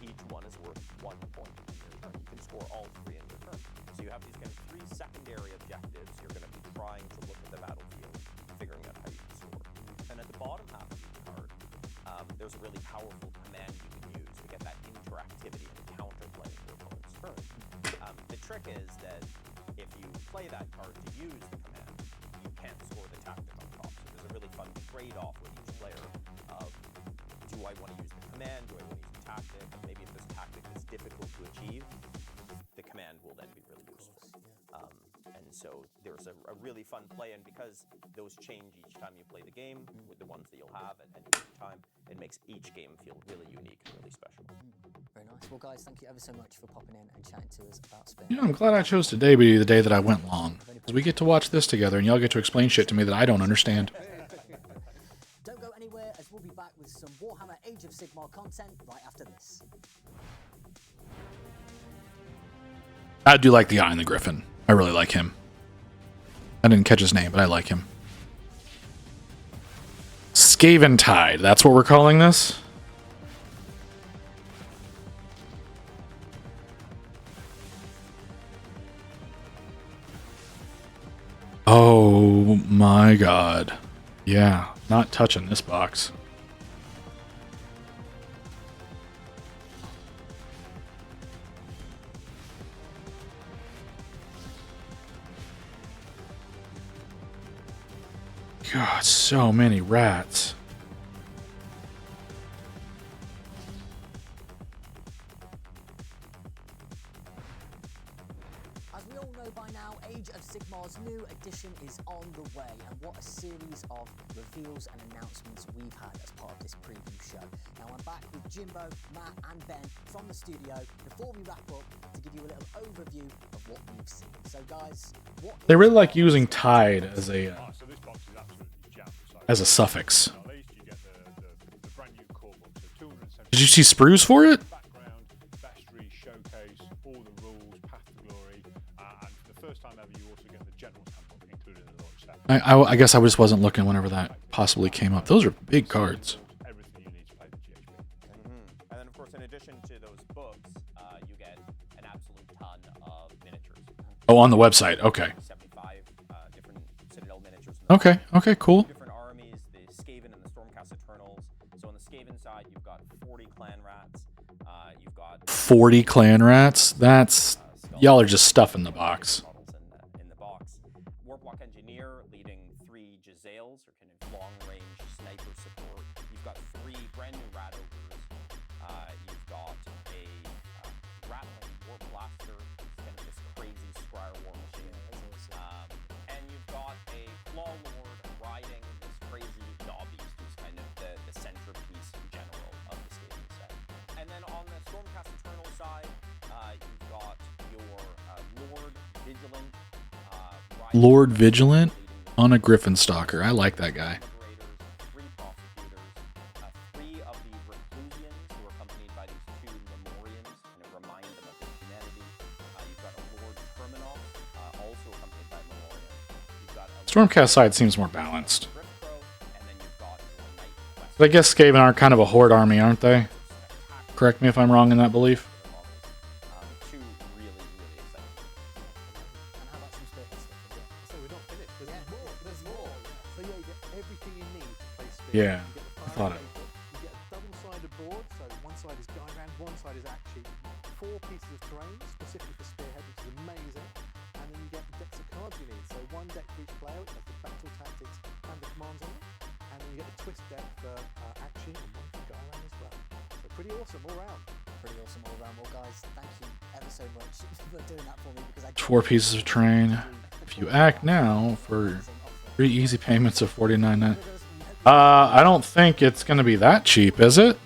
Each one is worth 1 point in your turn. You can score all 3 in your turn. So you have these kind of 3 secondary objectives. You're going to be trying to look at the battlefield, figuring out how you can score. And at the bottom half of each card, there's a really powerful command you can use to get that interactivity and counterplay in your opponent's turn. The trick is that if you play that card to use the command, you can't score the tactic on top. So there's a really fun trade-off with each player of, do I want to use the command, do I want to use the tactic, and maybe if this tactic is difficult to achieve, the command will then be really useful. And so there's a really fun play, and because those change each time you play the game with the ones that you'll have at any given time, it makes each game feel really unique and really special. Very nice. Well, guys, thank you ever so much for popping in and chatting to us about Spearhead. You know, I'm glad I chose today to be the day that I went long. Because we get to watch this together, and y'all get to explain shit to me that I don't understand. Don't go anywhere, as we'll be back with some Warhammer Age of Sigmar content right after this. I do like the guy in the Griffin. I really like him. I didn't catch his name, but I like him. Scaventide, that's what we're calling this? Oh my god. Yeah, not touching this box. God, so many rats. As we all know by now, Age of Sigmar's new edition is on the way, and what a series of reveals and announcements we've had as part of this preview show. Now I'm back with Jimbo, Matt and Ben from the studio before we wrap up to give you a little overview of what we've seen. So guys, what They really like using tide as a So this box is absolutely jammed. So as a suffix. at least you get the brand new core book. So 270 Did you see sprues for it? background, bestiary, showcase, all the rules, path to glory, and for the first time ever, you also get the general's handbook included in the launch set. I guess I just wasn't looking whenever that possibly came up. Those are big cards. Everything you need to play the GHB. And then, of course, in addition to those books, you get an absolute ton of miniatures. Oh, on the website. Okay. 75 different Citadel miniatures. Okay. Okay, cool. Different armies, the Skaven and the Stormcast Eternals. So on the Skaven side, you've got 40 clan rats. You've got 40 clan rats? That's... Y'all are just stuffing the box. models in the box. Warpwalk Engineer leading 3 Jezzails, or kind of long-range sniper support. You've got 3 brand new Rat Ogres. You've got a rattling Warp Blaster, kind of this crazy Scryer war machine. And you've got a Claw Lord riding this crazy Dawbeast, who's kind of the centerpiece general of the Skaven set. And then on the Stormcast Eternal side, you've got your Lord Vigilant. Lord Vigilant on a Griffin Stalker. I like that guy. Liberators, 3 prosecutors, 3 of the Reclusians, who are accompanied by these 2 Memorians, kind of remind them of their humanity. You've got a Lord Terminal, also accompanied by Memorian. You've got a Stormcast side seems more balanced. Griffbro, and then you've got your Knight Quest. But I guess Skaven are kind of a horde army, aren't they? Correct me if I'm wrong in that belief. Two really exciting. And how about some Spearhead stuff as well? So we're not finished. There's more. There's more. So yeah, you get everything you need to play Spearhead. Yeah, You get the I thought fire book, you get a double-sided board, so one side is Gairan, one side is actually 4 pieces of terrain specifically for Spearhead, which is amazing. deck for each player, which has the battle tactics and the commands on it. And then you get the twist deck for action and one for Garland as well. So pretty awesome all round. Pretty awesome all around. Well, guys, thank you ever so much for doing that for me because I 4 pieces of terrain. If you act now for 3 easy payments of $49.99. I don't think it's going to be that cheap, is it?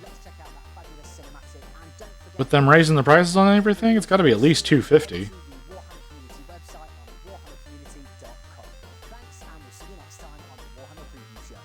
With them raising the prices on everything, it's got to be at least $250. Thanks, and we'll see you next time on the Warhammer Preview Show.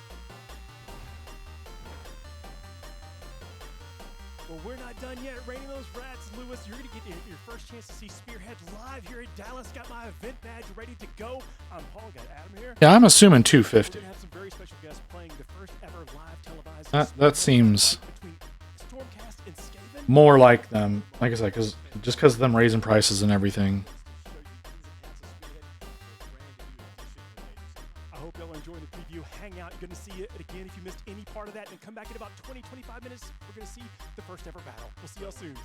Well, we're not done yet. Raining those rats, Lewis. You're going to get your first chance to see Spearhead live here in Dallas. Got my event badge ready to go. I'm Paul. Got Adam here. Yeah, I'm assuming We're $250. going to have some very special guests playing the first ever live televised That seems between Stormcast and Skaven. more like them. Like I said, just because of them raising prices and everything. I hope y'all are enjoying the preview. Hang out. You're going to see it again if you missed any part of that. And come back in about 20-25 minutes. We're going to see the first ever battle. We'll see y'all soon.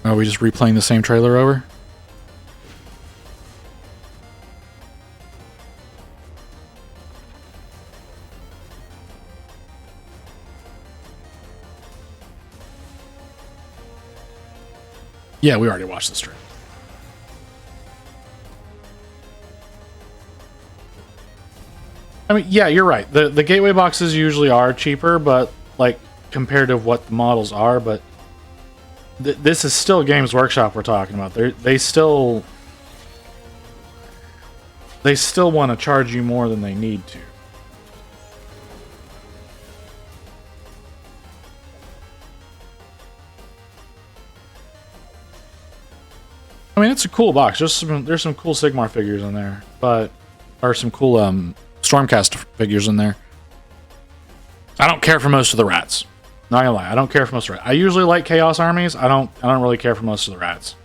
Are we just replaying the same trailer over? Yeah, we already watched the stream. I mean, yeah, you're right. The gateway boxes usually are cheaper, but like compared to what the models are, but this is still Games Workshop we're talking about. They still want to charge you more than they need to. I mean, it's a cool box. There's some cool Sigmar figures in there, but or some cool Stormcast figures in there. I don't care for most of the rats. Not gonna lie, I don't care for most of the rats. I usually like Chaos armies. I don't really care for most of the rats.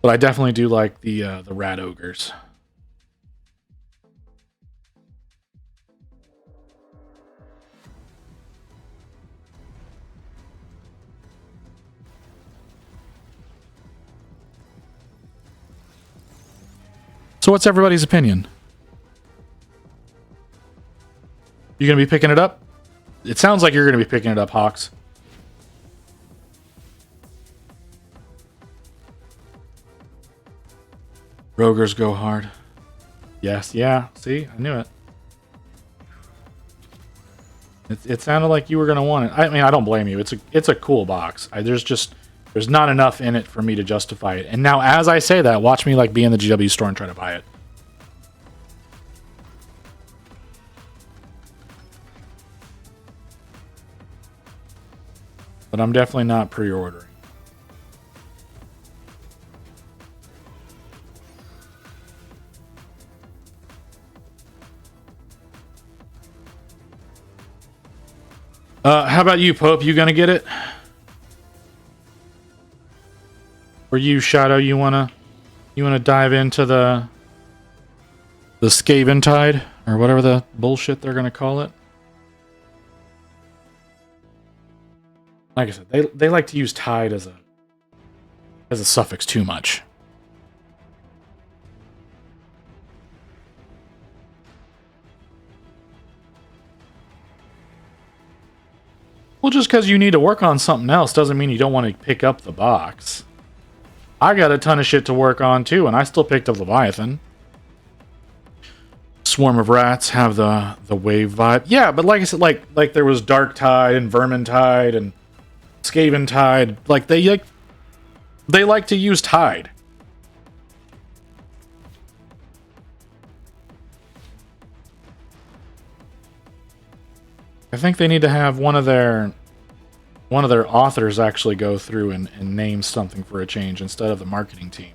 But I definitely do like the rat ogres. So what's everybody's opinion? You gonna be picking it up? It sounds like you're gonna be picking it up, Hawks. Rogers go hard. Yes, yeah. See, I knew it. It sounded like you were gonna want it. I mean, I don't blame you. It's a cool box. There's not enough in it for me to justify it. And now, as I say that, watch me like be in the GW store and try to buy it. But I'm definitely not pre-ordering. How about you, Pope? You gonna get it? Or you, Shadow? You wanna dive into the Skaven Tide or whatever the bullshit they're gonna call it? Like I said, they like to use Tide as a suffix too much. Well, just because you need to work on something else doesn't mean you don't want to pick up the box. I got a ton of shit to work on too, and I still picked up Leviathan. Swarm of Rats have the wave vibe. Yeah, but like I said, like there was Dark Tide and Vermin Tide and Skaven Tide. Like they like to use Tide. I think they need to have one of their authors actually go through and name something for a change instead of the marketing team.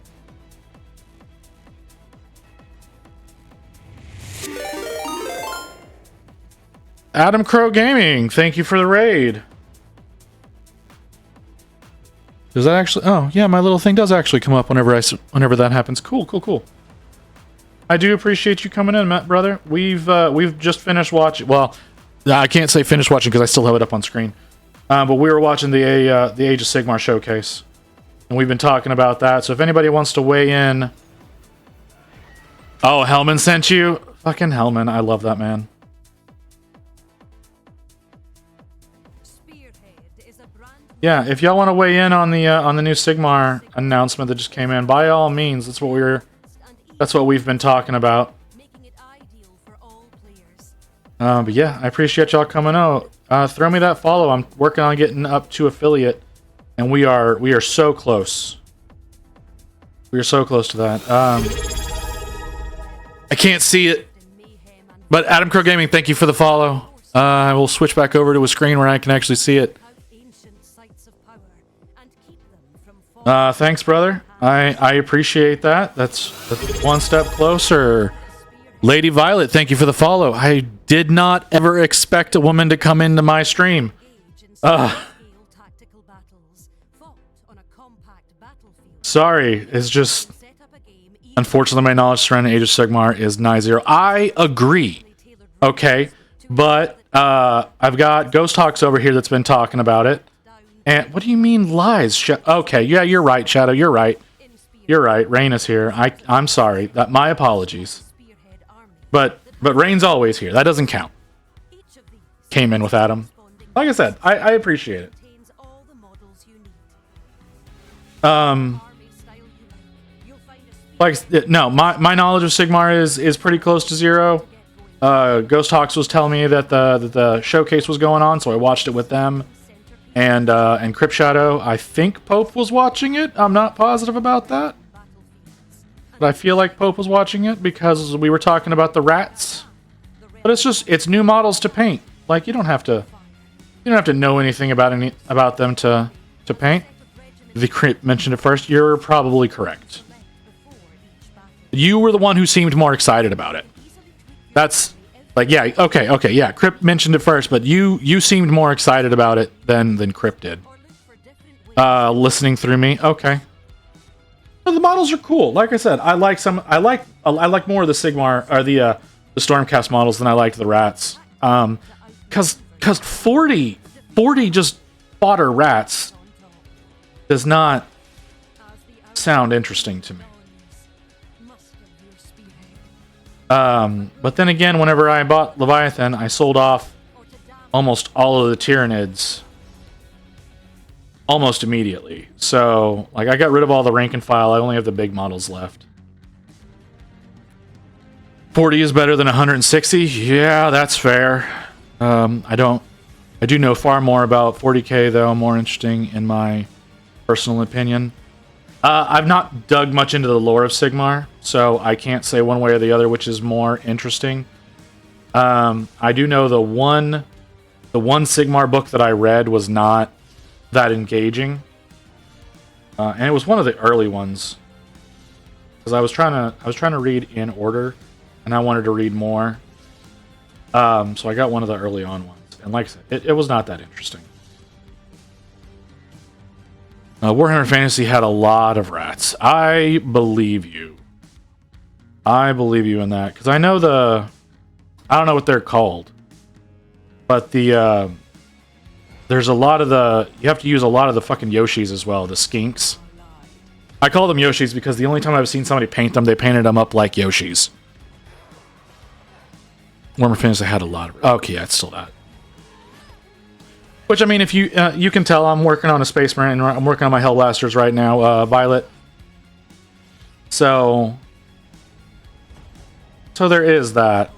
Adam Crow Gaming, thank you for the raid. Does that actually? Oh, yeah, my little thing does actually come up whenever that happens. Cool, cool, cool. I do appreciate you coming in, Matt, brother. We've just finished watching. Well, I can't say finished watching because I still have it up on screen. But we were watching the Age of Sigmar showcase, and we've been talking about that. So if anybody wants to weigh in, oh, Hellman sent you. Fucking Hellman, I love that man. Yeah, if y'all want to weigh in on the new Sigmar announcement that just came in, by all means, that's what we've been talking about. But yeah, I appreciate y'all coming out. Throw me that follow. I'm working on getting up to affiliate, and we are so close. We are so close to that. I can't see it, but Adam Crow Gaming, thank you for the follow. I will switch back over to a screen where I can actually see it. Thanks, brother. I appreciate that. That's one step closer. Lady Violet, thank you for the follow. I did not ever expect a woman to come into my stream. Sorry, it's just... Unfortunately, my knowledge surrounding Age of Sigmar is nigh zero. I agree. Okay, but I've got Ghost Hawks over here that's been talking about it. And what do you mean lies? Okay, yeah, you're right, Shadow. You're right. You're right. Rain is here. I'm sorry. My apologies. But Rain's always here. That doesn't count. Came in with Adam. Like I said, I appreciate it. No, my knowledge of Sigmar is pretty close to zero. Ghost Hawks was telling me that the showcase was going on, so I watched it with them. And Crypt Shadow, I think Pope was watching it. I'm not positive about that. But I feel like Pope was watching it because we were talking about the rats. But it's new models to paint. Like you don't have to know anything about them to paint. The Crypt mentioned it first. You're probably correct. You were the one who seemed more excited about it. That's like, yeah, okay, yeah. Crypt mentioned it first, but you seemed more excited about it than Crypt did. Listening through me, okay. But the models are cool. Like I said, I like more of the Sigmar or the Stormcast models than I liked the rats. Cause 40 just fodder rats does not sound interesting to me. But then again, whenever I bought Leviathan, I sold off almost all of the Tyranids almost immediately. So, like, I got rid of all the rank and file. I only have the big models left. 40 is better than 160? Yeah, that's fair. I do know far more about 40k, though. More interesting in my personal opinion. I've not dug much into the lore of Sigmar, so I can't say one way or the other which is more interesting. I do know the one Sigmar book that I read was not that engaging, and it was one of the early ones because I was trying to read in order, and I wanted to read more. So I got one of the early on ones, and like I said, it was not that interesting. Warhammer Fantasy had a lot of rats. I believe you. I believe you in that. Because I know I don't know what they're called. But there's a lot of you have to use a lot of the fucking Yoshis as well. The skinks. I call them Yoshis because the only time I've seen somebody paint them, they painted them up like Yoshis. Warhammer Fantasy had a lot of... Okay, yeah, it's still that. Which, I mean, if you can tell, I'm working on a Space Marine, and I'm working on my Hellblasters right now, Violet. So there is that.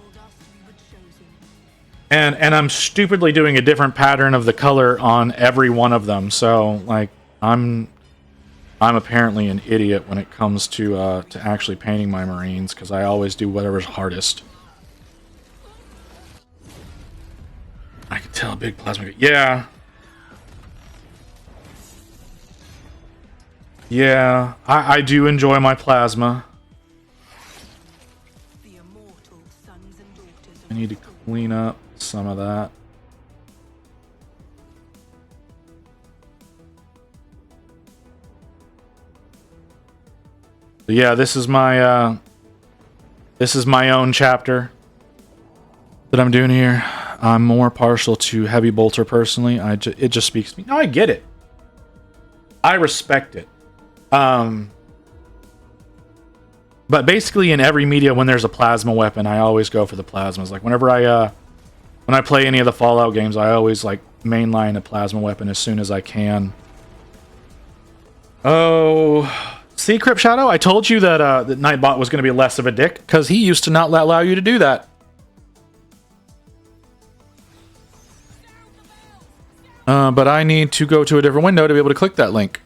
And I'm stupidly doing a different pattern of the color on every one of them. So, like, I'm apparently an idiot when it comes to actually painting my Marines, because I always do whatever's hardest. I can tell a big plasma. Yeah. Yeah, I do enjoy my plasma. I need to clean up some of that. But yeah, this is my own chapter that I'm doing here. I'm more partial to Heavy Bolter personally. It just speaks to me. No, I get it. I respect it. But basically in every media when there's a plasma weapon, I always go for the plasmas. Like whenever when I play any of the Fallout games, I always like mainline a plasma weapon as soon as I can. Oh, see, Crypt Shadow, I told you that that Nightbot was going to be less of a dick because he used to not allow you to do that. But I need to go to a different window to be able to click that link.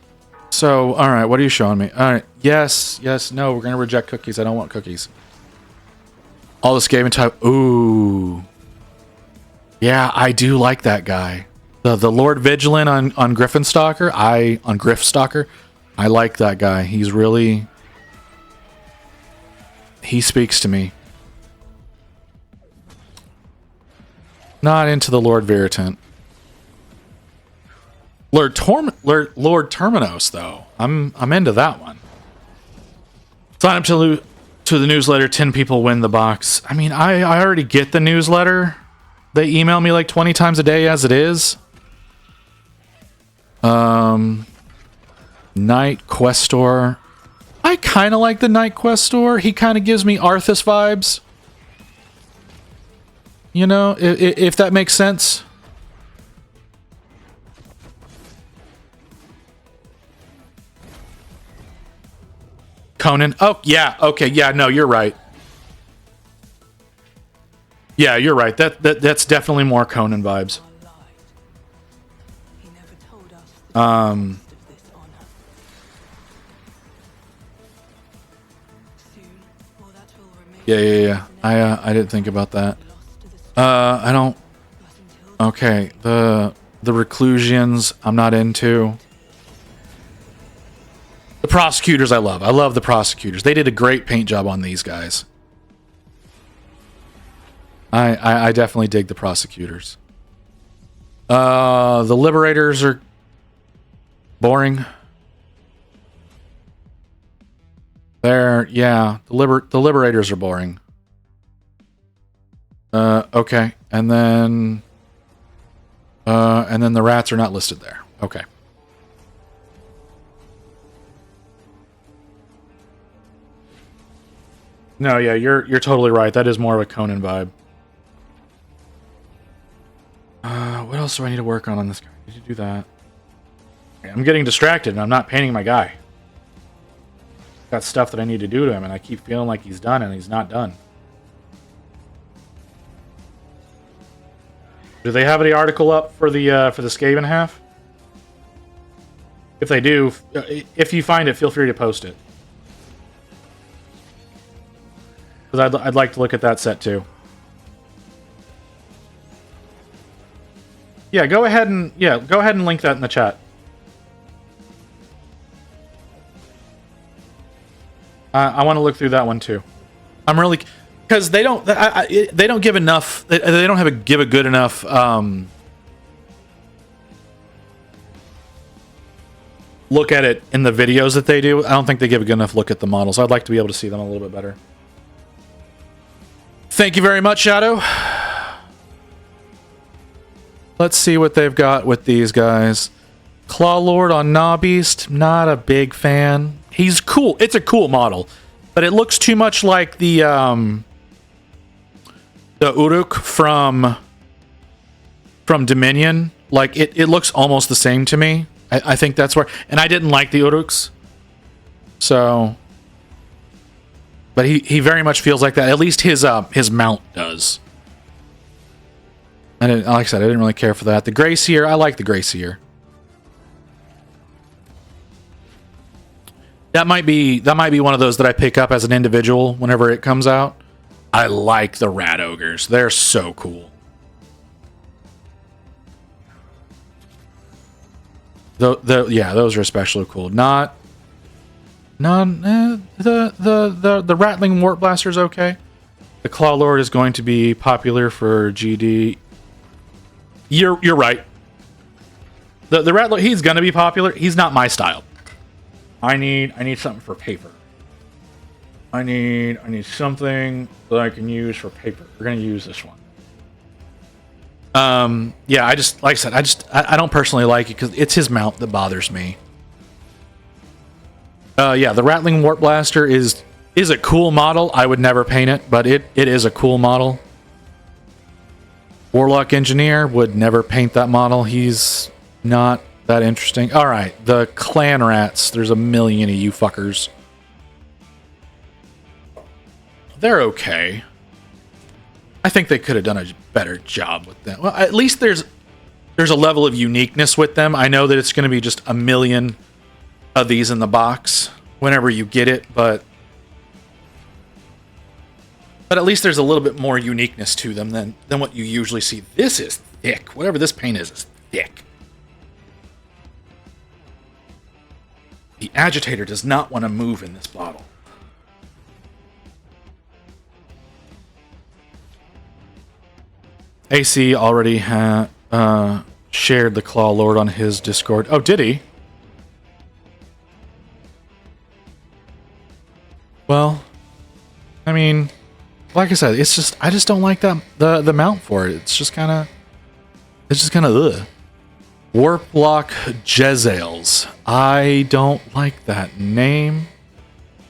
So, all right, what are you showing me? All right, yes, no, we're going to reject cookies. I don't want cookies. All the Skaven type. Ooh. Yeah, I do like that guy. The Lord Vigilant on Griffstalker. On Griffstalker. I like that guy. He's really... He speaks to me. Not into the Lord Viritant. Lord Terminos, though. I'm into that one. Sign up to the newsletter. 10 people win the box. I mean, I already get the newsletter. They email me like 20 times a day as it is. Night Questor. I kind of like the Night Questor. He kind of gives me Arthas vibes. You know, if that makes sense. Conan. Oh, yeah. Okay. Yeah, no, you're right. Yeah, you're right. That's definitely more Conan vibes. Yeah. I didn't think about that. I don't. Okay, the Reclusions I'm not into. The Prosecutors I love. I love the Prosecutors. They did a great paint job on these guys. I definitely dig the Prosecutors. The Liberators are boring. Yeah, the Liberators are boring. Okay, and then the Rats are not listed there. Okay. No, yeah, you're totally right. That is more of a Conan vibe. What else do I need to work on this guy? I need to do that. I'm getting distracted and I'm not painting my guy. Got stuff that I need to do to him and I keep feeling like he's done and he's not done. Do they have the article up for the Skaven half? If they do, if you find it, feel free to post it. Because I'd like to look at that set too. Yeah, go ahead and link that in the chat. I want to look through that one too. I'm really because they don't give enough. They don't give a good enough. Look at it in the videos that they do. I don't think they give a good enough look at the models. I'd like to be able to see them a little bit better. Thank you very much, Shadow. Let's see what they've got with these guys. Claw Lord on Gnawbeast. Not a big fan. He's cool. It's a cool model, but it looks too much like the Uruk from Dominion. Like it looks almost the same to me. I think that's where. And I didn't like the Uruks, so. But he very much feels like that. At least his mount does. Like I said, I didn't really care for that. The Grey Seer, I like the Grey Seer. That might be one of those that I pick up as an individual whenever it comes out. I like the Rat Ogres. They're so cool. Yeah, those are especially cool. The Rattling Wart Blaster's okay. The Claw Lord is going to be popular for GD. you're right. The Rattler, he's gonna be popular. He's not my style. I need something for paper. I need something that I can use for paper. We're gonna use this one. Yeah, I just, like I said, I don't personally like it because it's his mount that bothers me. Yeah, the Rattling Warp Blaster is a cool model. I would never paint it, but it is a cool model. Warlock Engineer would never paint that model. He's not that interesting. All right, the Clan Rats. There's a million of you fuckers. They're okay. I think they could have done a better job with them. Well, at least there's a level of uniqueness with them. I know that it's going to be just a million of these in the box whenever you get it, but at least there's a little bit more uniqueness to them than what you usually see. This is thick. Whatever this paint is thick. The Agitator does not want to move in this bottle. AC already shared the Claw Lord on his Discord. Oh, did he? Well, I mean, like I said, it's just I just don't like that the mount for it. It's just kind of ugh. Warplock Jezzails. I don't like that name.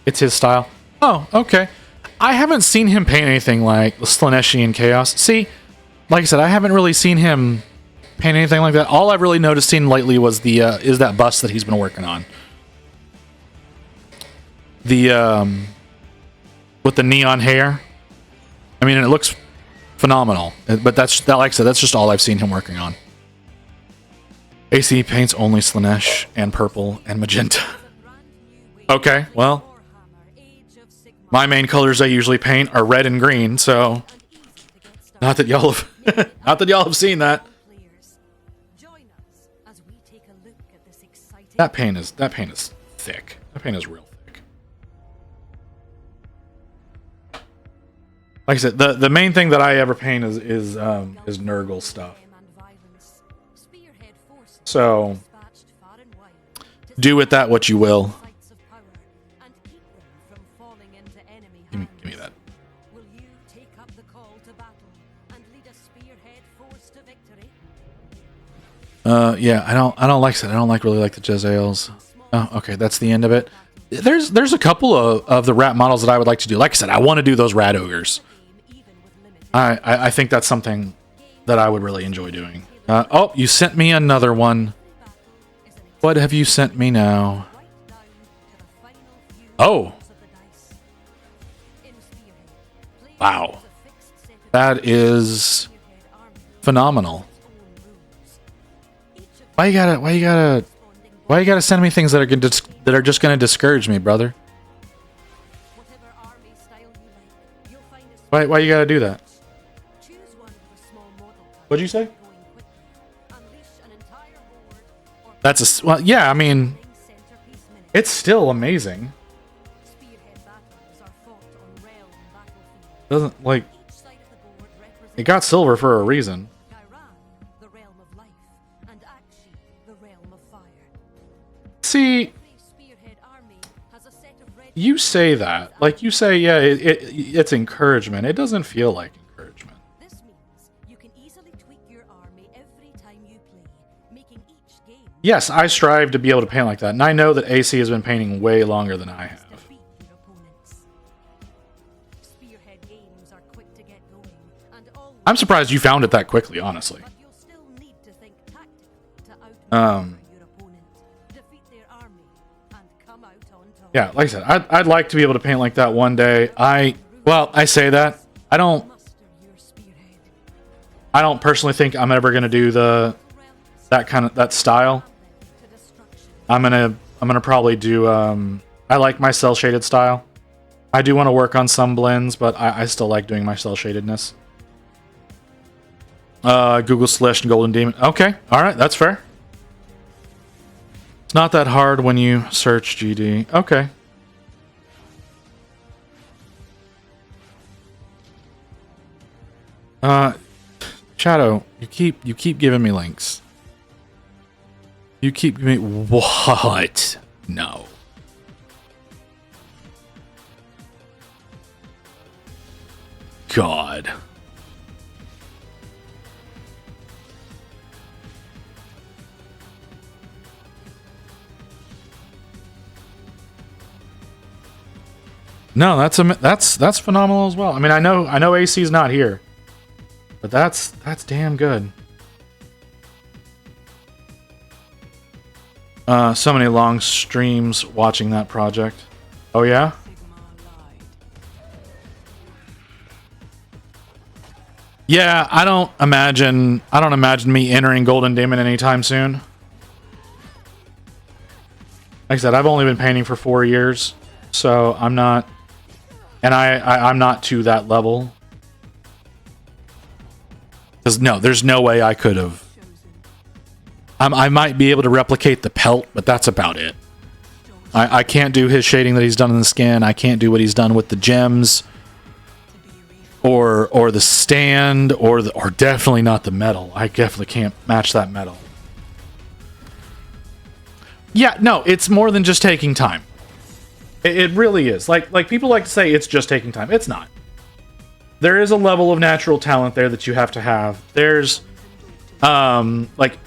It's his style. Oh, okay. I haven't seen him paint anything like Slaneshian Chaos. See, like I said, I haven't really seen him paint anything like that. All I've really noticed lately was the is that bust that he's been working on. The with the neon hair. I mean, it looks phenomenal. But that's like I said, that's just all I've seen him working on. AC paints only Slanesh and purple and magenta. Okay, well, my main colors I usually paint are red and green, so not that y'all have seen that. That paint is thick. That paint is real thick. Like I said, the main thing that I ever paint is Nurgle stuff. So do with that what you will. Give me that. Yeah, I don't like that. I don't really like the Jezzails. Oh, okay, that's the end of it. There's a couple of the rat models that I would like to do. Like I said, I want to do those rat ogres. I think that's something that I would really enjoy doing. Oh, you sent me another one. What have you sent me now? Oh. Wow. That is phenomenal. Why you gotta send me things that are just gonna discourage me, brother? Why you gotta do that? What'd you say? Well, yeah, I mean, it's still amazing. Doesn't, like, it got silver for a reason. See, you say that. Like, you say, yeah, it's encouragement. It doesn't feel like encouragement. Yes, I strive to be able to paint like that, and I know that AC has been painting way longer than I have. I'm surprised you found it that quickly, honestly. Yeah, like I said, I'd like to be able to paint like that one day. I say that. I don't personally think I'm ever gonna do that style. I'm gonna probably do I like my cell shaded style. I do want to work on some blends, but I still like doing my cell shadedness. Google Slash and Golden Demon. Okay, alright, that's fair. It's not that hard when you search GD. Okay. Shadow, you keep giving me links. You keep giving me what? No. God. No, that's phenomenal as well. I mean, I know AC's not here, but that's damn good. So many long streams watching that project. Oh yeah? Yeah, I don't imagine me entering Golden Demon anytime soon. Like I said, I've only been painting for 4 years, so I'm not, and I'm not to that level. Because no, there's no way I could have. I might be able to replicate the pelt, but that's about it. I can't do his shading that he's done in the skin. I can't do what he's done with the gems, or the stand, or definitely not the metal. I definitely can't match that metal. Yeah, no, it's more than just taking time. It really is. Like people like to say it's just taking time. It's not. There is a level of natural talent there that you have to have. There's, like,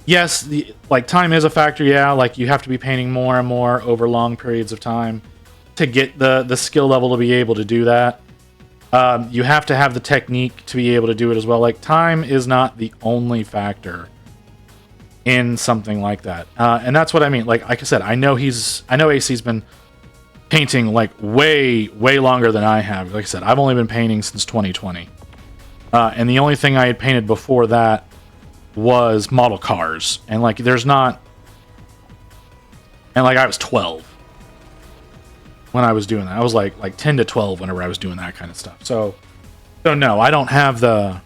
yes, like time is a factor. Yeah, like you have to be painting more and more over long periods of time to get the skill level to be able to do that. You have to have the technique to be able to do it as well. Like time is not the only factor in something like that, and that's what I mean. Like I said, I know AC's been painting like way longer than I have. Like I said, I've only been painting since 2020, and the only thing I had painted before that was model cars, and like there's not, and like I was 12 when I was doing that. I was like 10 to 12 whenever I was doing that kind of stuff. So no, I don't have the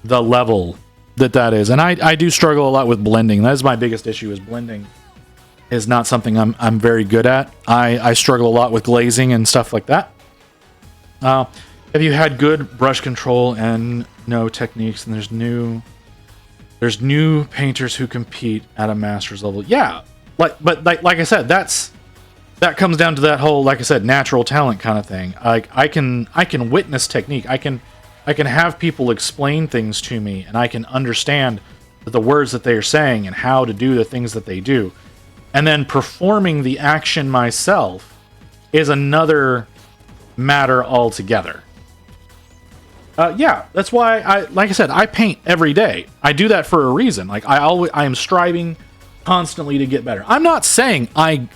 level that is, and I do struggle a lot with blending. That is my biggest issue. Is blending is not something I'm very good at. I struggle a lot with glazing and stuff like that. Have you had good brush control and no techniques? And there's new painters who compete at a master's level. Yeah, like I said, that comes down to that whole, like I said, natural talent kind of thing. Like I can witness technique. I can have people explain things to me, and I can understand the words that they are saying and how to do the things that they do. And then performing the action myself is another matter altogether. Yeah, that's why like I said, I paint every day. I do that for a reason. Like I am striving constantly to get better. I'm not saying I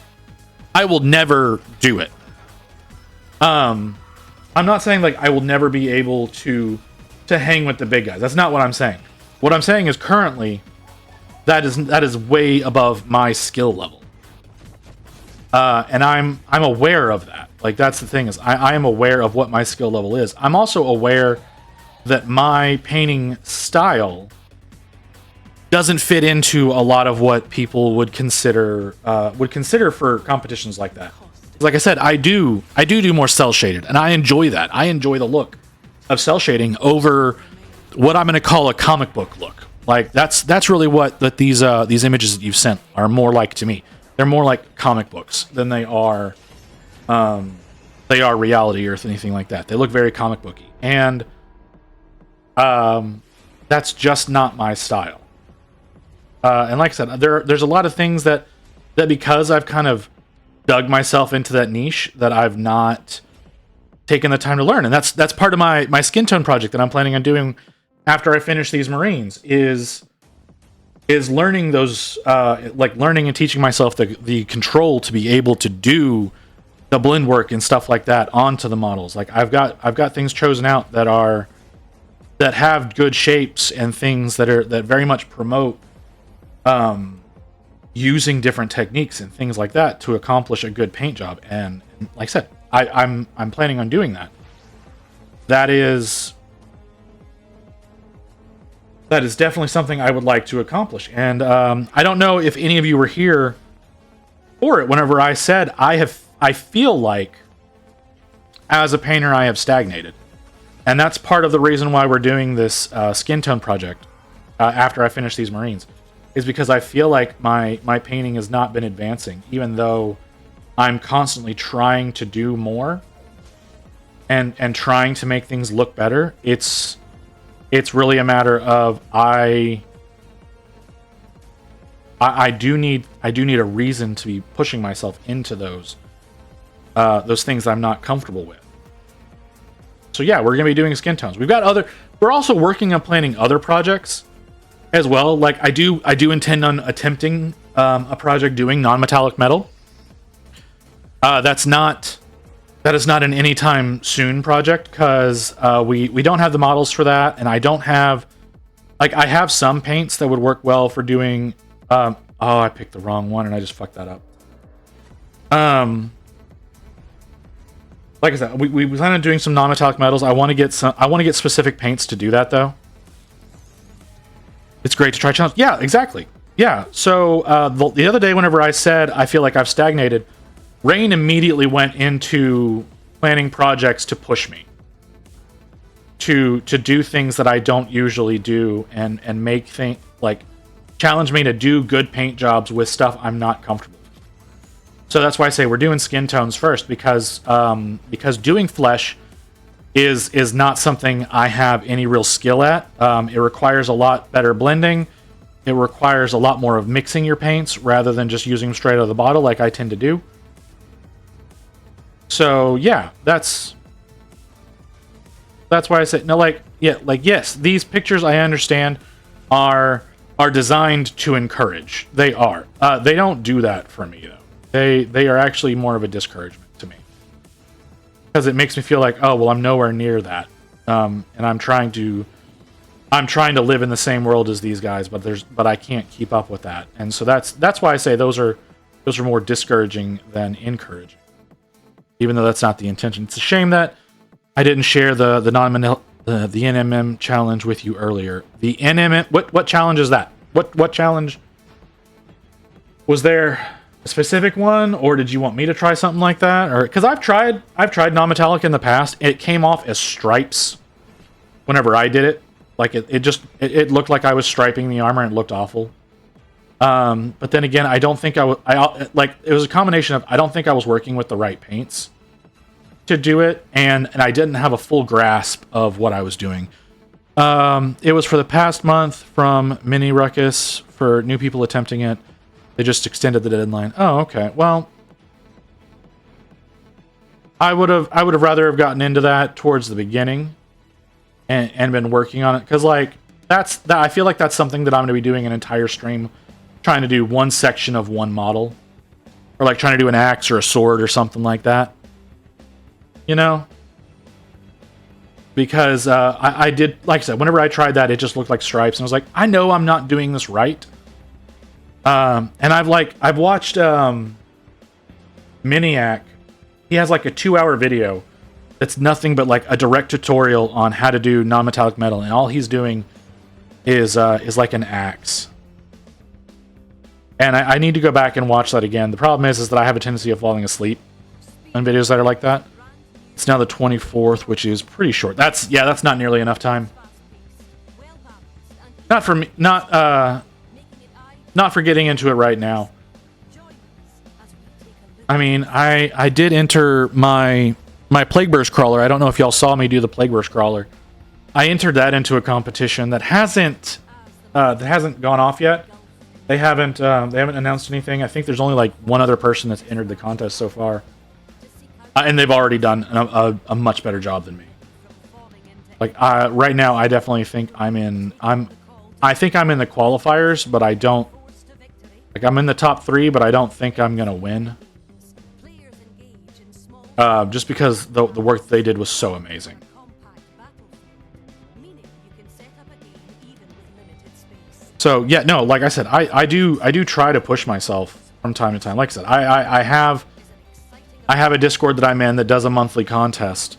will never do it. I'm not saying like I will never be able to hang with the big guys. That's not what I'm saying. What I'm saying is currently that is way above my skill level. And I'm aware of that. Like that's the thing, is I am aware of what my skill level is. I'm also aware that my painting style doesn't fit into a lot of what people would consider for competitions like that. Like I said, I do more cell shaded, and I enjoy that. I enjoy the look of cell shading over what I'm going to call a comic book look. Like that's really what these images that you've sent are more like to me. They're more like comic books than they are reality or anything like that. They look very comic booky, and that's just not my style. And like I said, there's a lot of things that because I've kind of dug myself into that niche that I've not taken the time to learn. And that's part of my skin tone project that I'm planning on doing after I finish these Marines is learning those, like learning and teaching myself the control to be able to do the blend work and stuff like that onto the models. Like I've got things chosen out that have good shapes and things that very much promote using different techniques and things like that to accomplish a good paint job. And like I said, I'm planning on doing that. That is definitely something I would like to accomplish. And I don't know if any of you were here for it whenever I said I feel like as a painter I have stagnated. And that's part of the reason why we're doing this skin tone project after I finish these Marines, is because I feel like my painting has not been advancing, even though I'm constantly trying to do more and trying to make things look better. It's really a matter of I do need a reason to be pushing myself into those things I'm not comfortable with. So yeah, we're gonna be doing skin tones. We're also working on planning other projects as well. Like I do intend on attempting a project doing non-metallic metal. That is not an anytime soon project, because we don't have the models for that, and I don't have, like, I have some paints that would work well for doing. Oh, I picked the wrong one and I just fucked that up. Like I said, we plan on doing some non-metallic metals. I want to get specific paints to do that though. It's great to try challenge. Yeah, exactly. Yeah. So the other day, whenever I said I feel like I've stagnated, Rain immediately went into planning projects to push me to do things that I don't usually do, and make things like challenge me to do good paint jobs with stuff I'm not comfortable with. So that's why I say we're doing skin tones first, because doing flesh is not something I have any real skill at. It requires a lot better blending. It requires a lot more of mixing your paints rather than just using them straight out of the bottle like I tend to do. So yeah, that's why I said no. Yes, these pictures I understand are designed to encourage. They are. They don't do that for me though. They are actually more of a discouragement to me, because it makes me feel like, oh well, I'm nowhere near that, and I'm trying to live in the same world as these guys, but I can't keep up with that, and so that's why I say those are more discouraging than encouraging. Even though that's not the intention. It's a shame that I didn't share the NMM challenge with you earlier. The NMM, what challenge is that? What challenge? Was there a specific one, or did you want me to try something like that? Or because I've tried non-metallic in the past. It came off as stripes whenever I did it. Like it looked like I was striping the armor, and it looked awful. But then again, I don't think it was a combination of, I don't think I was working with the right paints to do it, and I didn't have a full grasp of what I was doing. It was for the past month from Mini Ruckus for new people attempting it. They just extended the deadline. Oh, okay. Well, I would have rather have gotten into that towards the beginning and been working on it, because I feel like that's something that I'm going to be doing an entire stream, trying to do one section of one model, or like trying to do an axe or a sword or something like that, you know, because I did, like I said, whenever I tried that, it just looked like stripes, and I was like, I know I'm not doing this right. And I've watched Miniac. He has like a 2-hour video that's nothing but like a direct tutorial on how to do non-metallic metal, and all he's doing is like an axe. And I need to go back and watch that again. The problem is that I have a tendency of falling asleep on videos that are like that. It's now the 24th, which is pretty short. That's not nearly enough time. Not for me. Not for getting into it right now. I mean, I did enter my Plague Burst Crawler. I don't know if y'all saw me do the Plague Burst Crawler. I entered that into a competition that hasn't gone off yet. They haven't announced anything. I think there's only like one other person that's entered the contest so far, and they've already done a much better job than me. Like right now, I definitely think I think I'm in the qualifiers, but I don't. Like I'm in the top 3, but I don't think I'm gonna win. Just because the work they did was so amazing. So yeah, no, like I said, I do try to push myself from time to time. Like I said, I have a Discord that I'm in that does a monthly contest,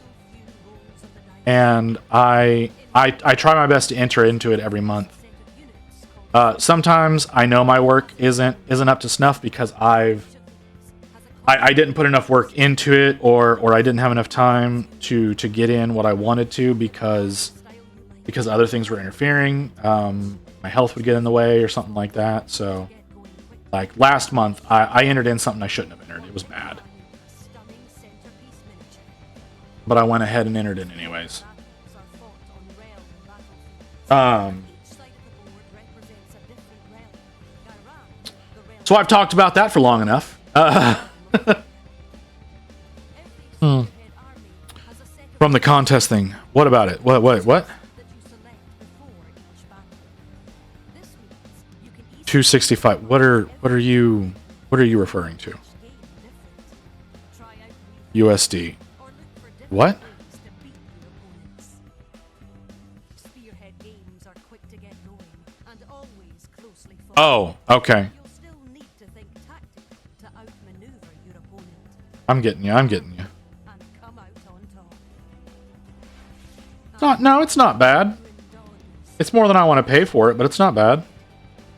and I try my best to enter into it every month. Sometimes I know my work isn't up to snuff because I've I didn't put enough work into it, or I didn't have enough time to get in what I wanted to because other things were interfering. My health would get in the way or something like that. So, like last month, I entered in something I shouldn't have entered. It was bad. But I went ahead and entered it anyways. So I've talked about that for long enough. From the contest thing. What about it? What? 265. What are you referring to? USD. What? Oh, okay. I'm getting you. No, it's not bad. It's more than I want to pay for it, but it's not bad.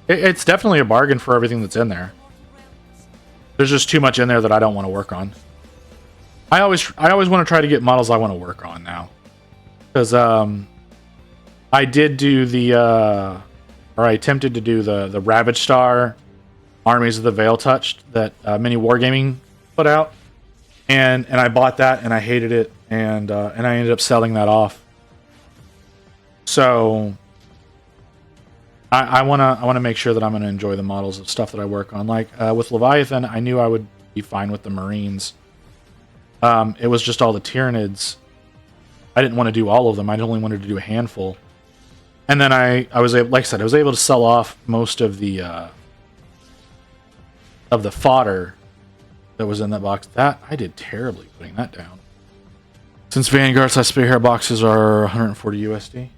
It's definitely a bargain for everything that's in there. There's just too much in there that I don't want to work on. I always want to try to get models I want to work on now. Because I did do or I attempted to do the Ravage Star Armies of the Veil Touched that Mini Wargaming put out. And I bought that and I hated it, and I ended up selling that off. So I wanna make sure that I'm gonna enjoy the models of stuff that I work on. Like with Leviathan, I knew I would be fine with the Marines. It was just all the Tyranids. I didn't want to do all of them. I only wanted to do a handful. And then I was able, like I said, I was able to sell off most of the fodder that was in that box. That I did terribly putting that down. Since Vanguard / Spearhead boxes are 140 USD.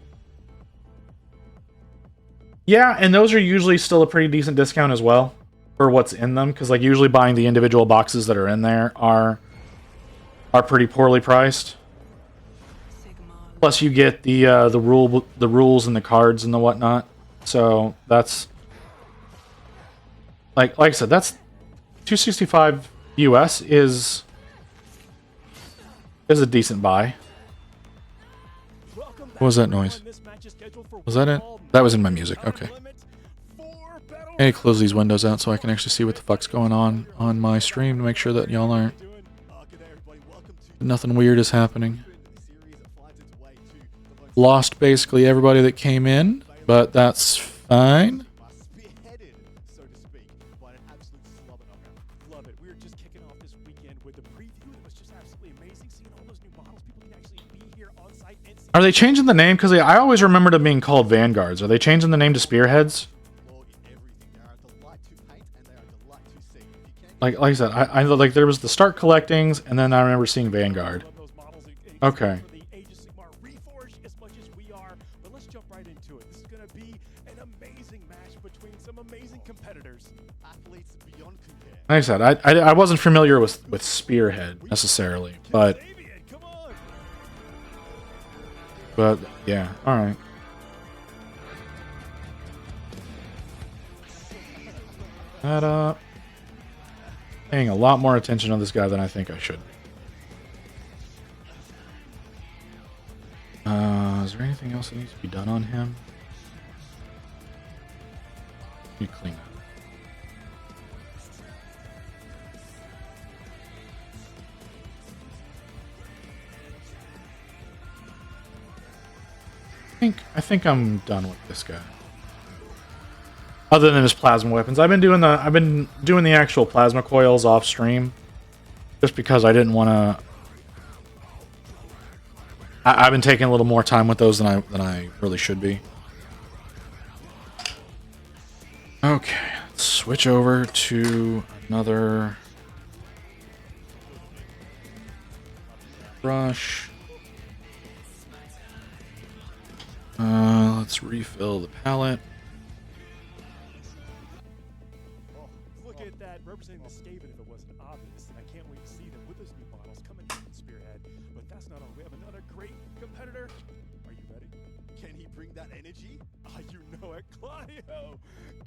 Yeah, and those are usually still a pretty decent discount as well for what's in them, because like usually buying the individual boxes that are in there are pretty poorly priced. Plus you get the rules and the cards and the whatnot. So that's like I said, that's 265 US is a decent buy. What was that noise? Was that it? That was in my music. Okay. I need to close these windows out so I can actually see what the fuck's going on my stream to make sure that y'all aren't. Nothing weird is happening. Lost basically everybody that came in, but that's fine. Are they changing the name? Because I always remembered them being called Vanguards. Are they changing the name to Spearheads? Like I said, I like there was the Start Collectings, and then I remember seeing Vanguard. Okay. Like I said, I wasn't familiar with Spearhead necessarily, but yeah, all right. That up. Paying a lot more attention to this guy than I think I should. Is there anything else that needs to be done on him? Let me clean that. I think I'm done with this guy. Other than his plasma weapons, I've been doing the actual plasma coils off stream, just because I didn't want to. I've been taking a little more time with those than I really should be. Okay, let's switch over to another brush. Let's refill the palette. Oh, look at that, representing the Skaven if it wasn't obvious. And I can't wait to see them with those new models coming in Spearhead. But that's not all. We have another great competitor. Are you ready? Can he bring that energy? You know it, Claudio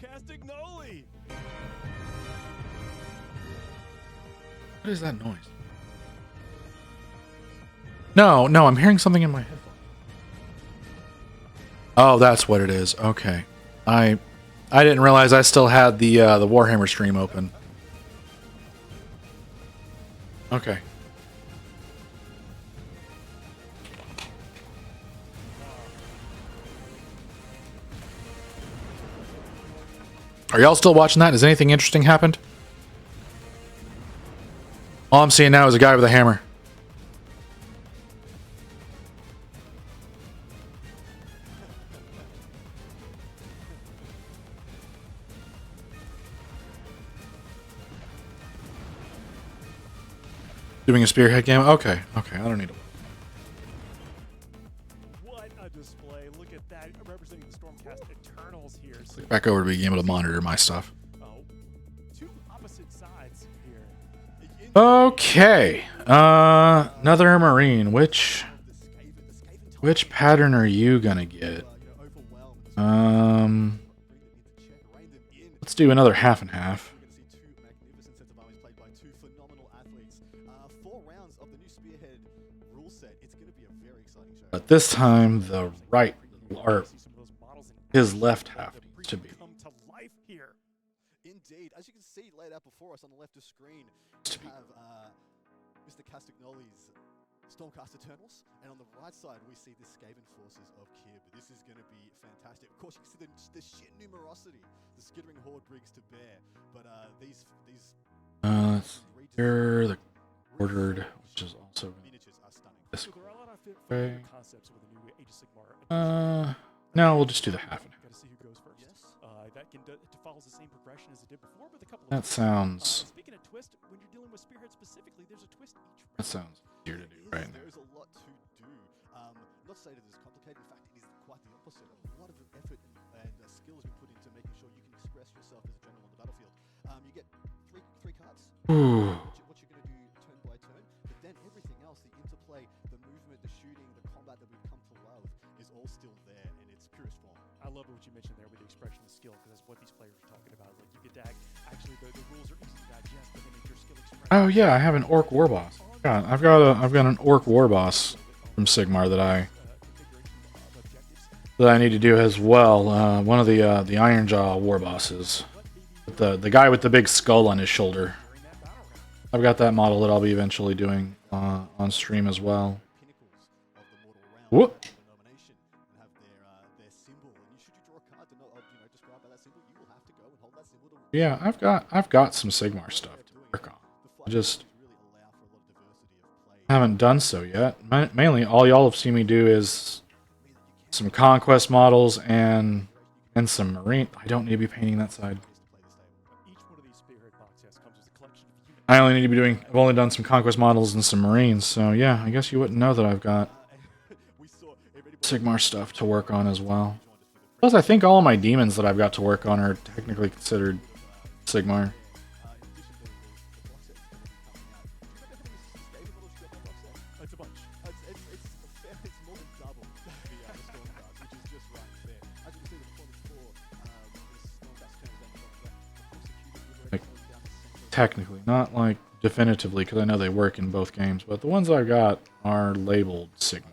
Castagnoli. What is that noise? No, I'm hearing something in my head. Oh, that's what it is. Okay. I didn't realize I still had the Warhammer stream open. Okay. Are y'all still watching that? Has anything interesting happened? All I'm seeing now is a guy with a hammer. Doing a spearhead game? Okay, I don't need to. What a display. Look at that. Representing the Stormcast Eternals here. Click back over to being able to monitor my stuff. Two opposite sides here. Okay. Another Marine. Which pattern are you gonna get? Let's do another half and half. But this time, the right, or his left half needs to be. Indeed, as you can see laid out before us on the left of screen, we have Mr. Castagnoli's Stormcast Eternals, and on the right side we see the Skaven forces of Kib. This is going to be fantastic. Of course, you can see the sheer numerosity the skittering horde brings to bear, but these here the ordered, which is also miniatures are stunning. this So there are a lot of way. concepts with the new Age of Sigmar. No, we'll just do the half and half. Gotta see who goes first. Yes. That follows the same progression as it did before, with a couple That of sounds. speaking of twist, when you're dealing with Spearhead specifically, there's a twist each. That sounds easier to do right now. There is a lot to do. Not to say that it's complicated. In fact, it is quite the opposite. A lot of effort and skill has been put into making sure you can express yourself as a general on the battlefield. You get three cards. Ooh. What you're going to do turn by turn, but then everything else, the interplay, the movement, the shooting, the combat that we've come to love, is all still there in its purest form. I love what you mentioned there with the expression of skill, because that's what these players are talking about. Like, you get to actually the rules are easy to digest, but then it's your skill expression. Oh yeah, I have an Orc War Boss. Yeah, I've got an Orc War Boss from Sigmar that I need to do as well. One of the Ironjaw War Bosses, with the guy with the big skull on his shoulder. I've got that model that I'll be eventually doing on stream as well. Whoop. Yeah, I've got some Sigmar stuff to work on. I just haven't done so yet. Mainly, all y'all have seen me do is some Conquest models and some Marine. I don't need to be painting that side. I only need to be doing. I've only done some Conquest models and some Marines, so yeah, I guess you wouldn't know that I've got Sigmar stuff to work on as well. Plus, I think all of my demons that I've got to work on are technically considered Sigmar. It's a bunch. It's more than double the Stormcast, which is just right there. As you can see, the performance for this Stormcast turns Like, technically, not like definitively, because I know they work in both games, but the ones I've got are labeled Sigmar.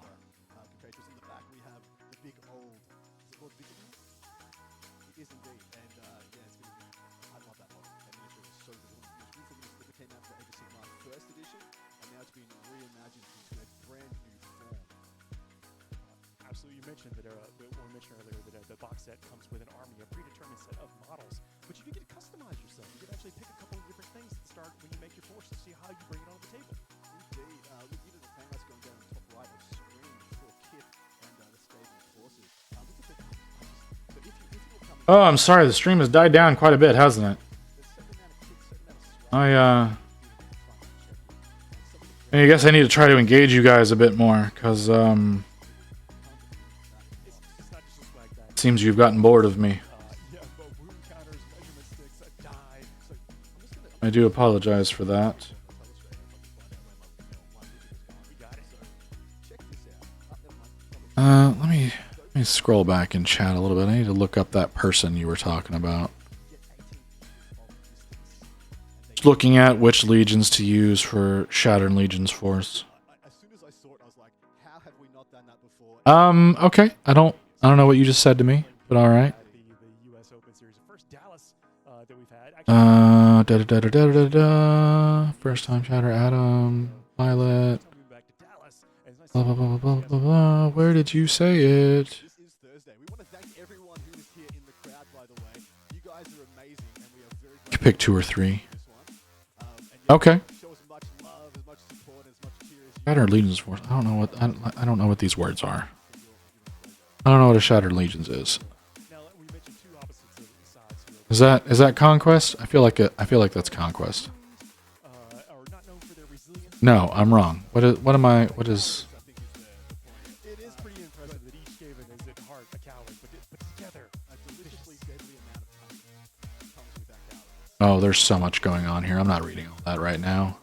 Absolutely, you mentioned that we mentioned earlier that the box set comes with an army, a predetermined set of models, but you get to customize yourself. You can actually pick a couple of different things to start when you make your force to see how you bring it on the table. Indeed, with even the fan that's going down the top right of screen for Kip and the Skaven forces. Look at the but if you're coming. Oh, I'm sorry, the stream has died down quite a bit, hasn't it? I guess I need to try to engage you guys a bit more, because it seems you've gotten bored of me. I do apologize for that. Let me scroll back in chat a little bit. I need to look up that person you were talking about. Just looking at which legions to use for Shattered Legion's Force. As soon as I saw it, I was like, how have we not done that before? Okay. I don't know what you just said to me, but all right. The US Open Series, the first Dallas that we've had. First time Shatter Adam, Violet. Blah, blah, blah, blah, blah, blah. Where did you say it? This is Thursday. We want to thank everyone who was here in the crowd, by the way. You guys are amazing, and we are very You can pick 2 or 3. Okay. Shattered Legions Force. I don't know what these words are. I don't know what a Shattered Legions is. Is that Conquest? I feel like that's Conquest. No, I'm wrong. What is? It is pretty impressive that each Skaven is at heart a coward, but together a deliciously deadly amount of time comes with that coward. Oh, there's so much going on here. I'm not reading all that right now.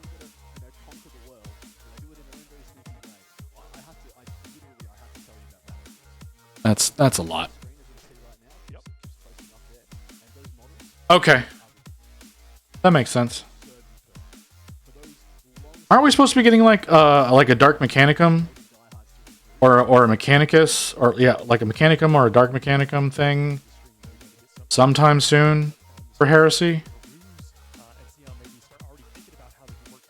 That's a lot. Okay. That makes sense. Aren't we supposed to be getting like a Dark Mechanicum? Or a Mechanicus? Or yeah, like a Mechanicum or a Dark Mechanicum thing sometime soon for Heresy?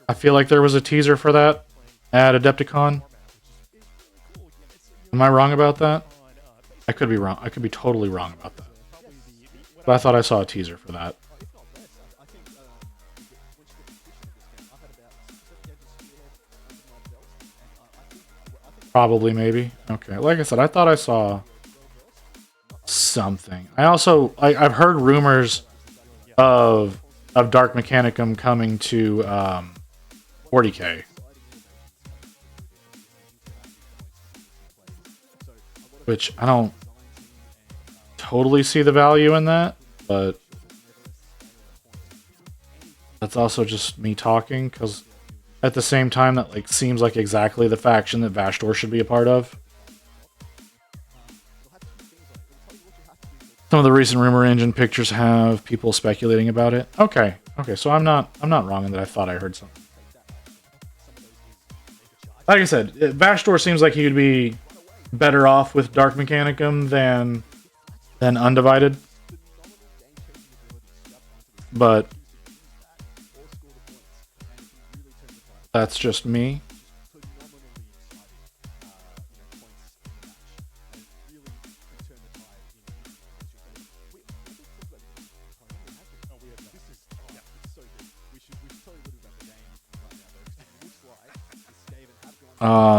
I feel like there was a teaser for that at Adepticon. Am I wrong about that? I could be wrong. I could be totally wrong about that. But I thought I saw a teaser for that. Probably, maybe. Okay. Like I said, I thought I saw something. I've heard rumors of Dark Mechanicum coming to 40k. Which I don't totally see the value in that, but that's also just me talking, because at the same time that like seems like exactly the faction that Vashtor should be a part of. Some of the recent rumor engine pictures have people speculating about it. Okay, so I'm not wrong in that I thought I heard something. Like I said, Vashtor seems like he would be better off with Dark Mechanicum than Undivided. But that's just me.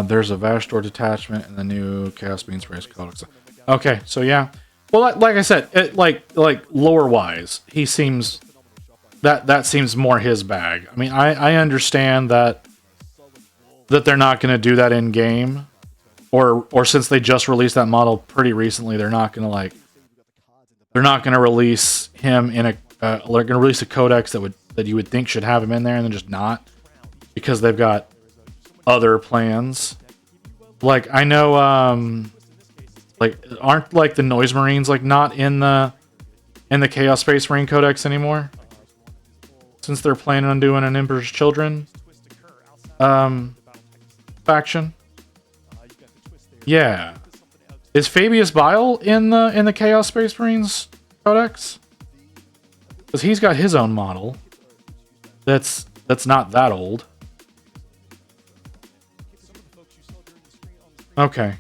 There's a Vashtor detachment in the new Chaos Beings Race Codex. Okay, so yeah. Well, like I said, like lore wise, he seems that seems more his bag. I mean, I understand that they're not going to do that in game, or since they just released that model pretty recently, they're not going to release him in a they're going to release a codex that you would think should have him in there and then just not, because they've got other plans. Like I know like aren't like the Noise Marines like not in the Chaos Space Marine Codex anymore, since they're planning on doing an Emperor's Children faction. Yeah, is Fabius Bile in the Chaos Space Marines Codex? Because he's got his own model that's not that old. Okay.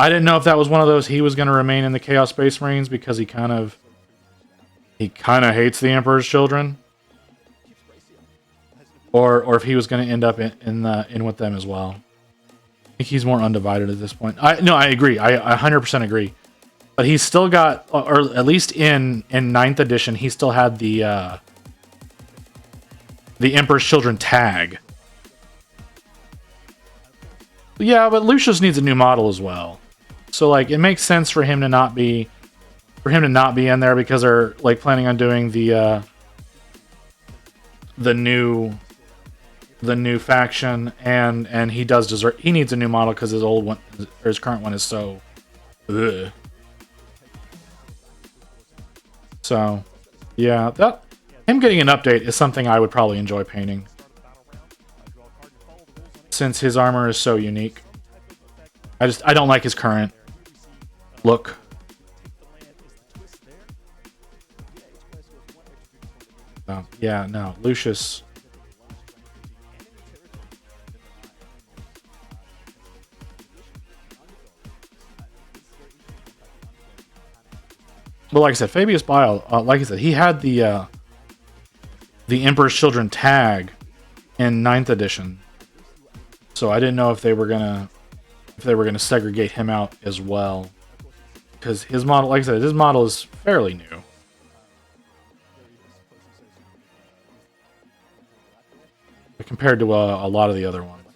I didn't know if that was one of those he was going to remain in the Chaos Space Marines because he kind of hates the Emperor's Children, or if he was going to end up in with them as well. I think he's more Undivided at this point. I agree. I 100% agree. But he's still got, or at least in 9th edition, he still had the Emperor's Children tag. Yeah, but Lucius needs a new model as well. So like it makes sense for him to not be in there, because they're like planning on doing the new faction, and he needs a new model because his old one, or his current one, is so ugh. So, yeah, that him getting an update is something I would probably enjoy painting, since his armor is so unique. I don't like his current look. Yeah, no, Lucius. Well, like I said, Fabius Bile, like I said, he had the Emperor's Children tag in 9th edition, so I didn't know if they were gonna segregate him out as well, because his model, like I said, his model is fairly new. Compared to a lot of the other ones.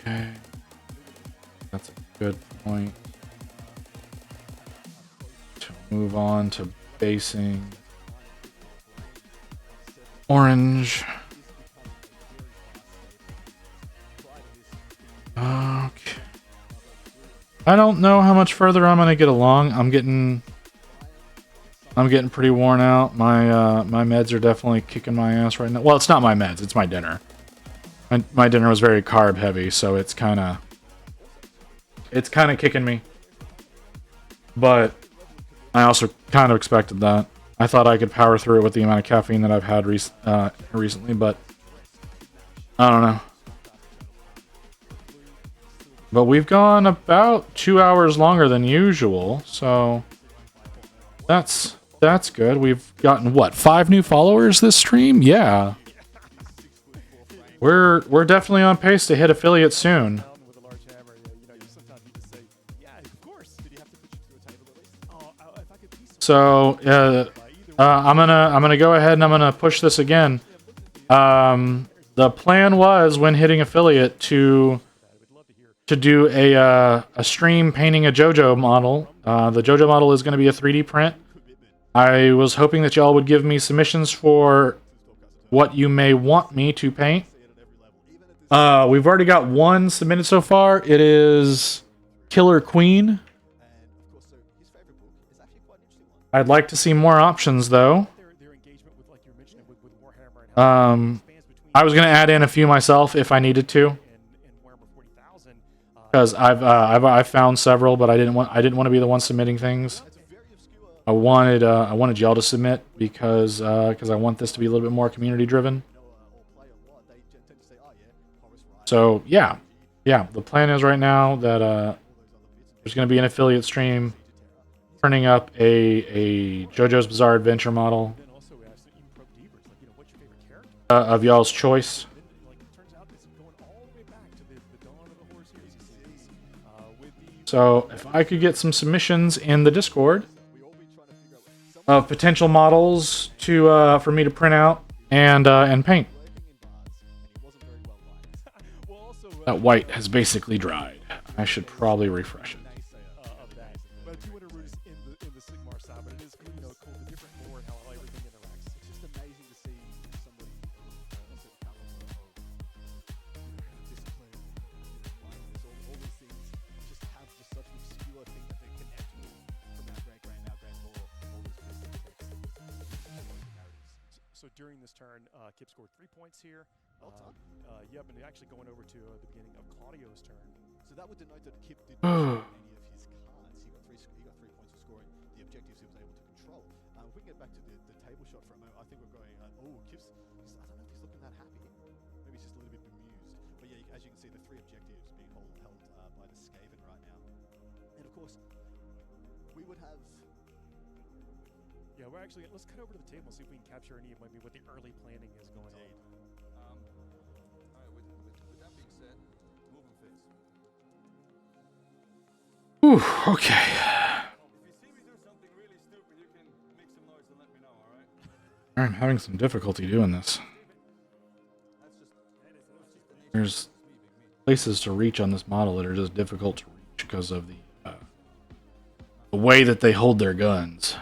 Okay. That's a good point. To move on to basing. Orange. Okay. I don't know how much further I'm gonna get along. I'm getting pretty worn out. My meds are definitely kicking my ass right now. Well, it's not my meds, it's my dinner. My dinner was very carb heavy, so it's kind of kicking me. But I also kind of expected that. I thought I could power through it with the amount of caffeine that I've had recently, but I don't know. But we've gone about 2 hours longer than usual, so that's good. We've gotten, what, 5 new followers this stream? Yeah. We're definitely on pace to hit affiliate soon. So I'm gonna go ahead and I'm gonna push this again. The plan was, when hitting affiliate, to do a stream painting a JoJo model. The JoJo model is going to be a 3D print. I was hoping that y'all would give me submissions for what you may want me to paint. We've already got one submitted so far. It is Killer Queen. I'd like to see more options, though. I was going to add in a few myself if I needed to, because I've found several, but I didn't want to be the one submitting things. I wanted y'all to submit because I want this to be a little bit more community driven. So yeah, the plan is right now that there's going to be an affiliate stream turning up a JoJo's Bizarre Adventure model of y'all's choice. So if I could get some submissions in the Discord of potential models to for me to print out and paint. That white has basically dried. I should probably refresh it. During this turn, Kip scored 3 points here. Yep, and actually going over to the beginning of Claudio's turn. So that would denote that Kip did not score any of his cards. He got 3 points for scoring the objectives he was able to control. If we can get back to the table shot for a moment, I think we're going. Kip's. I don't know if he's looking that happy. Maybe he's just a little bit bemused. But yeah, as you can see, the 3 objectives being held by the Skaven right now. And of course, we would have. Yeah, we're actually, let's cut over to the table and see if we can capture any of maybe what the early planning is going on. Alright, with that being said, moving phase. Ooh, okay. If you see me do something really stupid, you can make some noise and let me know, alright? I'm having some difficulty doing this. There's places to reach on this model that are just difficult to reach because of the way that they hold their guns.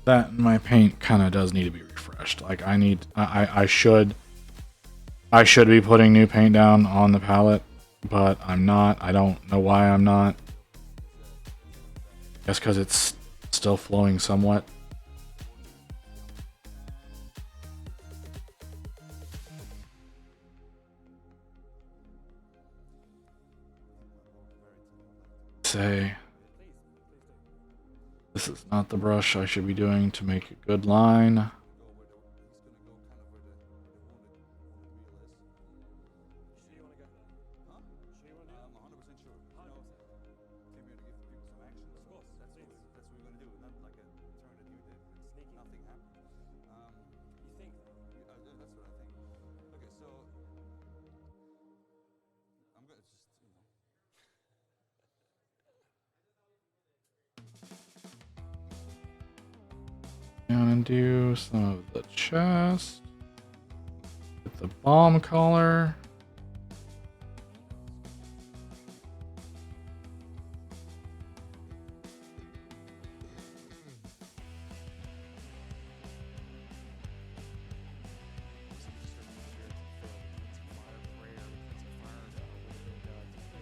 That and my paint kind of does need to be refreshed. Like I should be putting new paint down on the palette, but I'm not. I don't know why I'm not. Guess because it's still flowing somewhat. Say this is not the brush I should be doing to make a good line. Down and do some of the chest. Get the bomb collar.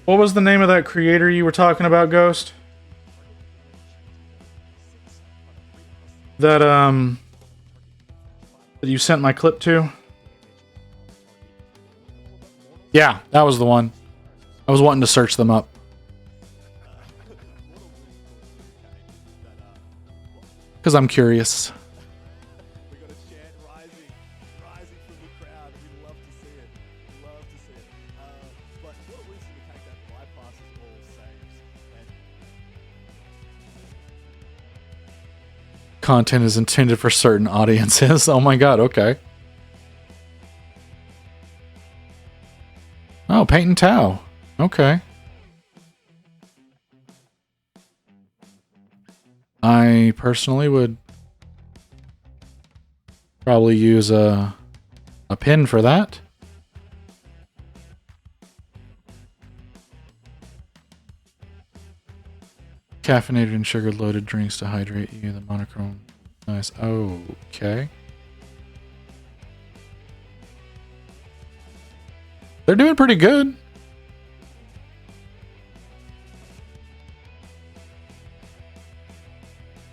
What was the name of that creator you were talking about, Ghost? That you sent my clip to? Yeah, that was the one. I was wanting to search them up. Because I'm curious. We got a chant rising from the crowd. We love to see it. Love to see it. But what a reason to take that bypasses all saves. And Content is intended for certain audiences. Oh my god, okay. Oh, Paint and Tau. Okay. I personally would probably use a pin for that. Caffeinated and sugar-loaded drinks to hydrate you. The monochrome. Nice. Okay. They're doing pretty good.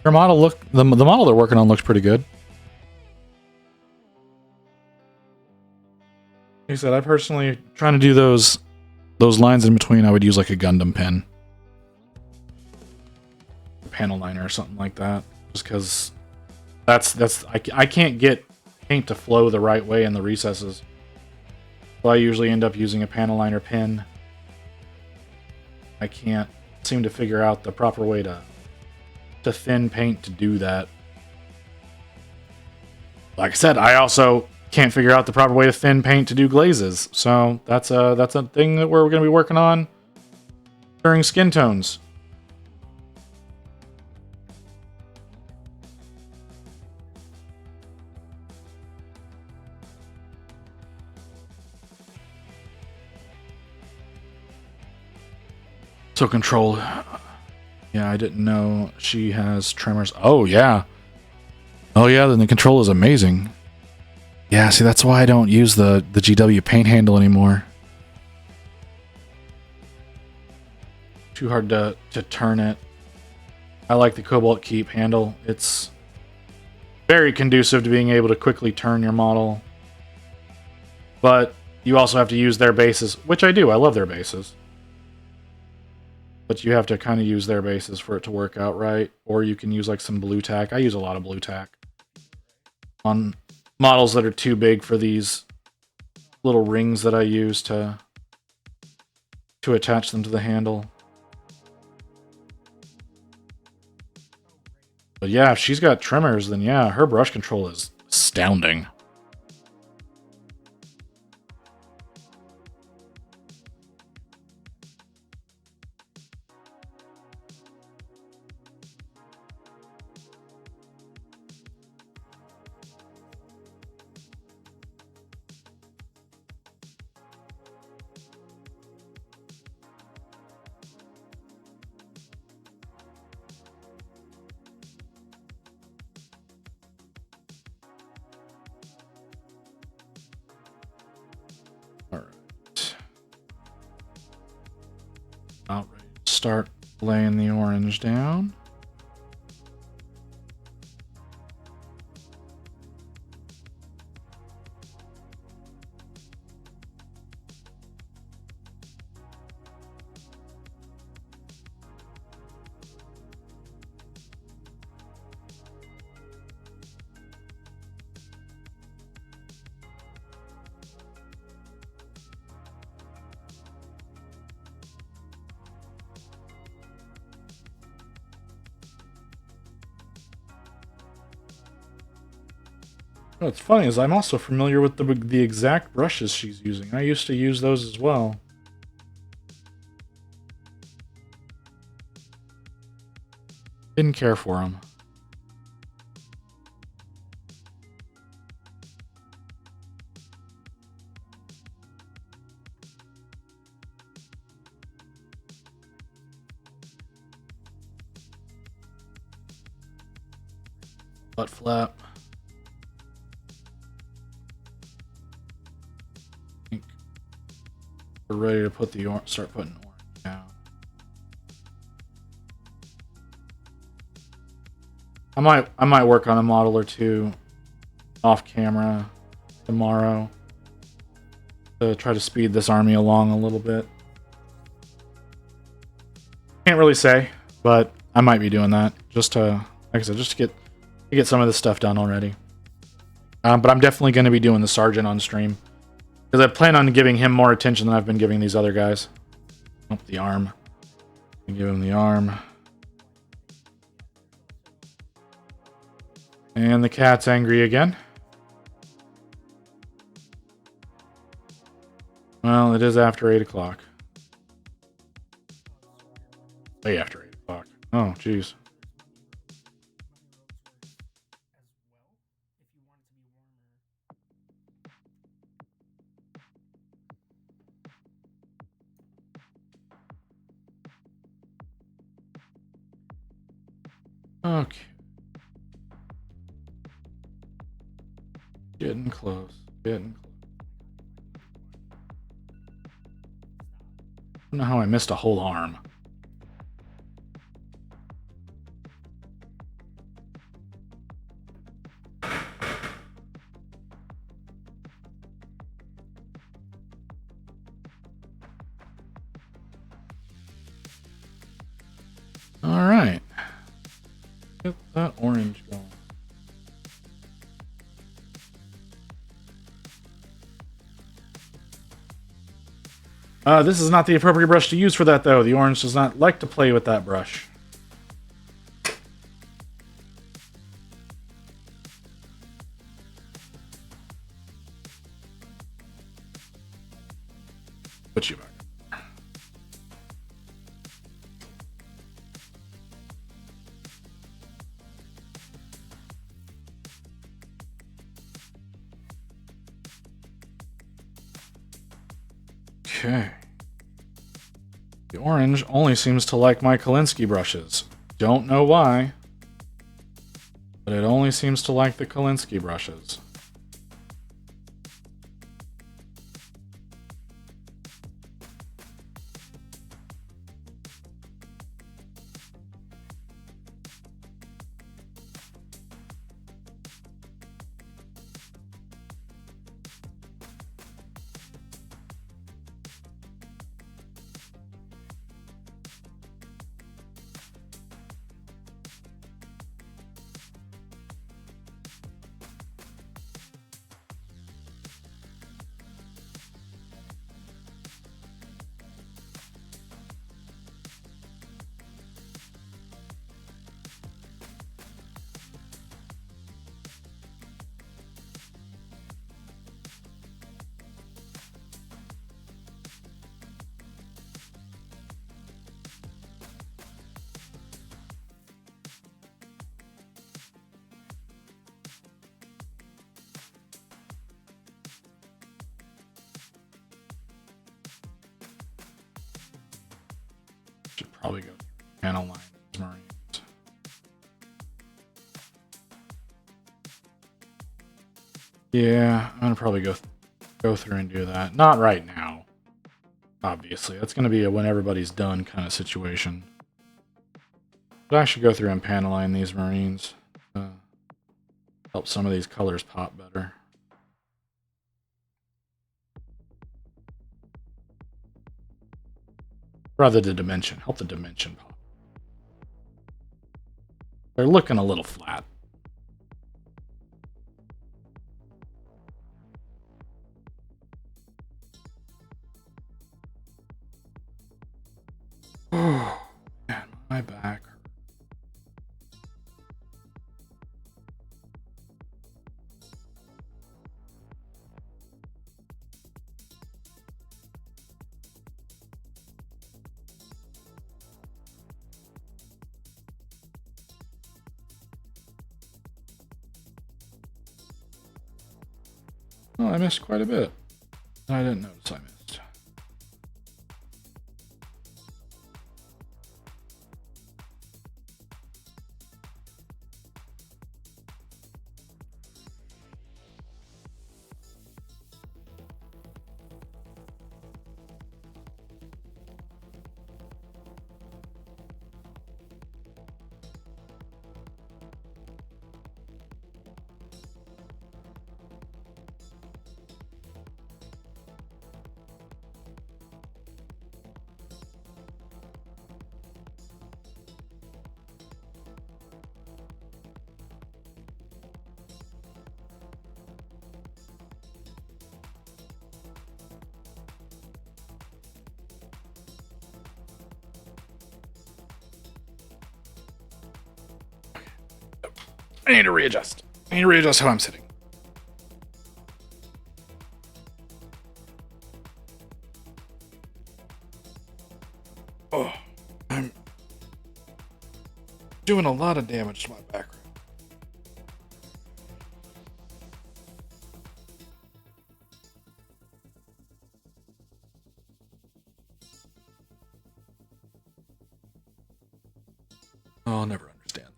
Their model the model they're working on looks pretty good. Like I said, I personally trying to do those lines in between. I would use like a Gundam pen, a panel liner or something like that, just because I can't get paint to flow the right way in the recesses. So I usually end up using a panel liner pen. I can't seem to figure out the proper way to thin paint to do that. Like I said, I also can't figure out the proper way to thin paint to do glazes. So that's a thing that we're going to be working on during skin tones. So Control. Yeah, I didn't know she has tremors. Oh, yeah. Oh, yeah, then the Control is amazing. Yeah, see, that's why I don't use the GW paint handle anymore. Too hard to turn it. I like the Cobalt Keep handle. It's very conducive to being able to quickly turn your model. But you also have to use their bases, which I do. I love their bases. But you have to kind of use their bases for it to work out right. Or you can use like some blue tack. I use a lot of blue tack on models that are too big for these little rings that I use to attach them to the handle. But yeah, if she's got tremors, then yeah, her brush control is astounding. About ready to start laying the orange down. What's funny is I'm also familiar with the exact brushes she's using. I used to use those as well. Didn't care for them. Butt flap. We're ready to put the start putting orange down. I might work on a model or two off camera tomorrow to try to speed this army along a little bit. Can't really say, but I might be doing that just to, like I said, just to get some of this stuff done already. But I'm definitely going to be doing the sergeant on stream. Because I plan on giving him more attention than I've been giving these other guys. Oh, the arm. Give him the arm. And the cat's angry again. Well, it is after 8 o'clock. Way after 8 o'clock. Oh, jeez. Okay. Getting close. Getting close. I don't know how I missed a whole arm. All right. Get that orange going. This is not the appropriate brush to use for that, though. The orange does not like to play with that brush. Put you back. Okay. The orange only seems to like my Kolinsky brushes. Don't know why, but it only seems to like the Kolinsky brushes. Should probably go panel line Marines. Yeah, I'm gonna probably go through and do that. Not right now. Obviously, that's going to be a when everybody's done kind of situation. But I should go through and panaline these Marines. Help some of these colors pop better. Rather the dimension. Help the dimension pop. They're looking a little flat. Oh, man, my back. Oh, I missed quite a bit. I didn't notice I missed. I need to readjust. I need to readjust how I'm sitting. Oh, I'm doing a lot of damage to my background. I'll never understand that.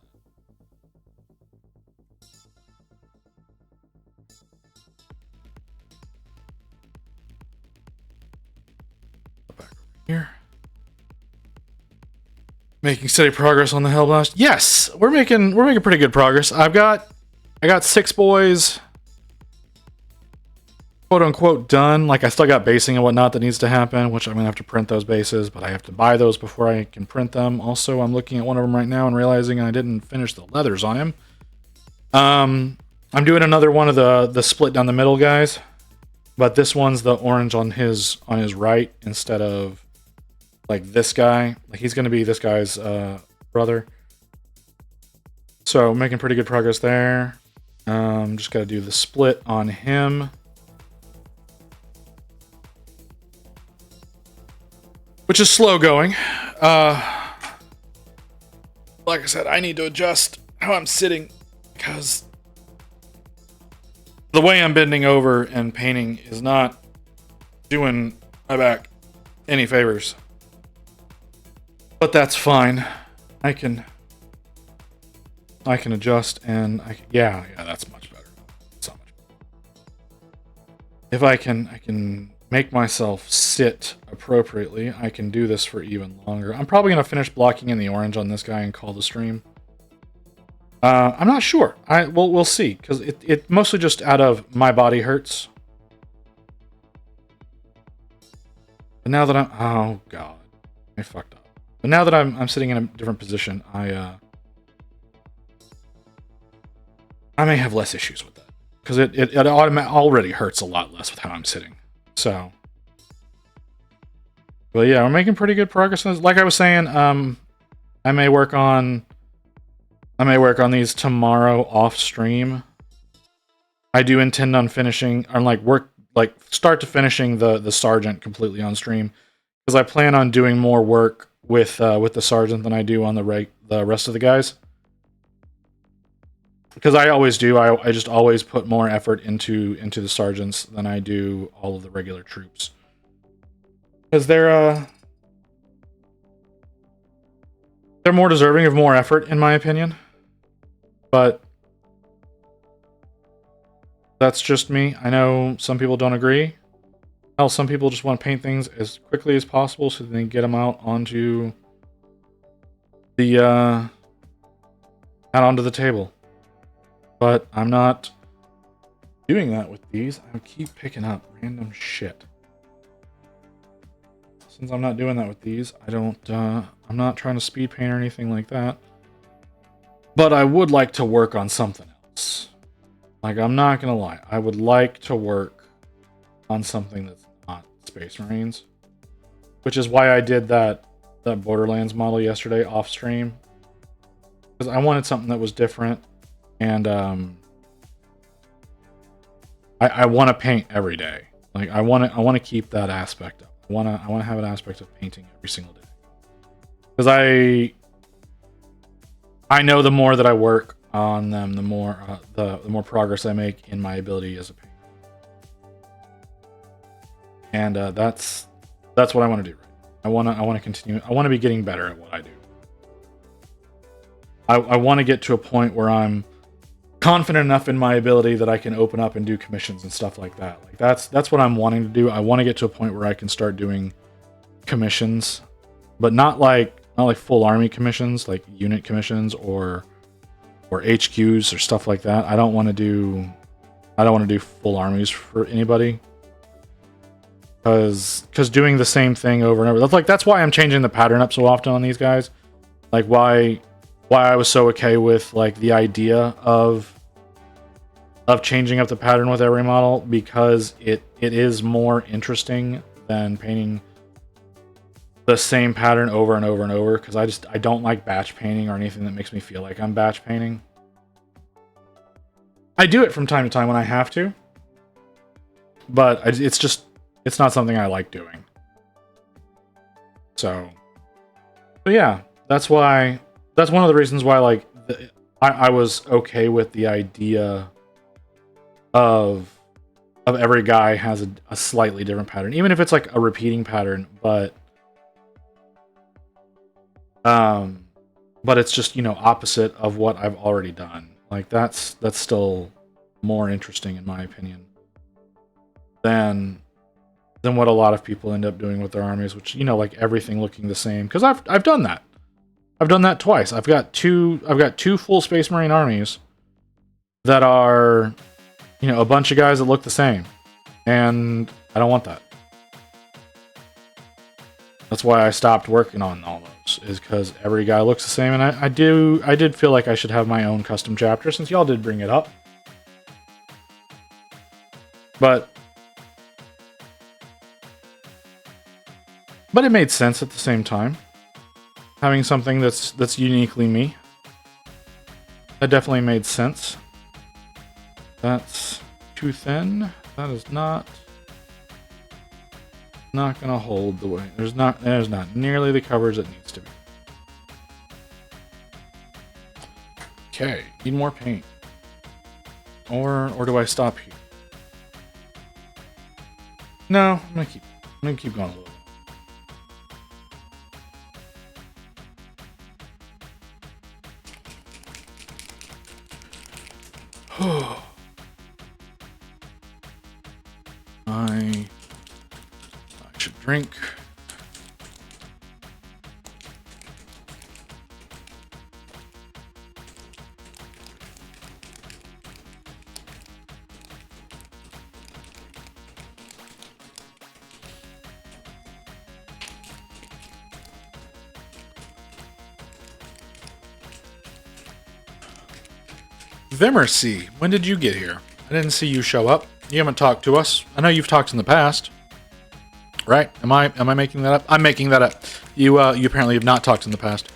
Back over here. Making steady progress on the Hellblast. Yes, we're making pretty good progress. I got 6 boys, quote unquote, done. Like, I still got basing and whatnot that needs to happen, which I'm gonna have to print those bases, but I have to buy those before I can print them. Also, I'm looking at one of them right now and realizing I didn't finish the leathers on him. I'm doing another one of the split down the middle guys, but this one's the orange on his right instead of like this guy. Like, he's gonna be this guy's brother. So making pretty good progress there. Just gotta do the split on him. Which is slow going. Like I said, I need to adjust how I'm sitting because the way I'm bending over and painting is not doing my back any favors. But that's fine. I can adjust and yeah, that's much better. So much better. If I can make myself sit appropriately, I can do this for even longer. I'm probably gonna finish blocking in the orange on this guy and call the stream. I'm not sure. We'll see, because it mostly just out of my body hurts. But now that oh god, I fucked up. But now that I'm sitting in a different position, I may have less issues with that, because it already hurts a lot less with how I'm sitting. So, but yeah, we're making pretty good progress. Like I was saying, I may work on these tomorrow off stream. I do intend on finishing, or start to finishing the sergeant completely on stream, because I plan on doing more work with the sergeant than I do on the rest of the guys. Because I always do. I just always put more effort into the sergeants than I do all of the regular troops. Because they're more deserving of more effort, in my opinion. But that's just me. I know some people don't agree. Hell, some people just want to paint things as quickly as possible so they can get them out onto the out onto the table. But I'm not doing that with these. I keep picking up random shit. Since I'm not doing that with these, I'm not trying to speed paint or anything like that. But I would like to work on something else. Like, I'm not gonna lie, I would like to work on something that's not Space Marines. Which is why I did that Borderlands model yesterday off stream. Because I wanted something that was different. And I want to paint every day. Like, I want to keep that aspect up. I want to have an aspect of painting every single day. Because I know the more that I work on them, the more progress I make in my ability as a painter. And that's what I want to do. I want to continue. I want to be getting better at what I do. I want to get to a point where I'm confident enough in my ability that I can open up and do commissions and stuff like that. Like that's what I'm wanting to do. I want to get to a point where I can start doing commissions, but not like full army commissions, like unit commissions or HQs or stuff like that. I don't want to do full armies for anybody. Because doing the same thing over and over. That's why I'm changing the pattern up so often on these guys. Like why I was so okay with like the idea of changing up the pattern with every model, because it is more interesting than painting the same pattern over and over and over. Because I don't like batch painting or anything that makes me feel like I'm batch painting. I do it from time to time when I have to, but it's not something I like doing. So yeah, that's one of the reasons why like I was okay with the idea of every guy has a slightly different pattern, even if it's like a repeating pattern, but it's just, opposite of what I've already done. Like that's still more interesting in my opinion than what a lot of people end up doing with their armies, which, like everything looking the same. Because I've done that. I've done that twice. I've got two full Space Marine armies that are, a bunch of guys that look the same. And I don't want that. That's why I stopped working on all those, is because every guy looks the same. And I did feel like I should have my own custom chapter, since y'all did bring it up. But it made sense at the same time. Having something that's uniquely me. That definitely made sense. That's too thin. That is not gonna hold the way. There's not nearly the coverage it needs to be. Okay, need more paint. Or do I stop here? No, I'm gonna keep going a little. I should drink. Vimmercy, when did you get here? I didn't see you show up. You haven't talked to us. I know you've talked in the past. Right? Am I making that up? I'm making that up. You apparently have not talked in the past.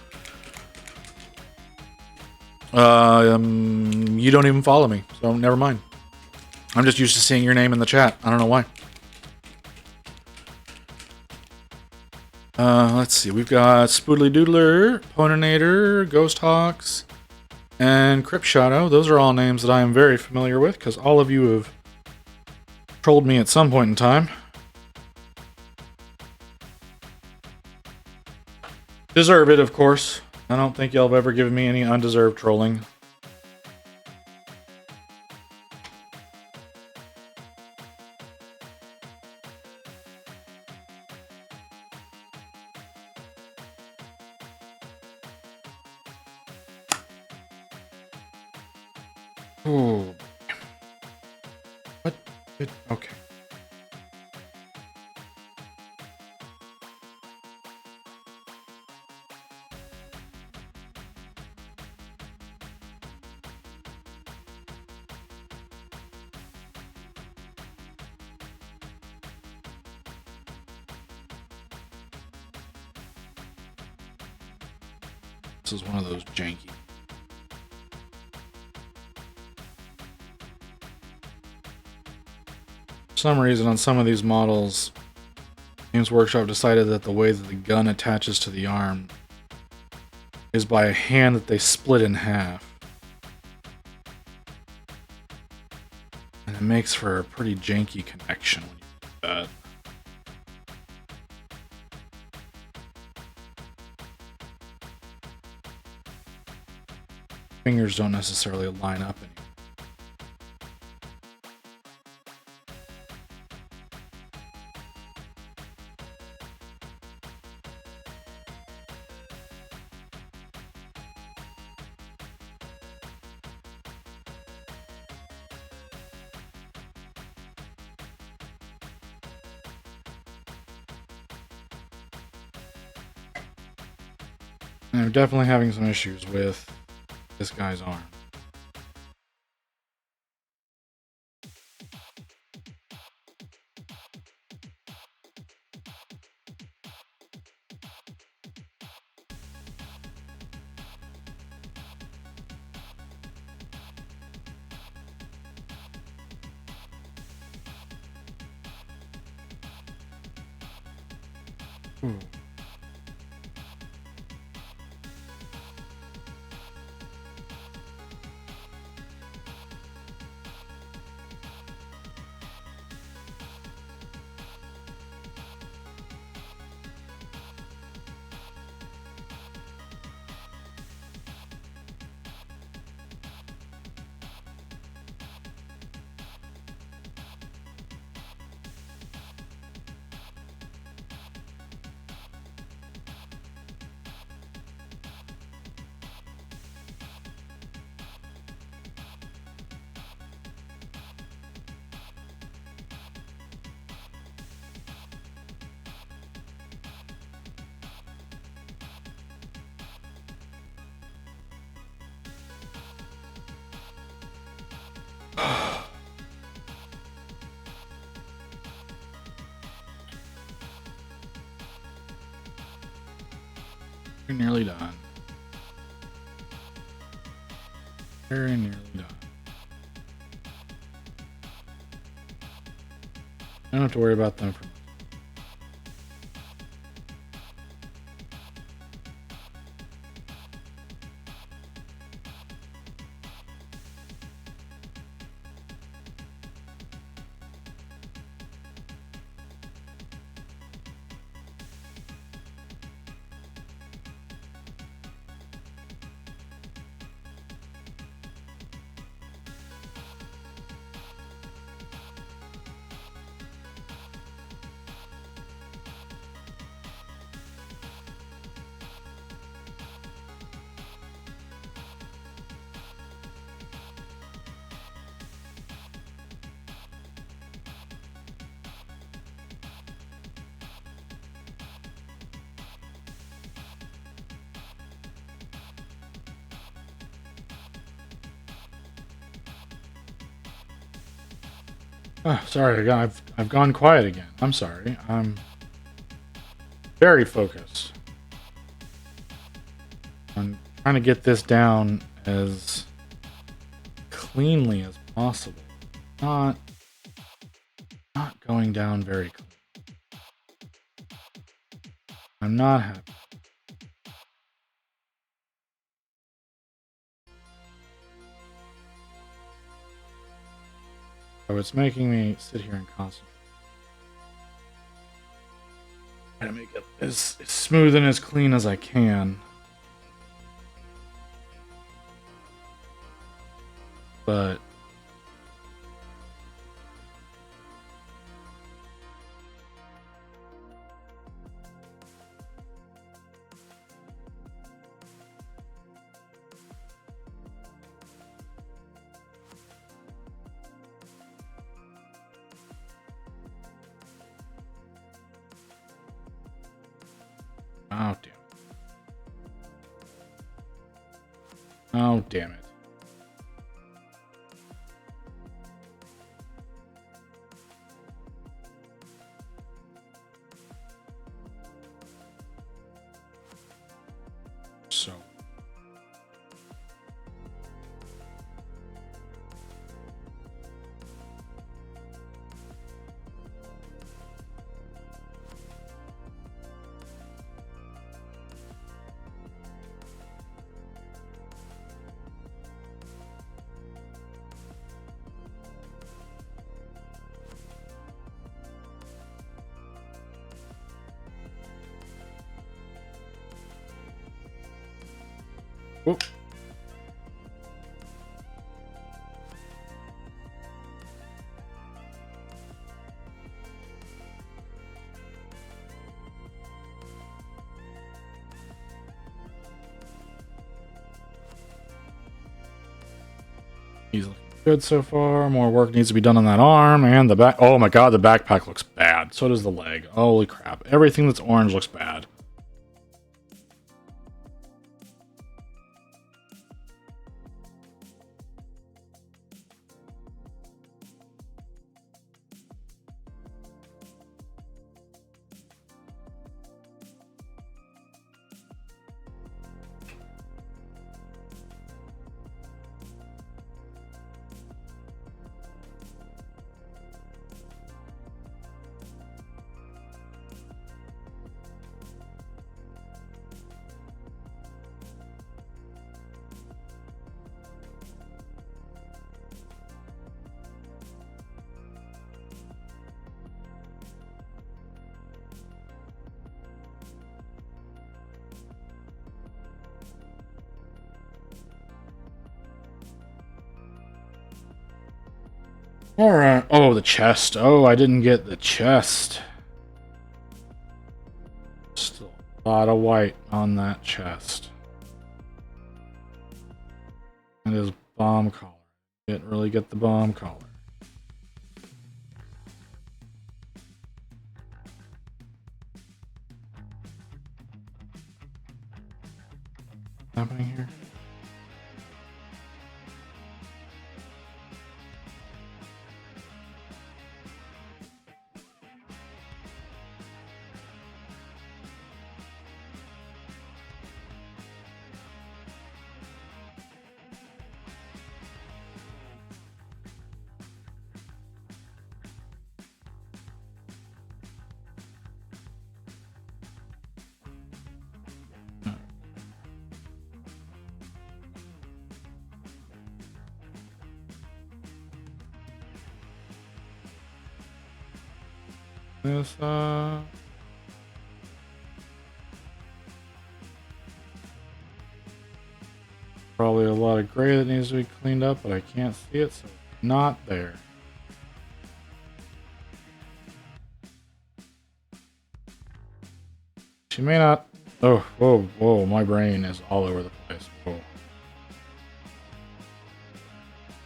You don't even follow me, so never mind. I'm just used to seeing your name in the chat. I don't know why. Let's see. We've got Spoodly Doodler, Poninator, Ghost Hawks, and Crypt Shadow. Those are all names that I am very familiar with, because all of you have trolled me at some point in time. Deserve it, of course. I don't think y'all have ever given me any undeserved trolling. Oh. What? Okay. This is one of those janky. For some reason, on some of these models, Games Workshop decided that the way that the gun attaches to the arm is by a hand that they split in half. And it makes for a pretty janky connection when you do that. Fingers don't necessarily line up anymore. And I'm definitely having some issues with this guy's arm. Ooh. We're nearly done. Very nearly done. I don't have to worry about them for Oh, sorry, I've gone quiet again. I'm sorry. I'm very focused on trying to get this down as cleanly as possible. Not going down very clean. I'm not happy. So it's making me sit here and concentrate. Try to make it as smooth and as clean as I can. But Oh, damn. Oh, damn it. So. Whoop. He's looking good so far. More work needs to be done on that arm and the back. Oh my god, the backpack looks bad. So does the leg. Holy crap. Everything that's orange looks bad. Alright. Oh, the chest. Oh, I didn't get the chest. Still a lot of white on that chest. And his bomb collar. Didn't really get the bomb collar. What's happening here? This, probably a lot of gray that needs to be cleaned up, but I can't see it, so it's not there. She may not. Oh, whoa, whoa, my brain is all over the place. Whoa.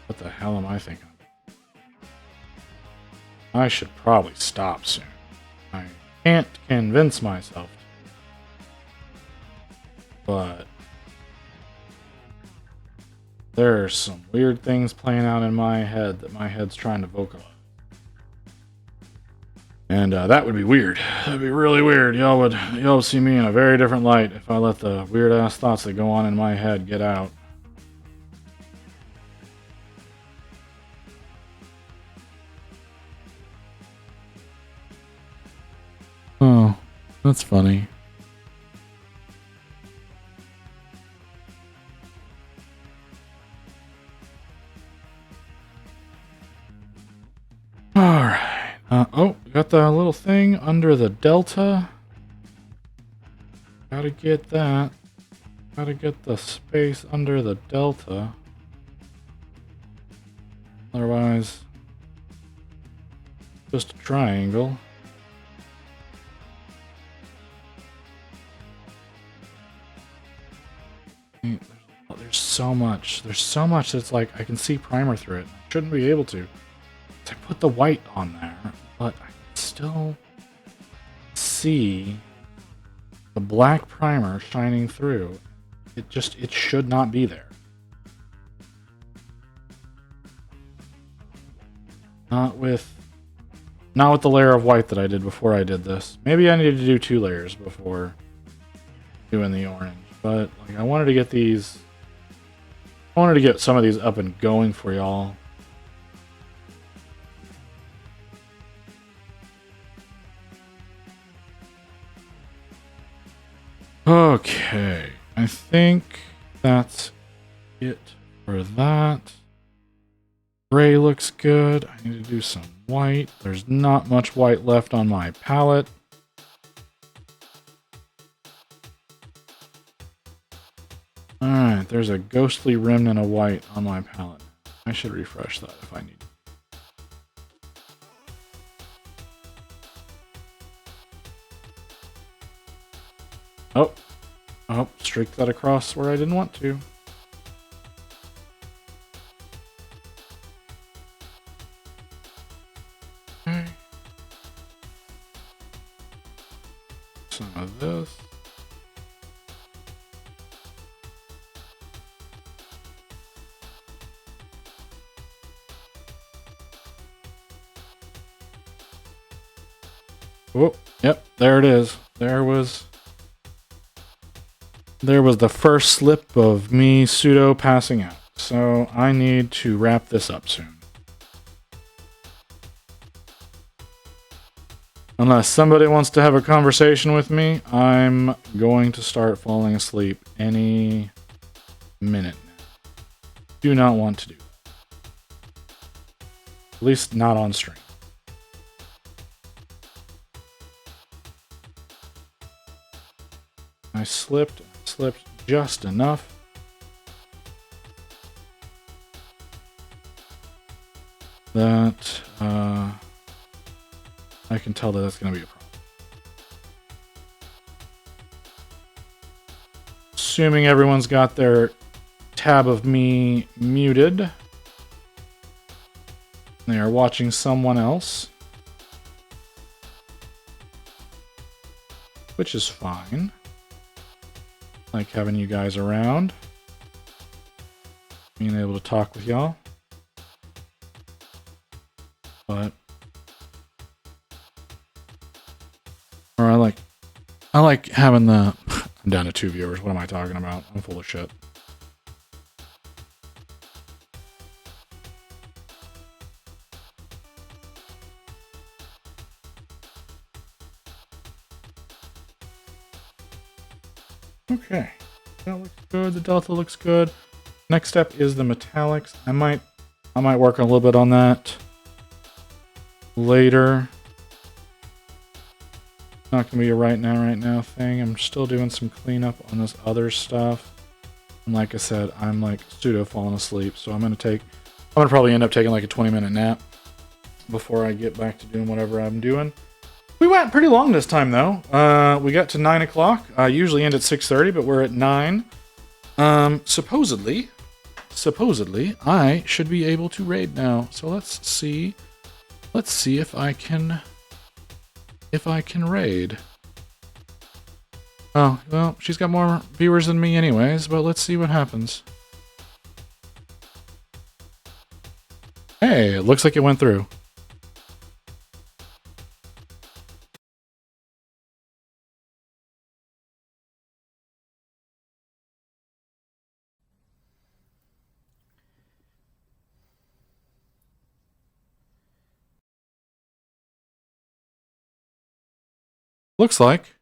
What the hell am I thinking? I should probably stop soon. I can't convince myself to. But there are some weird things playing out in my head that my head's trying to vocalize. And that would be weird. That'd be really weird. Y'all would see me in a very different light if I let the weird ass thoughts that go on in my head get out. Oh, that's funny. Alright. Oh, got the little thing under the delta. Gotta get that. Gotta get the space under the delta. Otherwise, just a triangle. There's so much. There's so much that's like I can see primer through it. I shouldn't be able to. I put the white on there, but I can still see the black primer shining through. It should not be there. Not with the layer of white that I did before I did this. Maybe I needed to do 2 layers before doing the orange. But like I wanted to get some of these up and going for y'all. Okay, I think that's it for that. Gray looks good. I need to do some white. There's not much white left on my palette. Alright, there's a ghostly remnant of white on my palette. I should refresh that if I need to. Oh, streak that across where I didn't want to. Okay. Some of this. Oh, yep, there it is. There was the first slip of me pseudo passing out. So I need to wrap this up soon. Unless somebody wants to have a conversation with me, I'm going to start falling asleep any minute now. Do not want to do that. At least not on stream. I slipped just enough. That I can tell that that's going to be a problem. Assuming everyone's got their tab of me muted. They are watching someone else. Which is fine. Like having you guys around. Being able to talk with y'all. But or I like having the I'm down to 2 viewers. What am I talking about? I'm full of shit. Okay, that looks good. The Delta looks good. Next step is the metallics. I might work a little bit on that later. Not gonna be a right now thing. I'm still doing some cleanup on this other stuff. And like I said, I'm like pseudo falling asleep, so I'm gonna probably end up taking like a 20-minute nap before I get back to doing whatever I'm doing. We went pretty long this time, though. We got to 9 o'clock. I usually end at 6:30, but we're at 9. Supposedly, I should be able to raid now. So let's see. Let's see if I can raid. Oh, well, she's got more viewers than me anyways, but let's see what happens. Hey, it looks like it went through. Looks like